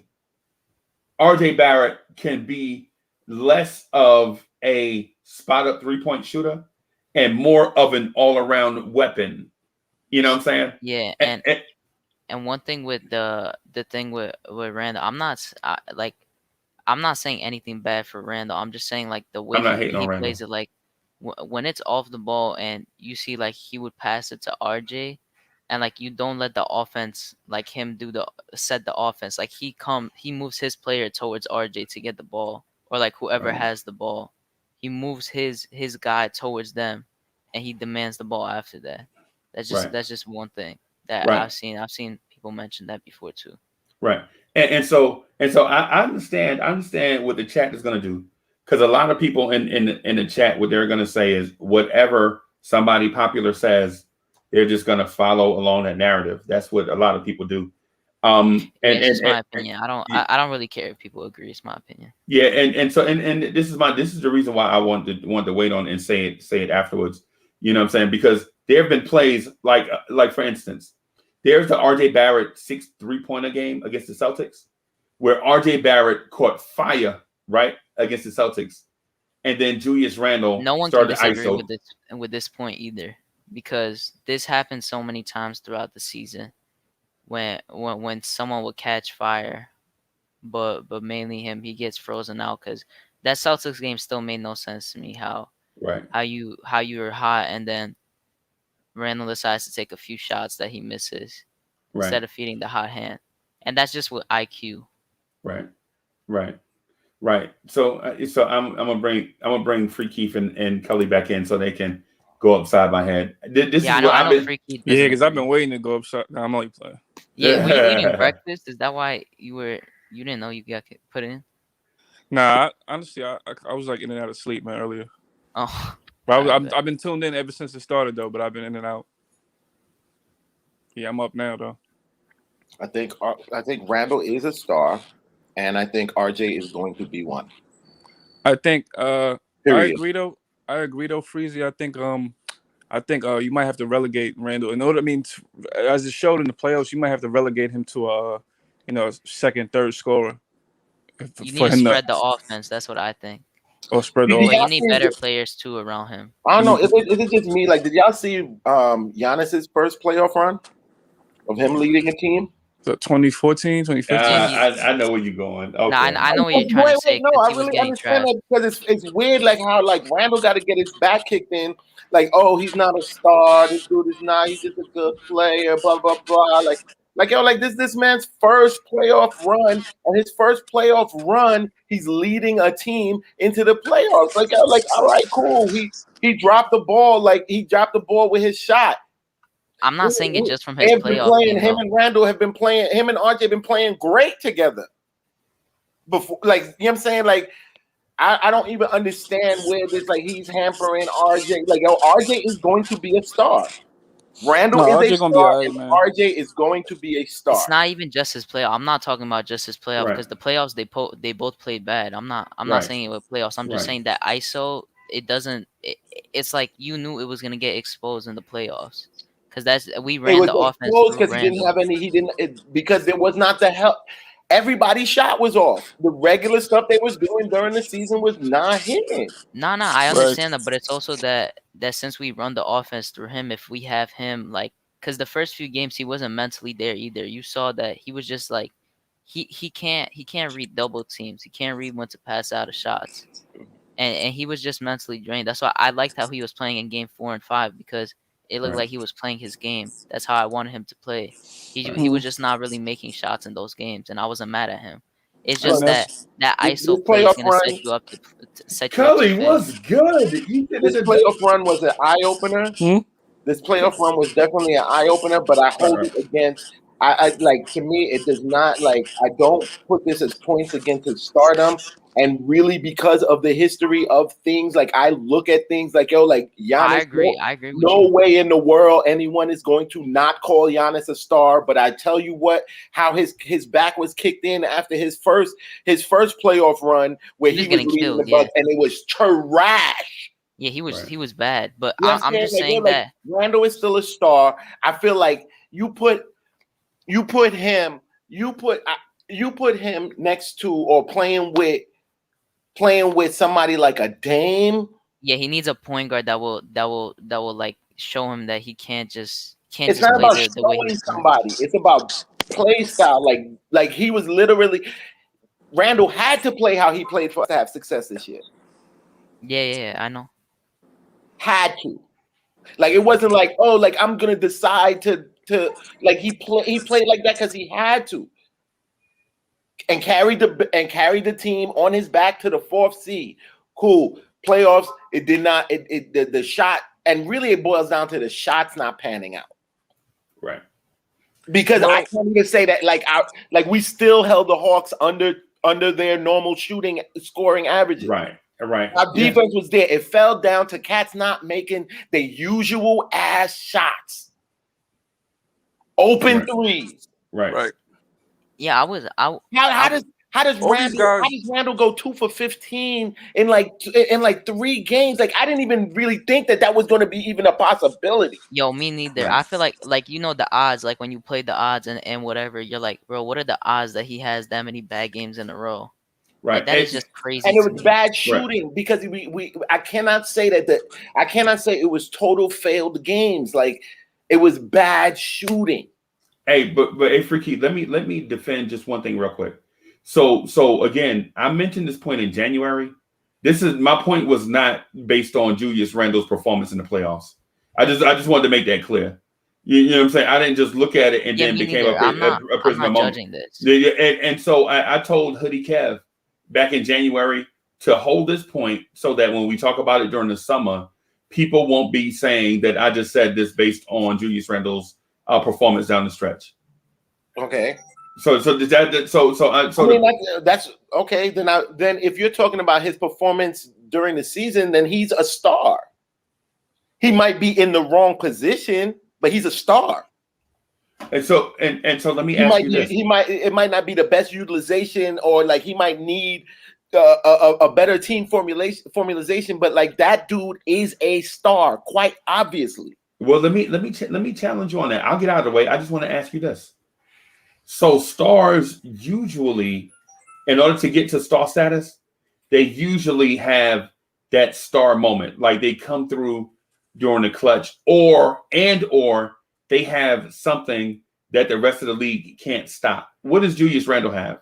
RJ Barrett can be less of a spot up 3-point shooter and more of an all around weapon. You know what I'm saying? Yeah, and one thing with the thing with Randle, I'm not saying anything bad for Randle. I'm just saying like the way he plays it, like when it's off the ball and you see like he would pass it to RJ, and like you don't let the offense like him set the offense. Like he moves his player towards RJ to get the ball, or like whoever has the ball, he moves his guy towards them, and he demands the ball after that. That's just one thing that I've seen people mention that before too. Right. And so I understand what the chat is going to do, because a lot of people in the chat, what they're going to say is whatever somebody popular says, they're just going to follow along that narrative. That's what a lot of people do. It's my opinion. I don't really care if people agree. It's my opinion. Yeah, and this is the reason why I want to wait on and say it afterwards. You know what I'm saying? Because there have been plays like for instance, there's the RJ Barrett 6 3-pointer game against the Celtics, where RJ Barrett caught fire right against the Celtics, and then Julius Randle no one can started disagree ISO. with this point either, because this happened so many times throughout the season when someone would catch fire, but mainly him, he gets frozen out, because that Celtics game still made no sense to me. How you were hot and then Randle decides to take a few shots that he misses instead of feeding the hot hand, and that's just with IQ. Right. So I'm gonna bring Free Keith and Kelly back in so they can go upside my head. This is what I've been. Yeah, because I've been waiting to go upside. No, I'm only playing. Yeah, were you eating breakfast? Is that why you didn't know you got put in? Nah, honestly, I was like in and out of sleep, man, earlier. Oh, but I've been tuned in ever since it started though. But I've been in and out. Yeah, I'm up now though. I think Randle is a star, and I think RJ is going to be one. I think I agree though, Freezy. I think you might have to relegate Randle. In order, as it showed in the playoffs, you might have to relegate him to a second, third scorer. You need to spread the offense. That's what I think. Or spread the offense. But you need better players too around him. I don't know. Is it just me? Like, did y'all see Giannis's first playoff run of him leading a team? 2014, 2015. I know where you're going. Okay. No, I know what you're trying to say. No, I really understand that, because it's weird, like how like Randle got to get his back kicked in, like, oh, he's not a star. This dude is not. He's just a good player. Blah blah blah. Like this man's first playoff run, and his first playoff run, he's leading a team into the playoffs. Like all right, cool. He dropped the ball. Like he dropped the ball with his shot. I'm not saying it just from his playoff game. Him and Randle have been playing. Him and RJ have been playing great together. Before, like, you know what I'm saying? Like, I don't even understand where this, like, he's hampering RJ. Like, yo, RJ is going to be a star. Randle is a star, and RJ is going to be a star. It's not even just his playoff. I'm not talking about just his playoff, because the playoffs they both played bad. I'm not saying it with playoffs. I'm just saying that ISO, it's like you knew it was gonna get exposed in the playoffs. Because we ran the offense because he didn't have any. Because there was not the help. Everybody's shot was off. The regular stuff they was doing during the season was not hitting. No, I understand that, but it's also that since we run the offense through him, if we have him, like, because the first few games he wasn't mentally there either. You saw that he was just like he can't read double teams. He can't read when to pass out of shots, and he was just mentally drained. That's why I liked how he was playing in game 4 and 5, because it looked like he was playing his game. That's how I wanted him to play. He was just not really making shots in those games, and I wasn't mad at him. It's just that ISO play is going to set you up to set you up to fail. Was good. This playoff run was an eye opener. This playoff run was definitely an eye opener, but I hold it against. I like, to me, it does not, like, I don't put this as points against his stardom. And really, because of the history of things, like, I look at things like, yo, like, Giannis. I agree with no way in the world anyone is going to not call Giannis a star. But I tell you what, how his back was kicked in after his first playoff run, where he was leading the Bucks, and it was trash. Yeah, he was bad. But I'm just saying that Randle is still a star. I feel like you put him next to, or playing with somebody like a Dame. Yeah, he needs a point guard that will like show him that he can't just it's not about showing somebody. It's about play style. Like he was literally, Randle had to play how he played for us to have success this year. Yeah, I know. Had to. Like, it wasn't like, oh, like, I'm gonna decide to like, he played like that because he had to. And carried the team on his back to the 4th seed. Cool. Playoffs, it did not, the shot, and really it boils down to the shots not panning out. Right. Because I can't even say that, like we still held the Hawks under their normal scoring averages. Right. Our defense was there. It fell down to cats not making the usual ass shots. Open threes. Right. Yeah, How does Randle go 2 for 15 in like 3 games? Like, I didn't even really think that was going to be even a possibility. Yo, me neither. I feel like the odds, like when you play the odds and whatever, you're like, bro, what are the odds that he has that many bad games in a row? Right. Like, that is just crazy. And it to was me. bad shooting because I cannot say I cannot say it was total failed games. Like, it was bad shooting. Hey, but hey, Freaky, let me defend just one thing real quick. So again, I mentioned this point in January. This is my point was not based on Julius Randle's performance in the playoffs. I just wanted to make that clear. You know what I'm saying? I didn't just look at it and then became a prisoner moment. Judging this. And so I told Hoodie Kev back in January to hold this point so that when we talk about it during the summer, people won't be saying that I just said this based on Julius Randle's performance down the stretch. Okay. So that's okay. Then if you're talking about his performance during the season, then he's a star. He might be in the wrong position, but he's a star. And so let me ask you this. It might not be the best utilization, or like he might need a better team formalization, but like that dude is a star, quite obviously. Well, let me challenge you on that. I'll get out of the way. I just want to ask you this. So stars usually, in order to get to star status, they usually have that star moment. Like they come through during the clutch, or they have something that the rest of the league can't stop. What does Julius Randle have?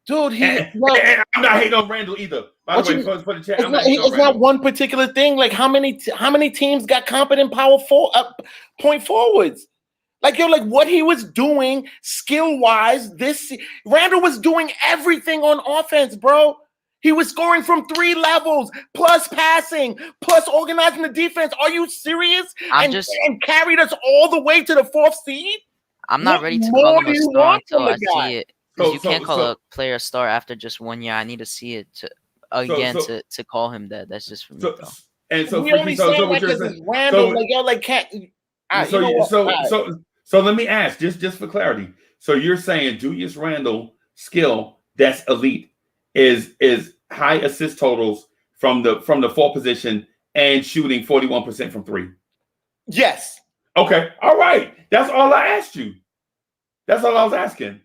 Dude, and I'm not hating on Randle either. By the way, for the chat, it's not one particular thing. Like how many teams got competent point forwards? Like what he was doing skill wise, Randle was doing everything on offense, bro. He was scoring from 3 levels, plus passing, plus organizing the defense. Are you serious? And carried us all the way to the 4th seed. I'm not ready to call him a star until I see it. Because you can't call a player a star after just 1 year. I need to see it to call him that. That's just for me. So let me ask, just for clarity. So you're saying Julius Randle skill that's elite is high assist totals from the 4 position and shooting 41% from 3. Yes. Okay. All right. That's all I asked you. That's all I was asking.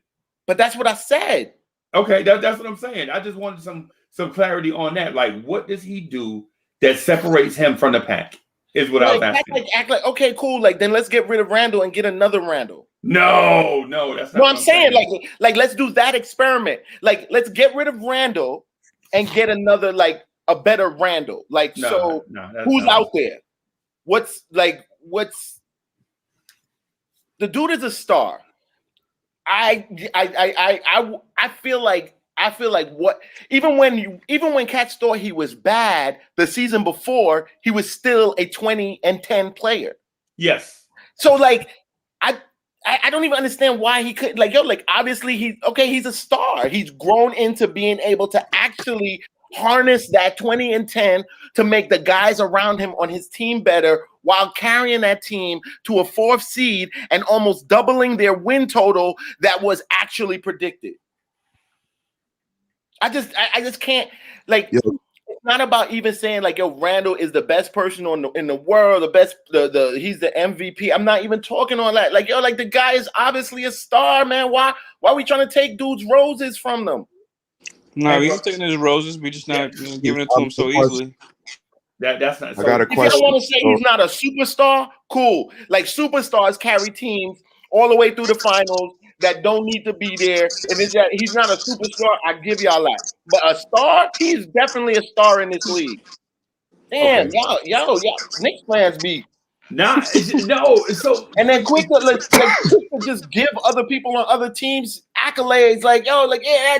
But that's what I said. Okay, that's what I'm saying. I just wanted some clarity on that. Like, what does he do that separates him from the pack? Is what I was asking. Act like okay, cool. Like then let's get rid of Randle and get another Randle. No, that's not. No, I'm saying like let's do that experiment. Like let's get rid of Randle and get another a better Randle. Like who's out there? What's the dude is a star. I feel like what even when Cats thought he was bad the season before, he was still a 20 and 10 player. Yes. So I don't even understand why he couldn't obviously he's a star. He's grown into being able to actually harness that 20 and 10 to make the guys around him on his team better while carrying that team to a 4th seed and almost doubling their win total that was actually predicted. I just can't It's not about even saying Randle is the best person in the world, the best he's the MVP. I'm not even talking on that. The guy is obviously a star, man. Why are we trying to take dudes' roses from them? No, he's taking his roses. We just not giving it to him so easily. That's not. I got a question. If you don't want to say he's not a superstar, cool. Superstars carry teams all the way through the finals that don't need to be there. If it's that he's not a superstar, I give y'all that. But a star, he's definitely a star in this league. Damn, okay. y'all, Knicks fans be no. So and then quick to just give other people on other teams accolades, that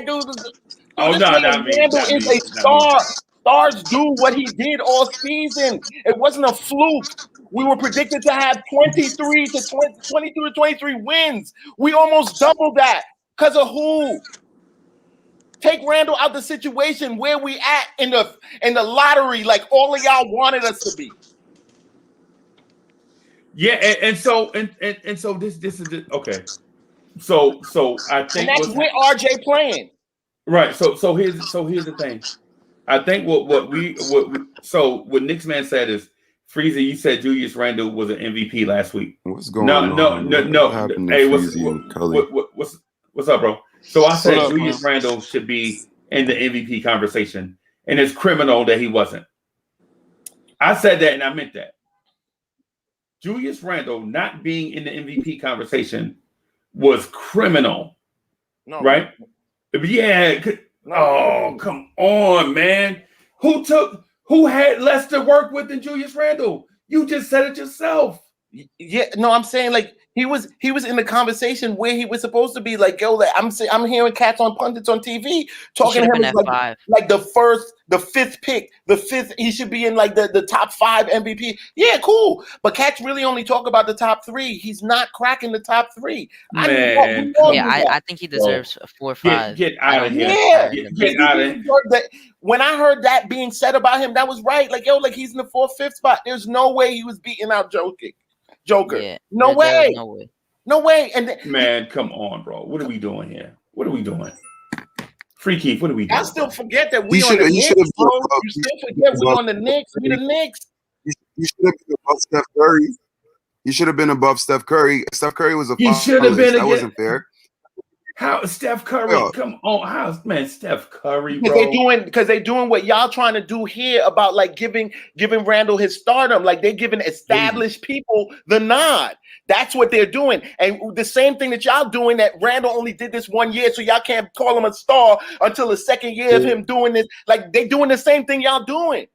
dude is. Randle is a star. Stars do what he did all season. It wasn't a fluke. We were predicted to have 22 to 23 wins. We almost doubled that. Because of who? Take Randle out the situation where we at in the lottery, like all of y'all wanted us to be. Yeah, and so this is it. Okay. So I think and that's with RJ playing. Right. So here's the thing. I think what Knicks man said is, Freezy, you said Julius Randle was an MVP last week. What's going on? No. Hey, what's up, bro? So I said Julius Randle should be in the MVP conversation, and it's criminal that he wasn't. I said that and I meant that. Julius Randle not being in the MVP conversation was criminal. No. Right? Yeah. Oh, come on, man. Who had less to work with than Julius Randle? You just said it yourself. Yeah, no, I'm saying like he was in the conversation where he was supposed to be. Like, yo, like, I'm hearing cats on pundits on TV talking to him as like the fifth pick, he should be in like the top 5 MVP. Yeah, cool. But cats really only talk about the top 3. He's not cracking the top 3. Man, I think he deserves 4 or 5. Get out of here. Yeah, get out of here. When I heard that being said about him, that was right. Like, yo, like he's in the 4th, 5th spot. There's no way he was beating out Joker. Yeah, no way. No way. And man, come on, bro. What are we doing here? What are we doing? Free Keith, what are we doing? I still forget that we on the Knicks, bro. You still forget we on the Knicks. We the Knicks. You should have been above Steph Curry. You should have been above Steph Curry. Steph Curry was a He should have been. That wasn't fair. How Steph Curry? Yeah. Come on, Steph Curry, bro. Because they're doing what y'all trying to do here about like giving Randle his stardom. Like they're giving established people the nod. That's what they're doing. And the same thing that y'all doing, that Randle only did this 1 year, so y'all can't call him a star until the 2nd year of him doing this. Like they doing the same thing y'all doing.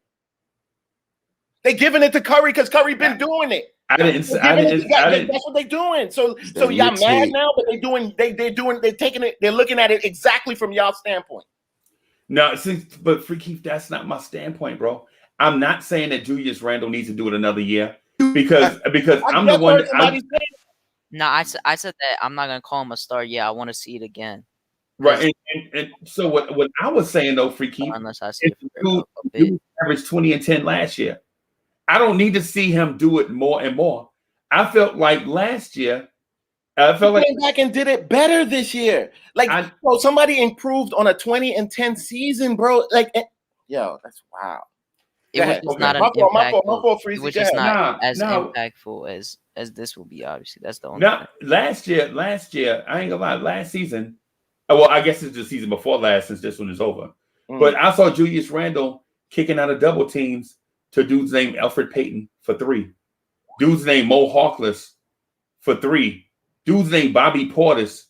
They giving it to Curry because Curry been doing it. That's what they're doing. So y'all mad now, but they're taking it, they're looking at it exactly from y'all standpoint. No, but Free Keith, that's not my standpoint, bro. I'm not saying that Julius Randle needs to do it another year because I'm the one. No, I said that I'm not gonna call him a star. Yeah, I want to see it again. Right, and so what I was saying though, Free Keith, unless I see dude averaged 20 and 10 last year. I don't need to see him do it more and more. I felt like last year, he came back and did it better this year. Like, somebody improved on a 20 and 10 season, bro. Like, yo, that's wow. It was not as impactful as this will be. Obviously, that's the only. Now, last year, I ain't gonna lie. Last season, well, I guess it's the season before last, since this one is over. But I saw Julius Randle kicking out of double teams to dudes named Alfred Payton for 3. Dudes named Mo Harkless for 3. Dudes named Bobby Portis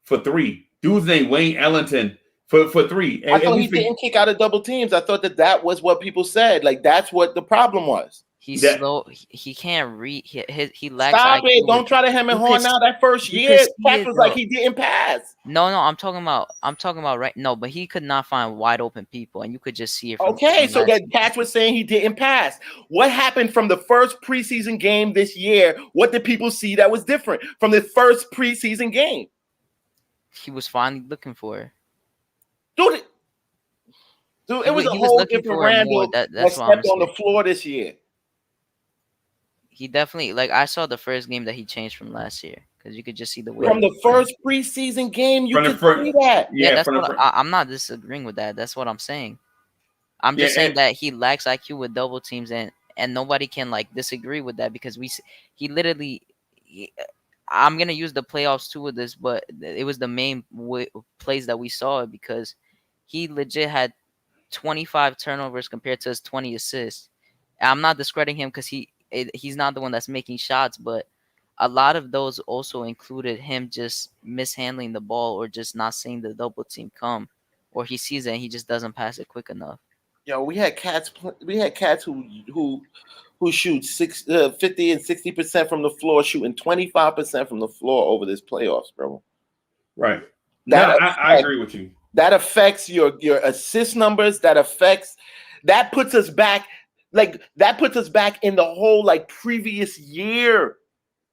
for 3. Dudes named Wayne Ellington for 3. I thought he didn't kick out of double teams. I thought that was what people said. Like that's what the problem was. He's slow. He can't read. He lacks. Stop it! Don't try to hem and haw now. That first year, Pat was like he didn't pass. No, I'm talking about right. No, but he could not find wide open people, and you could just see it. Okay, so that Pat was saying he didn't pass. What happened from the first preseason game this year? What did people see that was different from the first preseason game? He was finally looking for it. Dude, it was a whole different Randle that stepped on the floor this year. He definitely, like, I saw the first game that he changed from last year because you could just see the way from the first preseason game. You could see that. Yeah, that's what I'm not disagreeing with that. That's what I'm saying. I'm just saying that he lacks IQ with double teams, and nobody can like disagree with that because he literally. I'm gonna use the playoffs too with this, but it was the main plays that we saw because he legit had 25 turnovers compared to his 20 assists. And I'm not discrediting him because he's not the one that's making shots, but a lot of those also included him just mishandling the ball or just not seeing the double team come, or he sees it and he just doesn't pass it quick enough. Yo, we had cats who shoot 50 and 60% from the floor, shooting 25% from the floor over this playoffs, bro. Right. I agree with you. That affects your assist numbers. That puts us back. Like that puts us back in the whole like previous year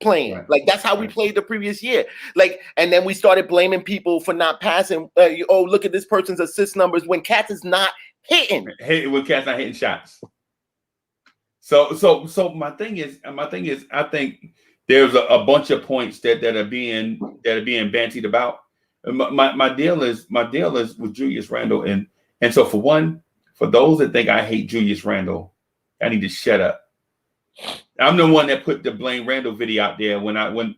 playing. Right. Like that's how we played the previous year. Like, and then we started blaming people for not passing. Look at this person's assist numbers when Cats is not hitting. When Cats not hitting shots. So my thing is, I think there's a bunch of points that are being bantied about. My deal is with Julius Randle, and so for those that think I hate Julius Randle, I need to shut up. I'm the one that put the Blame Randle video out there when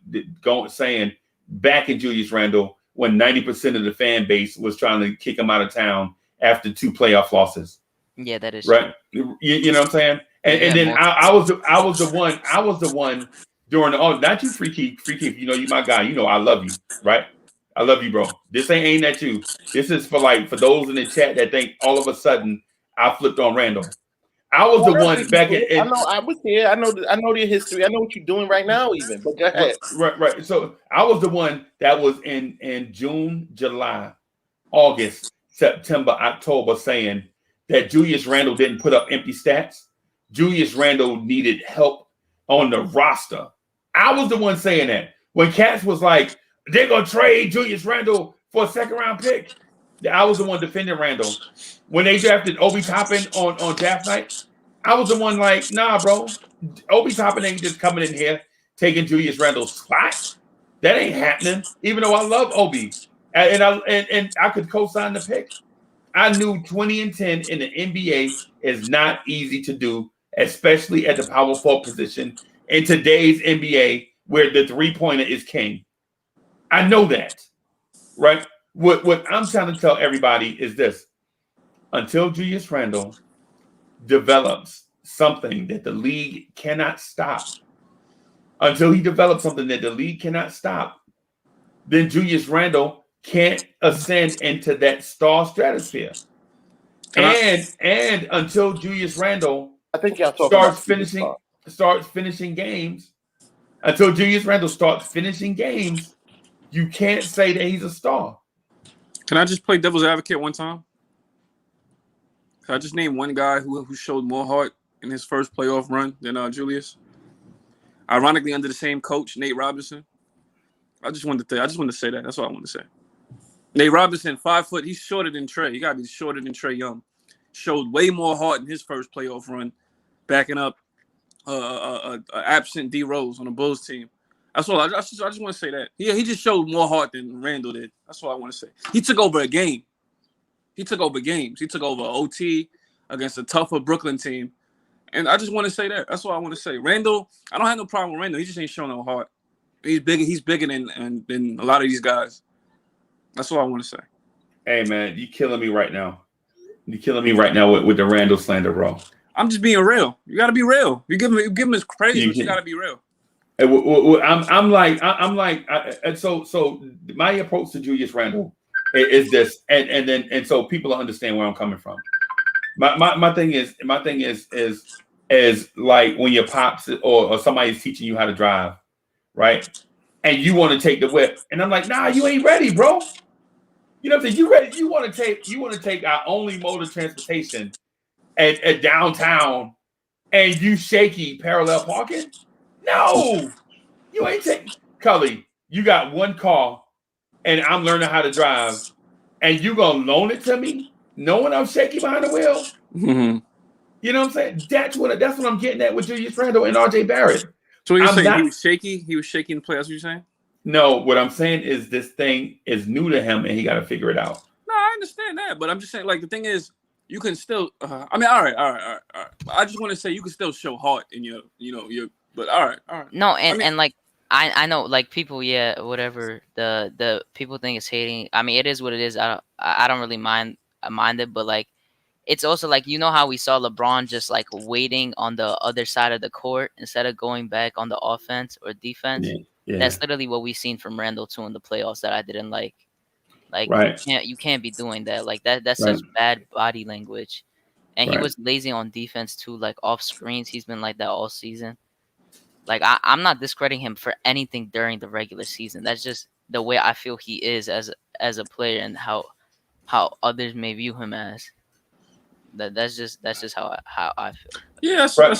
saying back in Julius Randle when 90% of the fan base was trying to kick him out of town after 2 playoff losses. Yeah, that is right. true. You know what I'm saying? And then I was the one during not you free keep. You know, you my guy. You know I love you, right? I love you, bro. This ain't aimed at you. This is for those in the chat that think all of a sudden I flipped on Randle. I was the one back in. I know I was here. I know the history. I know what you're doing right now, even. But go ahead. Right. So I was the one that was in June, July, August, September, October saying that Julius Randle didn't put up empty stats. Julius Randle needed help on the roster. I was the one saying that. When Cats was like, they're going to trade Julius Randle for a second-round pick, I was the one defending Randle. When they drafted Obi Toppin on draft night, I was the one like, nah, bro. Obi Toppin ain't just coming in here taking Julius Randle's spot. That ain't happening, even though I love Obi. And I could co-sign the pick. I knew 20-10 in the NBA is not easy to do, especially at the power forward position in today's NBA where the three-pointer is king. I know that, right? What I'm trying to tell everybody is this. Until Julius Randle develops something that the league cannot stop, until he develops something that the league cannot stop, then Julius Randle can't ascend into that star stratosphere. And until Julius Randle starts finishing games, until Julius Randle starts finishing games, you can't say that he's a star. Can I just play devil's advocate one time? Can I just name one guy who showed more heart in his first playoff run than Julius? Ironically, under the same coach, Nate Robinson. I just wanted to say that. That's all I want to say. Nate Robinson, 5 foot. He's shorter than Trey. You got to be shorter than Trey Young. Showed way more heart in his first playoff run, backing up absent D Rose on the Bulls team. That's all. I just want to say that. Yeah, he just showed more heart than Randle did. That's all I want to say. He took over a game. He took over games. He took over OT against a tougher Brooklyn team. And I just want to say that. That's all I want to say. Randle, I don't have no problem with Randle. He just ain't showing no heart. He's bigger than a lot of these guys. That's all I want to say. Hey man, you killing me right now. You're killing me right now with the Randle slander, bro. I'm just being real. You got to be real. You give him his praise, but you got to be real. So my approach to Julius Randle is this, and so people understand where I'm coming from. My thing is like when your pops or somebody's teaching you how to drive, right? And you want to take the whip, and I'm like, nah, you ain't ready, bro. You know what I'm saying? You ready? You want to take our only mode of transportation at downtown, and you shaky parallel parking? No, you ain't taking. Cully, you got one car, and I'm learning how to drive, and you gonna loan it to me, knowing I'm shaky behind the wheel? Mm-hmm. You know what I'm saying? That's what I'm getting at with Julius Randle and RJ Barrett. So you're saying he was shaky? He was shaky in the playoffs, you're saying? No, what I'm saying is this thing is new to him and he got to figure it out. No, I understand that, but I'm just saying, like, the thing is, you can still. All right. I just want to say you can still show heart in your. But all right. No, and like I know, like people, yeah, whatever the people think is hating. I mean, it is what it is. I don't really mind it, but like, it's also like, you know how we saw LeBron just like waiting on the other side of the court instead of going back on the offense or defense. Yeah. That's literally what we've seen from Randle too in the playoffs that I didn't like. Like, right. you can't be doing that. Like that's right. such bad body language. And right. he was lazy on defense too, like off screens. He's been like that all season. Like I'm not discrediting him for anything during the regular season. That's just the way I feel he is as a player and how others may view him as. That's just how I feel. Yeah, right.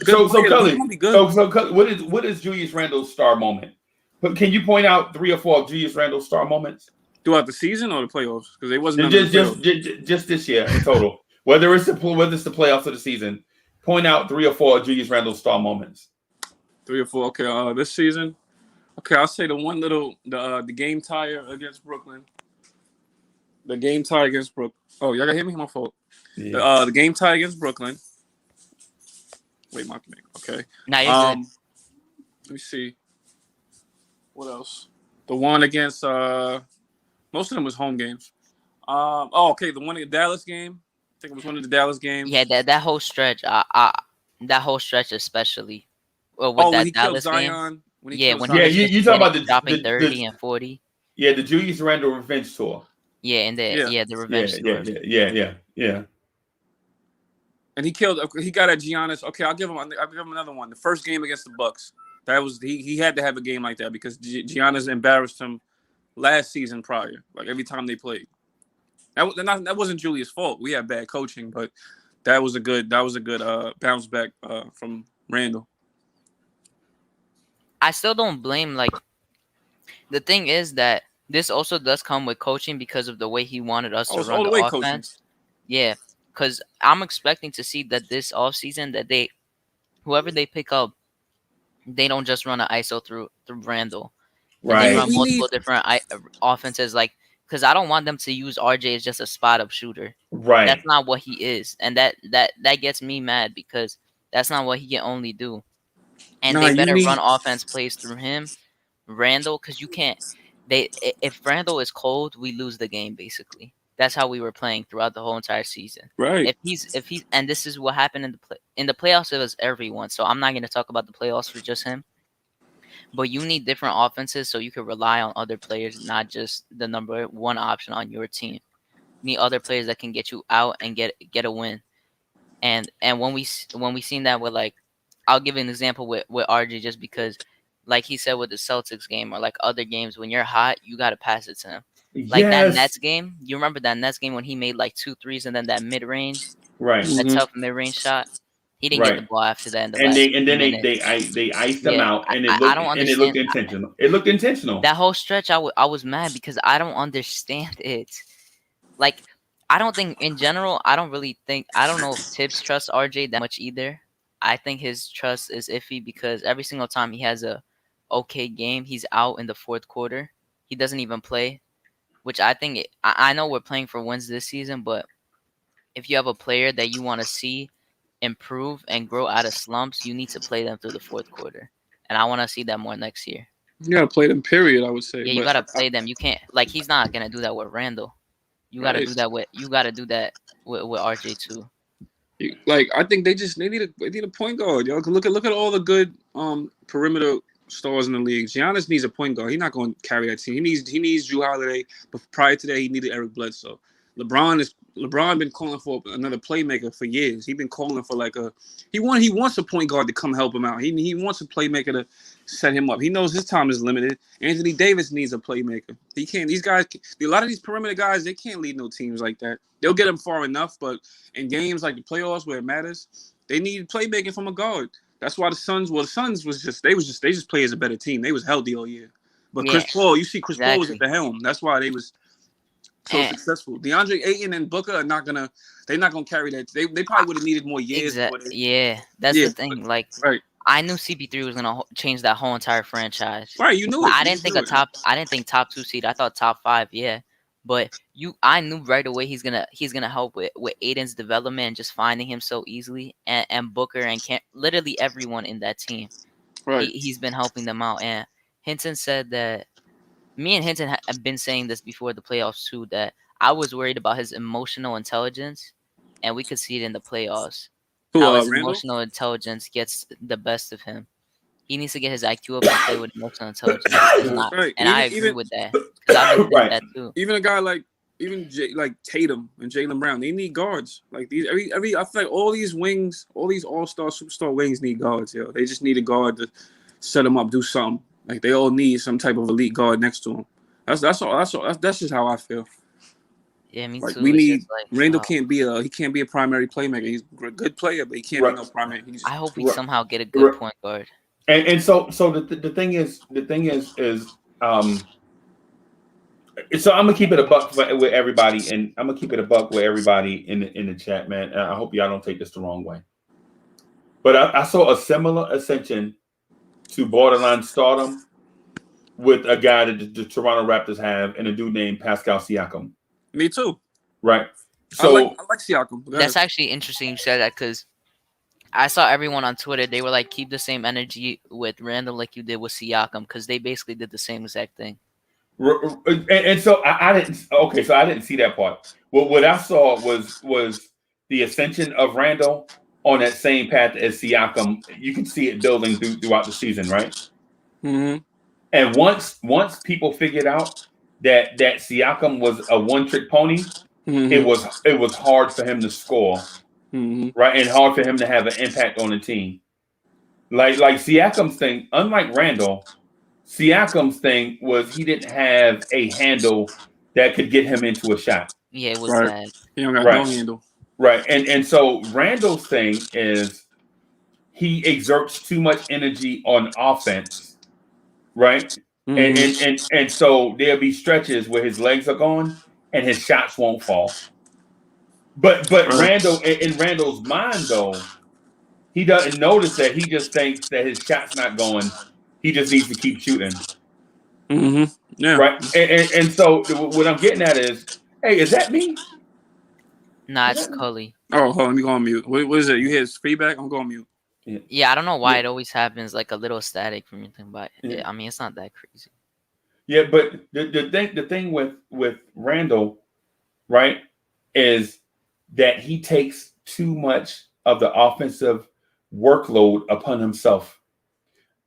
So Cully, what is Julius Randle's star moment? But can you point out 3 or 4 of Julius Randle's star moments throughout the season or the playoffs? Because they wasn't just this year in total. whether it's the playoffs or the season, point out 3 or 4 of Julius Randle's star moments. 3 or 4. Okay, this season. Okay, I'll say the game tire against Brooklyn. The game tie against Brooklyn. Oh, y'all gotta hear me? My fault. Yeah. The game tie against Brooklyn. Wait, okay. Now you're good. Let me see. What else? The one against most of them was home games. Okay, the one at the Dallas game. I think it was one of the Dallas games. Yeah, that whole stretch, that whole stretch especially. With when that he killed Dallas game. Zion. When he Yeah, killed when Zion. he was you talking about dropping 30 and 40. Yeah, the Julius Randle revenge tour. Yeah, and the revenge tour. Yeah. And he got at Giannis. Okay, I'll give him another one. The first game against the Bucks. That was he had to have a game like that because Giannis embarrassed him last season prior. Like every time they played. That wasn't Julius' fault. We had bad coaching, but that was a good bounce back from Randle. I still don't blame, like, the thing is that this also does come with coaching because of the way he wanted us to run the offense. Coaching. Yeah, because I'm expecting to see that this offseason that whoever they pick up, they don't just run an ISO through Randle. Right. They run multiple different offenses, like, because I don't want them to use RJ as just a spot up shooter. Right. That's not what he is, and that gets me mad because that's not what he can only do. And they better run offense plays through him, Randle, because you can't. If Randle is cold, we lose the game basically. That's how we were playing throughout the whole entire season. Right. If he's and this is what happened in the playoffs. It was everyone. So I'm not going to talk about the playoffs for just him. But you need different offenses so you can rely on other players, not just the number one option on your team. You need other players that can get you out and get a win. And when we seen that with, like, I'll give an example with RJ just because, like he said with the Celtics game or like other games, when you're hot, you got to pass it to him. Like that Nets game. You remember that Nets game when he made like 2 threes and then that mid-range? Right. That tough mid-range shot. He didn't get the ball after that. And then they iced him out, and it looked intentional. It looked intentional. That whole stretch, I was mad because I don't understand it. Like, I don't think in general. I don't know if Tibbs trusts RJ that much either. I think his trust is iffy because every single time he has a okay game, he's out in the fourth quarter. He doesn't even play, which I think I know we're playing for wins this season, but if you have a player that you want to see improve and grow out of slumps, you need to play them through the fourth quarter, and I want to see that more next year. You gotta play them, period. I would say. Yeah, you gotta play them. You can't, like, he's not gonna do that with Randle. You gotta do that with RJ too. Like, I think they need a point guard. Y'all look at all the good perimeter stars in the league. Giannis needs a point guard. He's not going to carry that team. He needs Drew Holiday. But prior to that, he needed Eric Bledsoe. LeBron been calling for another playmaker for years. He's been calling for he wants a point guard to come help him out. He wants a playmaker to set him up. He knows his time is limited. Anthony Davis needs a playmaker. He can't. These guys, a lot of these perimeter guys, they can't lead no teams like that. They'll get them far enough, but in games like the playoffs where it matters, they need playmaking from a guard. That's why the Suns was just play as a better team. They was healthy all year. But Chris Paul, Paul was at the helm. That's why they was so successful. DeAndre Ayton and Booker they're not gonna carry that. They probably would have needed more years. Yeah, that's the thing. Like, I knew CP3 was gonna change that whole entire franchise. Right, you knew it. I didn't think top 2 seed. I thought top 5. Yeah, but I knew right away he's gonna help with Aiden's development and just finding him so easily, and Booker and literally everyone in that team. Right, he's been helping them out. And Hinton said that. Me and Hinton have been saying this before the playoffs too, that I was worried about his emotional intelligence, and we could see it in the playoffs. How his emotional intelligence gets the best of him. He needs to get his IQ up and play with emotional intelligence. And I agree with that. Because I've been doing that too. Even a guy like Tatum and Jaylen Brown, they need guards. Like these, I feel like all these wings, all these all-star, superstar wings need guards. Yo, they just need a guard to set them up, do something. Like, they all need some type of elite guard next to him. That's just how I feel. Yeah, me too. We need Randle can't be a primary playmaker. He's a good player, but he can't be no primary. I hope we somehow get a good point guard. And so the thing is so I'm gonna keep it a buck with everybody, and I'm gonna keep it a buck with everybody in the chat, man. And I hope y'all don't take this the wrong way. But I saw a similar ascension to borderline stardom with a guy that the Toronto Raptors have, and a dude named Pascal Siakam. Me too. Right. So I like Siakam. That's actually interesting you said that, because I saw everyone on Twitter. They were like, keep the same energy with Randle like you did with Siakam, because they basically did the same exact thing. And so I didn't. Okay, so I didn't see that part. Well, what I saw was the ascension of Randle on that same path as Siakam. You can see it building throughout the season, right? Mm-hmm. And once people figured out that Siakam was a one-trick pony, it was hard for him to score, right, and hard for him to have an impact on the team. Like Siakam's thing, unlike Randle, Siakam's thing was he didn't have a handle that could get him into a shot. Yeah, it was bad. He don't got no handle. Right. And so Randle's thing is he exerts too much energy on offense. Right. And so there'll be stretches where his legs are gone and his shots won't fall. But Randle, in Randle's mind though, he doesn't notice that. He just thinks that his shot's not going. He just needs to keep shooting. Yeah. Right. And so what I'm getting at is, hey, is that me? Nah, it's Cully. Oh, hold on, let me go on mute. What is it? You hear his feedback? I'm going on mute. Yeah, I don't know why it always happens like a little static from anything, but I mean, it's not that crazy. Yeah, but the thing with Randle, right, is that he takes too much of the offensive workload upon himself.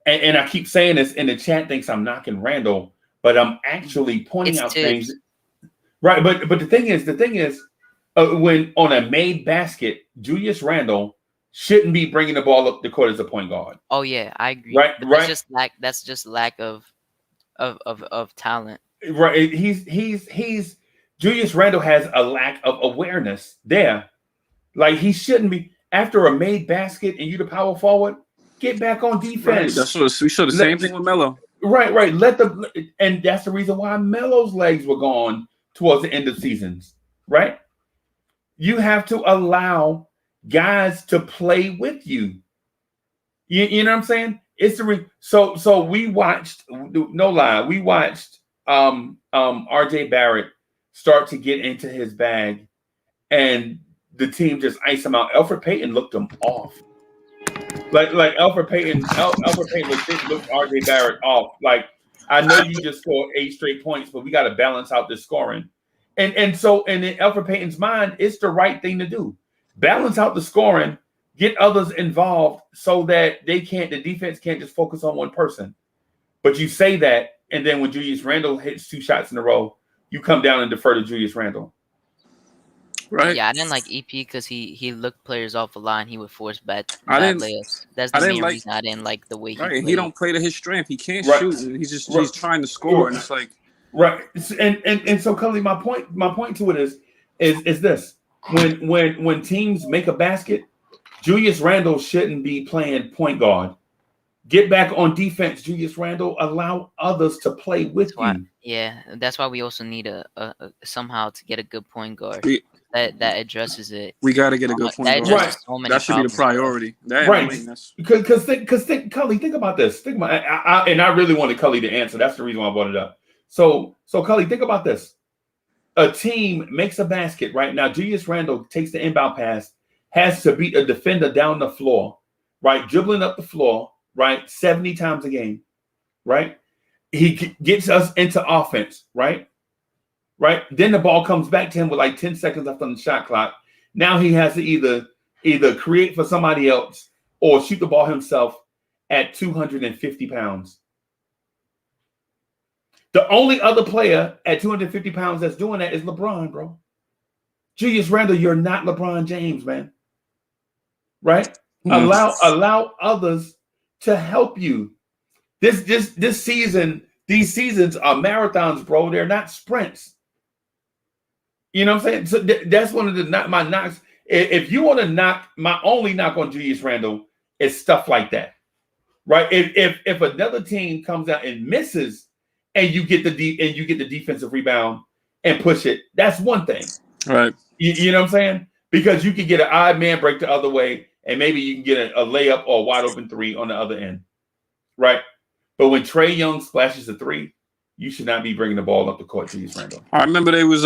And I keep saying this, and the chat thinks I'm knocking Randle, but I'm actually pointing out things. Right, but the thing is, when on a made basket, Julius Randle shouldn't be bringing the ball up the court as a point guard. Oh yeah, I agree. Right, but right. That's just lack of talent. Right, he's Julius Randle has a lack of awareness there. Like he shouldn't be after a made basket and you the power forward. Get back on defense. Right. That's what we saw the same thing with Melo. Right. And that's the reason why Melo's legs were gone towards the end of seasons. Right. You have to allow guys to play with you. You know what I'm saying? It's the so we watched, no lie, we watched RJ Barrett start to get into his bag, and the team just iced him out. Elfrid Payton looked him off. Like Elfrid Payton looked RJ Barrett off. Like, I know you just scored 8 straight points, but we got to balance out this scoring. And so in Elfrid Payton's mind, it's the right thing to do. Balance out the scoring, get others involved so that the defense can't just focus on one person. But you say that, and then when Julius Randle hits 2 shots in a row, you come down and defer to Julius Randle. Right. Yeah, I didn't like EP because he looked players off the line. He would force bad layups. That's the main reason I didn't like the way he played. He don't play to his strength. He can't shoot. He's trying to score, and it's like and so Cully, my point to it is this: when teams make a basket, Julius Randle shouldn't be playing point guard. Get back on defense, Julius Randle. Allow others to play with you. Yeah, that's why we also need a somehow to get a good point guard. That addresses it. We got to get a good point guard. Right. That should be the priority. Right. Because Cully, think about this. And I really wanted Cully to answer. That's the reason why I brought it up. So Cully, think about this. A team makes a basket right now. Julius Randle takes the inbound pass, has to beat a defender down the floor, right? Dribbling up the floor, right? 70 times a game, right? He gets us into offense, right? Right. Then the ball comes back to him with like 10 seconds left on the shot clock. Now he has to either create for somebody else or shoot the ball himself at 250 pounds. The only other player at 250 pounds that's doing that is LeBron, bro. Julius Randle, you're not LeBron James, man. Right? Allow others to help you. This season, these seasons are marathons, bro. They're not sprints. You know what I'm saying? So that's one of my knocks. If you want to knock, my only knock on Julius Randle is stuff like that, right? If another team comes out and misses, and you get the defensive rebound and push it, that's one thing, right? You know what I'm saying? Because you can get an odd man break the other way, and maybe you can get a layup or a wide open 3 on the other end, right? But when Trae Young splashes a 3, you should not be bringing the ball up the court, Julius Randle. I remember they was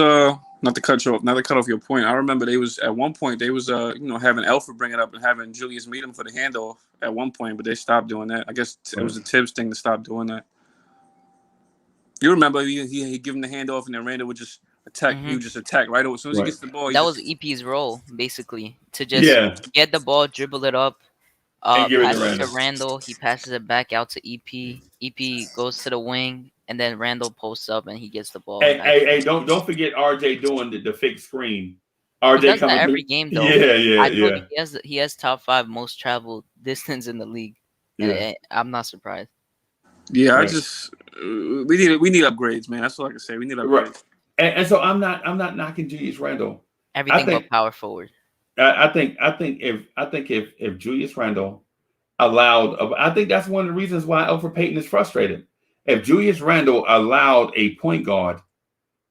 not to cut off your point. I remember they was at one point having Elfrid bring it up and having Julius meet him for the handoff at one point, but they stopped doing that. I guess it was a Tibbs thing to stop doing that. You remember he give him the handoff and then Randle would just attack. He would just attack right over. As soon as he gets the ball, that was EP's role basically to just get the ball, dribble it up, pass it to Randle. He passes it back out to EP. EP goes to the wing, and then Randle posts up and he gets the ball. Hey, don't forget RJ doing the fake screen. RJ he does coming that every through. game though. I told you he has top 5 most traveled distance in the league. And I'm not surprised. Yeah, I just we need upgrades, man. That's all I can say. We need upgrades. Right. And so I'm not knocking Julius Randle. Everything but power forward. I think if Julius Randle allowed, I think that's one of the reasons why Elfrid Payton is frustrated. If Julius Randle allowed a point guard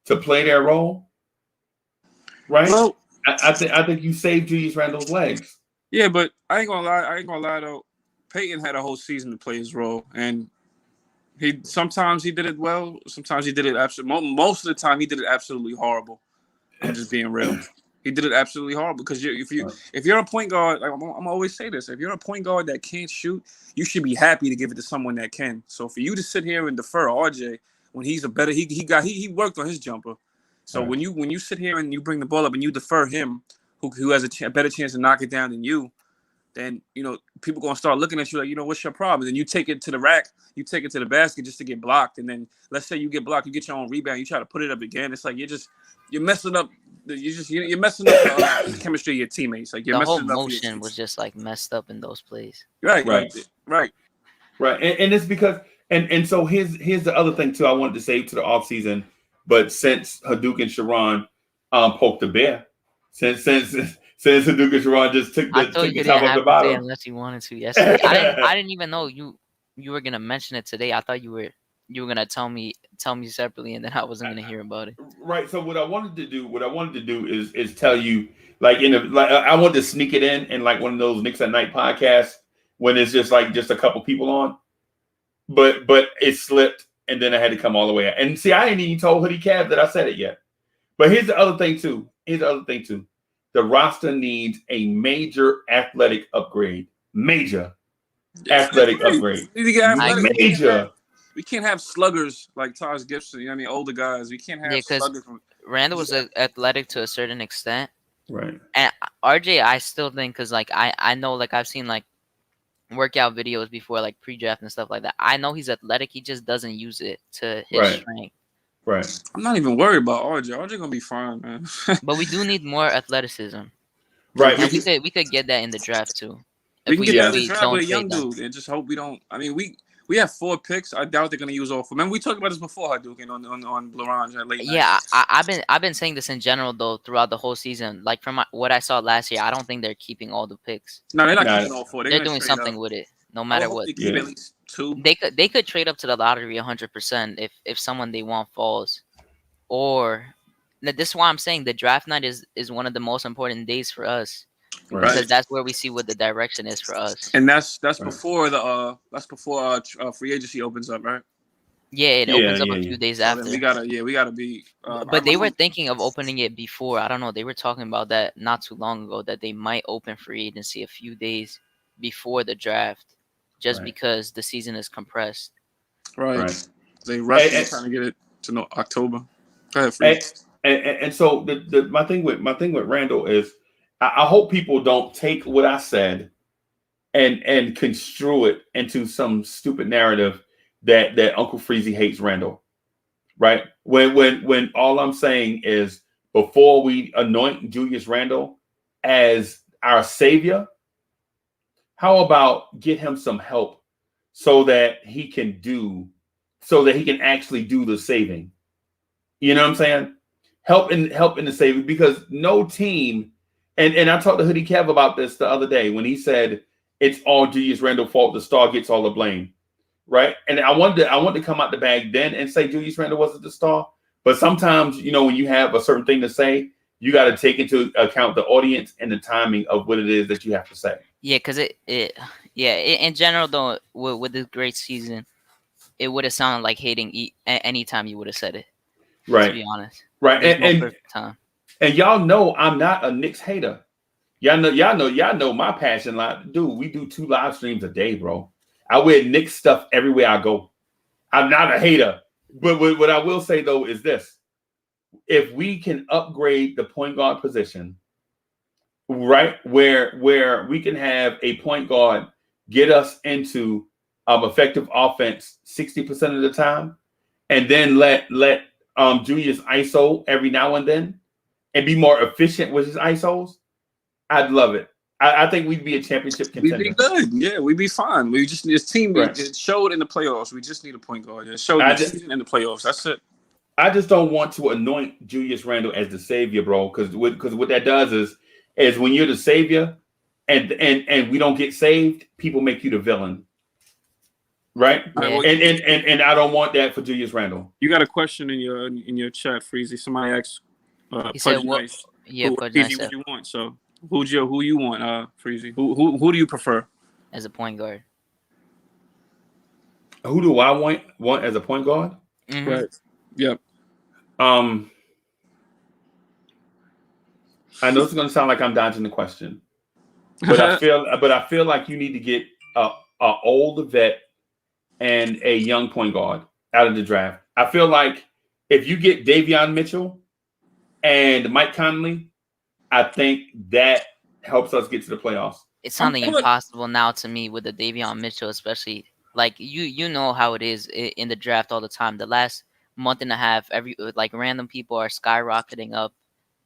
to play their role, right? Well, I think you saved Julius Randle's legs. Yeah, but I ain't gonna lie though. Payton had a whole season to play his role, and sometimes he did it well, sometimes he did it absolutely. Most of the time, he did it absolutely horrible. I'm just being real. He did it absolutely horrible because if you're a point guard, like I'm always say this: if you're a point guard that can't shoot, you should be happy to give it to someone that can. So for you to sit here and defer RJ when he's a better, he worked on his jumper. So when you sit here and you bring the ball up and you defer him, who has a better chance to knock it down than you, then people gonna start looking at you like, what's your problem? Then you take it to the rack, you take it to the basket just to get blocked, and then let's say you get blocked, you get your own rebound, you try to put it up again. It's like you're messing up. You're messing up the chemistry of your teammates. Like the whole motion was just like messed up in those plays. Right. And it's because and so here's the other thing too. I wanted to say to the offseason, but since Hadouken and Sharon poked the bear, since Hadouken and Sharon just took the top of the bottom, unless you wanted to yesterday. I didn't even know you were gonna mention it today. I thought you were gonna tell me separately, and then I wasn't gonna hear about it. Right. So what I wanted to do is tell you, like I wanted to sneak it in like one of those Knicks at Night podcasts when it's just a couple people on, but it slipped, and then I had to come all the way out. And see, I ain't even told Hoodie Cab that I said it yet. But here's the other thing too. The roster needs a major athletic upgrade. Major athletic upgrade. Major. We can't have sluggers like Taj Gibson. Older guys. We can't have sluggers. Randle was athletic to a certain extent. Right. And RJ, I still think, because I know, I've seen workout videos before, pre-draft and stuff like that. I know he's athletic. He just doesn't use it to his strength. Right. I'm not even worried about RJ. RJ gonna be fine, man. But we do need more athleticism. Right. And we could get that in the draft too. We can get that in the draft with a young dude, and just hope we don't. I mean, we have 4 picks. I doubt they're gonna use all 4. Remember, we talked about this before, Hadouken, on LeBron late night. Yeah, I've been saying this in general though throughout the whole season. From what I saw last year, I don't think they're keeping all the picks. No, they're not keeping all 4. They're doing something with it, no matter what. They keep at least 2. They could trade up to the lottery 100% if someone they want falls, or this is why I'm saying the draft night is one of the most important days for us. Right. Because that's where we see what the direction is for us. And that's before free agency opens up, right? Yeah, it opens up a few days after. We gotta be. But they were thinking of opening it before. I don't know. They were talking about that not too long ago, that they might open free agency a few days before the draft, just because the season is compressed. Right. They rushing trying to get it to October. Go ahead, free. And so my thing with Randle is, I hope people don't take what I said and construe it into some stupid narrative that Uncle Freezy hates Randle, right? When all I'm saying is, before we anoint Julius Randle as our savior, how about get him some help so that he can actually do the saving? You know what I'm saying? Help in the saving, because no team. And I talked to Hoodie Kev about this the other day when he said it's all Julius Randle's fault. The star gets all the blame, right? And I wanted to come out the bag then and say Julius Randle wasn't the star. But sometimes, when you have a certain thing to say, you got to take into account the audience and the timing of what it is that you have to say. Yeah, because in general though, with this great season, it would have sounded like hating any time you would have said it. Right. To be honest. Right. Perfect time. And y'all know I'm not a Knicks hater. Y'all know my passion. Dude, we do 2 live streams a day, bro. I wear Knicks stuff everywhere I go. I'm not a hater. But what I will say though is this: if we can upgrade the point guard position, right, where we can have a point guard get us into effective offense 60% of the time, and then let Julius ISO every now and then, and be more efficient with his ISOs, I'd love it. I think we'd be a championship contender. We'd be good. Yeah, we'd be fine. We just need this team. Right. It showed in the playoffs. We just need a point guard. It showed in the season and the playoffs. That's it. I just don't want to anoint Julius Randle as the savior, bro. Because what that does is when you're the savior and we don't get saved, people make you the villain. Right? Yeah. And I don't want that for Julius Randle. You got a question in your chat, Freezy. Somebody asked he said what? Nice. Yeah, Freezy, what you want? So who you want, Freezy? Who do you prefer as a point guard? Who do I want as a point guard? Mm-hmm. Right. Yep. I know it's going to sound like I'm dodging the question, but I feel like you need to get a old vet and a young point guard out of the draft. I feel like if you get Davion Mitchell and Mike Conley, I think that helps us get to the playoffs. It's sounding impossible now to me with the Davion Mitchell, especially. Like you know how it is in the draft all the time. The last month and a half, random people are skyrocketing up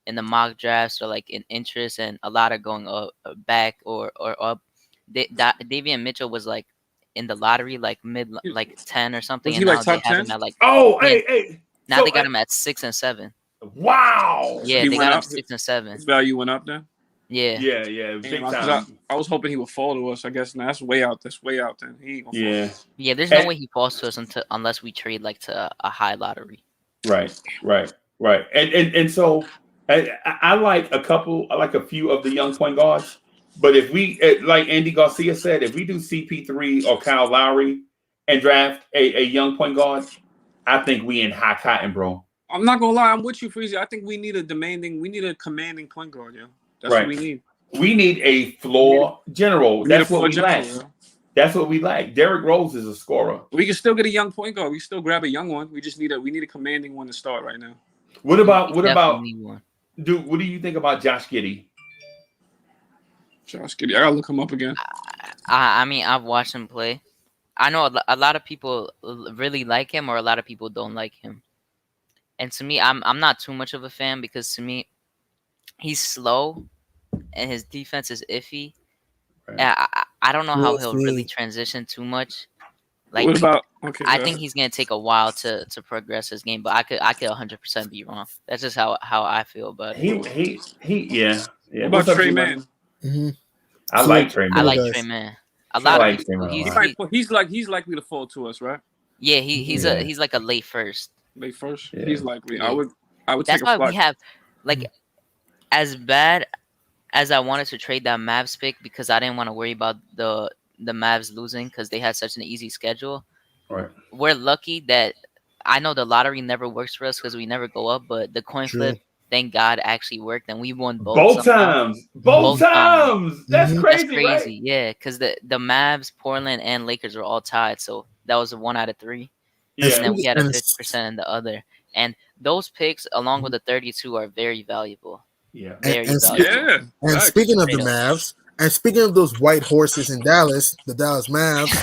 in the mock drafts or like in interest, and a lot are going back or up. Davion Mitchell was like in the lottery, like mid 10 or something, Was and he now like top they have 10? him at like hey. Now they got him at 6 and 7. Wow. Yeah, they got him 6 and 7. His value went up then. Yeah. Big time. I was hoping he would fall to us. I guess that's way out. That's way out. Then he ain't gonna fall. Yeah. There's no way he falls to us unless we trade like to a high lottery. Right. And so I like a few of the young point guards. But if we, like Andy Garcia said, if we do CP3 or Kyle Lowry and draft a young point guard, I think we in high cotton, bro. I'm not gonna lie. I'm with you, Freezy. I think we need a commanding point guard, yo. That's what we need. We need a floor general. That's what we lack. Yeah. That's what we lack. Derrick Rose is a scorer. We can still get a young point guard. We still grab a young one. We just need a commanding one to start right now. What do you think about Josh Giddey? Josh Giddey, I gotta look him up again. I mean, I've watched him play. I know a lot of people really like him, or a lot of people don't like him. And to me, I'm not too much of a fan because to me, he's slow and his defense is iffy. Right. I don't know how he'll really transition too much. Like, what about? I think he's gonna take a while to progress his game, but I could 100% be wrong. That's just how I feel about it. Yeah. What about Trey Mann? Mm-hmm. I like Trey Mann. I like Trey Mann. A lot of people. He's likely to fall to us, right? Yeah, he's like a late first. Late first. Yeah. He's likely. Yeah. I would. That's take why we have as bad as I wanted to trade that Mavs pick because I didn't want to worry about the Mavs losing because they had such an easy schedule. Right. We're lucky that I know the lottery never works for us because we never go up, but the coin flip, thank God, actually worked and we won both times. Both times. That's crazy. That's crazy. Right? Yeah, because the Mavs, Portland, and Lakers are all tied, so that was a 1 out of 3. Yeah. And then we had a 50% in the other. And those picks, along with the 32, are very valuable. Yeah. Very valuable. And speaking of the Mavs, and speaking of those white horses in Dallas, the Dallas Mavs,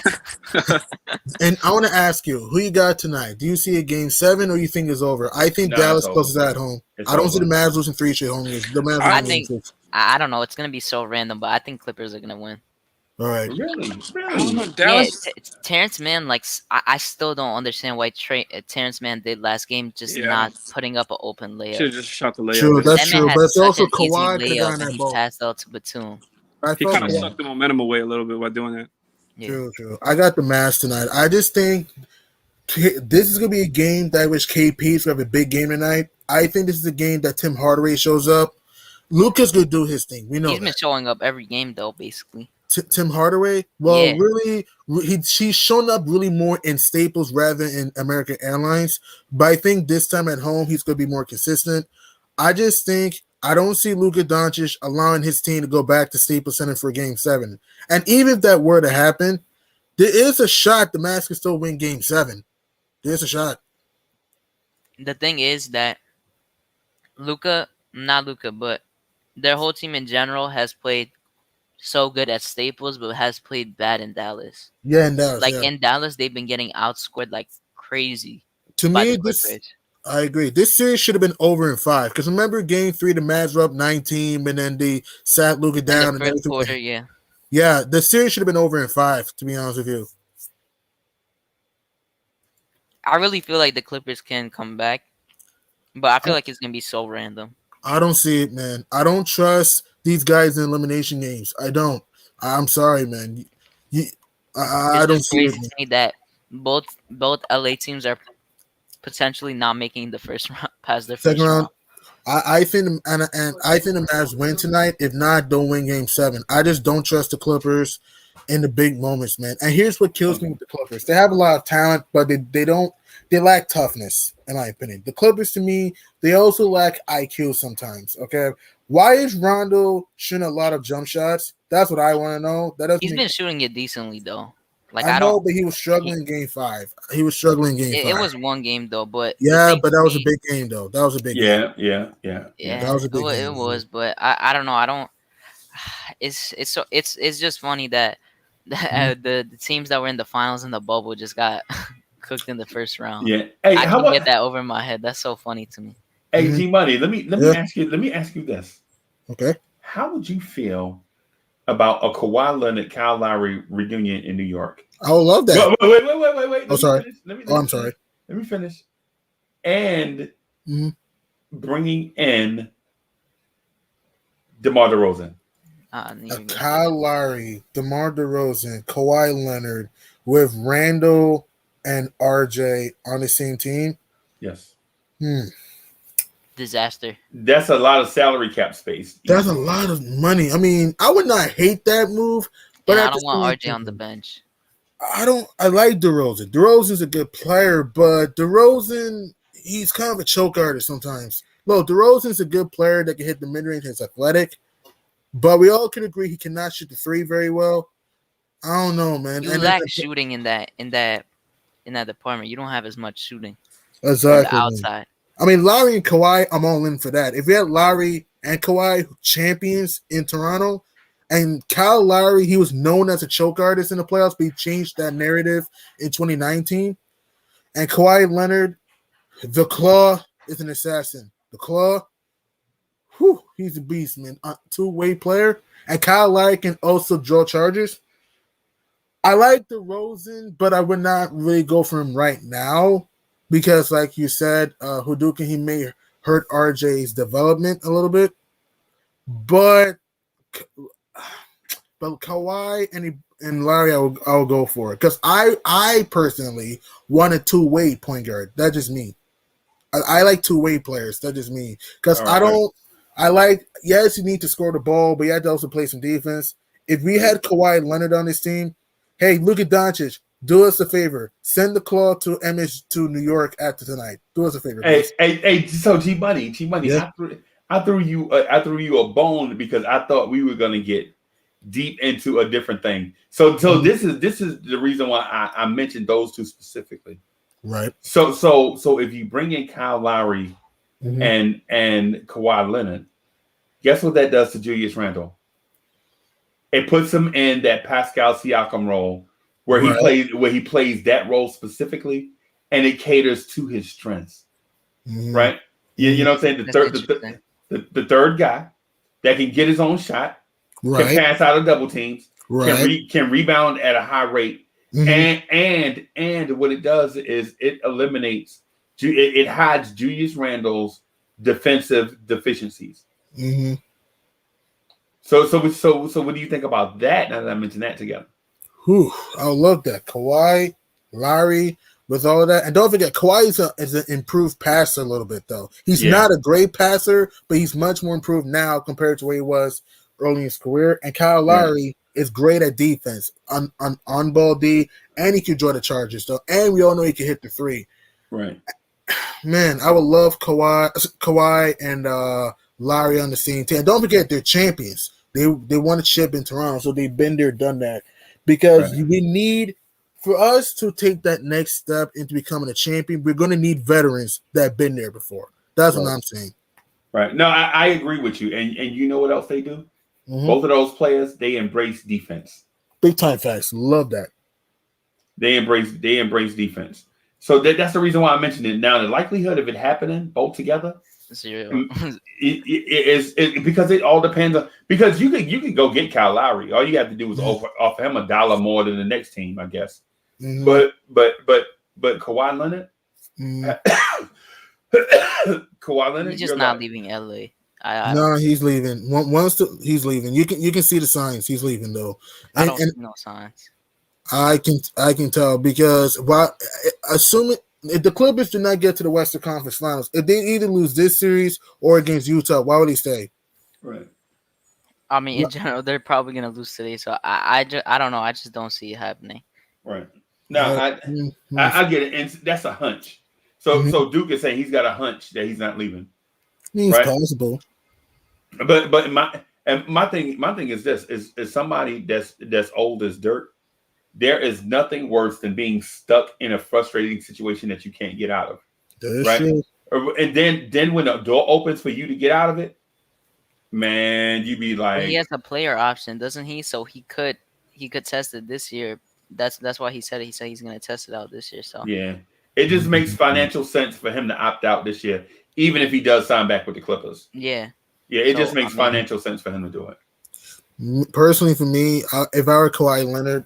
and I want to ask you, who you got tonight? Do you see a game 7 or you think it's over? I think Dallas closes at home. I don't see the Mavs losing 3 straight home games. The Mavs I don't know. It's going to be so random, but I think Clippers are going to win. All right. Really? Dallas? Yeah, Terrence Mann, like, I still don't understand why Terrence Mann did last game, just not putting up an open layup. Should have just shot the layup. True, that's true. But it's also Kawhi could have gotten that ball. He passed out to Batum. He kind of sucked the momentum away a little bit by doing that. Yeah. True. I got the Mavs tonight. I just think this is going to be a game that which KP is going to have a big game tonight. I think this is a game that Tim Hardaway shows up. Lucas could do his thing. We know he's been showing up every game, though, basically. Tim Hardaway? Well, really, she's shown up really more in Staples rather than in American Airlines. But I think this time at home, he's going to be more consistent. I just think I don't see Luka Doncic allowing his team to go back to Staples Center for Game 7. And even if that were to happen, there is a shot the Mavs can still win Game 7. There's a shot. the thing is that not Luka, but their whole team in general has played so good at Staples, but has played bad in Dallas. Yeah, in Dallas. Like Yeah. in Dallas, they've been getting outscored like crazy. To by me, the Clippers. I agree. This series should have been over in 5. Because remember, Game 3, the Mavs were up 19, and then they sat Luka down. In the first quarter, yeah. Yeah, the series should have been over in 5. To be honest with you, I really feel like the Clippers can come back, but I feel like it's gonna be so random. I don't see it, man. I don't trust these guys in elimination games. I don't. I'm sorry, man. I don't It's see crazy it. to me that both LA teams are potentially not making the first round past their Second first round. round. I think and I think the Mavs win tonight. If not, don't win Game 7. I just don't trust the Clippers in the big moments, man. And here's what kills me with the Clippers: they have a lot of talent, but they lack toughness, in my opinion. The Clippers, to me, they also lack IQ sometimes. Okay, why is Randle shooting a lot of jump shots? That's what I want to know. That doesn't. He's been shooting it decently though. Like I I know, don't. but he was struggling in Game 5. He was struggling in Game 5. It was one game though, but Yeah, but that was a big game though. That was a big game. Yeah, That was a big game. it was, but I don't know. I don't. It's just funny that the teams that were in the finals in the bubble just got cooked in the first round. Yeah. Hey, I how can about- get that over my head. That's so funny to me. Hey, G Money, let me ask you this. Okay. How would you feel about a Kawhi Leonard, Kyle Lowry reunion in New York? I would love that. Wait. Oh, sorry. I'm sorry. Let me finish. And bringing in DeMar DeRozan. Kyle Lowry, DeMar DeRozan, Kawhi Leonard with Randle and RJ on the same team. Yes. Disaster. That's a lot of salary cap space. That's a lot of money. I mean, I would not hate that move, but And I at don't the want same RJ on the time, bench. I like DeRozan. DeRozan's a good player, but DeRozan, he's kind of a choke artist sometimes. Look, DeRozan's a good player that can hit the mid-range. He's athletic, but we all can agree he cannot shoot the three very well. I don't know, man. You And lack shooting in that department. You don't have as much shooting. exactly. On man. the outside. I mean, Lowry and Kawhi, I'm all in for that. If we had Lowry and Kawhi champions in Toronto, and Kyle Lowry, he was known as a choke artist in the playoffs, but he changed that narrative in 2019. And Kawhi Leonard, the Claw is an assassin. The Claw, he's a beast, man. Two-way player. And Kyle Lowry can also draw charges. I like DeRozan, but I would not really go for him right now because, like you said, Hadouken, he may hurt RJ's development a little bit. But Kawhi and Larry, I will go for it because I personally want a two-way point guard. That's just me. I like two-way players. That's just me because yes, you need to score the ball, but you have to also play some defense. If we had Kawhi Leonard on this team, hey, Luka Doncic, do us a favor. Send the Claw to New York after tonight. Do us a favor. Hey. So G Money, Yeah. I threw you a bone because I thought we were gonna get deep into a different thing. So this is the reason why I mentioned those two specifically. Right. So if you bring in Kyle Lowry and Kawhi Leonard, guess what that does to Julius Randle? It puts him in that Pascal Siakam role where he plays that role specifically, and it caters to his strengths. Right? You know what I'm saying? The third guy that can get his own shot, can pass out of double teams, can rebound at a high rate, and what it does is it eliminates, it hides Julius Randle's defensive deficiencies. So what do you think about that? Now that I mentioned that together, I love that. Kawhi, Lowry, with all of that, and don't forget, Kawhi is an improved passer a little bit though. He's not a great passer, but he's much more improved now compared to where he was early in his career. And Kyle Lowry is great at defense, on ball D, and he can draw the charges though. And we all know he can hit the three. Right. Man, I would love Kawhi and Lowry on the same team. And don't forget, they're champions. They won a chip in Toronto, so they've been there, done that. Because we need for us to take that next step into becoming a champion, we're going to need veterans that have been there before. That's what I'm saying. Right. No, I agree with you. And you know what else they do? Both of those players, they embrace defense. Big time facts. Love that. They embrace defense. So that's the reason why I mentioned it. Now, the likelihood of it happening both together, 0. it because it all depends on, because you could go get Kyle Lowry. All you have to do is offer him $1 more than the next team, I guess. But Kawhi Leonard, Kawhi Leonard, He's just not leaving LA. No, he's leaving. He's leaving. You can see the signs. He's leaving though. I don't see no signs. I can tell because assuming if the Clippers do not get to the Western Conference Finals, if they either lose this series or against Utah, why would he stay? Right. I mean, in general, they're probably gonna lose today. So I don't know. I just don't see it happening. Right. No, I get it, and that's a hunch. So Duke is saying he's got a hunch that he's not leaving. It's possible. But my thing is this is somebody that's old as dirt. There is nothing worse than being stuck in a frustrating situation that you can't get out of. Right. And then when the door opens for you to get out of it, man, you be like, he has a player option, doesn't he? So he could test it this year. That's why he said it. He said he's going to test it out this year. So yeah, it just makes financial sense for him to opt out this year, even if he does sign back with the Clippers. Yeah, it just makes financial sense for him to do it. Personally, for me, if I were Kawhi Leonard,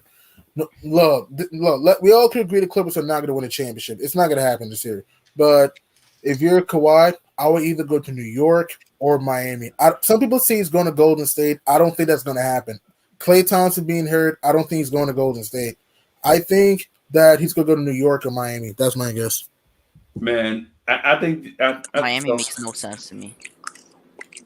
look, we all could agree the Clippers are not going to win a championship. It's not going to happen this year. But if you're Kawhi, I would either go to New York or Miami. Some people say he's going to Golden State. I don't think that's going to happen. Klay Thompson being hurt, I don't think he's going to Golden State. I think that he's going to go to New York or Miami. That's my guess. Man, I think Miami makes no sense to me.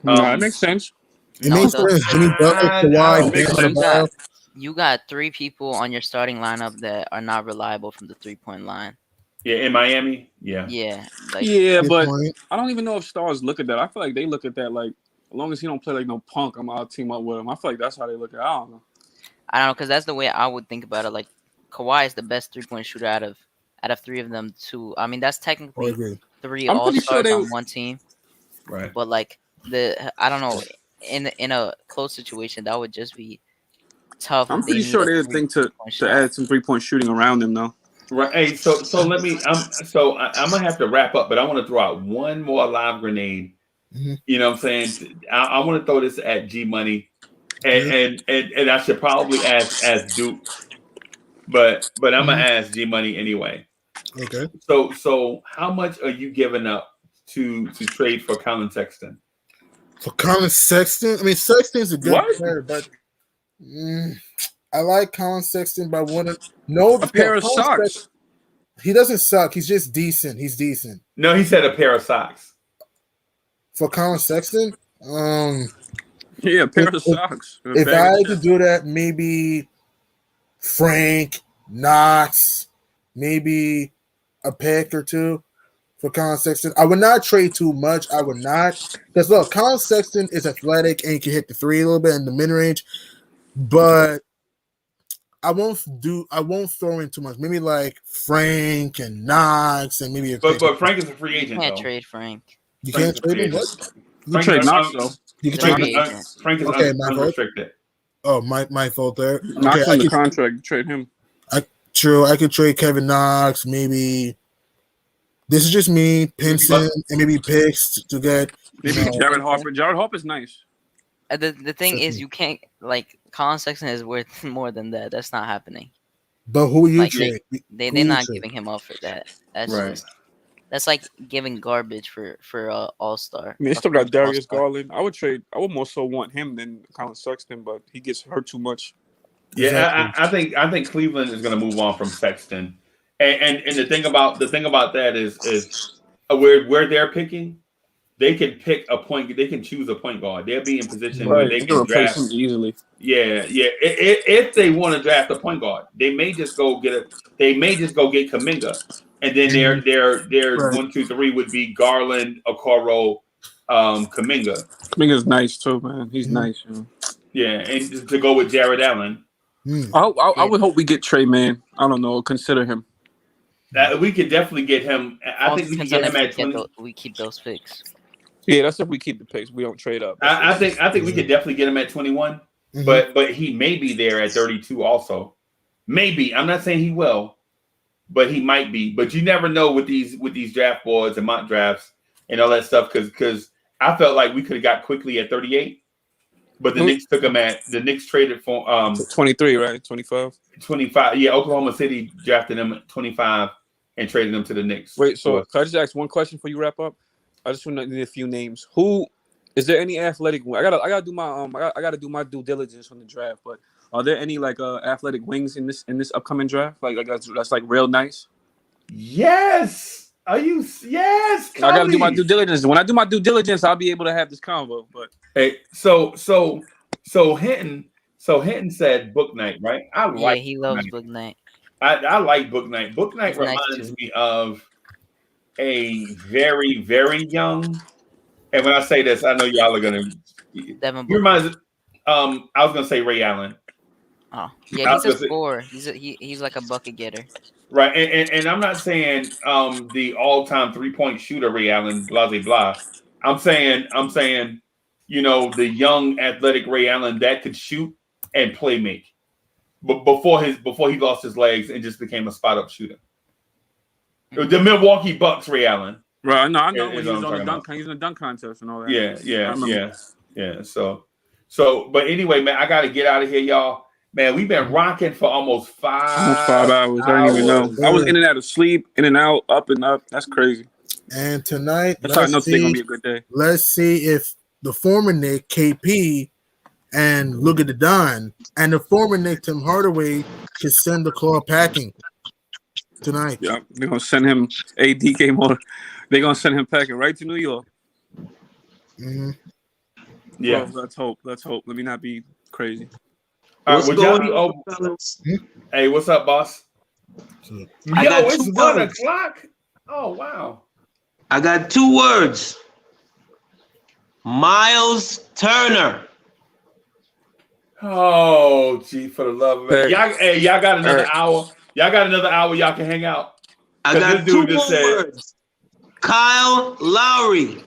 No, it makes sense. It makes sense. Jimmy Butler, Kawhi, you got 3 people on your starting lineup that are not reliable from the 3-point line. Yeah, in Miami. Yeah. Yeah. But I don't even know if stars look at that. I feel like they look at that like, as long as he don't play like no punk, I'll team up with him. I feel like that's how they look at it. I don't know. I don't know, because that's the way I would think about it. Like, Kawhi is the best 3-point shooter out of 3 of them too. I mean, that's technically 3 all-stars on one team. Right. But like I don't know, in a close situation, that would just be tough. I'm pretty sure they would think to add some 3-point shooting around him though. Right. Hey, so let me. I'm gonna have to wrap up, but I want to throw out one more live grenade. You know what I'm saying? I want to throw this at G Money, and I should probably ask Duke, but I'm gonna ask G Money anyway. Okay. So how much are you giving up to trade for Colin Sexton? For Colin Sexton, I mean Sexton's a good player, but I like Colin Sexton, but I want to know a pair of socks. He doesn't suck. He's just decent. He's decent. No, he said a pair of socks. For Colin Sexton, yeah, a pair of socks. If I had to do that, maybe Frank, Knox, maybe a pick or 2 for Colin Sexton. I would not trade too much. I would not, because look, Colin Sexton is athletic and he can hit the 3 a little bit in the mid range, but I won't throw in too much. Maybe like Frank and Knox and maybe. But Frank is a free agent. You can't trade Frank. You can't trade him. What? You can trade Knox though. You can trade Frank is unrestricted. Oh, my fault there. Knox on the contract. You trade him. True. I could trade Kevin Knox. Maybe this is just me, Pinson, and maybe picks to get. Maybe Jared Harper. Jared Harper's nice. The thing is, you can't like Colin Sexton is worth more than that. That's not happening. But who you trade? They're not giving him up for that. That's right. That's like giving garbage for all-star. I mean, they still got Darius Garland. I would more so want him than Colin Sexton, but he gets hurt too much. Yeah, exactly. I think Cleveland is going to move on from Sexton, and the thing about that is where they're picking, they can pick a point. They can choose a point guard. They'll be in position where they can replace him easily. Yeah. If they want to draft a point guard, they may just go get Kuminga, and then their 1, 2, 3 would be Garland, Okoro, Kuminga. Kuminga's nice too, man. He's nice. You know? Yeah, and to go with Jared Allen. I would hope we get Trey, man. I don't know. Consider him. We could definitely get him. I think we can get him at 20. We keep those picks. Yeah, that's if we keep the picks. We don't trade up. I think we could definitely get him at 21. But he may be there at 32 also. Maybe. I'm not saying he will, but he might be. But you never know with these draft boards and mock drafts and all that stuff, because I felt like we could have got quickly at 38, but the Knicks traded for 23, right? 25. 25. Yeah, Oklahoma City drafted him at 25 and traded him to the Knicks. Wait, so can I just ask one question before you wrap up? I just want to need a few names. Who is there any athletic? I gotta do my I gotta do my due diligence on the draft. But are there any athletic wings in this upcoming draft? Like that's like real nice. Yes. Are you? Yes. I gotta do my due diligence. When I do my due diligence, I'll be able to have this convo. But hey, so Hinton said Book Night, right? He loves Book Night. I like Book Night. Book Night reminds me of a very, very young, and when I say this, I know y'all are gonna. He reminds. I was gonna say Ray Allen. Oh yeah, he's a scorer. He's like a bucket getter. Right, and I'm not saying the all-time three-point shooter Ray Allen, blah blah blah. I'm saying the young athletic Ray Allen that could shoot and play make, but before he lost his legs and just became a spot-up shooter. The Milwaukee Bucks Ray Allen. Right, no, I know when he was on the dunk. He's in the dunk contest and all that. Yeah. So, but anyway, man, I got to get out of here, y'all. Man, we've been rocking for almost 5 hours. I don't even know. I was in and out of sleep, in and out, up and up. That's crazy. And tonight, let's see, gonna be a good day. Let's see if the former Nick KP and Look at the Don and the former Nick Tim Hardaway can send the claw packing tonight. Yeah, they're gonna send him AD more. They're gonna send him packing right to New York. Mm-hmm. Yeah, well, let's hope. Let me not be crazy. All right, hey, what's up, boss? Yo, it's 1 o'clock. Oh wow! I got 2 words. Miles Turner. Oh, gee, for the love of it. Y'all got another hour. Y'all got another hour y'all can hang out. I got 2 more words. Kyle Lowry.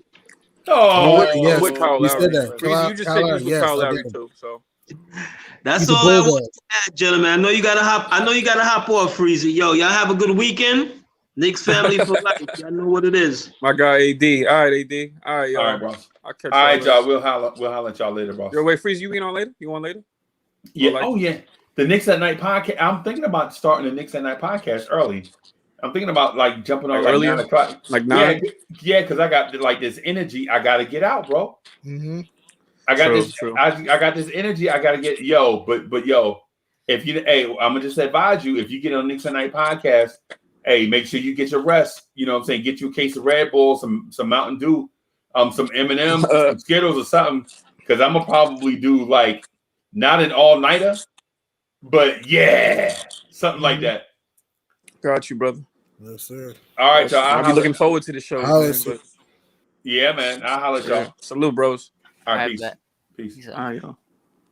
Oh, yes. With Kyle Lowry. You just said you was with Kyle Lowry too, so. That's all I want to add, gentlemen. I know you gotta hop off, Freezy. Yo, y'all have a good weekend. Knicks family for life. Y'all know what it is. My guy AD. All right, AD. All right, y'all. All right, bro. All right, y'all. We'll holler at y'all later, bro. Yo, wait, Freezy, you in on later? You on later? Yeah. Oh yeah. The Knicks at Night podcast. I'm thinking about starting the Knicks at Night podcast early. I'm thinking about jumping on like 9 o'clock. Like 9? Yeah, because I got this energy. I gotta get out, bro. Mm-hmm. I got this. I got this energy. I gotta get but if you I'm gonna just advise you, if you get on Knicks at Night podcast, hey, make sure you get your rest. You know what I'm saying? Get you a case of Red Bull, some Mountain Dew, some M&Ms, some Skittles or something. Because I'm gonna probably do not an all-nighter, but something like that. Got you, brother. Yes, sir. All right, y'all. I'll be looking forward to the show. Yeah, man. I'll holler at y'all. Salute, bros. All right, peace. Peace. All right, y'all.